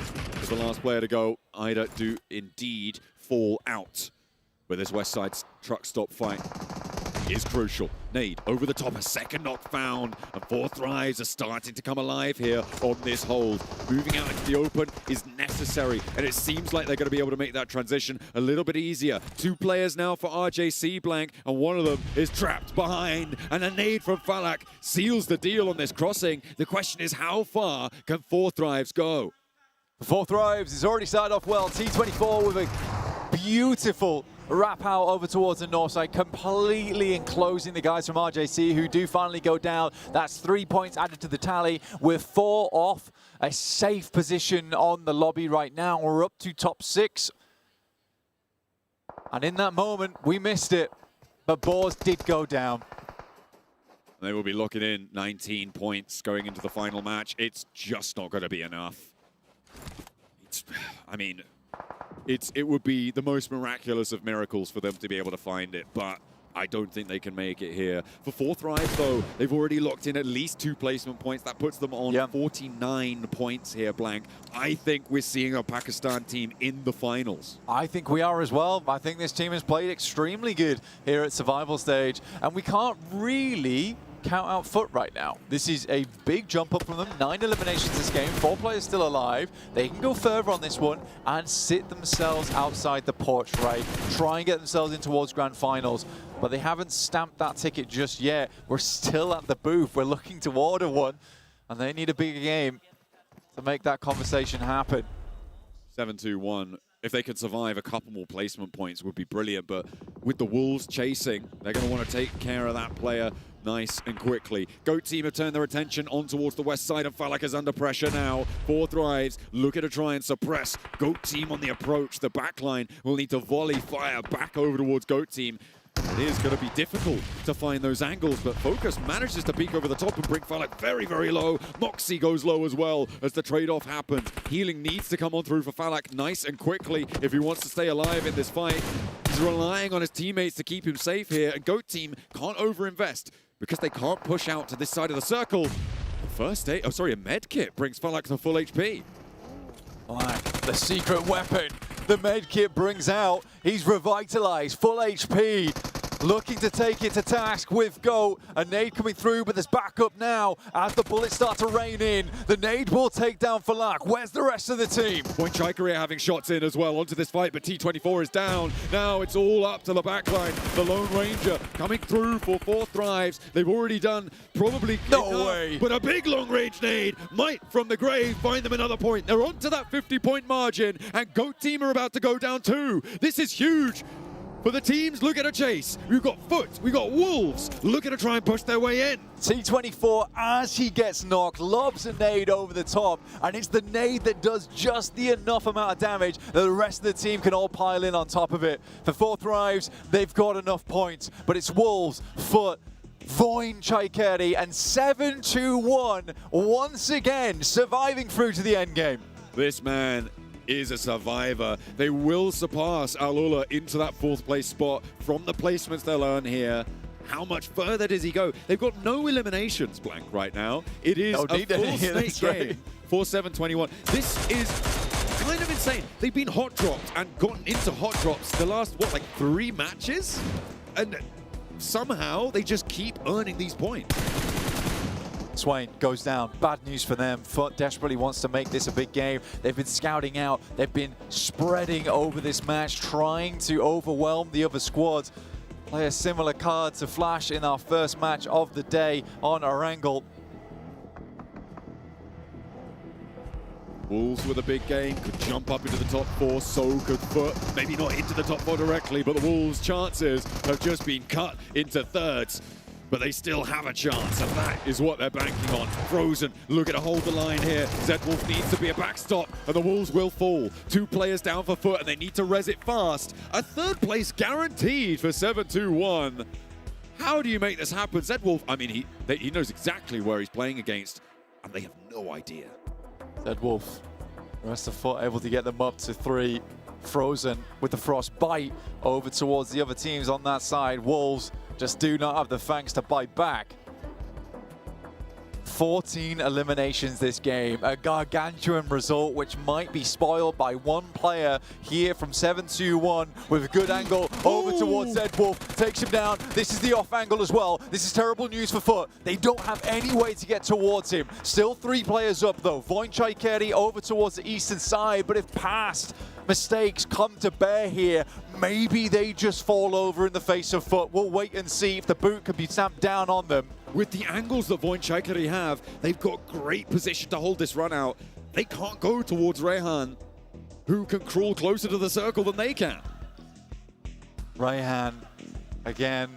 As the last player to go, Ida do indeed fall out. But this west side truck stop fight is crucial. Nade over the top, a second knock found, and 4 Thrives are starting to come alive here on this hold. Moving out into the open is necessary, and it seems like they're going to be able to make that transition a little bit easier. 2 players now for RJC blank, and one of them is trapped behind, and a nade from Falak seals the deal on this crossing. The question is, how far can 4 Thrives go? 4 Thrives has already started off well. T24 with a beautiful wrap out over towards the north side, completely enclosing the guys from RJC who do finally go down. That's 3 points added to the tally. We're 4 off a safe position on the lobby right now. We're up to top 6. And in that moment, we missed it, but Boars did go down. They will be locking in 19 points going into the final match. It's just not going to be enough. I mean, it would be the most miraculous of miracles for them to be able to find it, but I don't think they can make it here. For 4 Thrives, though, they've already locked in at least 2 placement points. That puts them on 49 points here, Blank. I think we're seeing a Pakistan team in the finals. I think we are as well. I think this team has played extremely good here at Survival Stage, and we can't really count out Foot right now. This is a big jump up from them. 9 eliminations this game, 4 players still alive. They can go further on this one and sit themselves outside the porch, right? Try and get themselves in towards grand finals, but they haven't stamped that ticket just yet. We're still at the booth. We're looking to order one, and they need a bigger game to make that conversation happen. 7-2-1. If they could survive, a couple more placement points would be brilliant, but with the Wolves chasing, they're going to want to take care of that player nice and quickly. Goat team have turned their attention on towards the west side, and Falak is under pressure now. 4 Thrives looking to try and suppress Goat team on the approach. The backline will need to volley fire back over towards Goat team. It is going to be difficult to find those angles, but Focus manages to peek over the top and bring Falak very, very low. Moxie goes low as well as the trade-off happens. Healing needs to come on through for Falak nice and quickly if he wants to stay alive in this fight. He's relying on his teammates to keep him safe here, and Goat team can't overinvest because they can't push out to this side of the circle. First aid, a med kit brings Falak to full HP. Black, the secret weapon, the med kit brings out. He's revitalized, full HP. Looking to take it to task with Goat. A nade coming through, but there's backup now as the bullets start to rain in. The nade will take down Falak. Where's the rest of the team? Point Chikaria having shots in as well onto this fight, but T24 is down. Now it's all up to the backline. The Lone Ranger coming through for 4 Thrives. They've already done probably no way, but a big long range nade might from the grave find them another point. They're on to that 50-point margin, and Goat team are about to go down too. This is huge. For the teams, look at a chase. We've got Foot, we've got Wolves, looking to try and push their way in. T24, as he gets knocked, lobs a nade over the top, and it's the nade that does just the enough amount of damage that the rest of the team can all pile in on top of it. For 4 Thrives, they've got enough points, but it's Wolves, Foot, Voin Chikeri, and 7-2-1 once again surviving through to the end game. This man is a survivor. They will surpass Alula into that 4th place spot from the placements they'll earn here. How much further does he go? They've got no eliminations, Blank, right now. It is a full snake game for 7-21. This is kind of insane. They've been hot dropped and gotten into hot drops the last, what, like 3 matches? And somehow they just keep earning these points. Swain goes down. Bad news for them. Foot desperately wants to make this a big game. They've been scouting out. They've been spreading over this match, trying to overwhelm the other squads. Play a similar card to Flash in our first match of the day on Erangel. Wolves with a big game, could jump up into the top 4, so could Foot. Maybe not into the top 4 directly, but the Wolves' chances have just been cut into thirds. But they still have a chance, and that is what they're banking on. Frozen looking to hold the line here. Zedwolf needs to be a backstop, and the Wolves will fall. 2 players down for Foot, and they need to res it fast. A 3rd place guaranteed for 7-2-1. How do you make this happen? Zedwolf, I mean, he knows exactly where he's playing against, and they have no idea. Zedwolf, the rest of Foot able to get them up to 3. Frozen with the frost bite over towards the other teams on that side. Wolves just do not have the fangs to bite back. 14 eliminations this game, a gargantuan result which might be spoiled by 1 player here from 7-2-1 with a good angle over towards Zedwolf, takes him down. This is the off angle as well. This is terrible news for Foot. They don't have any way to get towards him. Still 3 players up though. Voinchaikeri over towards the eastern side, but if past mistakes come to bear here, maybe they just fall over in the face of Foot. We'll wait and see if the boot can be stamped down on them. With the angles that Voinchaikeri have, they've got great position to hold this run out. They can't go towards Rehan, who can crawl closer to the circle than they can. Rehan, again,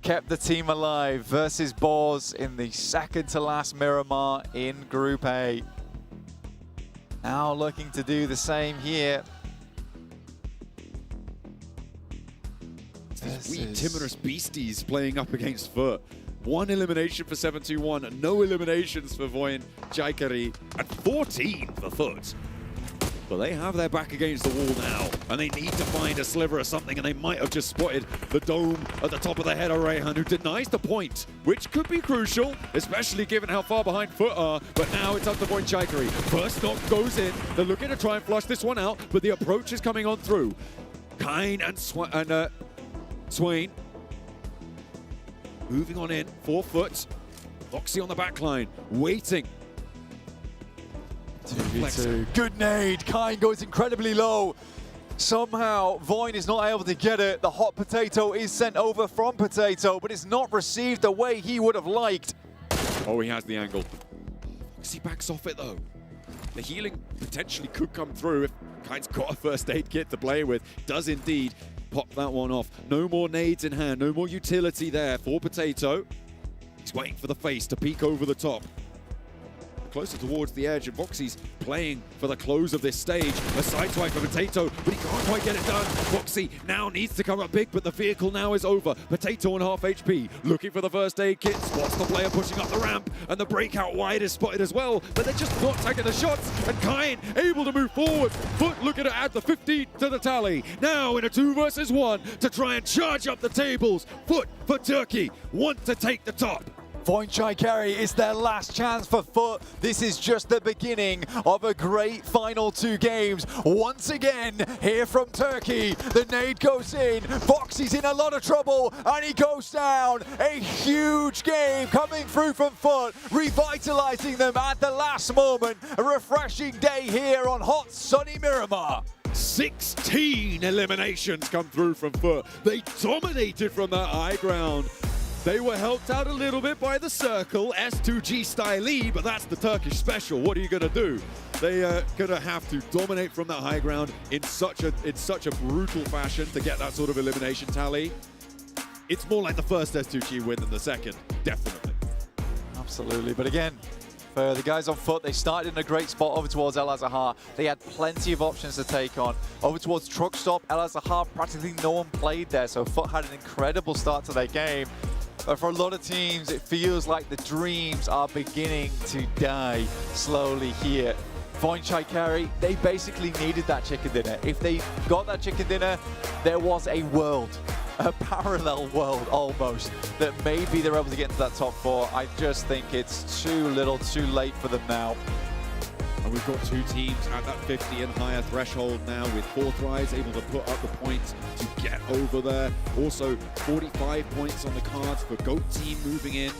kept the team alive versus Boars in the second to last Miramar in Group A. Now looking to do the same here. These wee timorous beasties playing up against Foot. 1 elimination for 7-2-1, no eliminations for Voinchaikeri, and 14 for Foot. But they have their back against the wall now, and they need to find a sliver of something, and they might have just spotted the dome at the top of the head of Rehan, who denies the point, which could be crucial, especially given how far behind Foot are. But now it's up to Voinchaikeri. First knock goes in. They're looking to try and flush this one out, but the approach is coming on through. Kine and Swain moving on in, 4 Foot. Foxy on the back line, waiting. 2v2. Good nade. Kine goes incredibly low. Somehow, Voin is not able to get it. The hot potato is sent over from Potato, but it's not received the way he would have liked. Oh, he has the angle. Foxy backs off it, though. The healing potentially could come through if Kine's got a first aid kit to play with. Does indeed pop that one off. No more nades in hand. No more utility there for Potato. He's waiting for the face to peek over the top. Closer towards the edge, and Foxy's playing for the close of this stage. A sideswipe for Potato, but he can't quite get it done. Foxy now needs to come up big, but the vehicle now is over. Potato on half HP, looking for the first aid kit, spots the player pushing up the ramp, and the breakout wide is spotted as well, but they're just not taking the shots, and Kine able to move forward. Foot looking to add the 15 to the tally. Now in a 2 versus 1 to try and charge up the tables. Foot for Turkey want to take the top. Voinchaikeri is their last chance for Foot. This is just the beginning of a great final 2 games. Once again, here from Turkey, the nade goes in. Foxy's in a lot of trouble, and he goes down. A huge game coming through from Foot, revitalizing them at the last moment. A refreshing day here on hot, sunny Miramar. 16 eliminations come through from Foot. They dominated from that high ground. They were helped out a little bit by the circle, S2G style, but that's the Turkish special. What are you going to do? They are going to have to dominate from that high ground in such a brutal fashion to get that sort of elimination tally. It's more like the first S2G win than the second, definitely. Absolutely, but again, for the guys on Foot, they started in a great spot over towards El Azahar. They had plenty of options to take on. Over towards Truck Stop, El Azahar, practically no one played there, so Foot had an incredible start to their game. But for a lot of teams, it feels like the dreams are beginning to die slowly here. Voinchaikeri, they basically needed that chicken dinner. If they got that chicken dinner, there was a world, a parallel world almost, that maybe they're able to get into that top 4. I just think it's too little, too late for them now. And we've got 2 teams at that 50 and higher threshold now, with Forthrise able to put up the points to get over there. Also 45 points on the cards for Goat Team moving in.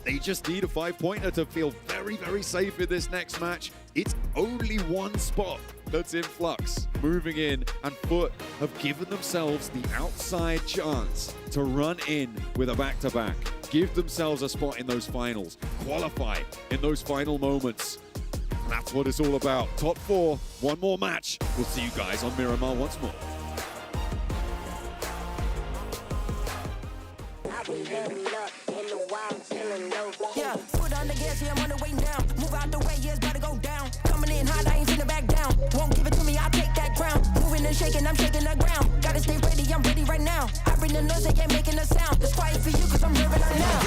They just need a 5-pointer to feel very, very safe in this next match. It's only 1 spot that's in flux moving in, and Foot have given themselves the outside chance to run in with a back-to-back. Give themselves a spot in those finals. Qualify in those final moments. That's what it's all about. Top 4, one more match. We'll see you guys on Miramar once more. Yeah, foot on the gas, yeah, I'm on the way down. Move out the way, yeah, it's about to go down. Coming in hot, I ain't finna back down. Won't give it to me, I'll take that crown. Moving and shaking, I'm shaking the ground. Gotta stay ready, I'm ready right now. I bring the noise, they ain't making a sound. It's quiet for you, cause I'm hearing it now.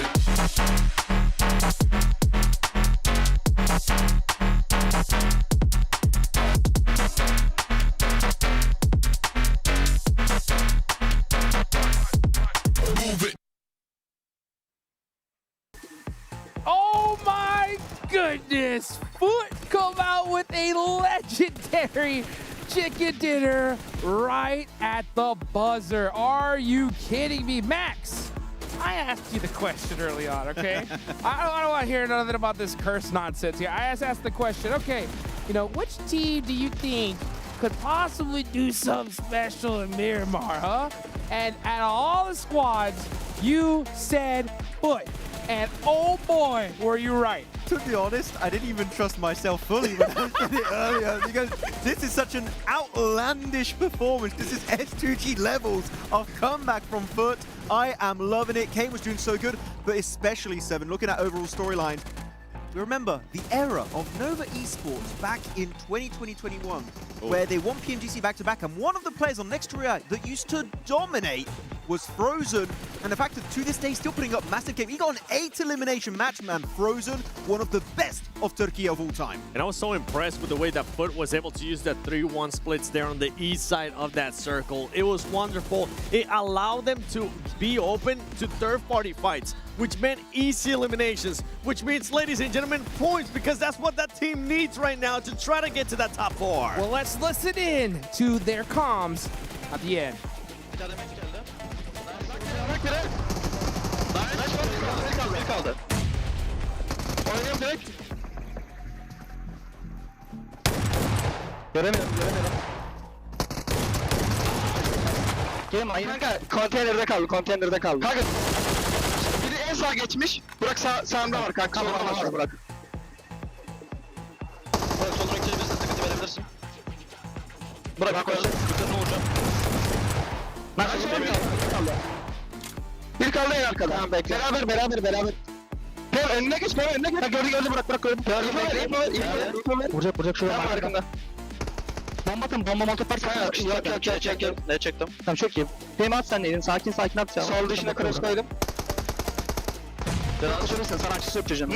Oh my goodness! Foot come out with a legendary chicken dinner right at the buzzer. Are you kidding me? Max, I asked you the question early on, okay? I don't want to hear nothing about this curse nonsense here. I just asked the question, okay, you know, which team do you think could possibly do something special in Miramar, huh? And out of all the squads, you said Foot. And oh boy, were you right. To be honest, I didn't even trust myself fully when I did it earlier because this is such an outlandish performance. This is S2G levels of comeback from Foot. I am loving it. Kane was doing so good, but especially Seven, looking at overall storylines. Remember the era of Nova Esports back in 2020-21, where they won PMGC back-to-back, and one of the players on Next Korea that used to dominate was Frozen, and the fact that to this day he's still putting up massive game. He got an 8 elimination match, man. Frozen, one of the best of Turkey of all time. And I was so impressed with the way that Foot was able to use that 3-1 splits there on the east side of that circle. It was wonderful. It allowed them to be open to third-party fights, which meant easy eliminations, which means, ladies and gentlemen, points, because that's what that team needs right now to try to get to that top 4. Well, let's listen in to their comms at the end. Göremiyorum. Gelin ayı. Kanka konteynerde kaldı. Kanka biri en sağa geçmiş. Burak sağında var kanka. Solunda var Burak. Burak soluna geçebilirsin. Sıkıntı verebilirsin. Burak bak öyle. Sıkıntı vuracağım. Bir kaldı en arkada. Tamam bekle. Beraber. Gel önüne geç. Gördü Burak gördü. Vuracak şuraya. Tamam arkanda. Bomba molotof varsa yok. Ne çektim? Tamam çok iyi. Dem at sen neydin? Sakin at. Sol dışına cross koydum. Biraz şurasın. Sana açısı yok çocuğum.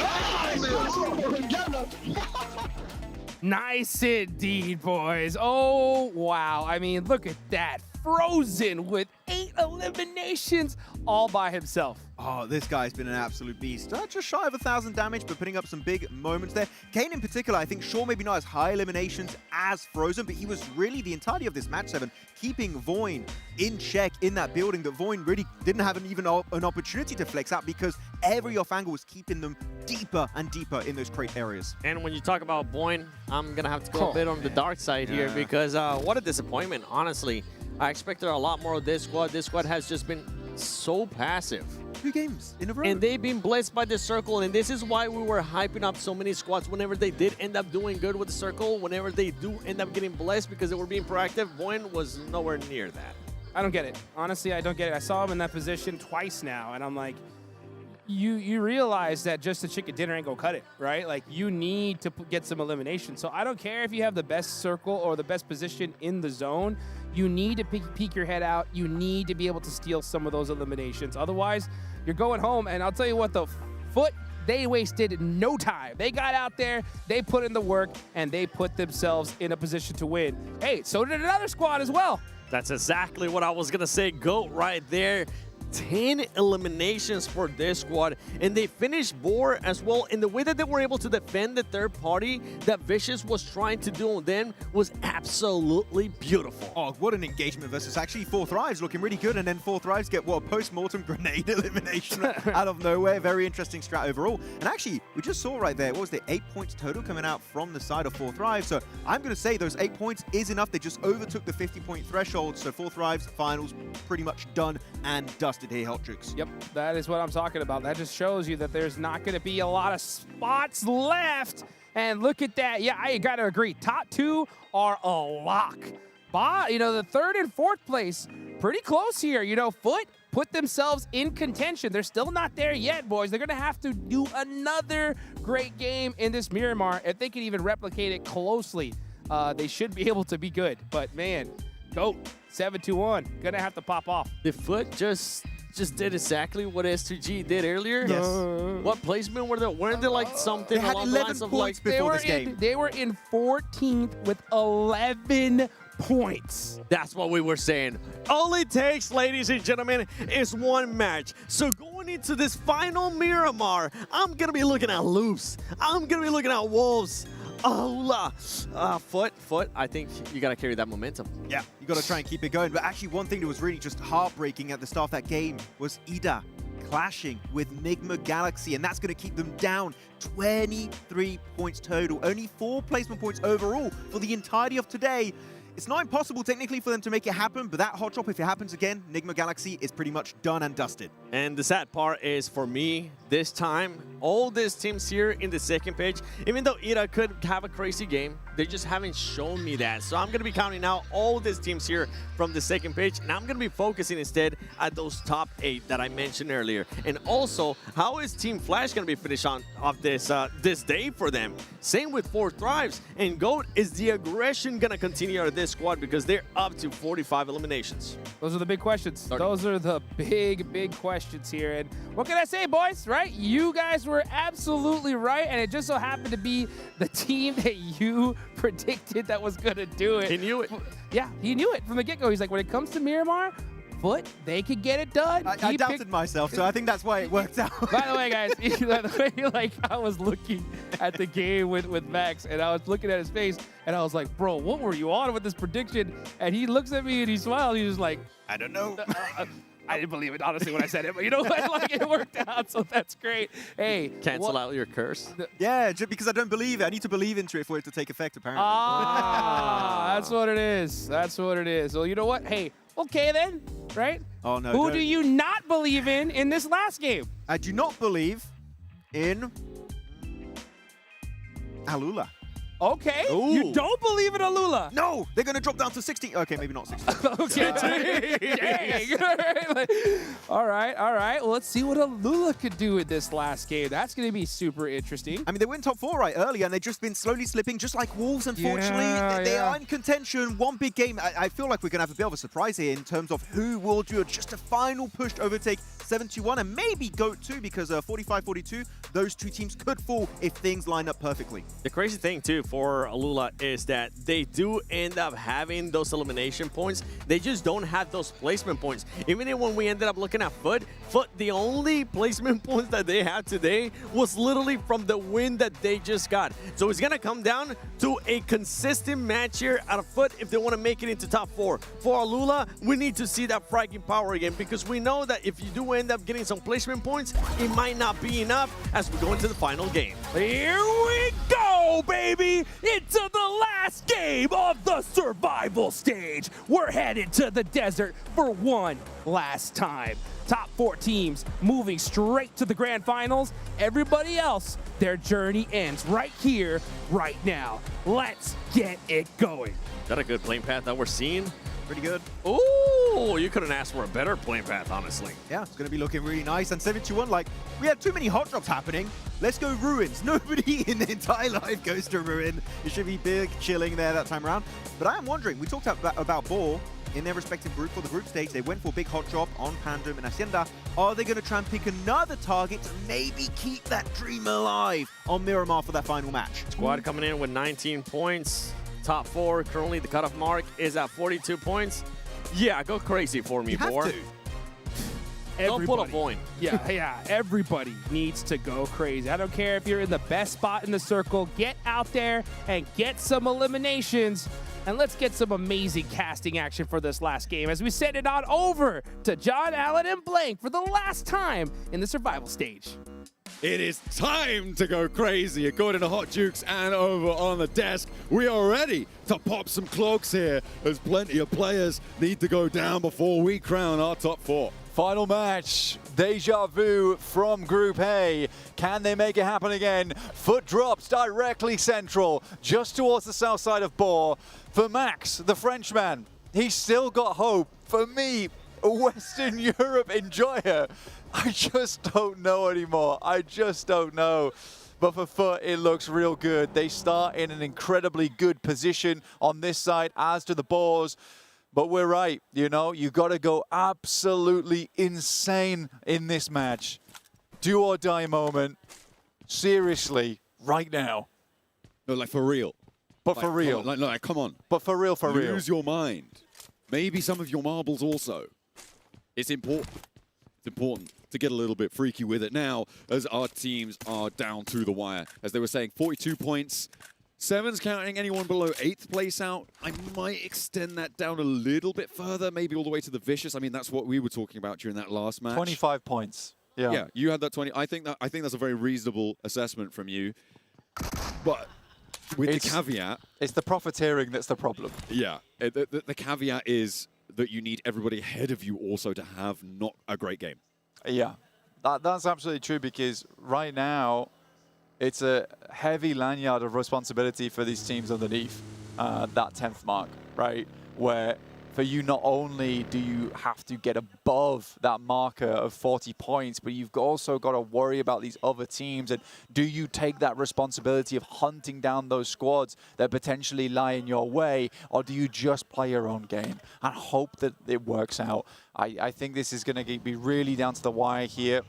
Nice indeed, boys. Oh, wow. I mean, look at that. Frozen with 8 eliminations all by himself. Oh, this guy's been an absolute beast. Just shy of 1,000 damage, but putting up some big moments there. Kane in particular, I think, sure, maybe not as high eliminations as Frozen, but he was really the entirety of this match 7, keeping Voin in check in that building that Voin really didn't have even an opportunity to flex out because every off angle was keeping them deeper and deeper in those crate areas. And when you talk about Voin, I'm going to have to go a bit on the dark side here because what a disappointment, honestly. I expected a lot more of this squad. This squad has just been so passive. 2 games in a row. And they've been blessed by the circle, and this is why we were hyping up so many squads whenever they did end up doing good with the circle, whenever they do end up getting blessed because they were being proactive. Voin was nowhere near that. I don't get it. Honestly, I don't get it. I saw him in that position twice now, and I'm like, you realize that just a chicken dinner ain't gonna cut it, right? Like, you need to get some elimination. So I don't care if you have the best circle or the best position in the zone. You need to peek your head out. You need to be able to steal some of those eliminations. Otherwise, you're going home, and I'll tell you what, the Foot, they wasted no time. They got out there, they put in the work, and they put themselves in a position to win. Hey, so did another squad as well. That's exactly what I was gonna say. GOAT right there. 10 eliminations for this squad, and they finished 4 as well. And the way that they were able to defend the third party that Vicious was trying to do on them was absolutely beautiful. Oh, what an engagement versus actually 4 Thrives looking really good, and then 4 Thrives get, what, a post-mortem grenade elimination out of nowhere. Very interesting strat overall. And actually, we just saw right there, what was it, 8 points total coming out from the side of 4 Thrives. So I'm going to say those 8 points is enough. They just overtook the 50-point threshold. So 4 Thrives finals pretty much done and dusted here, Heltrix. Yep, that is what I'm talking about. That just shows you that there's not going to be a lot of spots left And look at that. Yeah, I got to agree. Top 2 are a lock. The 3rd and 4th place, pretty close here. Foot put themselves in contention. They're still not there yet, boys. They're going to have to do another great game in this Miramar. If they can even replicate it closely, they should be able to be good. But, man, GOAT, 7-2-1, going to have to pop off. The Foot just did exactly what S2G did earlier. Yes. What placement were they? Weren't they like something They had along the 11 lines of points like before this game. They were in 14th with 11 points. That's what we were saying. All it takes, ladies and gentlemen, is one match. So going into this final Miramar, I'm going to be looking at Loops. I'm going to be looking at Wolves. Foot, I think you got to carry that momentum. Yeah, you got to try and keep it going. But actually, one thing that was really just heartbreaking at the start of that game was Ida clashing with Nigma Galaxy, and that's going to keep them down 23 points total. Only 4 placement points overall for the entirety of today. It's not impossible technically for them to make it happen, but that hot drop, if it happens again, Nigma Galaxy is pretty much done and dusted. And the sad part is, for me, this time, all these teams here in the second page, even though Ida could have a crazy game, they just haven't shown me that. So I'm going to be counting out all these teams here from the second page, and I'm going to be focusing instead at those top 8 that I mentioned earlier. And also, how is Team Flash going to be finished off this day for them? Same with 4 Thrives. And GOAT, is the aggression going to continue out of this squad, because they're up to 45 eliminations? Those are the big questions. Those are the big questions here. And what can I say, boys, right? You guys were absolutely right, and it just so happened to be the team that you predicted that was going to do it. He knew it. Yeah, he knew it from the get-go. He's like, when it comes to Miramar, Foot, they could get it done. I doubted myself, so I think that's why it worked out. By the way, guys, the way, I was looking at the game with Max, and I was looking at his face, and I was like, bro, what were you on with this prediction? And he looks at me and he smiles. He's just like, I don't know. I didn't believe it, honestly, when I said it, but you know what? Like, it worked out, so that's great. Hey. Cancel out your curse. Yeah, just because I don't believe it. I need to believe into it for it to take effect, apparently. That's what it is. That's what it is. Well, you know what? Hey, okay then, right? Oh, no. Who do you not believe in this last game? I do not believe in Alula. Okay. Ooh. You don't believe in Alula? No, they're going to drop down to 16. Okay, maybe not 16. Okay. Dang. All right. Well, let's see what Alula could do in this last game. That's going to be super interesting. I mean, they went top 4 right earlier, and they've just been slowly slipping, just like Wolves, unfortunately. They are in contention. One big game. I feel like we're going to have a bit of a surprise here in terms of who will do just a final push to overtake 71 and maybe GOAT too, because 45-42, those 2 teams could fall if things line up perfectly. The crazy thing too for Alula is that they do end up having those elimination points. They just don't have those placement points. Even when we ended up looking at Foot, the only placement points that they had today was literally from the win that they just got. So it's going to come down to a consistent match here out of Foot if they want to make it into top 4. For Alula, we need to see that fragging power again, because we know that if you do end up getting some placement points, it might not be enough as we go into the final game. Here we go, baby! Into the last game of the survival stage. We're headed to the desert for one last time. Top 4 teams moving straight to the grand finals. Everybody else, their journey ends right here, right now. Let's get it going. Is that a good playing path that we're seeing? Pretty good. Ooh, you couldn't ask for a better playing path, honestly. Yeah, it's going to be looking really nice. And 71, like, we had too many hot drops happening. Let's go Ruins. Nobody in the entire life goes to Ruin. It should be big chilling there that time around. But I am wondering, we talked about Ball in their respective group for the group stage. They went for a big hot drop on Pandem and Hacienda. Are they going to try and pick another target to maybe keep that dream alive on Miramar for that final match? Squad coming in with 19 points. Top 4, currently the cutoff mark is at 42 points. Yeah, go crazy for me, boy. Don't put a point. Yeah, everybody needs to go crazy. I don't care if you're in the best spot in the circle. Get out there and get some eliminations. And let's get some amazing casting action for this last game as we send it on over to John, Allen, and Blank for the last time in the survival stage. It is time to go crazy. According to Hot Jukes and over on the desk, we are ready to pop some cloaks here, as plenty of players need to go down before we crown our top 4. Final match, Deja Vu from Group A. Can they make it happen again? Foot drops directly central, just towards the south side of Bohr. For Max, the Frenchman, he's still got hope. For me, a Western Europe enjoyer, I just don't know anymore. I just don't know. But for Foot, it looks real good. They start in an incredibly good position on this side, as do the Bohrs. But we're right, you know, you got to go absolutely insane in this match. Do or die moment. Seriously, right now. No, like for real. But for real. Like, come on. But for real, for real. Lose your mind. Maybe some of your marbles also. It's important. It's important to get a little bit freaky with it now as our teams are down to the wire. As they were saying, 42 points. 7's counting anyone below 8th place out. I might extend that down a little bit further, maybe all the way to the Vicious. I mean, that's what we were talking about during that last match. 25 points. Yeah. Yeah, you had that 20. I think that's a very reasonable assessment from you. But with the caveat... It's the profiteering that's the problem. Yeah. The caveat is that you need everybody ahead of you also to have not a great game. Yeah. That's absolutely true, because right now, it's a heavy lanyard of responsibility for these teams underneath that 10th mark, right? Where for you, not only do you have to get above that marker of 40 points, but you've also got to worry about these other teams. And do you take that responsibility of hunting down those squads that potentially lie in your way, or do you just play your own game and hope that it works out? I think this is going to be really down to the wire here.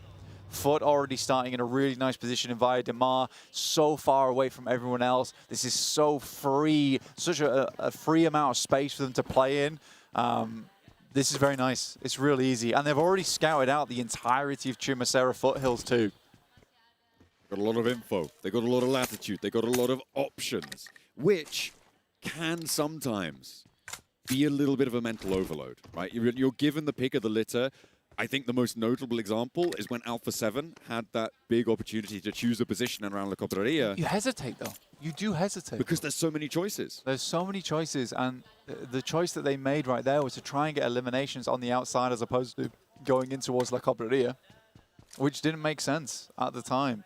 Foot already starting in a really nice position in Via Demar, so far away from everyone else. This is so free, such a free amount of space for them to play in. This is very nice. It's really easy. And they've already scouted out the entirety of Chumacera foothills too. Got a lot of info. They got a lot of latitude. They got a lot of options, which can sometimes be a little bit of a mental overload, right? You're given the pick of the litter. I think the most notable example is when Alpha 7 had that big opportunity to choose a position around La Cobraria. You hesitate, though. You do hesitate. Because there's so many choices. There's so many choices, and the choice that they made right there was to try and get eliminations on the outside as opposed to going in towards La Cobraria, which didn't make sense at the time.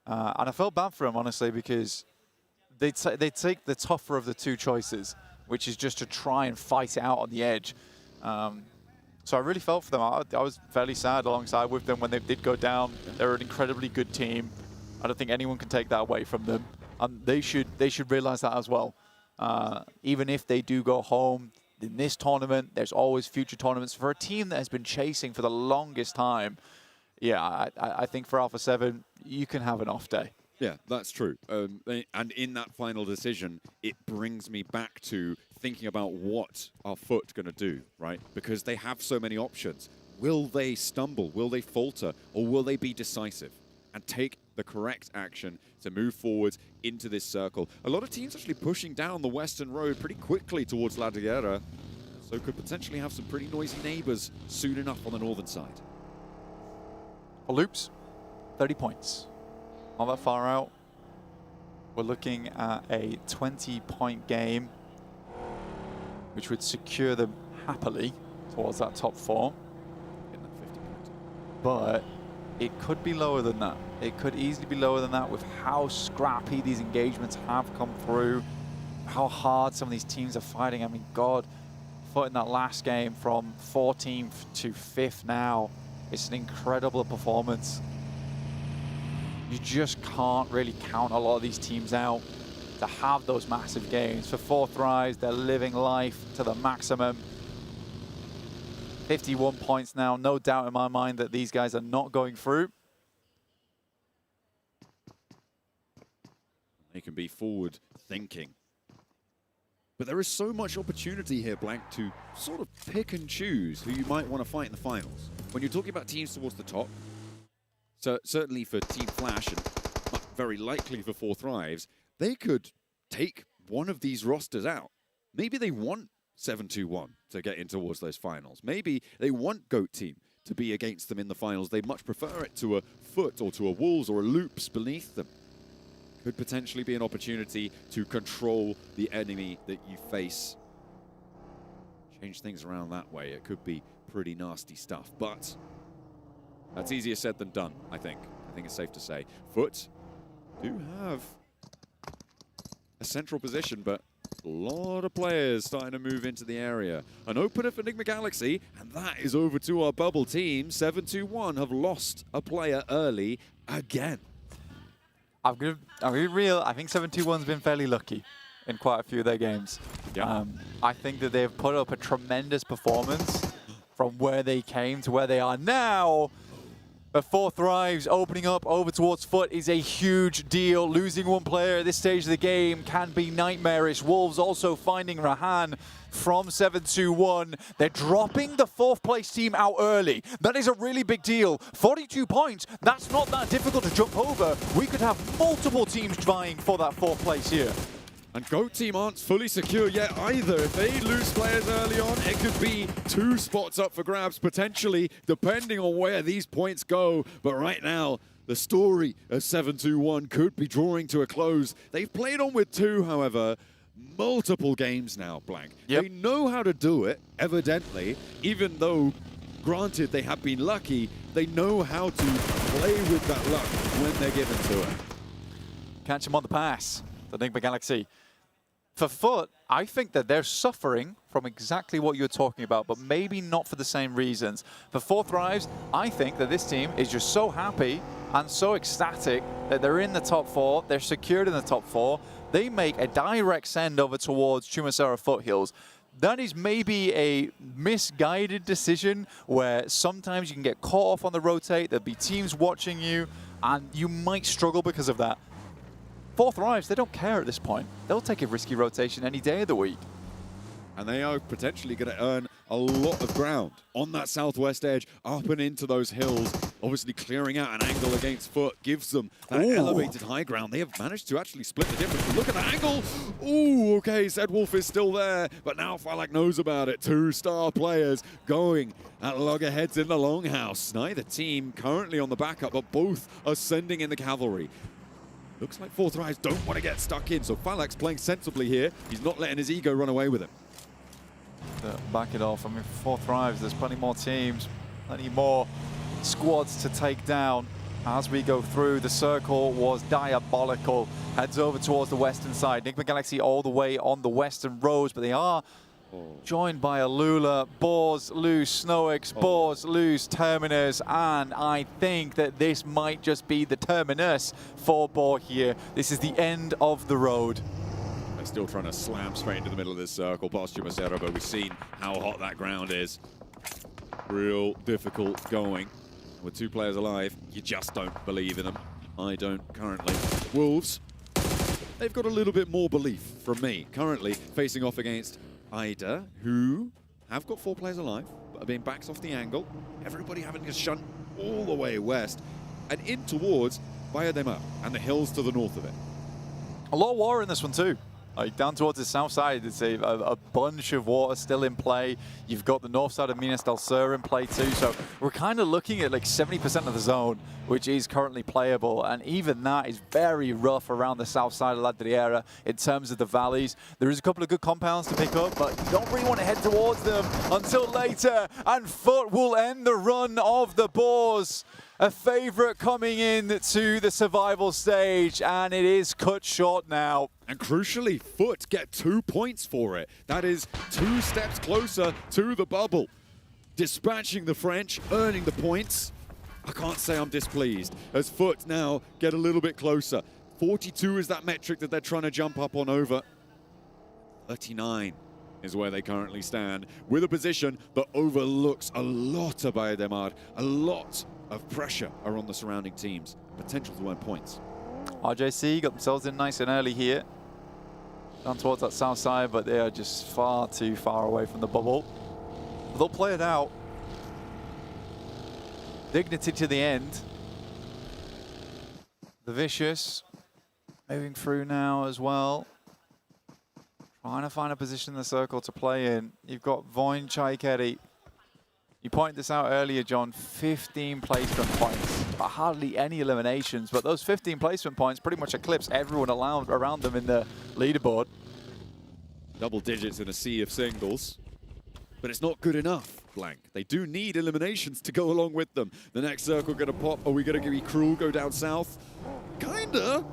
And I felt bad for them, honestly, because they take the tougher of the two choices, which is just to try and fight it out on the edge. So I really felt for them. I was fairly sad alongside with them when they did go down. They're an incredibly good team. I don't think anyone can take that away from them. They should realize that as well. Even if they do go home in this tournament, there's always future tournaments. For a team that has been chasing for the longest time, yeah, I think for Alpha 7, you can have an off day. Yeah, that's true. And in that final decision, it brings me back to thinking about what our Foot going to do, right? Because they have so many options. Will they stumble? Will they falter? Or will they be decisive and take the correct action to move forward into this circle? A lot of teams actually pushing down the western road pretty quickly towards La Guerra, so could potentially have some pretty noisy neighbors soon enough on the northern side. For Loops, 30 points. Not that far out. We're looking at a 20-point game, which would secure them happily towards that top 4. But it could be lower than that. It could easily be lower than that with how scrappy these engagements have come through, how hard some of these teams are fighting. I mean, God, Foot in that last game from 14th to 5th now. It's an incredible performance. You just can't really count a lot of these teams out to have those massive games. For 4th Rise, they're living life to the maximum. 51 points now. No doubt in my mind that these guys are not going through. They can be forward thinking. But there is so much opportunity here, Blank, to sort of pick and choose who you might want to fight in the finals. When you're talking about teams towards the top, so certainly for Team Flash and very likely for 4th Thrives, they could take one of these rosters out. Maybe they want 7-2-1 to get in towards those finals. Maybe they want GOAT Team to be against them in the finals. They much prefer it to a Foot or to a Wolves or a Loops beneath them. Could potentially be an opportunity to control the enemy that you face. Change things around that way. It could be pretty nasty stuff. But that's easier said than done, I think. I think it's safe to say. Foot do have a central position, but a lot of players starting to move into the area. An opener for Enigma Galaxy, and that is over to our bubble team. 7-2-1 have lost a player early again. I'm gonna be real. I think 7-2-1's been fairly lucky in quite a few of their games. Yeah. I think that they've put up a tremendous performance from where they came to where they are now. But 4 Thrives opening up over towards Foot is a huge deal. Losing one player at this stage of the game can be nightmarish. Wolves also finding Rahan from 7-2-1. They're dropping the 4th place team out early. That is a really big deal. 42 points, that's not that difficult to jump over. We could have multiple teams vying for that 4th place here. And GOAT team aren't fully secure yet either. If they lose players early on, it could be 2 spots up for grabs, potentially, depending on where these points go. But right now, the story of 7-2-1 could be drawing to a close. They've played on with 2, however, multiple games now, Blank. Yep. They know how to do it, evidently, even though, granted, they have been lucky, they know how to play with that luck when they're given to it. Catch him on the pass, the Enigma Galaxy. For Foot, I think that they're suffering from exactly what you're talking about, but maybe not for the same reasons. For 4 Thrives, I think that this team is just so happy and so ecstatic that they're in the top 4, they're secured in the top 4. They make a direct send over towards Chumasera Foothills. That is maybe a misguided decision where sometimes you can get caught off on the rotate, there'll be teams watching you, and you might struggle because of that. 4 Thrives, they don't care at this point. They'll take a risky rotation any day of the week. And they are potentially going to earn a lot of ground on that southwest edge, up and into those hills. Obviously clearing out an angle against Foot gives them that elevated high ground. They have managed to actually split the difference. But look at that angle. Ooh, okay, Zedwolf is still there, but now Falak knows about it. 2-star players going at loggerheads in the longhouse. Neither team currently on the backup, but both are sending in the cavalry. Looks like 4 Thrives don't want to get stuck in, so Falak's playing sensibly here. He's not letting his ego run away with him. Back it off. I mean, for 4 Thrives, there's plenty more teams, plenty more squads to take down. As we go through, the circle was diabolical. Heads over towards the western side. Enigma Galaxy all the way on the western roads, but they are joined by Alula. Boars lose Snowix, Boars lose Terminus, and I think that this might just be the terminus for Boar here. This is the end of the road. They're still trying to slam straight into the middle of this circle past Chumasera, but we've seen how hot that ground is. Real difficult going. With 2 players alive, you just don't believe in them. I don't currently. Wolves, they've got a little bit more belief from me. Currently facing off against Ida, who have got 4 players alive, but are being backed off the angle. Everybody having to shunt all the way west and in towards Bayadema and the hills to the north of it. A lot of water in this one too. Like down towards the south side, it's a bunch of water still in play. You've got the north side of Minas del Sur in play too. So we're kind of looking at like 70% of the zone, which is currently playable. And even that is very rough around the south side of La Driera in terms of the valleys. There is a couple of good compounds to pick up, but you don't really want to head towards them until later. And Foot will end the run of the Boars. A favorite coming in to the survival stage, and it is cut short now. And crucially, Foot get 2 points for it. That is 2 steps closer to the bubble. Dispatching the French, earning the points. I can't say I'm displeased, as Foot now get a little bit closer. 42 is that metric that they're trying to jump up on over. 39 is where they currently stand, with a position that overlooks a lot of Bayademar, a lot of pressure are on the surrounding teams. Potential to earn points. RJC got themselves in nice and early here. Down towards that south side, but they are just far too far away from the bubble. But they'll play it out. Dignity to the end. The Vicious moving through now as well. Trying to find a position in the circle to play in. You've got Voin Chaikeri. You pointed this out earlier, John, 15 placement points, but hardly any eliminations. But those 15 placement points pretty much eclipse everyone around them in the leaderboard. Double digits in a sea of singles, but it's not good enough Blank. They do need eliminations to go along with them. The next circle going to pop. Are we going to be cruel, go down south? Kinda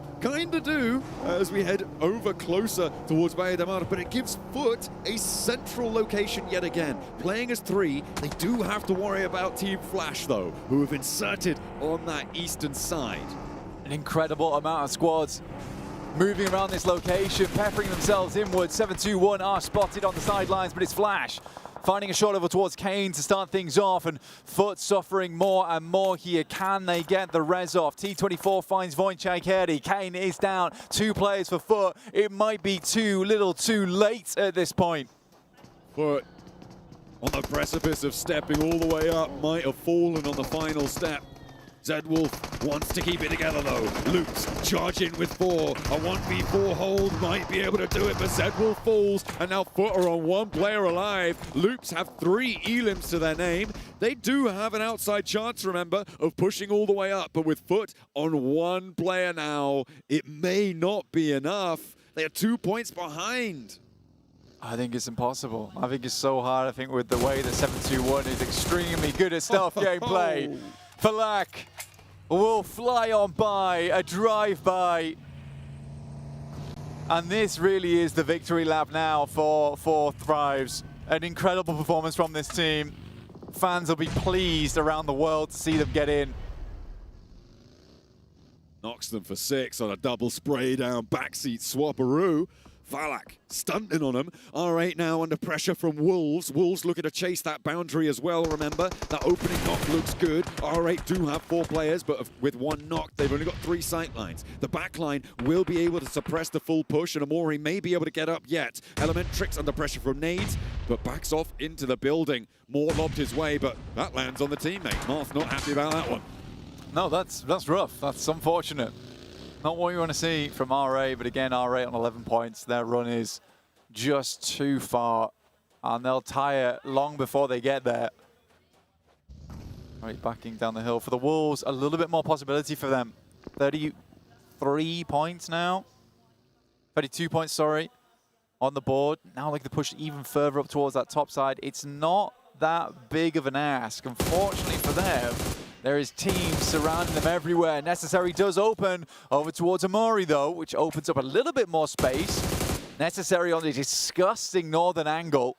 do, as we head over closer towards Valle de Mar, but it gives Foot a central location yet again. Playing as 3, they do have to worry about Team Flash, though, who have inserted on that eastern side. An incredible amount of squads moving around this location, peppering themselves inwards. 7-2-1 are spotted on the sidelines, but it's Flash finding a shot over towards Kane to start things off, and Foot suffering more and more here. Can they get the res off? T24 finds Wojciech Herdy. Kane is down. 2 players for Foot. It might be too little too late at this point. Foot on the precipice of stepping all the way up, might have fallen on the final step. Zedwolf wants to keep it together though. Loops charge in with 4. A 1v4 hold might be able to do it, but Zedwolf falls, and now Foot are on 1 player alive. Loops have 3 elims to their name. They do have an outside chance, remember, of pushing all the way up, but with Foot on 1 player now, it may not be enough. They are 2 points behind. I think it's impossible. I think it's so hard. I think with the way that 7-2-1 is extremely good at stealth gameplay. Falak will fly on by, a drive-by. And this really is the victory lap now for Thrives. An incredible performance from this team. Fans will be pleased around the world to see them get in. Knocks them for 6 on a double spray down backseat swapperoo. Falak stunting on him. R8 now under pressure from Wolves. Wolves looking to chase that boundary as well, remember. That opening knock looks good. R8 do have 4 players, but with 1 knock, they've only got 3 sightlines. The backline will be able to suppress the full push, and Amori may be able to get up yet. Elementrix under pressure from nades, but backs off into the building. More lobbed his way, but that lands on the teammate. Marth not happy about that one. No, that's rough. That's unfortunate. Not what you want to see from RA, but again, RA on 11 points. Their run is just too far, and they'll tire long before they get there. Right, backing down the hill for the Wolves. A little bit more possibility for them. 33 points now. 32 points, sorry, on the board. Now like to push even further up towards that top side. It's not that big of an ask, unfortunately for them. There is teams surrounding them everywhere. Necessary does open over towards Amori, though, which opens up a little bit more space. Necessary on the disgusting northern angle.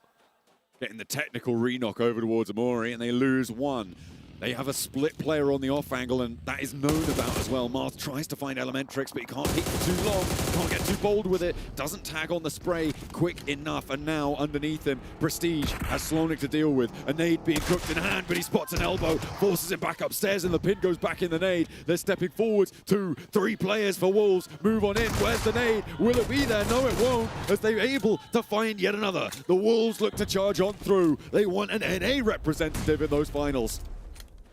Getting the technical re-knock over towards Amori, and they lose 1. They have a split player on the off angle, and that is known about as well. Marth tries to find Elementrix, but he can't hit for too long. Can't get too bold with it. Doesn't tag on the spray quick enough. And now underneath him, Prestige has Slonik to deal with. A nade being cooked in hand, but he spots an elbow, forces him back upstairs, and the pin goes back in the nade. They're stepping forwards. 2, 3 players for Wolves. Move on in. Where's the nade? Will it be there? No, it won't, as they're able to find yet another. The Wolves look to charge on through. They want an NA representative in those finals.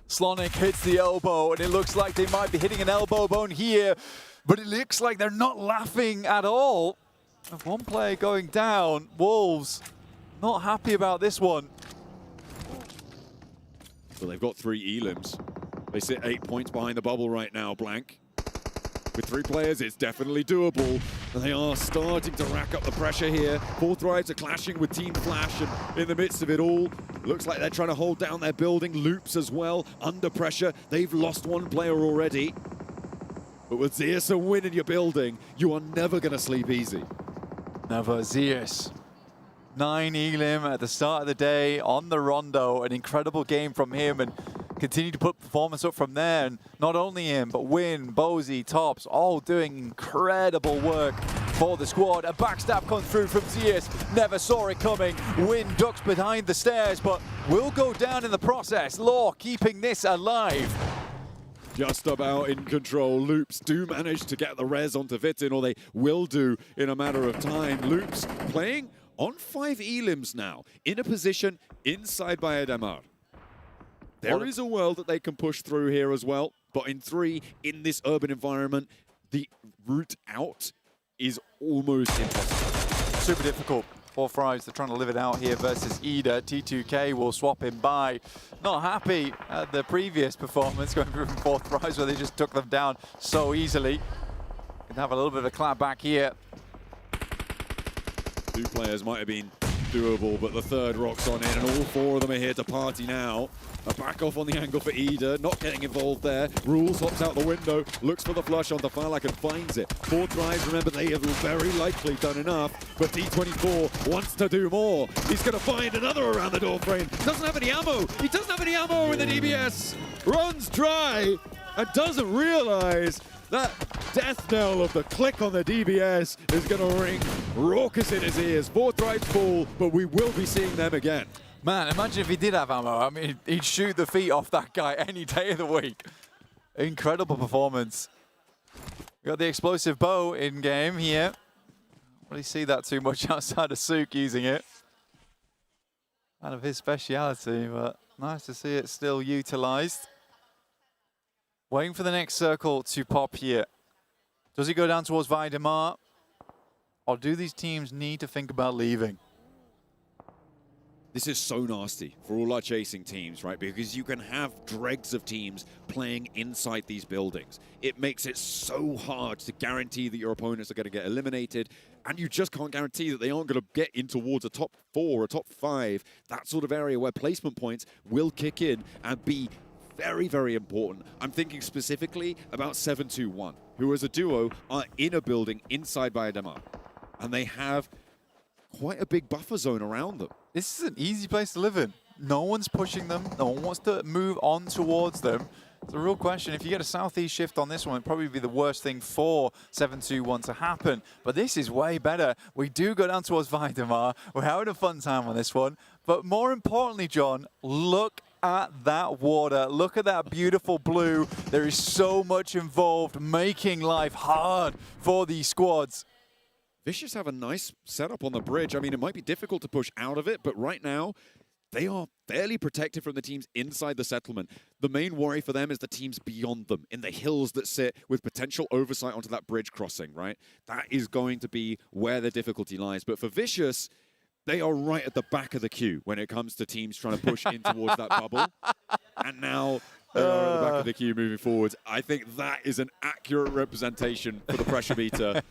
Slonik hits the elbow, and it looks like they might be hitting an elbow bone here, but it looks like they're not laughing at all. With 1 player going down, Wolves not happy about this one. Well, they've got 3 elims. They sit 8 points behind the bubble right now, Blank. With 3 players, it's definitely doable. And they are starting to rack up the pressure here. 4 Thrives are clashing with Team Flash, and in the midst of it all, looks like they're trying to hold down their building. Loops as well, under pressure. They've lost 1 player already. But with Zeus a win in your building, you are never going to sleep easy. Never. Zeus. 9 elim at the start of the day on the Rondo. An incredible game from him, and continue to put performance up from there. And not only him, but Win, Bozy, Tops, all doing incredible work for the squad. A backstab comes through from Zeus. Never saw it coming. Win ducks behind the stairs, but will go down in the process. Law keeping this alive. Just about in control. Loops do manage to get the res onto Vitin, or they will do in a matter of time. Loops playing on 5 elims now, in a position inside Valle de Mar. There is a world that they can push through here as well, but in 3, in this urban environment, the route out is almost impossible. Super difficult for Thrives. They're trying to live it out here versus Ida. T2K will swap him by. Not happy at the previous performance going through from 4 Thrives, where they just took them down so easily. Can have a little bit of a clap back here. 2 players might have been doable, but the third rocks on in, and all four of them are here to party now. A back off on the angle for Ida, not getting involved there. Rules hops out the window, looks for the flush onto Falak and finds it. 4 tries, remember, they have very likely done enough, but D24 wants to do more. He's going to find another around the door frame. Doesn't have any ammo. He doesn't have any ammo in the DBS. Runs dry and doesn't realize that death knell of the click on the DBS is going to ring raucous in his ears. 4 tries fall, but we will be seeing them again. Man, imagine if he did have ammo. I mean, he'd shoot the feet off that guy any day of the week. Incredible performance. We got the explosive bow in game here. Don't really see that too much outside of Sook using it. Kind of his speciality, but nice to see it still utilized. Waiting for the next circle to pop here. Does he go down towards Vaidemar? Or do these teams need to think about leaving? This is so nasty for all our chasing teams, right? Because you can have dregs of teams playing inside these buildings. It makes it so hard to guarantee that your opponents are going to get eliminated, and you just can't guarantee that they aren't going to get in towards a top 4, a top 5, that sort of area where placement points will kick in and be very, very important. I'm thinking specifically about 721, who as a duo are in a building inside Vaidemar, and they have quite a big buffer zone around them. This is an easy place to live in. No one's pushing them. No one wants to move on towards them. It's a real question. If you get a southeast shift on this one, it'd probably be the worst thing for 721 to happen. But this is way better. We do go down towards Vaidemar. We're having a fun time on this one. But more importantly, John, look at that water. Look at that beautiful blue. There is so much involved, making life hard for these squads. Vicious have a nice setup on the bridge. I mean, it might be difficult to push out of it, but right now, they are fairly protected from the teams inside the settlement. The main worry for them is the teams beyond them, in the hills that sit with potential oversight onto that bridge crossing, right? That is going to be where the difficulty lies. But for Vicious, they are right at the back of the queue when it comes to teams trying to push in towards that bubble. And now they are at the back of the queue moving forwards. I think that is an accurate representation for the pressure meter,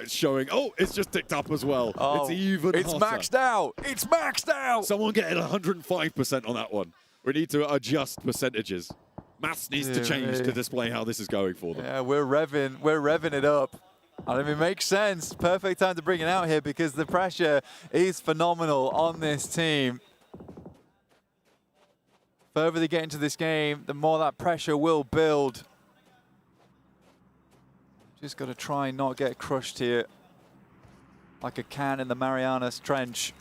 showing, oh, it's just ticked up as well. Oh, it's even It's hotter. maxed out. It's maxed out. Someone getting 105% on that one. We need to adjust percentages. Maths needs to change to display how this is going for them. Yeah, we're revving it up. And it makes sense. Perfect time to bring it out here because the pressure is phenomenal on this team. The further they get into this game, the more that pressure will build. Just got to try and not get crushed here like a can in the Marianas Trench.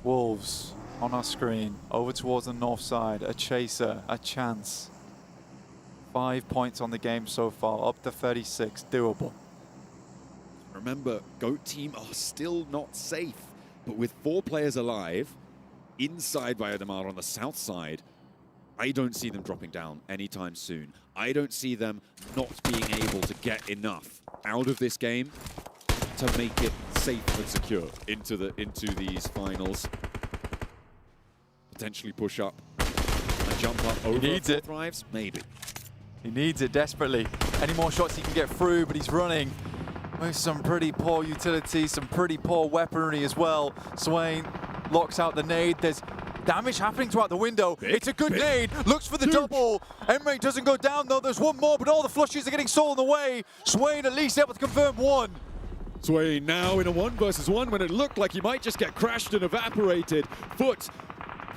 Wolves on our screen, over towards the north side, a chaser, a chance. 5 points on the game so far, up to 36, doable. Remember, GOAT team are still not safe, but with 4 players alive, inside Vaidemar on the south side, I don't see them dropping down anytime soon. I don't see them not being able to get enough out of this game to make it safe and secure into these finals. Potentially push up and jump up over. He needs it. Drives, maybe. He needs it desperately. Any more shots he can get through, but he's running with some pretty poor utility, some pretty poor weaponry as well. Swain locks out the nade. There's damage happening throughout the window. It's a good nade. Looks for the double. Emre doesn't go down though. There's one more, but all the flushes are getting stolen away. Swain at least able to confirm one. Swain now in a 1 versus 1 when it looked like he might just get crashed and evaporated. Foot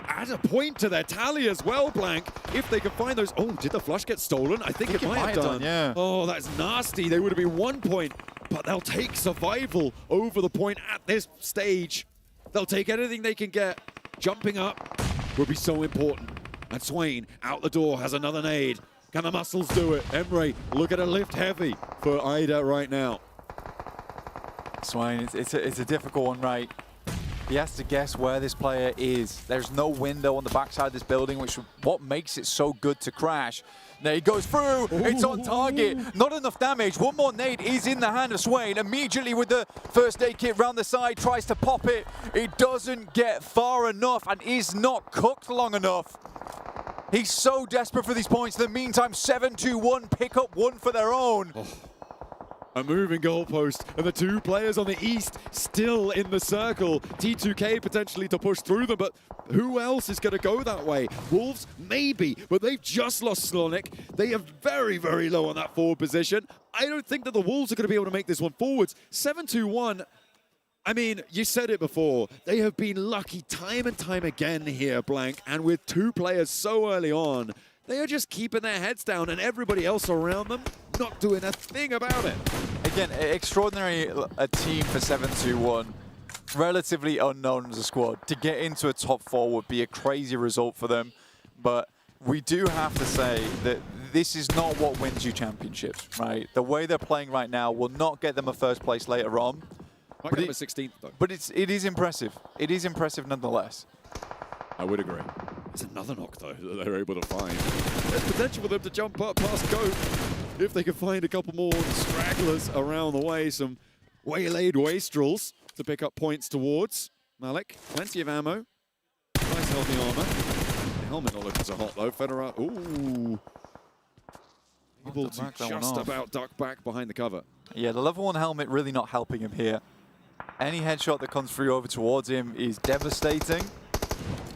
add a point to their tally as well, Blank. If they can find those. Oh, did the flush get stolen? I think it might have done. Yeah. Oh, that's nasty. They would have been 1 point, but they'll take survival over the point at this stage. They'll take anything they can get. Jumping up will be so important. And Swain out the door has another nade. Can the muscles do it? Emre, look at a lift heavy for Ida right now. Swain, it's a difficult one, right? He has to guess where this player is. There's no window on the backside of this building, which is what makes it so good to crash. There he goes through. It's on target. Not enough damage. One more nade is in the hand of Swain. Immediately with the first aid kit round the side, tries to pop it. It doesn't get far enough and is not cooked long enough. He's so desperate for these points. In the meantime, 7-2-1 pick up one for their own. A moving goalpost, and the two players on the east still in the circle. T2K potentially to push through them, but who else is going to go that way? Wolves, maybe, but they've just lost Slonic. They are very, very low on that forward position. I don't think that the Wolves are going to be able to make this one forwards. 7-2-1. I mean, you said it before. They have been lucky time and time again here, Blank, and with two players so early on, they are just keeping their heads down, and everybody else around them not doing a thing about it. Again, extraordinary a team for 7-2-1. Relatively unknown as a squad. To get into a top 4 would be a crazy result for them. But we do have to say that this is not what wins you championships, right? The way they're playing right now will not get them a first place later on. Might get them a 16th, though. But it is impressive. It is impressive nonetheless. I would agree. It's another knock, though, that they're able to find. There's potential for them to jump up past Goat if they can find a couple more stragglers around the way, some waylaid wastrels to pick up points towards. Malik, plenty of ammo. Nice healthy armor. The helmet not looking so hot, though. Federer, ooh. Able to just about duck back behind the cover. Yeah, the level 1 helmet really not helping him here. Any headshot that comes through over towards him is devastating.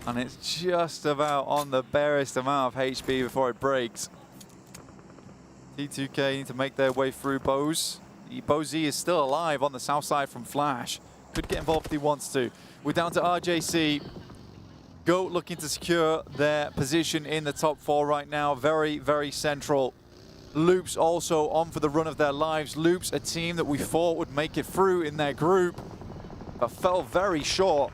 And it's just about on the barest amount of HP before it breaks. T2K need to make their way through Bose. Bozy is still alive on the south side from Flash. Could get involved if he wants to. We're down to RJC. Goat looking to secure their position in the top 4 right now. Very, very central. Loops also on for the run of their lives. Loops, a team that we thought would make it through in their group, but fell very short.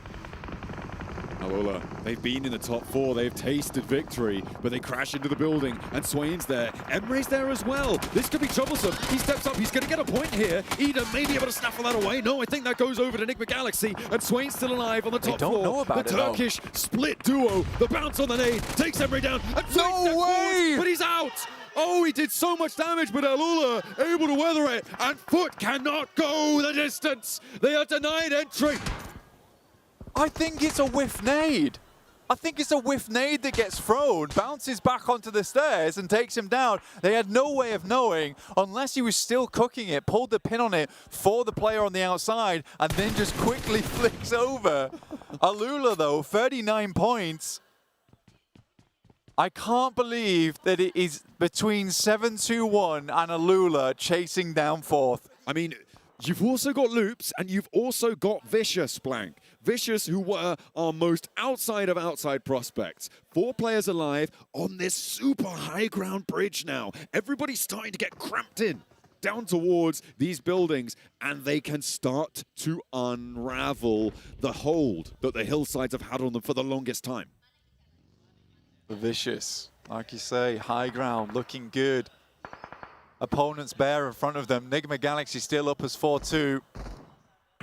Alula, they've been in the top 4, they've tasted victory, but they crash into the building, and Swain's there. Emre's there as well. This could be troublesome. He steps up, he's going to get a point here. Eden may be able to snaffle that away. No, I think that goes over to Enigma Galaxy, and Swain's still alive on the top 4. The Turkish split duo, the bounce on the nade, takes Emre down, and Swain steps forward, but he's out! Oh, he did so much damage, but Alula able to weather it, and Foot cannot go the distance. They are denied entry. I think it's a whiff nade. I think it's a whiff nade that gets thrown, bounces back onto the stairs and takes him down. They had no way of knowing unless he was still cooking it, pulled the pin on it for the player on the outside, and then just quickly flicks over. Alula, though, 39 points. I can't believe that it is between 7-2-1 and Alula chasing down 4th. I mean, you've also got Loops, and you've also got Vicious, Blank. Vicious, who were our most outside of outside prospects. 4 players alive on this super high ground bridge now. Everybody's starting to get cramped in down towards these buildings, and they can start to unravel the hold that the Hillsides have had on them for the longest time. Vicious, like you say, high ground, looking good. Opponents bare in front of them. Enigma Galaxy still up as 4-2.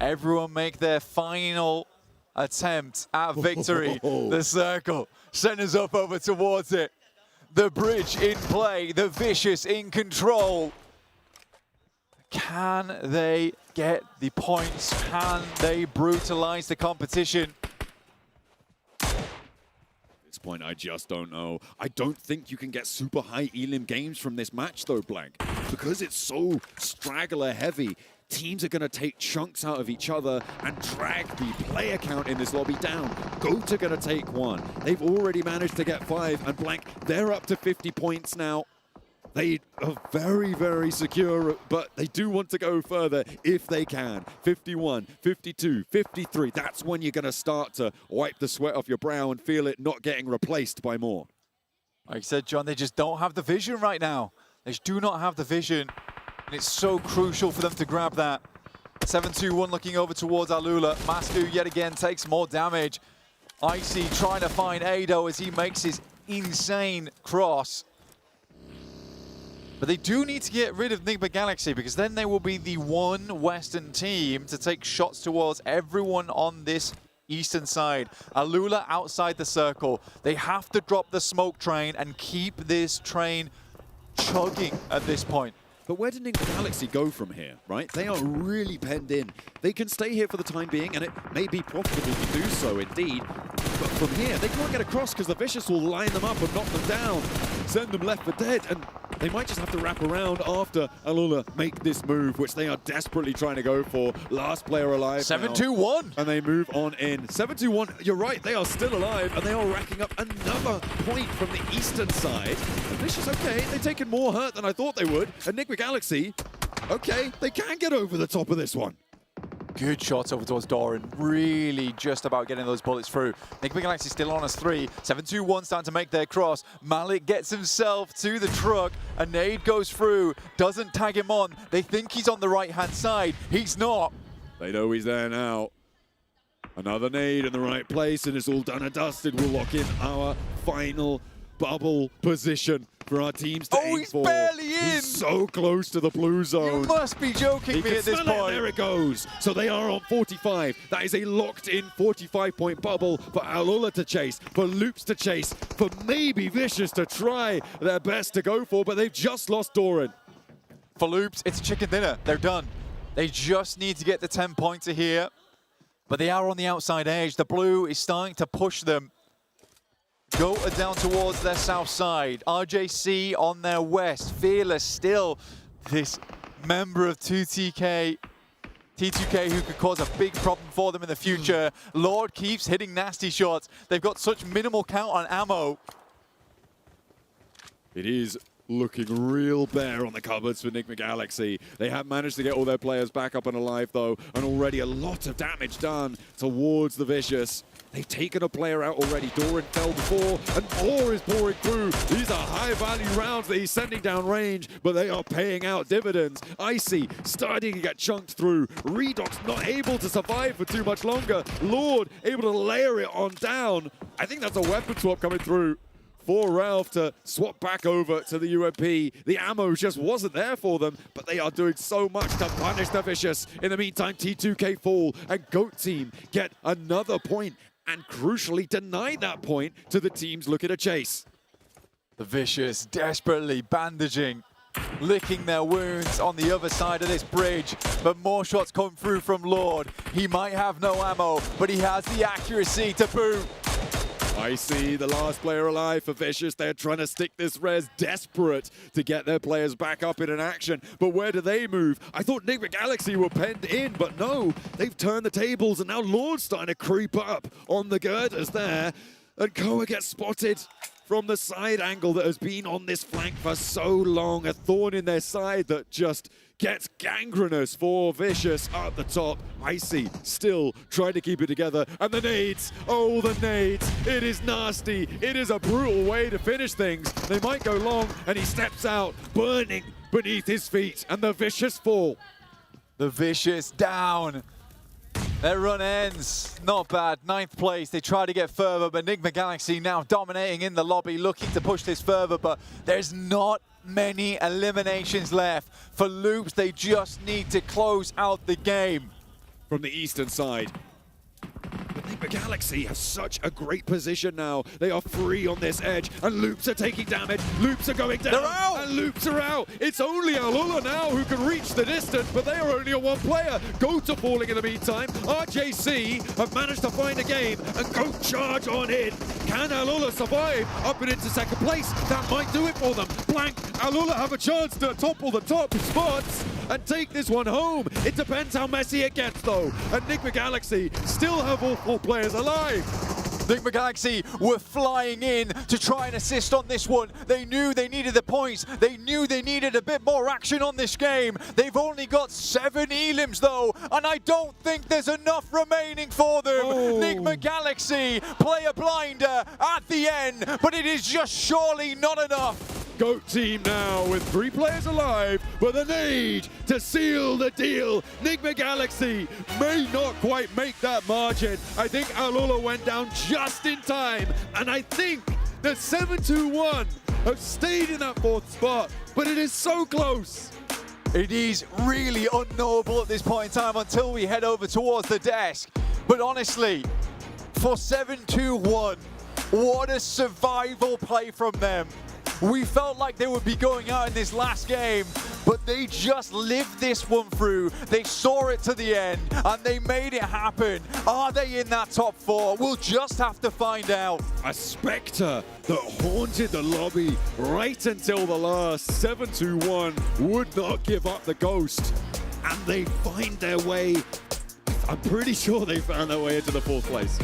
Everyone make their final attempt at victory. The circle centers up over towards it. The bridge in play, the Vicious in control. Can they get the points? Can they brutalize the competition? Point, I just don't know. I don't think you can get super high elim games from this match, though, Blank, because it's so straggler heavy. Teams are going to take chunks out of each other and drag the player count in this lobby down. Goat are going to take 1. They've already managed to get 5, and Blank, they're up to 50 points now. They are very, very secure, but they do want to go further if they can. 51, 52, 53. That's when you're going to start to wipe the sweat off your brow and feel it not getting replaced by more. Like I said, John, they just don't have the vision right now. They just do not have the vision, and it's so crucial for them to grab that. 7-2-1 looking over towards Alula. Masku yet again takes more damage. Icy trying to find Ado as he makes his insane cross. But they do need to get rid of Enigma Galaxy, because then they will be the one Western team to take shots towards everyone on this eastern side. Alula outside the circle. They have to drop the smoke train and keep this train chugging at this point. But where did Enigma Galaxy go from here, right? They are really penned in. They can stay here for the time being, and it may be profitable to do so indeed. But from here, they can't get across because the Vicious will line them up and knock them down. send them left for dead, and they might just have to wrap around after Alula make this move, which they are desperately trying to go for. Last player alive. 7-2-1. And they move on in. 7-2-1, you're right, they are still alive, and they are racking up another point from the eastern side. And Vicious, okay, they've taken more hurt than I thought they would. And Enigma Galaxy, okay, they can get over the top of this one. Good shots over towards Doran. Really just about getting those bullets through. Enigma Galaxy still on us 3. 7-2-1 starting to make their cross. Malik gets himself to the truck. A nade goes through. Doesn't tag him on. They think he's on the right-hand side. He's not. They know he's there now. Another nade in the right place, and it's all done and dusted. We'll lock in our final bubble position for our teams to aim he's for. barely in! He's so close to the blue zone. You must be joking me at this point. There it goes. So they are on 45. That is a locked-in 45-point bubble for Alula to chase, for Loops to chase, for maybe Vicious to try their best to go for, but they've just lost Doran. For Loops, it's chicken dinner. They're done. They just need to get the 10-pointer here, but they are on the outside edge. The blue is starting to push them. Go down towards their south side. RJC on their west. Fearless still this member of 2TK. T2K who could cause a big problem for them in the future. Lord keeps hitting nasty shots. They've got such minimal count on ammo. It is looking real bare on the cupboards for Enigma Galaxy. They have managed to get all their players back up and alive though, and already a lot of damage done towards the Vicious. They've taken a player out already. Doran fell before, and more is pouring through. These are high-value rounds that he's sending down range, but they are paying out dividends. Icy starting to get chunked through. Redox not able to survive for too much longer. Lord able to layer it on down. I think that's a weapon swap coming through for Ralph to swap back over to the UMP. The ammo just wasn't there for them, but they are doing so much to punish the Vicious. In the meantime, T2K fall, and GOAT team get another point, and crucially deny that point to the teams looking to chase. The Vicious desperately bandaging, licking their wounds on the other side of this bridge, but more shots come through from Lord. He might have no ammo, but he has the accuracy to boot. I see the last player alive for Vicious. They're trying to stick this res, desperate to get their players back up in an action. But where do they move? I thought Enigma Galaxy were penned in, but no. They've turned the tables, and now Lord's starting to creep up on the girders there. And Koa gets spotted from the side angle that has been on this flank for so long. A thorn in their side that just gets gangrenous for Vicious up the top. Icy still trying to keep it together. And the nades, oh the nades. It is nasty. It is a brutal way to finish things. They might go long, and he steps out, burning beneath his feet. And the Vicious fall. The Vicious down. Their run ends. Not bad. 9th place. They try to get further, but Enigma Galaxy now dominating in the lobby, looking to push this further, but there's not many eliminations left. For Loops, they just need to close out the game. From the eastern side, Enigma Galaxy have such a great position now. They are free on this edge, and Loops are taking damage. Loops are going down, they're out, and Loops are out. It's only Alula now who can reach the distance, but they are only a one player. Goat are falling in the meantime. RJC have managed to find a game, and Goat charge on in. Can Alula survive up and into second place? That might do it for them. Blank, Alula have a chance to topple the top spots and take this one home. It depends how messy it gets though. Enigma Galaxy still have all 4 players alive. Enigma Galaxy were flying in to try and assist on this one. They knew they needed the points. They knew they needed a bit more action on this game. They've only got 7 elims though, and I don't think there's enough remaining for them. Enigma Galaxy play a blinder at the end, but it is just surely not enough. GOAT team now with 3 players alive, but a nade to seal the deal. Enigma Galaxy may not quite make that margin. I think Alula went down just in time, and I think that 7-2-1 have stayed in that 4th spot, but it is so close. It is really unknowable at this point in time until we head over towards the desk. But honestly, for 7-2-1, what a survival play from them. We felt like they would be going out in this last game, but they just lived this one through. They saw it to the end, and they made it happen. Are they in that top 4? We'll just have to find out. A spectre that haunted the lobby right until the last. 7-2-1 would not give up the ghost, and they find their way. I'm pretty sure they found their way into the 4th place.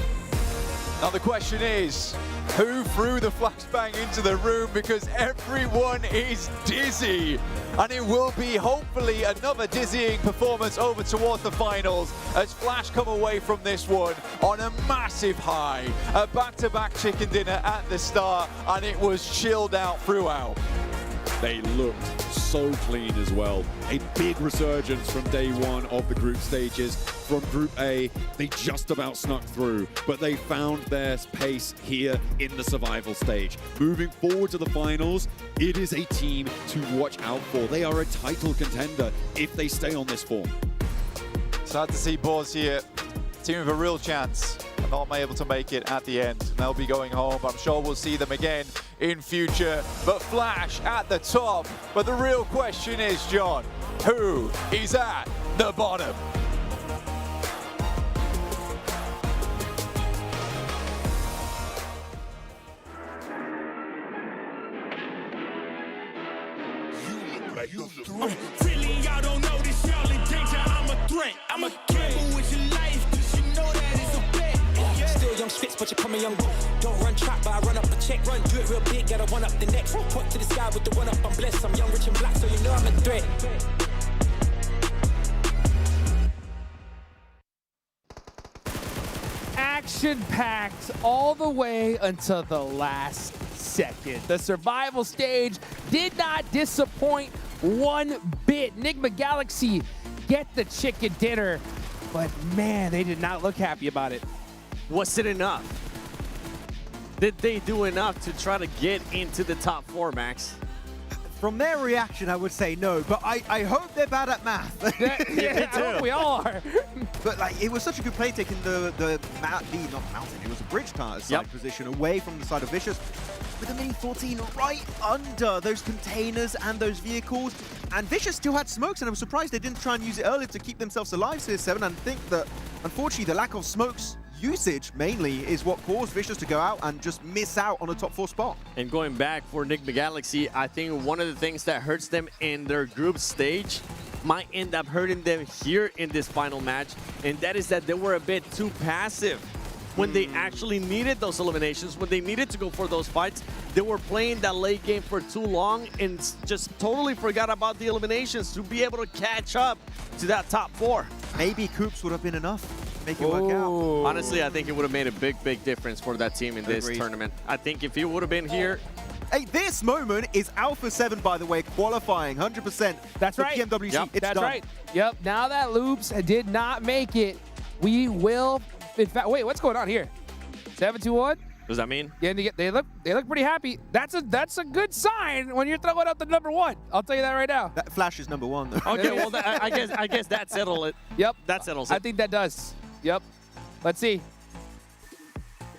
Now the question is, who threw the flashbang into the room? Because everyone is dizzy. And it will be hopefully another dizzying performance over towards the finals as Flash come away from this one on a massive high. A back-to-back chicken dinner at the start, and it was chilled out throughout. They looked so clean as well. A big resurgence from day 1 of the group stages. From Group A, they just about snuck through, but they found their pace here in the survival stage. Moving forward to the finals, it is a team to watch out for. They are a title contender if they stay on this form. Sad to see Boz here. Team with a real chance, and not able to make it at the end. They'll be going home. I'm sure we'll see them again in future. But Flash at the top. But the real question is, John, who is at the bottom? Really, y'all don't know this, y'all in danger. I'm a threat. I'm a gamble with your life, cause you know that it's a bet. Still young spits, but you call me young. Don't run trap, but I run up a check. Run, do it real big, gotta one up the next. Point to the sky with the one up, I'm blessed. I'm young, rich and black, so you know I'm a threat. Action-packed all the way until the last second. The survival stage did not disappoint one bit. Enigma Galaxy get the chicken dinner, but man, they did not look happy about it. Was it enough? Did they do enough to try to get into the top 4, Max? From their reaction, I would say no, but I hope they're bad at math. Yeah, I hope we all are. But like, it was such a good play taking the not mountain, it was a bridge side position away from the side of Vicious, with the Mini 14 right under those containers and those vehicles. And Vicious still had smokes, and I'm surprised they didn't try and use it earlier to keep themselves alive, Series 7. And I think that, unfortunately, the lack of smokes usage mainly is what caused Vicious to go out and just miss out on a top 4 spot. And going back for Enigma Galaxy, I think one of the things that hurts them in their group stage might end up hurting them here in this final match, and that is that they were a bit too passive. When they actually needed those eliminations, when they needed to go for those fights, they were playing that late game for too long and just totally forgot about the eliminations to be able to catch up to that top 4. Maybe Coops would have been enough. Make it work out. Honestly, I think it would have made a big difference for that team in this tournament. I think if he would have been here. Hey, this moment is Alpha 7, by the way, qualifying 100%. That's right. PMWC. Yep, It's that's done. right. Yep. Now that Loops did not make it, we will. In fact, wait, what's going on here? 7-2-1. What does that mean? Yeah, they look pretty happy. That's a good sign when you're throwing up the #1. I'll tell you that right now. That Flash is #1 though. Okay, well I guess that settles it. Yep, that settles it. I think that does. Yep. Let's see.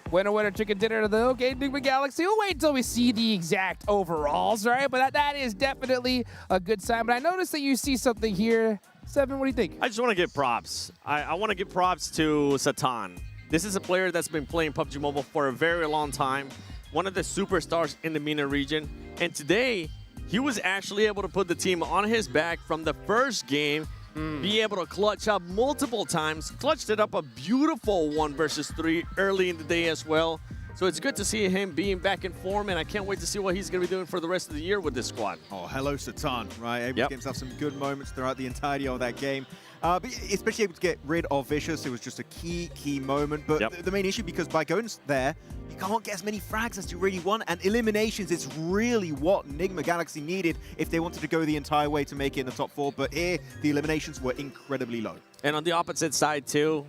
Winner, chicken dinner to the okay, Enigma Galaxy. We'll wait until we see the exact overalls, right? But that is definitely a good sign. But I noticed that you see something here. Seven, what do you think? I just want to give props. I want to give props to Satan. This is a player that's been playing PUBG Mobile for a very long time. One of the superstars in the MENA region. And today, he was actually able to put the team on his back from the first game, be able to clutch up multiple times, clutched it up a beautiful 1 versus 3 early in the day as well. So it's good to see him being back in form, and I can't wait to see what he's going to be doing for the rest of the year with this squad. Oh, hello, Satan, right? Able to get himself some good moments throughout the entirety of that game. But especially able to get rid of Vicious, it was just a key moment. But the main issue, because by going there, you can't get as many frags as you really want, and eliminations is really what Enigma Galaxy needed if they wanted to go the entire way to make it in the top 4. But here, the eliminations were incredibly low. And on the opposite side, too,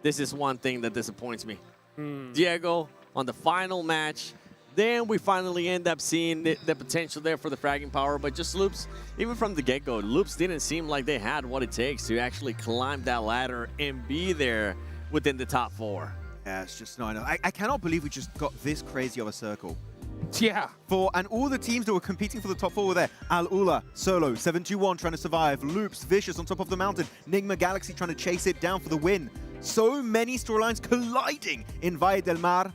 this is one thing that disappoints me. Diego, on the final match, then we finally end up seeing the potential there for the fragging power. But just Loops, even from the get-go, Loops didn't seem like they had what it takes to actually climb that ladder and be there within the top 4. Yeah, it's just, no, I know. I cannot believe we just got this crazy of a circle. Yeah. And all the teams that were competing for the top 4 were there. Al-Ula, Solo, 721 trying to survive. Loops, Vicious on top of the mountain. Nigma Galaxy trying to chase it down for the win. So many storylines colliding in Valle del Mar.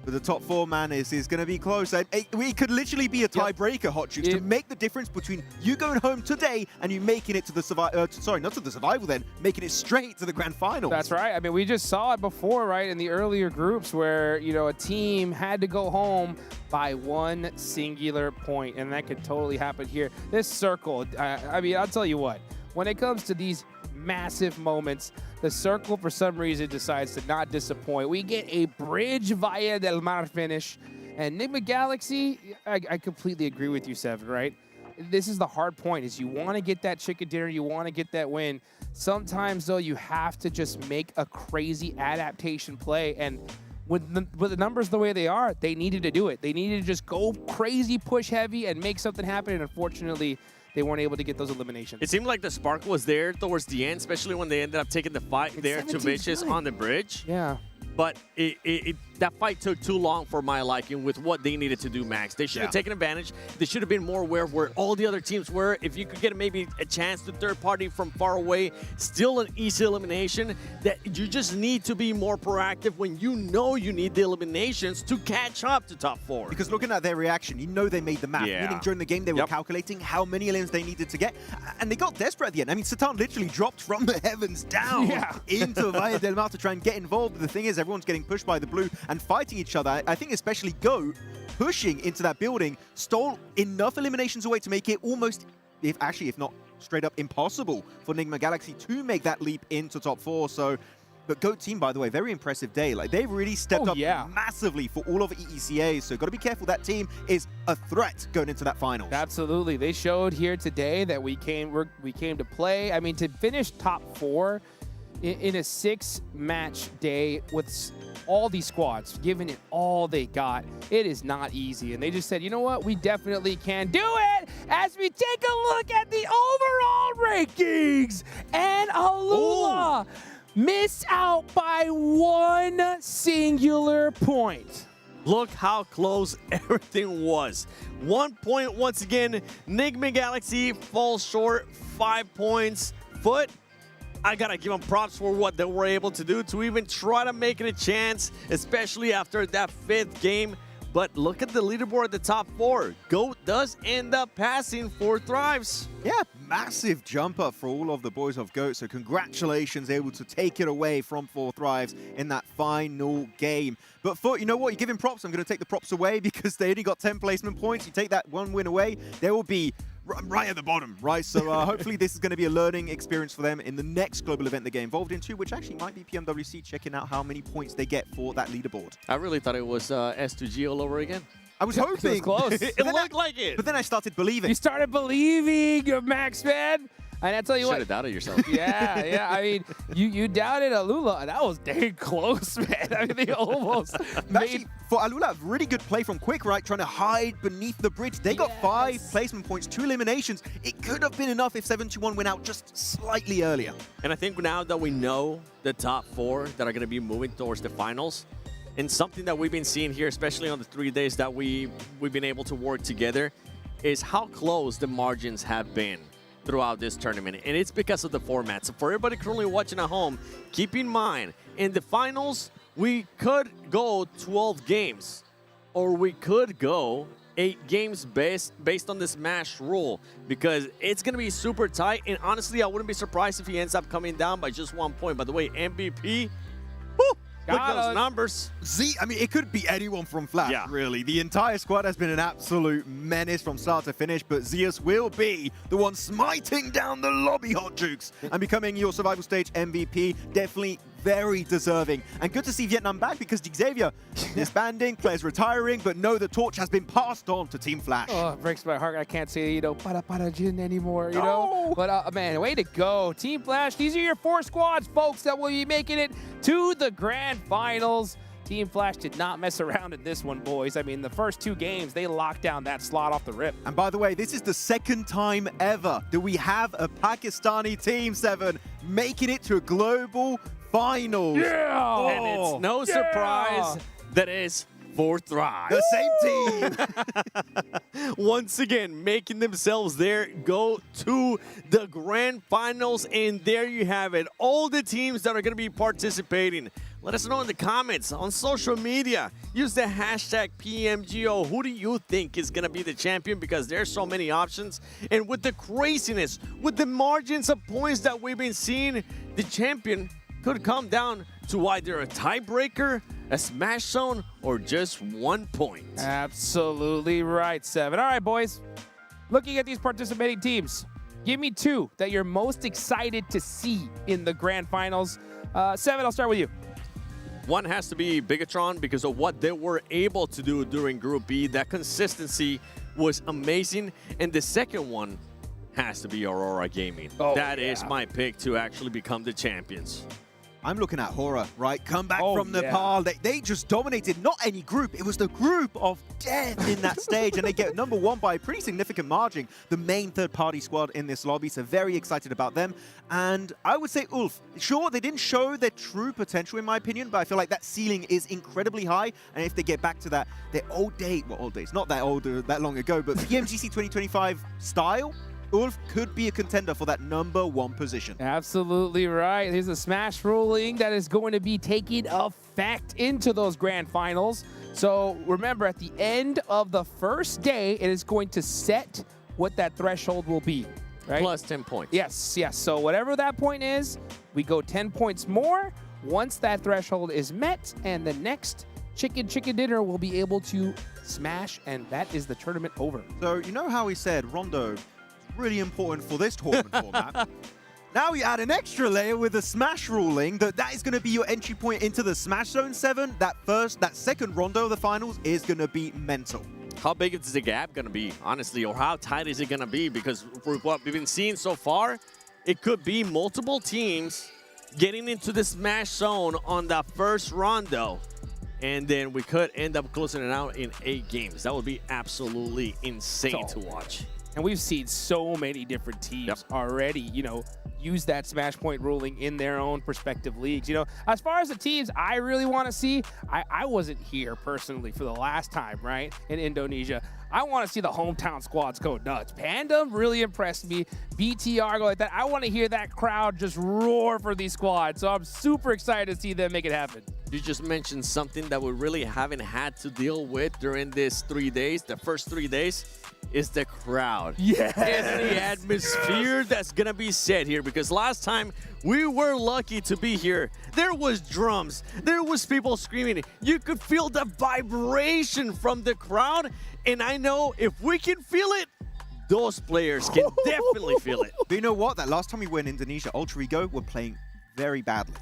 But the top 4, man, is going to be close. We could literally be a tiebreaker, Hot Chooks, to make the difference between you going home today and you making it to the survival. Sorry, not to the survival then, making it straight to the grand final. That's right. I mean, we just saw it before, right, in the earlier groups where, you know, a team had to go home by one singular point, and that could totally happen here. This circle, I mean, I'll tell you what, when it comes to these massive moments, the circle for some reason decides to not disappoint. We get a bridge Valle del Mar finish, and Nigma Galaxy, I completely agree with you, Seven, right? This is the hard point, is you want to get that chicken dinner, you want to get that win. Sometimes, though, you have to just make a crazy adaptation play, and with the numbers the way they are, they needed to do it. They needed to just go crazy, push heavy, and make something happen, and unfortunately, they weren't able to get those eliminations. It seemed like the spark was there towards the end, especially when they ended up taking the fight there to Vicious on the bridge. Yeah. But that fight took too long for my liking with what they needed to do, Max. They should have taken advantage. They should have been more aware of where all the other teams were. If you could get maybe a chance to third party from far away, still an easy elimination, that you just need to be more proactive when you know you need the eliminations to catch up to top 4. Because looking at their reaction, you know they made the math. Meaning during the game, they were calculating how many elims they needed to get, and they got desperate at the end. I mean, Satan literally dropped from the heavens down into Valle del Mar to try and get involved. But the thing is, everyone's getting pushed by the blue and fighting each other. I think especially Go pushing into that building stole enough eliminations away to make it almost, if not straight up impossible for Nigma Galaxy to make that leap into top 4. So, but Go team, by the way, very impressive day. Like, they've really stepped up massively for all of EECA. So got to be careful. That team is a threat going into that finals. Absolutely. They showed here today that we came to play. I mean, to finish top 4 in a 6-match day with all these squads giving it all they got, it is not easy. And they just said, you know what, we definitely can do it as we take a look at the overall rankings. And Al-Ula miss out by one singular point. Look how close everything was. 1 point once again. Nigma Galaxy falls short, 5 points. Foot, I gotta give them props for what they were able to do to even try to make it a chance, especially after that 5th game. But look at the leaderboard at the top 4. GOAT does end up passing 4 Thrives. Yeah, massive jump up for all of the boys of GOAT. So congratulations, able to take it away from 4 Thrives in that final game. But Foot, you know what? You give him props. I'm going to take the props away because they only got 10 placement points. You take that one win away, they will be right at the bottom, right? So hopefully this is going to be a learning experience for them in the next global event they get involved in too, which actually might be PMWC checking out how many points they get for that leaderboard. I really thought it was S2G all over again. I was hoping. It was close. It looked like it. But then I started believing. You started believing, Max, man. And I tell you what. Should have doubted yourself. Yeah. I mean, you doubted Al-Ula, and that was dang close, man. I mean, they almost Actually, for Al-Ula, really good play from Quick, right? Trying to hide beneath the bridge. They got 5 placement points, 2 eliminations. It could have been enough if 721 went out just slightly earlier. And I think now that we know the top 4 that are going to be moving towards the finals, and something that we've been seeing here, especially on the 3 days that we've been able to work together, is how close the margins have been throughout this tournament. And it's because of the format. So for everybody currently watching at home, keep in mind, in the finals, we could go 12 games, or we could go 8 games based on the smash rule, because it's going to be super tight. And honestly, I wouldn't be surprised if he ends up coming down by just 1 point. By the way, MVP, woo! Look at those numbers. Z, I mean, it could be anyone from Flash, really. The entire squad has been an absolute menace from start to finish, but Zeus will be the one smiting down the lobby, Hot Jukes, and becoming your survival stage MVP. Definitely very deserving. And good to see Vietnam back, because Xavier disbanding, players retiring, but no, the torch has been passed on to Team Flash. Oh, it breaks my heart. I can't say, para Jin anymore, you know? But, man, way to go. Team Flash, these are your 4 squads, folks, that will be making it to the grand finals. Team Flash did not mess around in this one, boys. I mean, the first 2 games, they locked down that slot off the rip. And by the way, this is the 2nd time ever that we have a Pakistani team, 7, making it to a global finals. Yeah! And it's no surprise that it's for Thrive. The same team. Once again, making themselves there, go to the grand finals, and there you have it. All the teams that are going to be participating. Let us know in the comments on social media. Use the hashtag PMGO. Who do you think is going to be the champion? Because there's so many options. And with the craziness, with the margins of points that we've been seeing, the champion could come down to either a tiebreaker, a smash zone, or just 1 point. Absolutely right, Seven. All right, boys. Looking at these participating teams, give me two that you're most excited to see in the grand finals. Seven, I'll start with you. One has to be Bigatron because of what they were able to do during Group B. That consistency was amazing. And the second one has to be Aurora Gaming. That is my pick to actually become the champions. I'm looking at Hora, right? Come back from Nepal. They just dominated not any group. It was the group of death in that stage, and they get #1 by a pretty significant margin. The main third-party squad in this lobby, so very excited about them. And I would say Ulf. Sure, they didn't show their true potential, in my opinion, but I feel like that ceiling is incredibly high. And if they get back to that, their old days, not that old, that long ago, but PMGC 2025 style, Ulf could be a contender for that #1 position. Absolutely right. There's a smash ruling that is going to be taking effect into those grand finals. So remember, at the end of the first day, it is going to set what that threshold will be, right? Plus 10 points. Yes, yes. So whatever that point is, we go 10 points more once that threshold is met, and the next chicken dinner will be able to smash, and that is the tournament over. So you know how we said Rondo really important for this tournament format. Now we add an extra layer with the smash ruling that is going to be your entry point into the Smash Zone 7. That second rondo of the finals is going to be mental. How big is the gap going to be, honestly, or how tight is it going to be? Because for what we've been seeing so far, it could be multiple teams getting into the Smash Zone on that first rondo, and then we could end up closing it out in 8 games. That would be absolutely insane to watch. And we've seen so many different teams already, use that smash point ruling in their own prospective leagues. As far as the teams I really want to see, I wasn't here personally for the last time, right, in Indonesia. I want to see the hometown squads go nuts. Panda really impressed me. BTR go like that. I want to hear that crowd just roar for these squads. So I'm super excited to see them make it happen. You just mentioned something that we really haven't had to deal with during these 3 days, the first 3 days, is the crowd. Yes! It's the atmosphere that's going to be set here, because last time we were lucky to be here. There was drums. There was people screaming. You could feel the vibration from the crowd, and I know if we can feel it, those players can definitely feel it. But you know what? That last time we were in Indonesia, Ultra Ego were playing very badly.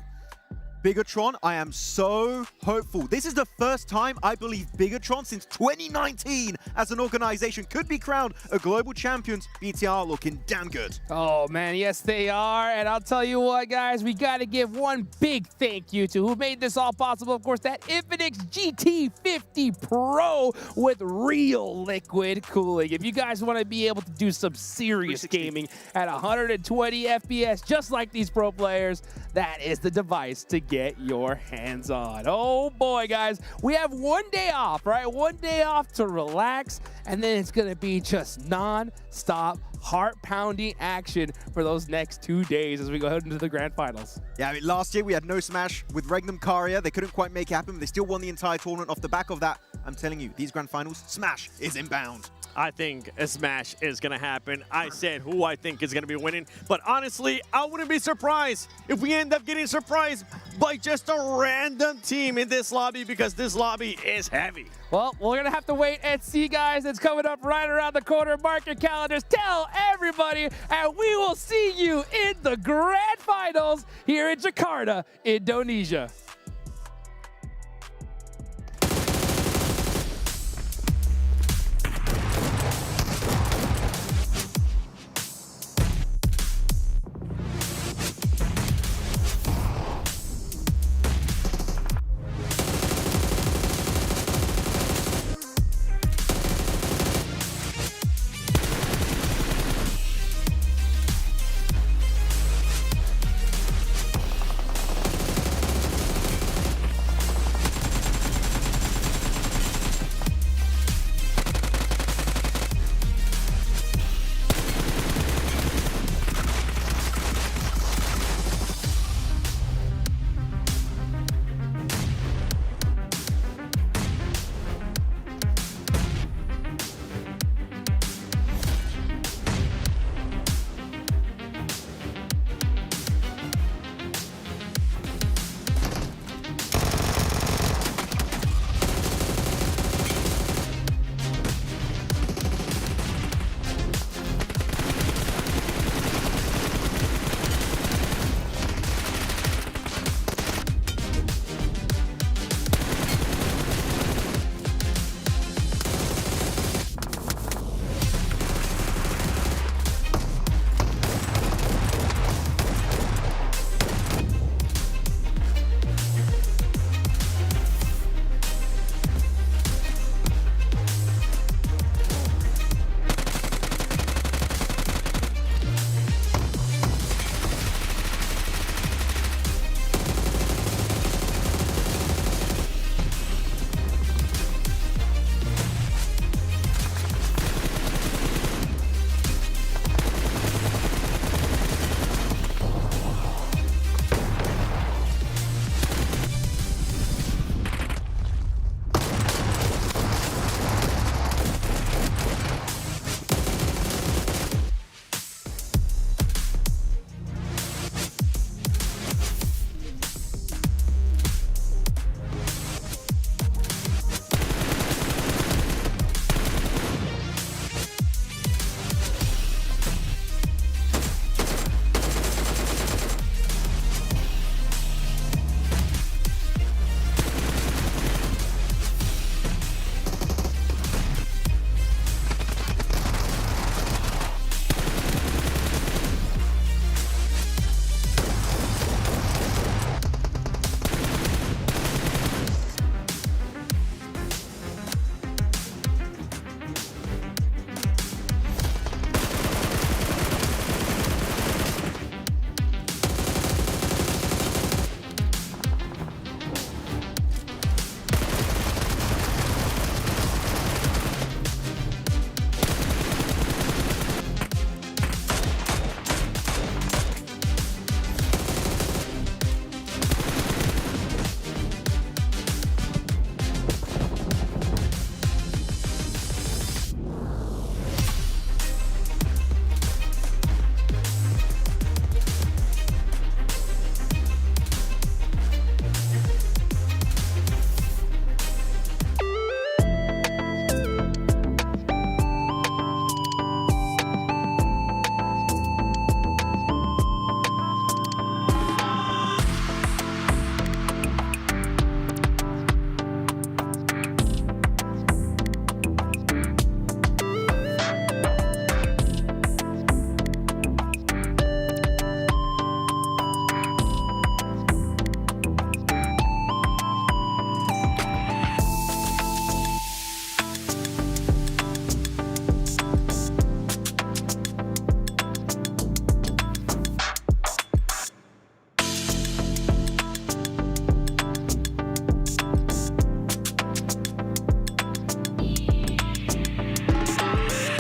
Bigatron, I am so hopeful. This is the first time I believe Bigatron since 2019 as an organization could be crowned a global champions. BTR looking damn good. Oh man, yes they are. And I'll tell you what, guys, we got to give one big thank you to who made this all possible. Of course, that Infinix GT50 Pro with real liquid cooling. If you guys want to be able to do some serious gaming at 120 FPS, just like these pro players, that is the device to get your hands on. Oh boy, guys, we have 1 day off, right? 1 day off to relax, and then it's gonna be just non-stop heart-pounding action for those next 2 days as we go into the grand finals. Yeah, I mean, last year we had no Smash with Regnum Karia. They couldn't quite make it happen. They still won the entire tournament off the back of that. I'm telling you, these grand finals, Smash is inbound. I think a smash is going to happen. I said who I think is going to be winning. But honestly, I wouldn't be surprised if we end up getting surprised by just a random team in this lobby, because this lobby is heavy. Well, we're going to have to wait and see, guys. It's coming up right around the corner. Mark your calendars. Tell everybody. And we will see you in the grand finals here in Jakarta, Indonesia.